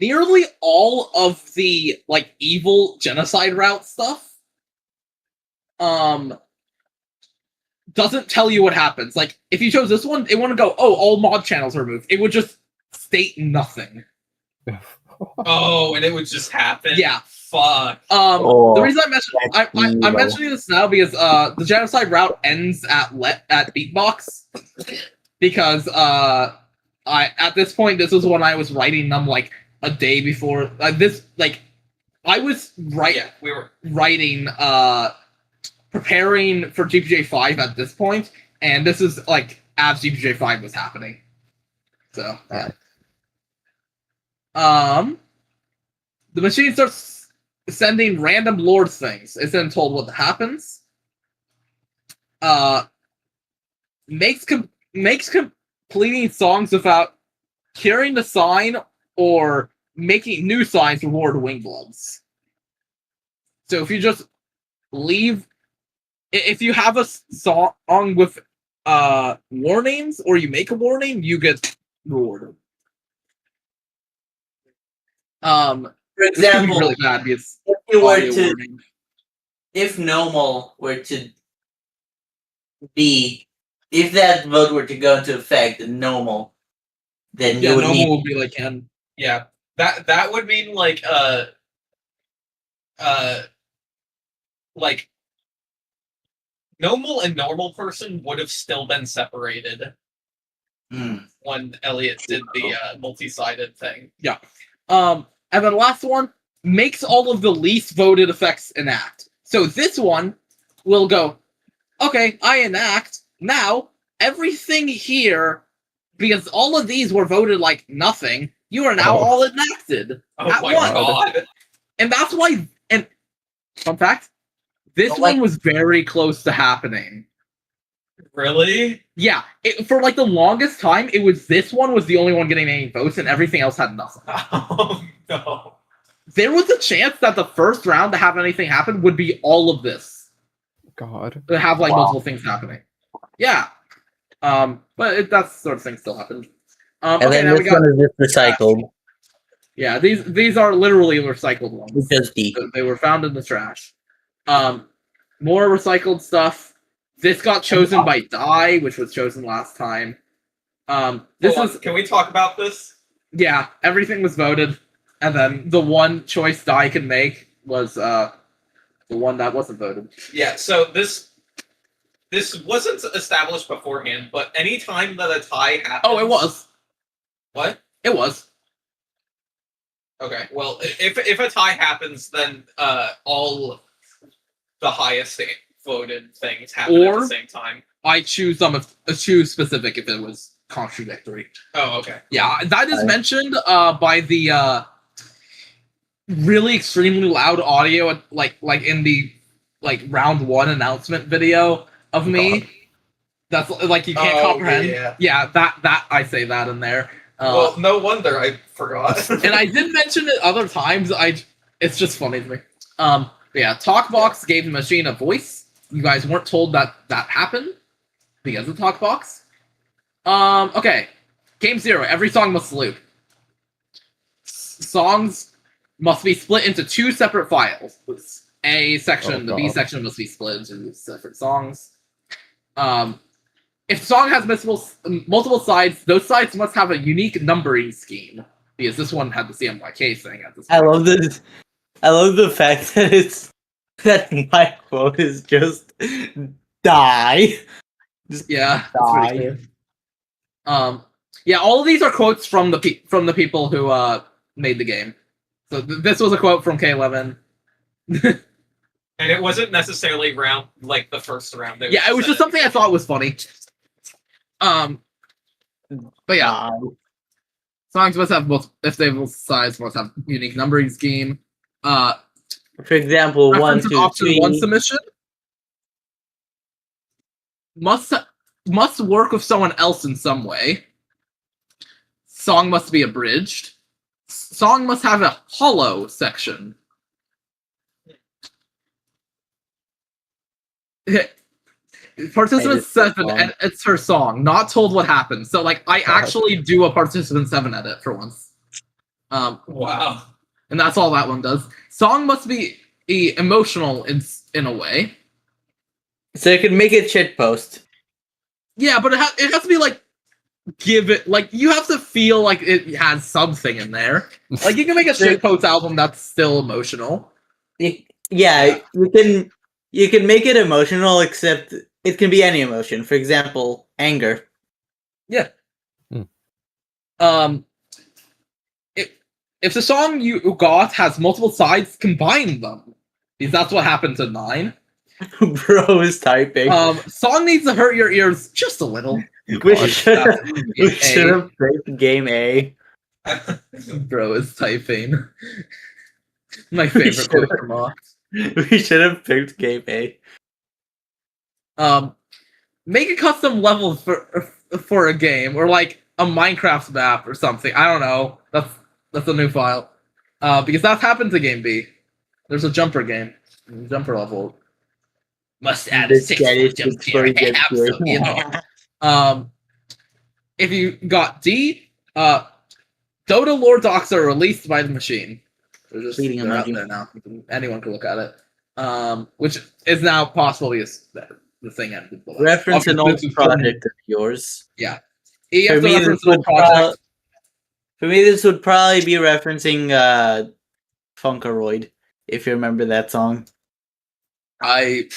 Nearly all of the evil genocide route stuff doesn't tell you what happens. Like, if you chose this one, it wouldn't go, oh, all mod channels are removed. It would just state nothing. Oh, and it would just happen? Yeah. Fuck. The reason I'm mentioning this now because the genocide route ends at BeepBox. Because at this point, this was when I was writing them a day before I was writing preparing for GPJ 5 at this point, and this is as GPJ 5 was happening. So yeah. The machine starts sending random lord things. It's then told what happens. Makes completing songs without curing the sign or making new signs reward Wingbloods. So if you just leave, if you have a song with warnings or you make a warning, you get rewarded. For example, really bad because if normal were to be, if that vote were to go into effect, normal, then you would normal would be N. Yeah, that would mean normal and normal person would have still been separated when Elliot did the multi-sided thing. Yeah. And then the last one makes all of the least voted effects enact. So this one will go, okay, I enact. Now, everything here, because all of these were voted nothing, you are now all enacted at once. God. And that's why, and fun fact, this one was very close to happening. Really? Yeah. For the longest time, it was this one was the only one getting any votes, and everything else had nothing. Oh, no. There was a chance that the first round to have anything happen would be all of this. God. To have multiple things happening. Yeah. But that sort of thing still happened. And then this one is just recycled. Yeah, these are literally recycled ones. Because they were found in the trash. More recycled stuff. This got chosen by Die, which was chosen last time. Can we talk about this? Yeah, everything was voted, and then the one choice Die could make was the one that wasn't voted. Yeah, so this wasn't established beforehand, but any time that a tie happens... Oh, it was. What? It was. Okay, well, if a tie happens, then all the highest voted things happen at the same time. I choose choose specific if it was contradictory. Oh, okay. Yeah, that is mentioned by the really extremely loud audio in the round 1 announcement video of me. That's you can't comprehend. Yeah, that I say that in there. Well, no wonder I forgot. And I did mention it other times. It's just funny to me. Yeah, TalkBox gave the machine a voice. you guys weren't told that happened because of talk box. Okay. Game 0. Every song must loop. Songs must be split into 2 separate files. A section, the B section must be split into separate songs. If the song has multiple sides, those sides must have a unique numbering scheme. Because this one had the CMYK thing at this point. I love this. I love the fact that my quote is just die. Just yeah. die. Yeah, all of these are quotes from the people who made the game. So this was a quote from K11. And it wasn't necessarily the first round. Yeah, it was just something I thought was funny. But yeah, songs must have if they have sides must have unique numbering scheme. For example, 1, 2, 3. 1 submission must work with someone else in some way. Song must be abridged. Song must have a hollow section. Participant 7 edits her song, not told what happened. So I actually do a participant 7 edit for once. Wow. And that's all that one does. Song must be emotional in a way. So you can make it shit post. Yeah, but it has to be give it you have to feel like it has something in there. You can make a shitpost album that's still emotional. Yeah, you can make it emotional, except it can be any emotion. For example, anger. Yeah. If the song you got has multiple sides, combine them. Because that's what happened to 9. Bro is typing. Song needs to hurt your ears just a little. We should have played game A. Bro is typing. My favorite quote from Mox. We should have picked game A. Make a custom level for a game, or a Minecraft map or something. I don't know. That's a new file. Because that's happened to game B. There's a jumper game. Jumper level. Must add a 6 jump here. Absolutely. If you got D, Dota lore docs are released by the machine. They're out there now. Anyone can look at it. Which is now possible because the thing ended. Reference an old project of yours. Yeah. You have to reference an old project. For me, this would probably be referencing Funkaroid, if you remember that song. I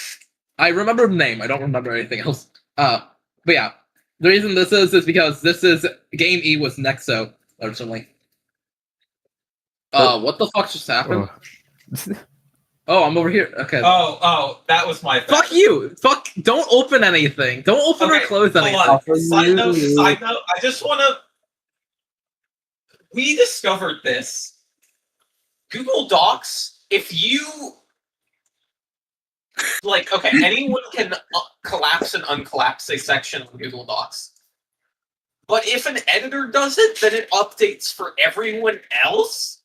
remember the name. I don't remember anything else. But yeah, the reason this is because this is game E was Nexo originally. What the fuck just happened? Oh, I'm over here. Okay. Oh, that was my. Fuck you! Fuck! Don't open anything. Don't open or close anything. Side note. I just want to. We discovered this. Google Docs. If you anyone can collapse and uncollapse a section of Google Docs. But if an editor does it, then it updates for everyone else?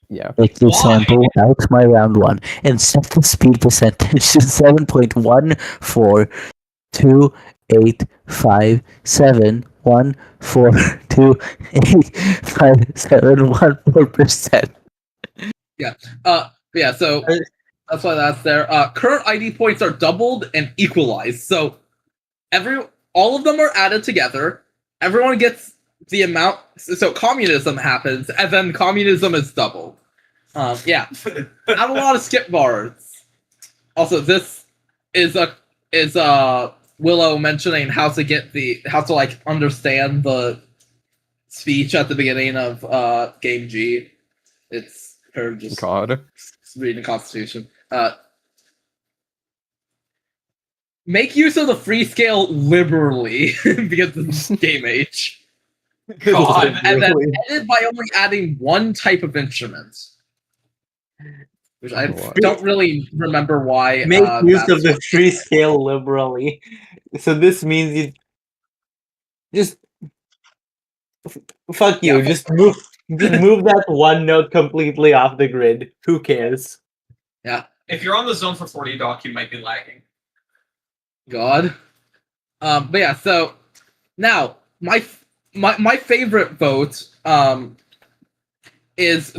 Yeah. Take the sample out my round 1 and set the speed percentage to 7.1428571428571.4%. Yeah. Yeah, so that's why that's there. Current ID points are doubled and equalized. So all of them are added together. Everyone gets the amount. So communism happens, and then communism is doubled. Yeah. Not a lot of skip bars. Also, this is Willow mentioning how to understand the speech at the beginning of Game G. It's her just reading the Constitution. Make use of the free scale liberally because this is Game H. God, and then edit by only adding one type of instrument. Which I don't really remember why. Make use of the free scale liberally. So this means you just fuck you. Yeah. Just move that one note completely off the grid. Who cares? Yeah. If you're on the Zone-440 doc, you might be lagging. God. But yeah, so now my favorite vote is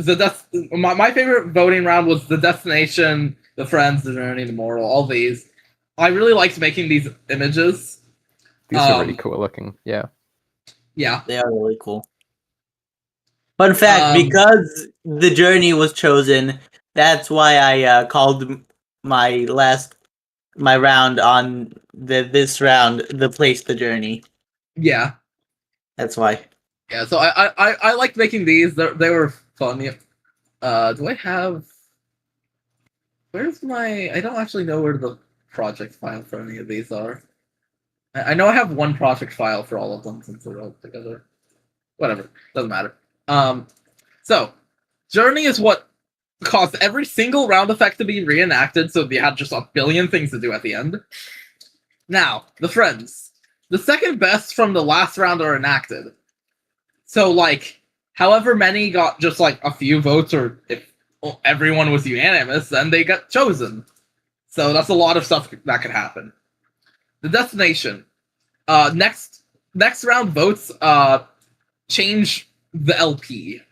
my favorite voting round was the destination, the friends, the journey, the moral, all these. I really liked making these images. These are really cool looking. Yeah. Yeah. They are really cool. Fun fact, because the journey was chosen, that's why I called my round on this round the place the journey. Yeah. That's why. Yeah, so I liked making these. They were fun. Do I have... Where's my... I don't actually know where the project file for any of these are. I know I have one project file for all of them since they're all together. Whatever. Doesn't matter. So, Journey is what caused every single round effect to be reenacted, so they had just a billion things to do at the end. Now, the friends. The second best from the last round are enacted. So, like, however many got just, like, a few votes, or if everyone was unanimous, then they got chosen. So that's a lot of stuff that could happen. The destination. Next round votes change the LP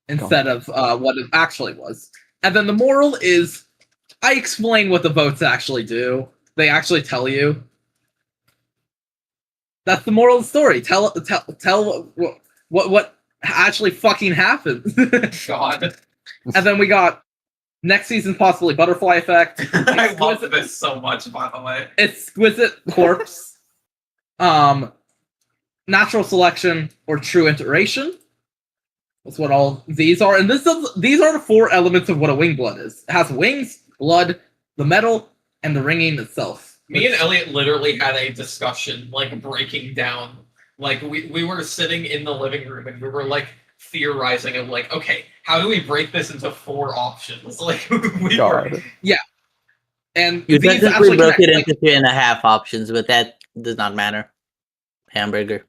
instead of what it actually was. And then the moral is, I explain what the votes actually do. They actually tell you. That's the moral of the story. Tell what actually fucking happened. God. And then we got next season's possibly butterfly effect. I love this so much, by the way. Exquisite corpse. Natural selection or true iteration. That's what all these are. And these are the four elements of what a wing blood is. It has wings, blood, the metal, and the ringing itself. Me and Elliot literally had a discussion, like, breaking down. Like, we were sitting in the living room and we were, like, theorizing of, like, okay, how do we break this into 4 options? Like, yeah. And You these technically broke it connect, into 3.5 options, but that does not matter. Hamburger.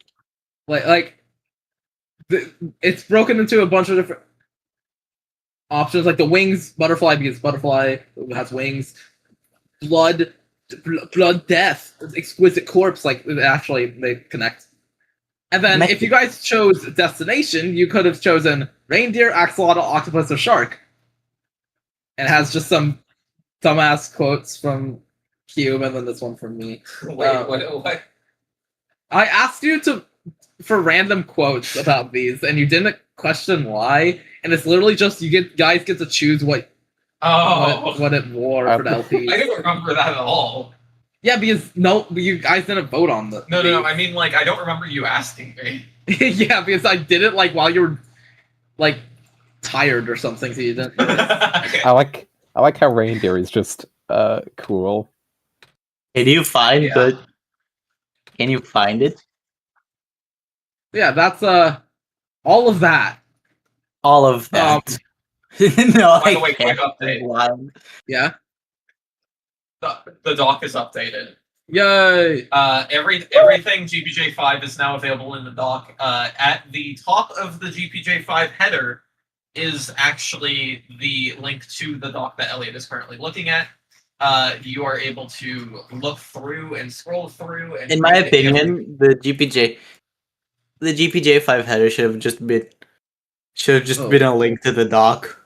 It's broken into a bunch of different options, like the wings, butterfly, because butterfly has wings, blood, death, exquisite corpse, like actually they connect. And then if you guys chose destination, you could have chosen reindeer, axolotl, octopus, or shark. And it has just some dumbass quotes from Cube, and then this one from me. Wait, what? I asked you for random quotes about these, and you didn't question why. And it's literally just guys get to choose what it wore for the LP. I don't remember that at all. Yeah, because you guys didn't vote on the. No. I mean, like, I don't remember you asking me. Yeah, because I did it like while you were like tired or something, so you didn't. Okay. I like how reindeer is just cool. Can you find Can you find it? Yeah, that's all of that. All of that. No, by the way, quick update. Yeah. The doc is updated. Yay! Everything GPJ5 is now available in the doc. At the top of the GPJ5 header is actually the link to the doc that Elliot is currently looking at. You are able to look through and scroll through. And in my opinion, the GPJ5 header should have just been a link to the doc.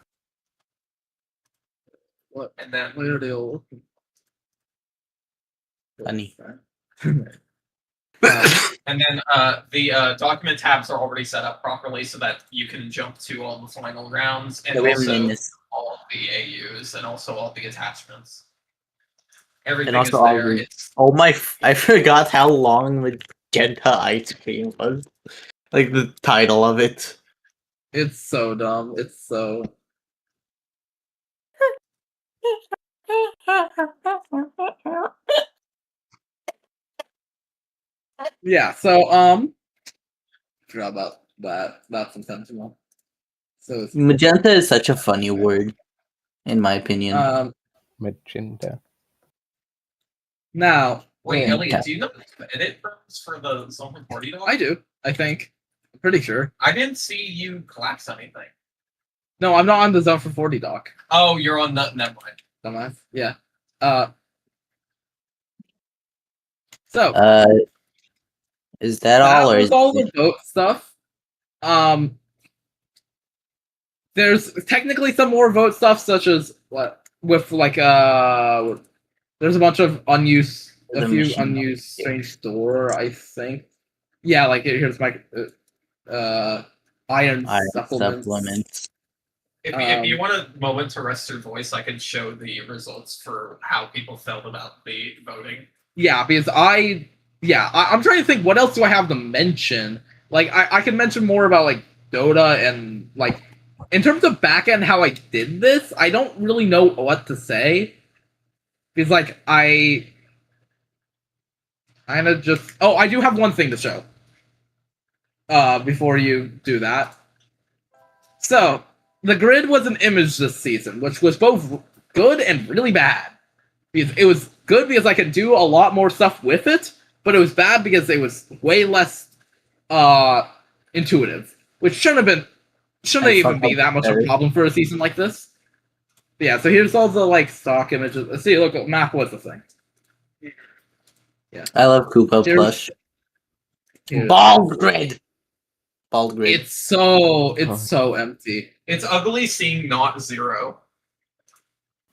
What? And then where they all funny. And then the document tabs are already set up properly so that you can jump to all the final rounds and also all of the AUs and also all the attachments. Everything is there. I forgot how long Magenta Ice Cream was. Like the title of it. It's so dumb. It's so. Yeah, so forgot about that. That's intentional. So Magenta is such a funny word, in my opinion. Magenta. Now, wait, Elliot, do you know the edit terms for the Zone-440 doc? I do. I think. I'm pretty sure. I didn't see you collapse anything. No, I'm not on the Zone-440 doc. Oh, you're on the. Never mind. Dumbass. Yeah. So, is that all, or was is all the vote stuff. There's technically some more vote stuff, such as what with like there's a bunch of unused, a few unused strange door, I think. Yeah, like here's my iron supplements. If you want a moment to rest your voice, I can show the results for how people felt about the voting. Yeah, because I'm trying to think what else do I have to mention. Like I can mention more about like Dota and like in terms of backend how I did this, I don't really know what to say. Because like I kind of just I do have one thing to show. Before you do that. So the grid was an image this season, which was both good and really bad. Because it was good because I could do a lot more stuff with it, but it was bad because it was way less intuitive, which shouldn't even be that much of a problem for a season like this. But yeah, so here's all the like stock images. Let's see, look, map was the thing. Yeah, I love Koopa plush. Bald grid. Bald grid. It's so empty. It's ugly seeing not 0.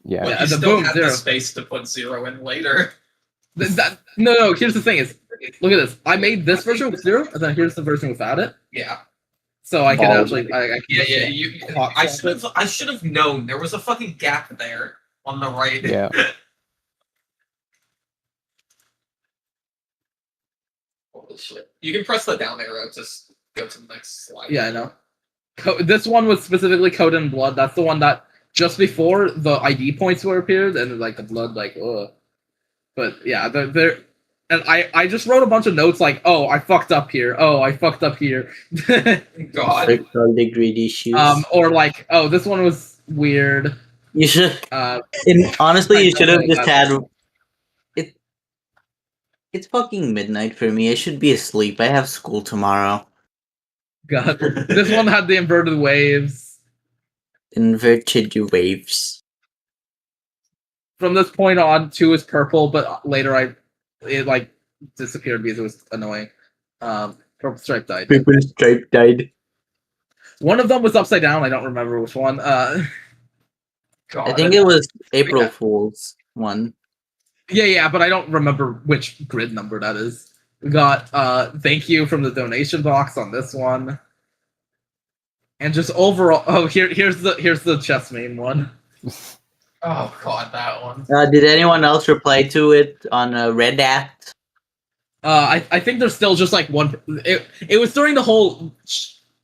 Yeah, but you still have the space to put 0 in later. No. Here's the thing: look at this. I made this version with 0, and then here's the version without it. Yeah. So I can actually. I should have known there was a fucking gap there on the right. Yeah. Holy shit! You can press the down arrow to go to the next slide. Yeah, I know. This one was specifically Code in Blood. That's the one that just before the ID points were appeared, and like the blood, like ugh. But yeah, they're and I just wrote a bunch of notes like, oh, I fucked up here. Oh, I fucked up here. God. The grid issues. Or like, oh, this one was weird. You should. Honestly, you should have just had. It's fucking midnight for me. I should be asleep. I have school tomorrow. God, this one had the inverted waves. Inverted waves. From this point on, 2 is purple, but later it like disappeared because it was annoying. Purple Stripe died. Purple Stripe died. One of them was upside down. I don't remember which one. I think it was April Fool's one. Yeah, but I don't remember which grid number that is. We got thank you from the donation box on this one. And just overall here's the chess main one. Oh god, that one. Did anyone else reply to it on Red Act? I think there's still just like one. It was during the whole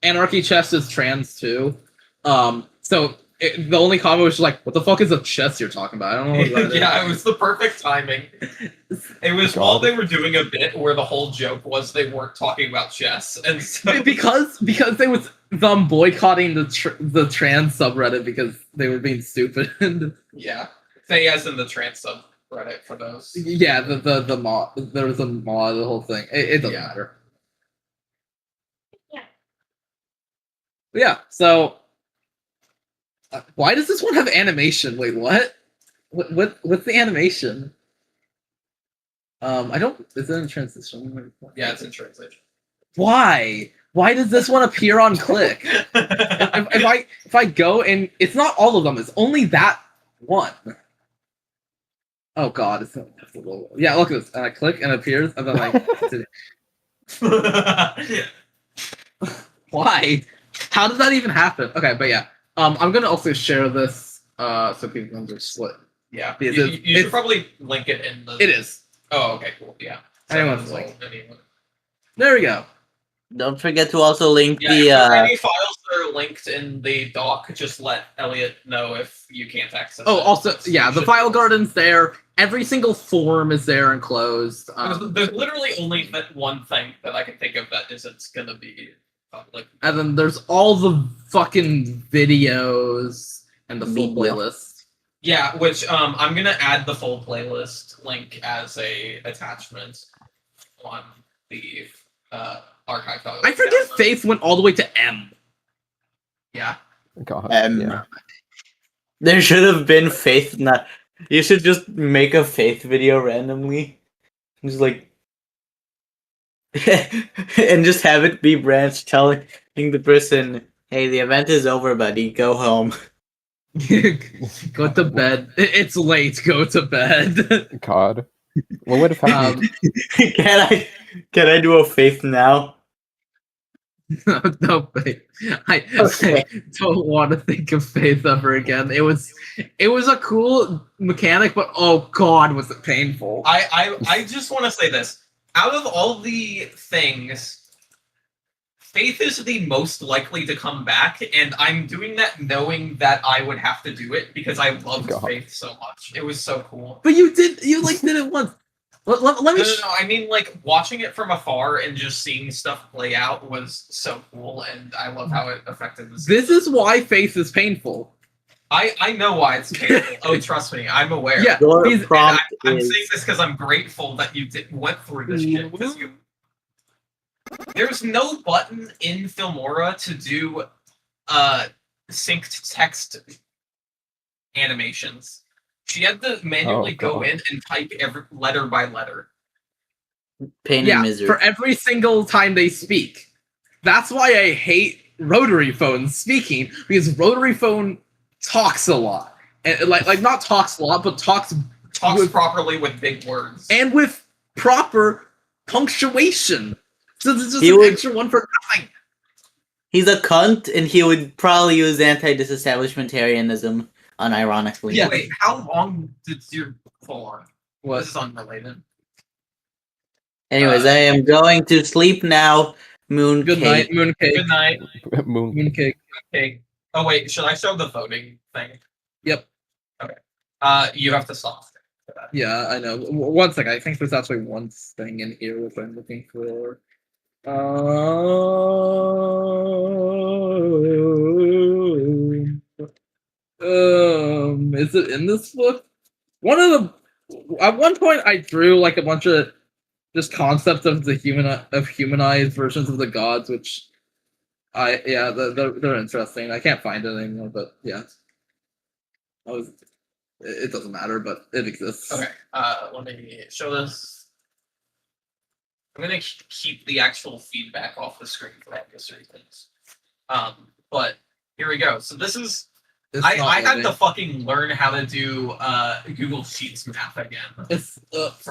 Anarchy chess is trans too. So the only comment was just like, "What the fuck is a chess you're talking about?" I don't know what that is. Yeah, it was the perfect timing. It was while they were doing a bit where the whole joke was they weren't talking about chess, and so because they was them boycotting the trans subreddit because they were being stupid. Yeah, they as in the trans subreddit for those. Yeah, the mod. There was a mod. The whole thing. It doesn't matter. Yeah. So. Why does this one have animation? Wait, what? What's the animation? I don't. Is it in transition? Yeah, it's in transition. Why? Why does this one appear on click? if I go and it's not all of them. It's only that one. Oh god, it's a little. Yeah, look at this. And I click and it appears, and then why? How does that even happen? Okay, but yeah. I'm gonna also share this so people can just split. Yeah, you should probably link it in the. It is. Oh, okay, cool. Yeah. Anyone's link. There we go. Don't forget to also link If any files that are linked in the doc, just let Elliot know if you can't access. Oh, also, yeah, the file garden's there. Every single form is there enclosed. There's literally only that one thing that I can think of that isn't gonna be. And then there's all the fucking videos and the full playlist. Yeah, which I'm gonna add the full playlist link as a attachment on the archive file. I forget Faith went all the way to M. Yeah. God. Yeah. There should have been Faith. You should just make a Faith video randomly. Just like and just have it be Branch telling the person, "Hey, the event is over, buddy. Go home." Go to bed. It's late. Go to bed. God. What would have happened? Can I do a Faith now? No, Faith. I don't want to think of Faith ever again. It was a cool mechanic, but oh god, was it painful. I just want to say this. Out of all the things, Faith is the most likely to come back, and I'm doing that knowing that I would have to do it because I loved Faith so much. It was so cool. But you did it once. Let me. No. I mean, like watching it from afar and just seeing stuff play out was so cool, and I love how it affected the season. This is why Faith is painful. I know why it's painful. Oh, trust me, I'm aware. Yeah, I'm saying this because I'm grateful that you went through this shit. Because there's no button in Filmora to do synced text animations. She had to manually go in and type every letter by letter. Pain and misery. For every single time they speak. That's why I hate rotary phones speaking, because rotary phone talks a lot. And like not talks a lot, but talks properly with big words. And with proper punctuation. So this is He an would- extra one for nothing. He's a cunt, and he would probably use anti-disestablishmentarianism unironically. Yeah. Wait, how long did your pull on? What? This is unrelated. Anyways, I am going to sleep now. Mooncake. Good night, Mooncake. Good night. Mooncake. Okay. Oh wait, should I show the voting thing? Yep. Okay. You have to stop. Yeah, I know. One second. I think there's actually one thing in here which I'm looking for. Is it in this book? At one point I drew like a bunch of just concepts of the humanized versions of the gods, which they're interesting. I can't find it anymore, but yeah. It doesn't matter, but it exists. Okay. Let me show this. I'm gonna keep the actual feedback off the screen for obvious reasons. But here we go. So this is. I had to fucking learn how to do Google Sheets math again. It's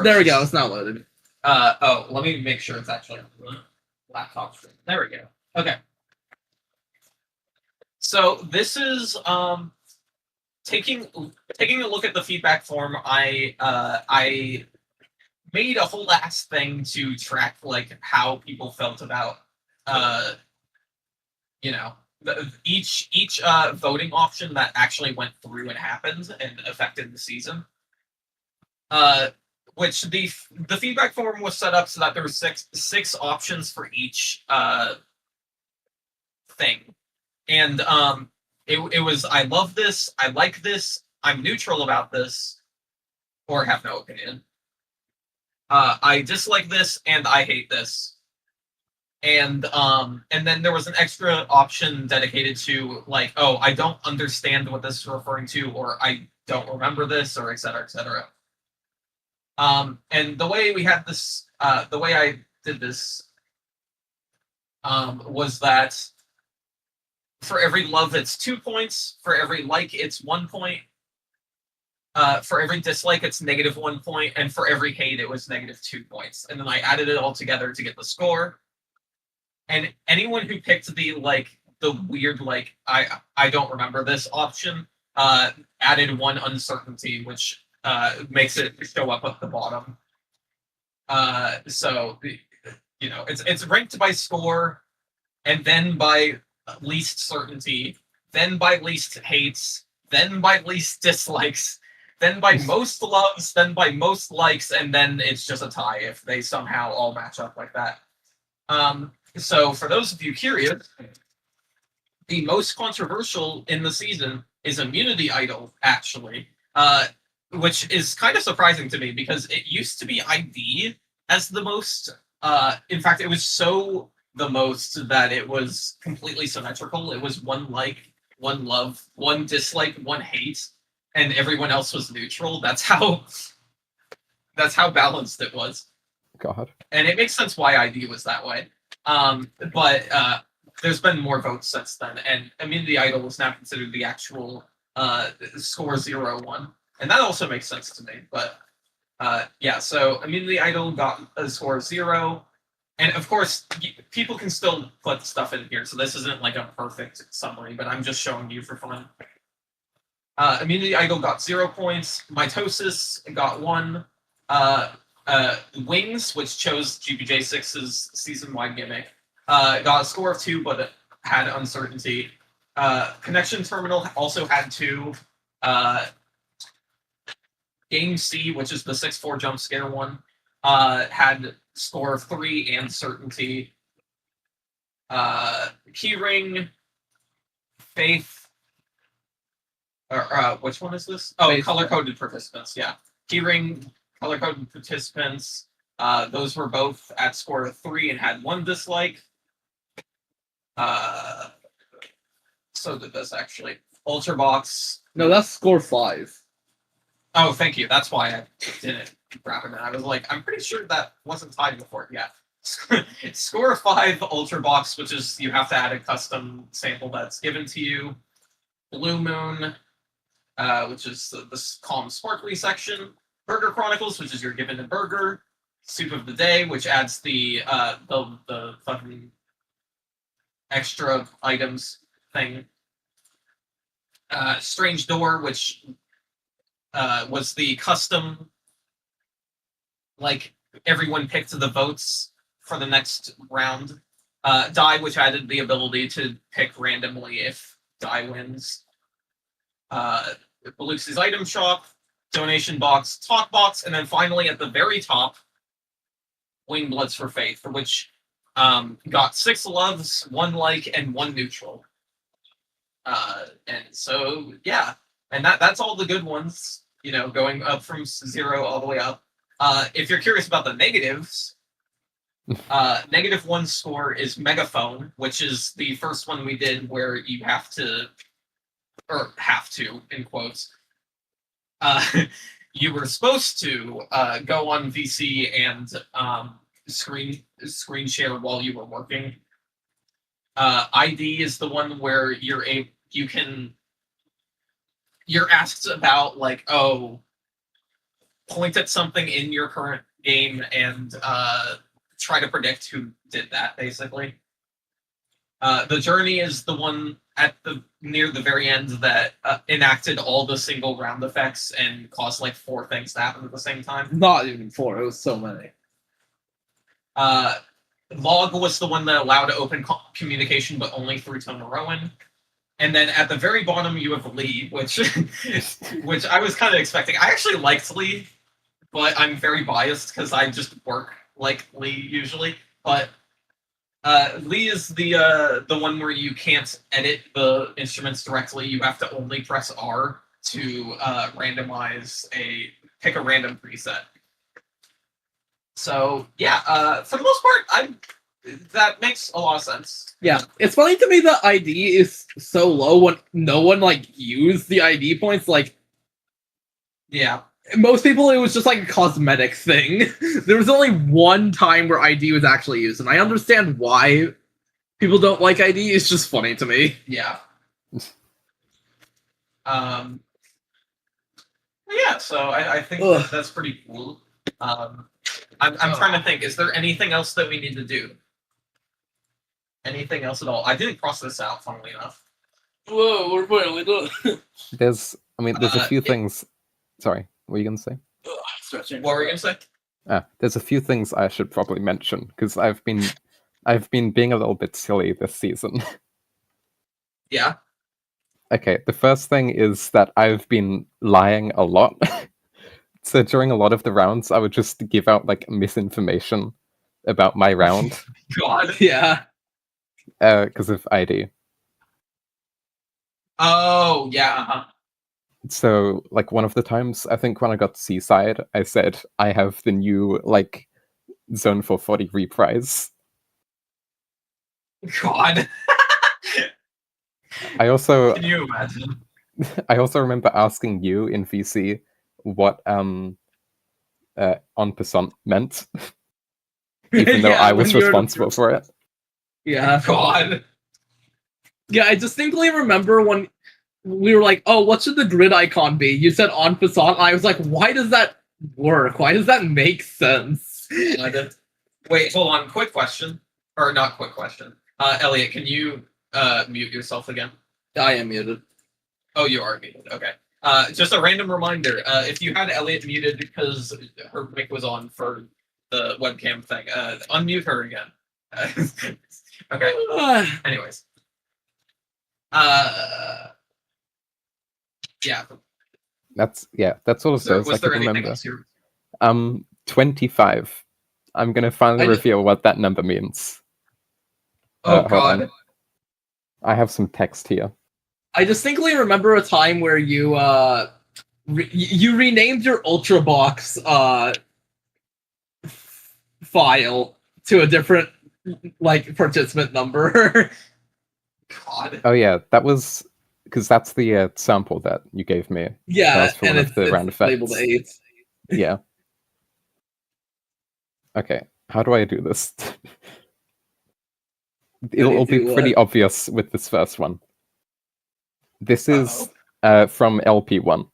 there we go. It's not loaded. Let me make sure it's actually on the laptop screen. There we go. Okay. So this is taking a look at the feedback form. I made a whole ass thing to track like how people felt about each voting option that actually went through and happened and affected the season. Which the feedback form was set up so that there were six options for each thing, and it was I love this, I like this, I'm neutral about this, or have no opinion. I dislike this and I hate this. And then there was an extra option dedicated to like, oh, I don't understand what this is referring to, or I don't remember this, or et cetera, et cetera. And the way we had this, the way I did this, was that for every love it's 2 points, for every like it's 1 point, for every dislike it's -1 point, and for every hate it was -2 points. And then I added it all together to get the score. And anyone who picked the weird I don't remember this option added 1 uncertainty, which makes it show up at the bottom. So it's ranked by score, and then by least certainty, then by least hates, then by least dislikes, then by most loves, then by most likes, and then it's just a tie if they somehow all match up like that. So for those of you curious, the most controversial in the season is Immunity Idol, actually, which is kind of surprising to me because it used to be ID as the most. In fact, it was so the most that it was completely symmetrical. It was 1 like, 1 love, 1 dislike, 1 hate, and everyone else was neutral. That's how balanced it was. God. And it makes sense why ID was that way. But there's been more votes since then, and Immunity Idol is now considered the actual score 0-1. And that also makes sense to me. But yeah, so Immunity Idol got a score of 0. And of course, people can still put stuff in here, so this isn't like a perfect summary, but I'm just showing you for fun. Immunity Idol got 0 points. Mitosis got 1. Wings, which chose GPJ6's season-wide gimmick, got a score of 2, but it had uncertainty. Connection Terminal also had 2. Game C, which is the 6-4 jump scare one, had score of 3 and certainty. Keyring, Faith, or which one is this? Oh, color-coded participants, yeah. Keyring, color-coded participants, those were both at score of 3 and had 1 dislike. So did this, actually. Ultrabox. No, that's score 5. Oh, thank you. That's why I didn't grab it. I was like, I'm pretty sure that wasn't tied before. Yeah. Score 5 Ultrabox, which is you have to add a custom sample that's given to you. Blue Moon, which is this calm sparkly section. Burger Chronicles, which is your given a burger. Soup of the Day, which adds the fucking extra items thing. Strange Door, which was the custom, like, everyone picked the votes for the next round. Die, which added the ability to pick randomly if Die wins. Beluxi's Item Shop, Donation Box, Talk Box, and then finally at the very top, Wing Blitz for Faith, for which got 6 loves, 1 like, and 1 neutral. And so, yeah. And that's all the good ones, you know, going up from 0 all the way up. If you're curious about the negatives, -1 score is Megaphone, which is the first one we did where you have to, in quotes, you were supposed to go on VC and screen share while you were working. ID is the one where you're asked about, like, oh, point at something in your current game and try to predict who did that, basically. The Journey is the one at near the very end that enacted all the single round effects and caused like 4 things to happen at the same time. Not even 4, it was so many. Log was the one that allowed open communication, but only through Tonaroan. And then at the very bottom, you have Lee, which I was kind of expecting. I actually liked Lee, but I'm very biased because I just work like Lee usually. But Lee is the one where you can't edit the instruments directly. You have to only press R to pick a random preset. So yeah, for the most part, that makes a lot of sense. Yeah, it's funny to me that ID is so low when no one like used the ID points. Like, yeah, most people it was just like a cosmetic thing. There was only one time where ID was actually used, and I understand why people don't like ID. It's just funny to me. Yeah. Yeah, so I think that's pretty cool. I'm trying to think. Is there anything else that we need to do? Anything else at all? I didn't cross this out, funnily enough. Whoa, we're finally done. There's a few things. Sorry, what were you gonna say? What were you gonna say? There's a few things I should probably mention because I've been being a little bit silly this season. Yeah. Okay, the first thing is that I've been lying a lot. So during a lot of the rounds, I would just give out like misinformation about my round. God, yeah. Because of ID. Oh, yeah, uh-huh. So, like, one of the times, I think when I got Seaside, I said, I have the new, like, Zone-440 reprise. God. I also... Can you imagine? I also remember asking you in VC what en passant meant. even though Yeah, I when was you were the responsible first- for it. Yeah. God. Yeah, I distinctly remember when we were like, "Oh, what should the grid icon be?" You said en passant. I was like, "Why does that work? Why does that make sense?" Wait, hold on. Quick question, or not quick question. Elliot, can you mute yourself again? I am muted. Oh, you are muted. Okay. Just a random reminder. If you had Elliot muted because her mic was on for the webcam thing, unmute her again. Okay. Anyways. Yeah. That's all it says. I Was there can anything remember. else you 25. I'm gonna finally reveal what that number means. Oh, hold on. God. I have some text here. I distinctly remember a time where you you renamed your Ultrabox file to a different like participant number. God. Oh yeah, that was because that's the sample that you gave me. Yeah, that was for and one of the round it's effects. labeled 8. Yeah. Okay, how do I do this? It'll be pretty obvious with this first one. This is from LP1.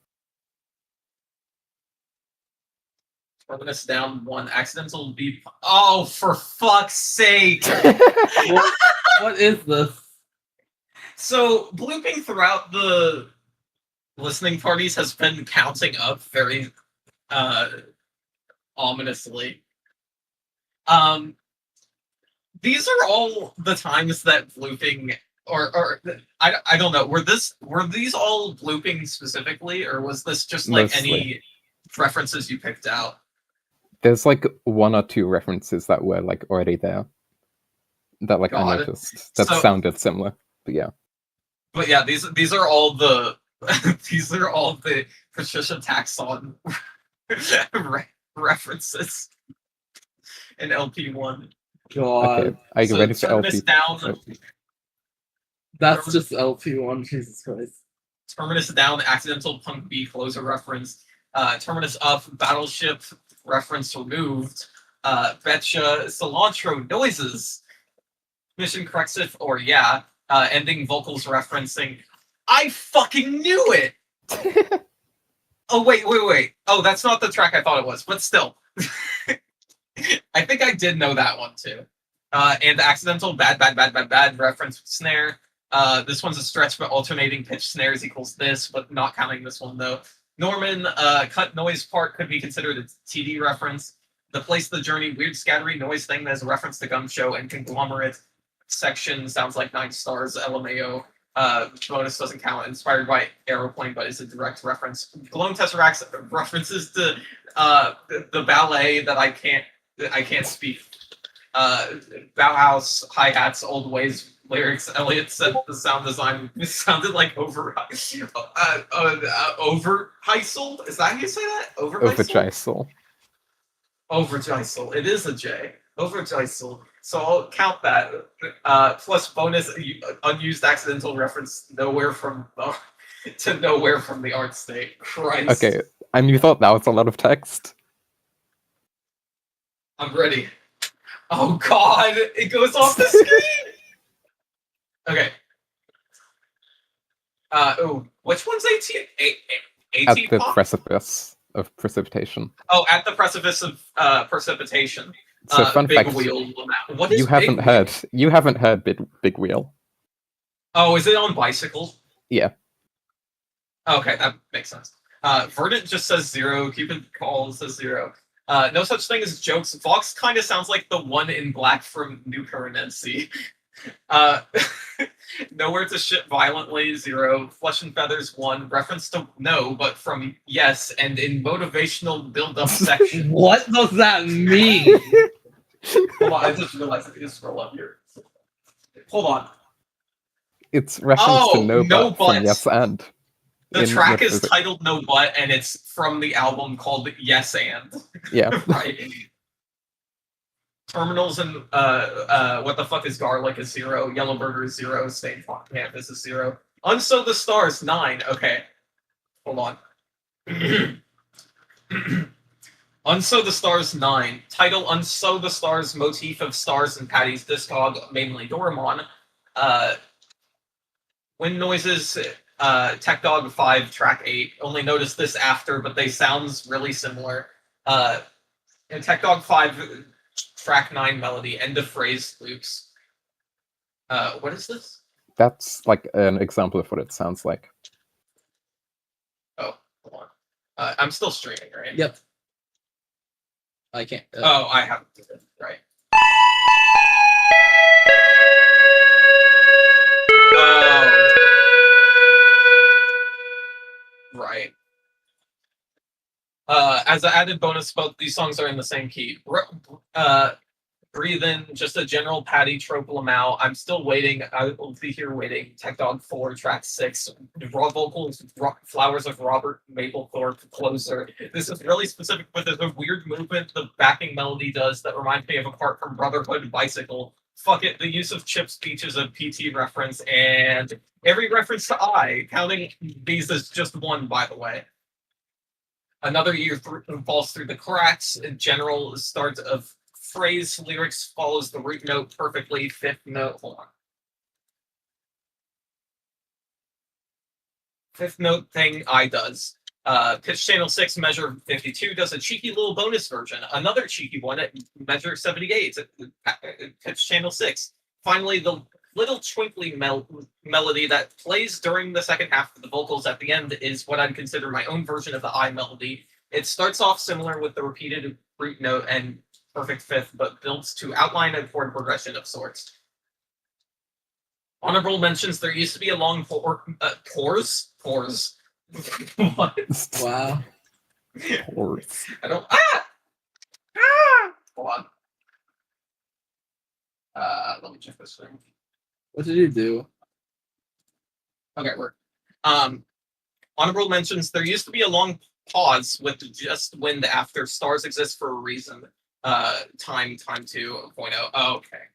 Terminus down 1. Accidental beep. Oh, for fuck's sake! What is this? So, blooping throughout the listening parties has been counting up very ominously. These are all the times that blooping or I don't know, were these all blooping specifically, or was this just like Mostly. any references you picked out? There's like 1 or 2 references that were like already there. That like I God. noticed. That So- sounded similar. But yeah. But yeah, these are all the these are all the Patricia Taxon references in LP1. God. Okay, are you ready for Terminus LP? down. Oh. That's just LP1, Jesus Christ. Terminus down, accidental punk B closer reference. Terminus up, battleship reference removed. Betcha, cilantro noises. Mission corrective, or yeah. Ending vocals referencing. I fucking knew it! Oh, wait. Oh, that's not the track I thought it was, but still. I think I did know that one too. And accidental bad reference snare. This one's a stretch, but alternating pitch snares equals this, but not counting this one though. Norman, cut noise part could be considered a TD reference. The place the journey, weird scattery noise thing that is a reference to Gum Show and conglomerate section sounds like 9 stars, LMAO. Bonus doesn't count. Inspired by Aeroplane, but is a direct reference. Gloam Tesseract's references to the ballet that I can't speak. Bauhaus, hi-hats, old ways, lyrics. Elliot said the sound design sounded like overheisel. Is that how you say that? Overgeisel. Overgeisel. It is a J. Overgeisel. So I'll count that. Plus bonus unused accidental reference nowhere from the art state. Christ. Okay, and you thought that was a lot of text? I'm ready. Oh God! It goes off the screen. Okay. Which one's 18? 18 At the pop? precipice of precipitation. Oh, at the precipice of precipitation. So fun big fact, wheel. What is you haven't big heard. You haven't heard Big Wheel. Oh, is it on bicycles? Yeah. Okay, that makes sense. Verdant just says 0. Cupid Call says 0. No such thing as jokes. Vox kind of sounds like the one in black from New Currency. Nowhere to shit violently, 0. Flesh and Feathers, 1. Reference to no, but from yes, and in motivational build-up section. What does that mean? Hold on, I just realized I need to scroll up here. Hold on. It's reference to No No But from But. Yes and. The in track is Metaphysics. titled No But, and it's from the album called Yes and. Yeah. Right. Terminals and What the Fuck is Garlic is 0. Yellow Burger is 0. Stain Campus is 0. Unsew the Stars 9. Okay. Hold on. Unsew the Stars 9. Title Unsew the Stars, motif of stars and Patty's Discog, mainly Doraemon. Wind Noises, Tech Dog 5, track 8. Only noticed this after, but they sounds really similar. In Tech Dog 5, track 9 melody, end of phrase loops. What is this? That's like an example of what it sounds like. Oh, hold on. I'm still streaming, right? Yep. I can't. Oh, I have to do it, right. Oh. Right. As an added bonus, both these songs are in the same key. Breathe In, just a general Patty trope Lamau. I'm still waiting. I will be here waiting. Tech Dog 4, track 6. Raw vocals, Flowers of Robert Mapplethorpe, Closer. This is really specific, but there's a weird movement the backing melody does that reminds me of a part from Brotherhood Bicycle. Fuck it, the use of Chip's speech is a PT reference, and every reference to I, counting these as just one, by the way. Another year falls through the cracks. In general, start of phrase lyrics follows the root note perfectly. Fifth note, hold on. Fifth note thing I does. Pitch Channel 6, Measure 52 does a cheeky little bonus version. Another cheeky one at Measure 78, Pitch Channel 6. Finally, the little twinkly melody that plays during the second half of the vocals at the end is what I'd consider my own version of the I melody. It starts off similar with the repeated root note and perfect fifth, but builds to outline a chord progression of sorts. Honorable mentions, there used to be a long pause. What? Wow. Pause. I don't. Hold on. Let me check this thing. What did you do? Okay, work. Honorable mentions, there used to be a long pause with just wind after stars exist for a reason. Time 2.0. Oh, okay.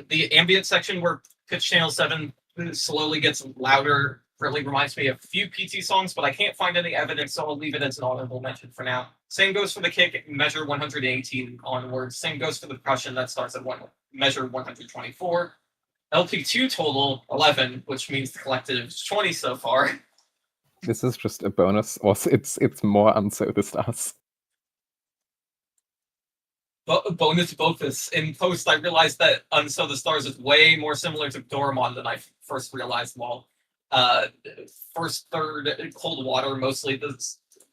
The ambient section where Pitch Channel 7 slowly gets louder really reminds me of a few PT songs, but I can't find any evidence, so I'll leave it as an honorable mention for now. Same goes for the kick, Measure 118 onwards. Same goes for the percussion that starts at Measure 124. LP2 total 11, which means the collective is 20 so far. This is just a bonus. Also, it's more Unsew the Stars. Bonus Bofus. In post, I realized that Unsew the Stars is way more similar to Doraemon than I first realized. Well, first, third, Cold Water, mostly the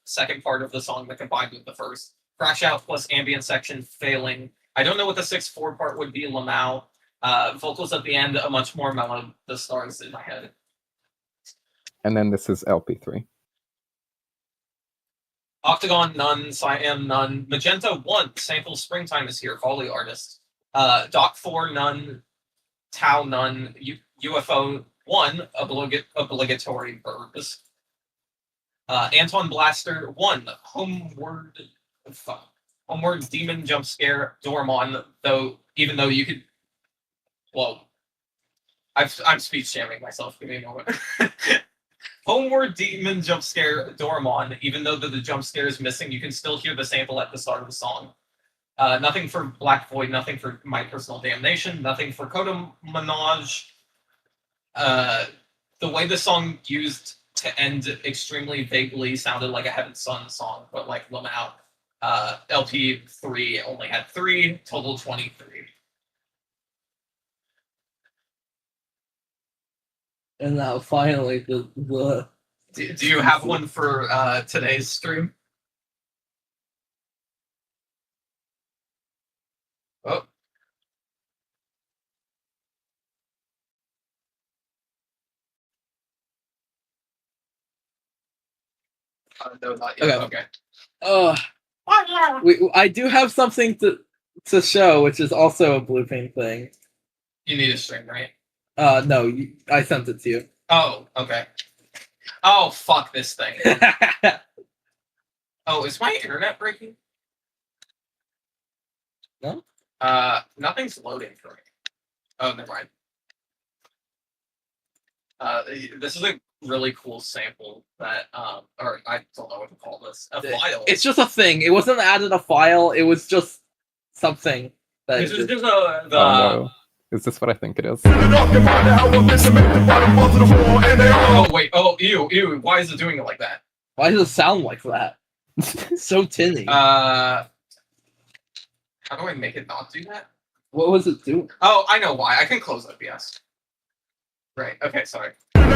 second part of the song that combined with the first. Crash Out plus ambient section failing. I don't know what the 6/4 part would be, Lamau. Vocals at the end, a much more mellow, the stars in my head. And then this is LP3. Octagon, none. Cyan, none. Magenta, 1. Sample Springtime is here. Foley Artist. Doc 4, none. Tau, none. UFO, 1. Obligatory verbs. Anton Blaster, 1. Homeward Demon Jump Scare, Doraemon, even though you could... Whoa. I'm speech jamming myself. Give me a moment. Homeward Demon Jump Scare, Doraemon, even though the jump scare is missing, you can still hear the sample at the start of the song. Nothing for Black Void, nothing for My Personal Damnation, nothing for Coda Minaj. The way the song used to end extremely vaguely sounded like a Heaven Sun song, but like Lamau. LP3 only had 3, total 23. And now finally the Do you have one for today's stream? Oh. No, not yet. Okay. I do have something to show, which is also a blue paint thing. You need a stream, right? No, I sent it to you. Oh, okay. Oh, fuck this thing. Oh, is my internet breaking? No? Nothing's loading for me. Oh, never mind. This is a really cool sample that or I don't know what to call this, a file. It's just a thing. It wasn't added a file. It was just something. This is just Oh no. Is this what I think it is? Oh wait, oh ew, why is it doing it like that? Why does it sound like that? So tinny. How do I make it not do that? What was it doing? Oh, I know why. I can close OBS. Right, okay, sorry. Of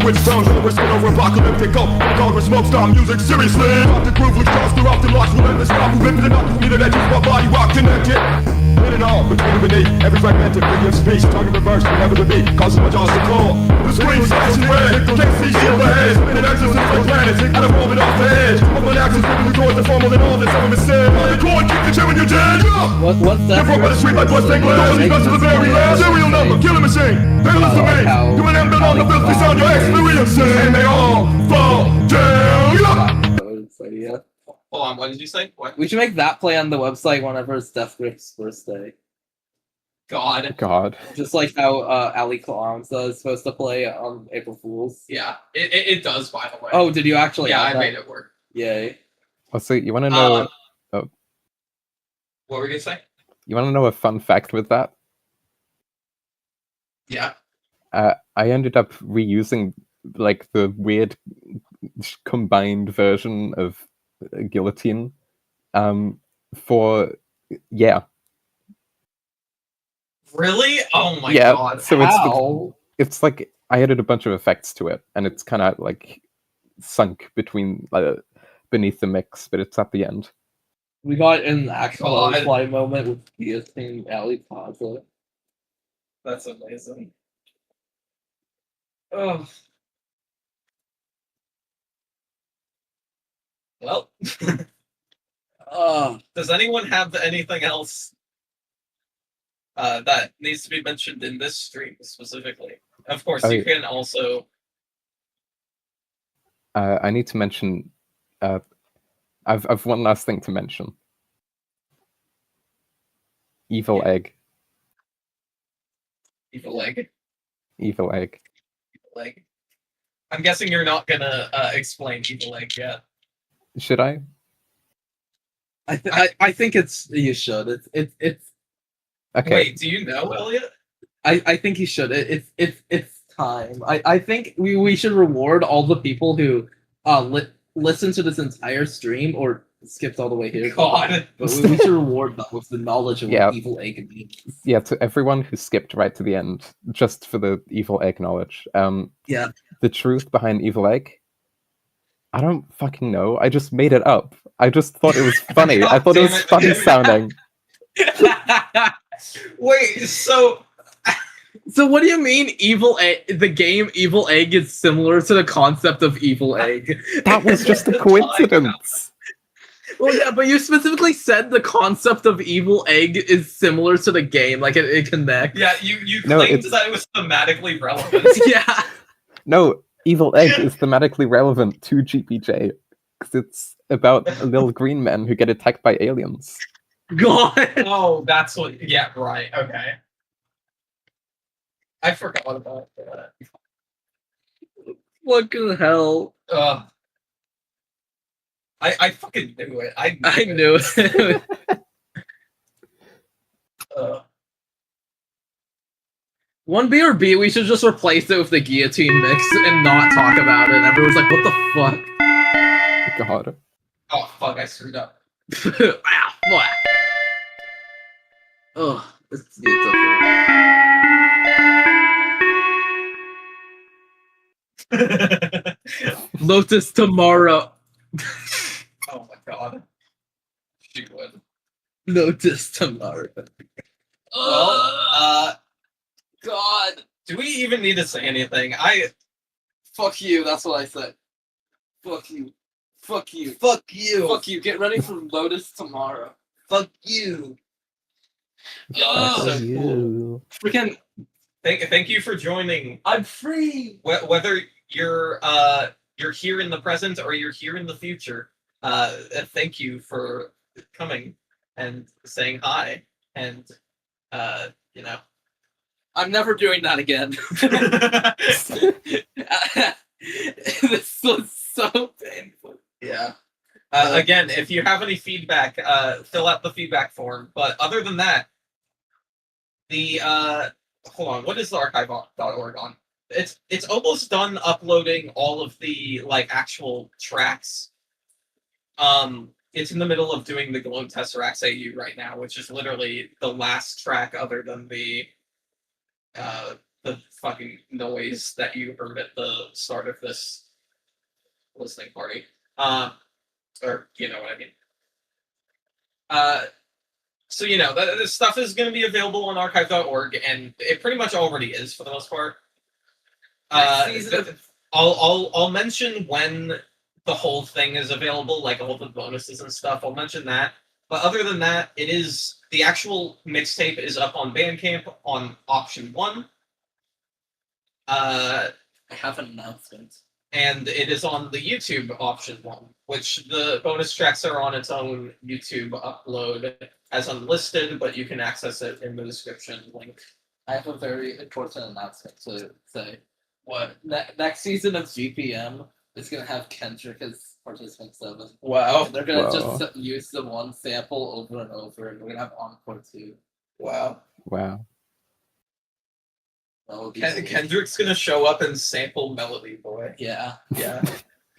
which sounds over over apocalyptic up. Congress smoke style music seriously. Off the groove, which comes throughout the lost relentless stop. Moving it up, meter that just my body rock connected. In and all, between and beneath. Every fragmented figure of speech, talking reverse, whenever the beat causes much obstacle. The screen's flashing red, can't see shield ahead. Spinning axis of the planets, out of orbit off the edge. Up on axis, moving towards the formal and all that some of it said. The cord, kick the chair when you're dead. What's that? You're broke by the street like what's thankful. Nobody goes to the very last. Serial number, killing machine. They listen to me. You and them been on the filthy sound you're experiencing. And they all fall down. Yeah. Hold on, what did you say? What? We should make that play on the website whenever it's Death Grip's birthday. God. Just like how Ali Clowns is supposed to play on April Fools. Yeah, it does, by the way. Oh, did you actually? Yeah, have I that? made it work. Yay. Oh, so you want to know? What were you gonna say? You want to know a fun fact with that? Yeah. I ended up reusing like the weird combined version of Guillotine for Really? Oh my yeah, god. so How? it's like I added a bunch of effects to it, and it's kind of like sunk between beneath the mix, but it's at the end. We got an actual fly moment with Guillotine Ali Plaza. That's amazing. Oh. Well. Does anyone have anything else that needs to be mentioned in this stream specifically? Of course, you can also. I need to mention. I've one last thing to mention. Evil egg. Evil egg. Evil egg. Evil egg. I'm guessing you're not gonna explain evil egg yet. Should I? I think you should. It's. Okay. Wait, do you know, Elliot? I think you should. It's time. I think we should reward all the people who listen to this entire stream or skipped all the way here. God. But we should reward them with the knowledge of what evil egg means. Yeah, to everyone who skipped right to the end, just for the evil egg knowledge. Yeah. The truth behind evil egg, I don't fucking know. I just made it up. I just thought it was funny. I thought it was funny sounding. Wait, so what do you mean evil egg? The game Evil Egg is similar to the concept of evil egg. That was just a coincidence. Well, yeah, but you specifically said the concept of evil egg is similar to the game, like it connects. Yeah, you claimed that it was thematically relevant. Yeah. No, evil egg is thematically relevant to GPJ because it's about little green men who get attacked by aliens. God. Oh, that's what. Yeah, right. Okay. I forgot about that. What the hell? I fucking knew it. I knew it. One B or B, we should just replace it with the guillotine mix and not talk about it. And everyone's like, what the fuck? God. Oh, fuck, I screwed up. Ugh, it's okay. Lotus tomorrow. Oh my god. She would. Lotus tomorrow. Well, God. Do we even need to say anything? Fuck you, that's what I said. Fuck you. Fuck you. Fuck you. Fuck you. Get ready for Lotus tomorrow. Fuck you. Fuck you. Freaking. Thank you for joining. I'm free. Whether you're here in the present or you're here in the future, thank you for coming and saying hi and You know, I'm never doing that again. This was so painful. Yeah. Again, if you have any feedback, fill out the feedback form. But other than that, the hold on, what is the archive.org on? It's almost done uploading all of the like actual tracks. It's in the middle of doing the Glow Tesseracts AU right now, which is literally the last track other than the fucking noise that you heard at the start of this listening party. Or you know what I mean. So you know, this stuff is going to be available on archive.org, and it pretty much already is for the most part. I'll mention when the whole thing is available, like all the bonuses and stuff. I'll mention that. But other than that, it is the actual mixtape is up on Bandcamp on option 1. I have an announcement. And it is on the YouTube option 1, which the bonus tracks are on its own YouTube upload as unlisted, but you can access it in the description link. I have a very important announcement to say. What? Next season of GPM is going to have Kendrick as participant 7. Wow. They're going to just use the one sample over and over, and we're going to have Encore 2. Wow. Wow. Kendrick's going to show up and sample Melody Boy. Yeah. Yeah.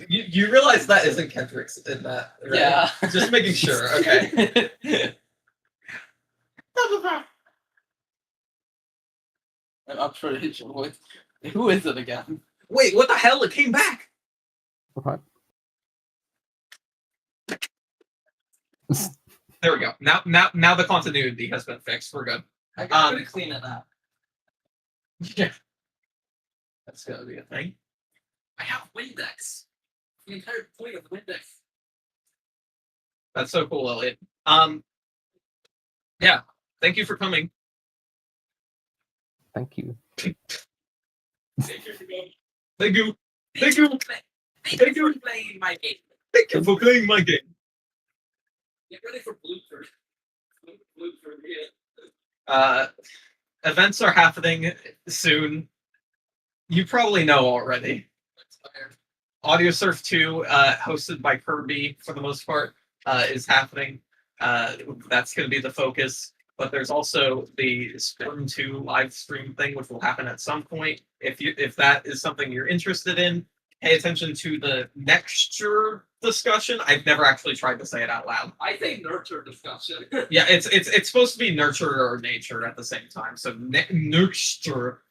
You realize that isn't Kendrick's in that, right? Yeah. Just making sure, okay. I'm pretty sure. Who is it again? Wait, what the hell? It came back. What? There we go. Now the continuity has been fixed. We're good. I got to clean it up. Yeah. That's gonna be a thing. I have Windex. The entire point of Windex. That's so cool, Elliot. Yeah. Thank you for coming. Thank you. Thank you. Thank you for playing my game. Thank you for playing my game. Get ready for Blooper. Blooper, yeah. Events are happening soon. You probably know already. Audio Surf 2, hosted by Kirby for the most part, is happening. That's going to be the focus. But there's also the Storm 2 live stream thing, which will happen at some point. If that is something you're interested in, pay attention to the nexture discussion. I've never actually tried to say it out loud. I say nurture discussion. Yeah, it's supposed to be nurture or nature at the same time. So nurture.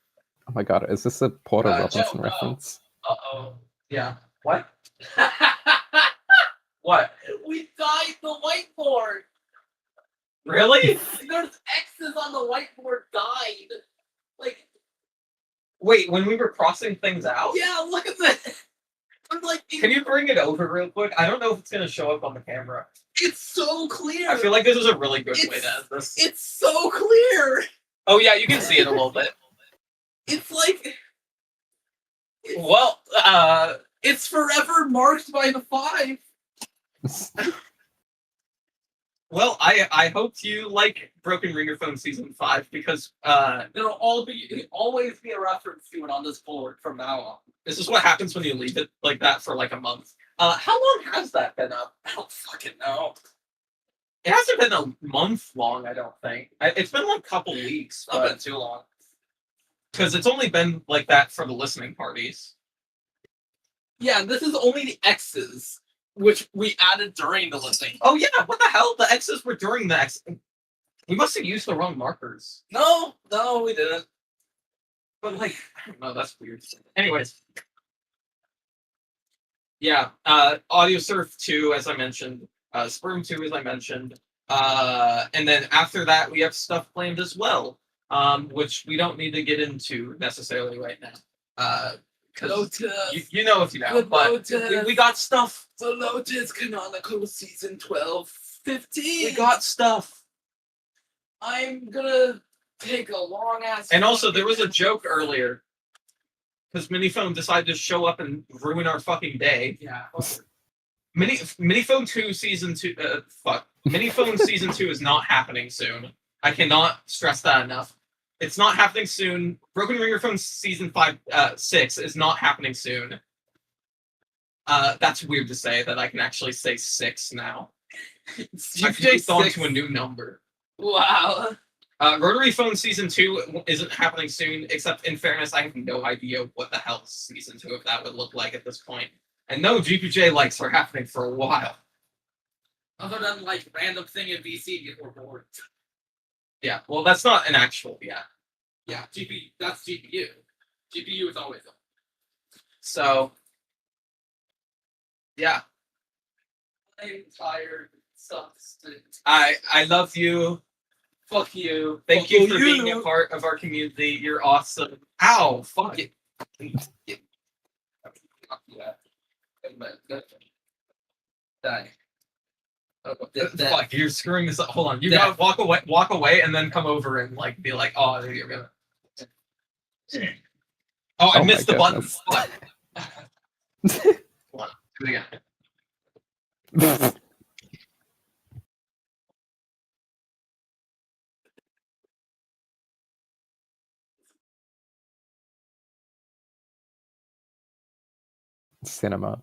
Oh my god, is this a Porter Robinson reference? Uh-oh. Yeah. What? What? We dyed the whiteboard. Really? There's X's on the whiteboard dyed. Like. Wait, when we were crossing things out? Yeah, look at this. I'm like. Can you bring it over real quick? I don't know if it's gonna show up on the camera. It's so clear. I feel like this is a really good way to end this. It's so clear. Oh yeah, you can see it a little bit. It's like. Well, it's forever marked by the 5. Well, I hope you like Broken Ringerphone Season 5 because it'll always be a reference to it on this board from now on. This is what happens when you leave it like that for like a month. How long has that been up? I don't fucking know. It hasn't been a month long, I don't think. It's been like a couple weeks. Not been too long. Because it's only been like that for the listening parties. Yeah, this is only the X's, which we added during the listening. Oh yeah, what the hell? The X's were during the X. We must have used the wrong markers. No, we didn't. But like, I don't know, that's weird. Anyways. Yeah, Audio Surf 2, as I mentioned. Sperm 2, as I mentioned. And then after that, we have stuff planned as well. Which we don't need to get into necessarily right now. Because you know if you know, but we got stuff. The Lotus Canonical Season 12, 15. We got stuff. I'm gonna take a long ass. And also, there was a joke earlier. Because Miniphone decided to show up and ruin our fucking day. Yeah. Miniphone 2 Season 2. Miniphone Season 2 is not happening soon. I cannot stress that enough. It's not happening soon. Broken Ringerphone season 6 is not happening soon. That's weird to say that I can actually say 6 now. I've moved on to a new number. Wow. Rotary Phone Season 2 isn't happening soon, except in fairness, I have no idea what the hell Season 2 of that would look like at this point. And no GPJ likes are happening for a while. Other than like random thing in VC get bored. Yeah, well, that's not an actual, yeah. Yeah, that's GPU. GPU is always up. So, yeah. I'm tired. Sucks. I love you. Fuck you. Thank you for being a part of our community. You're awesome. Ow, fuck it. Die. Fuck, you're screwing this up. Hold on. You gotta walk away, and then come over and like be like, oh, you're gonna. Oh, I missed the button. Fuck. Hold on. Do it again. Cinema.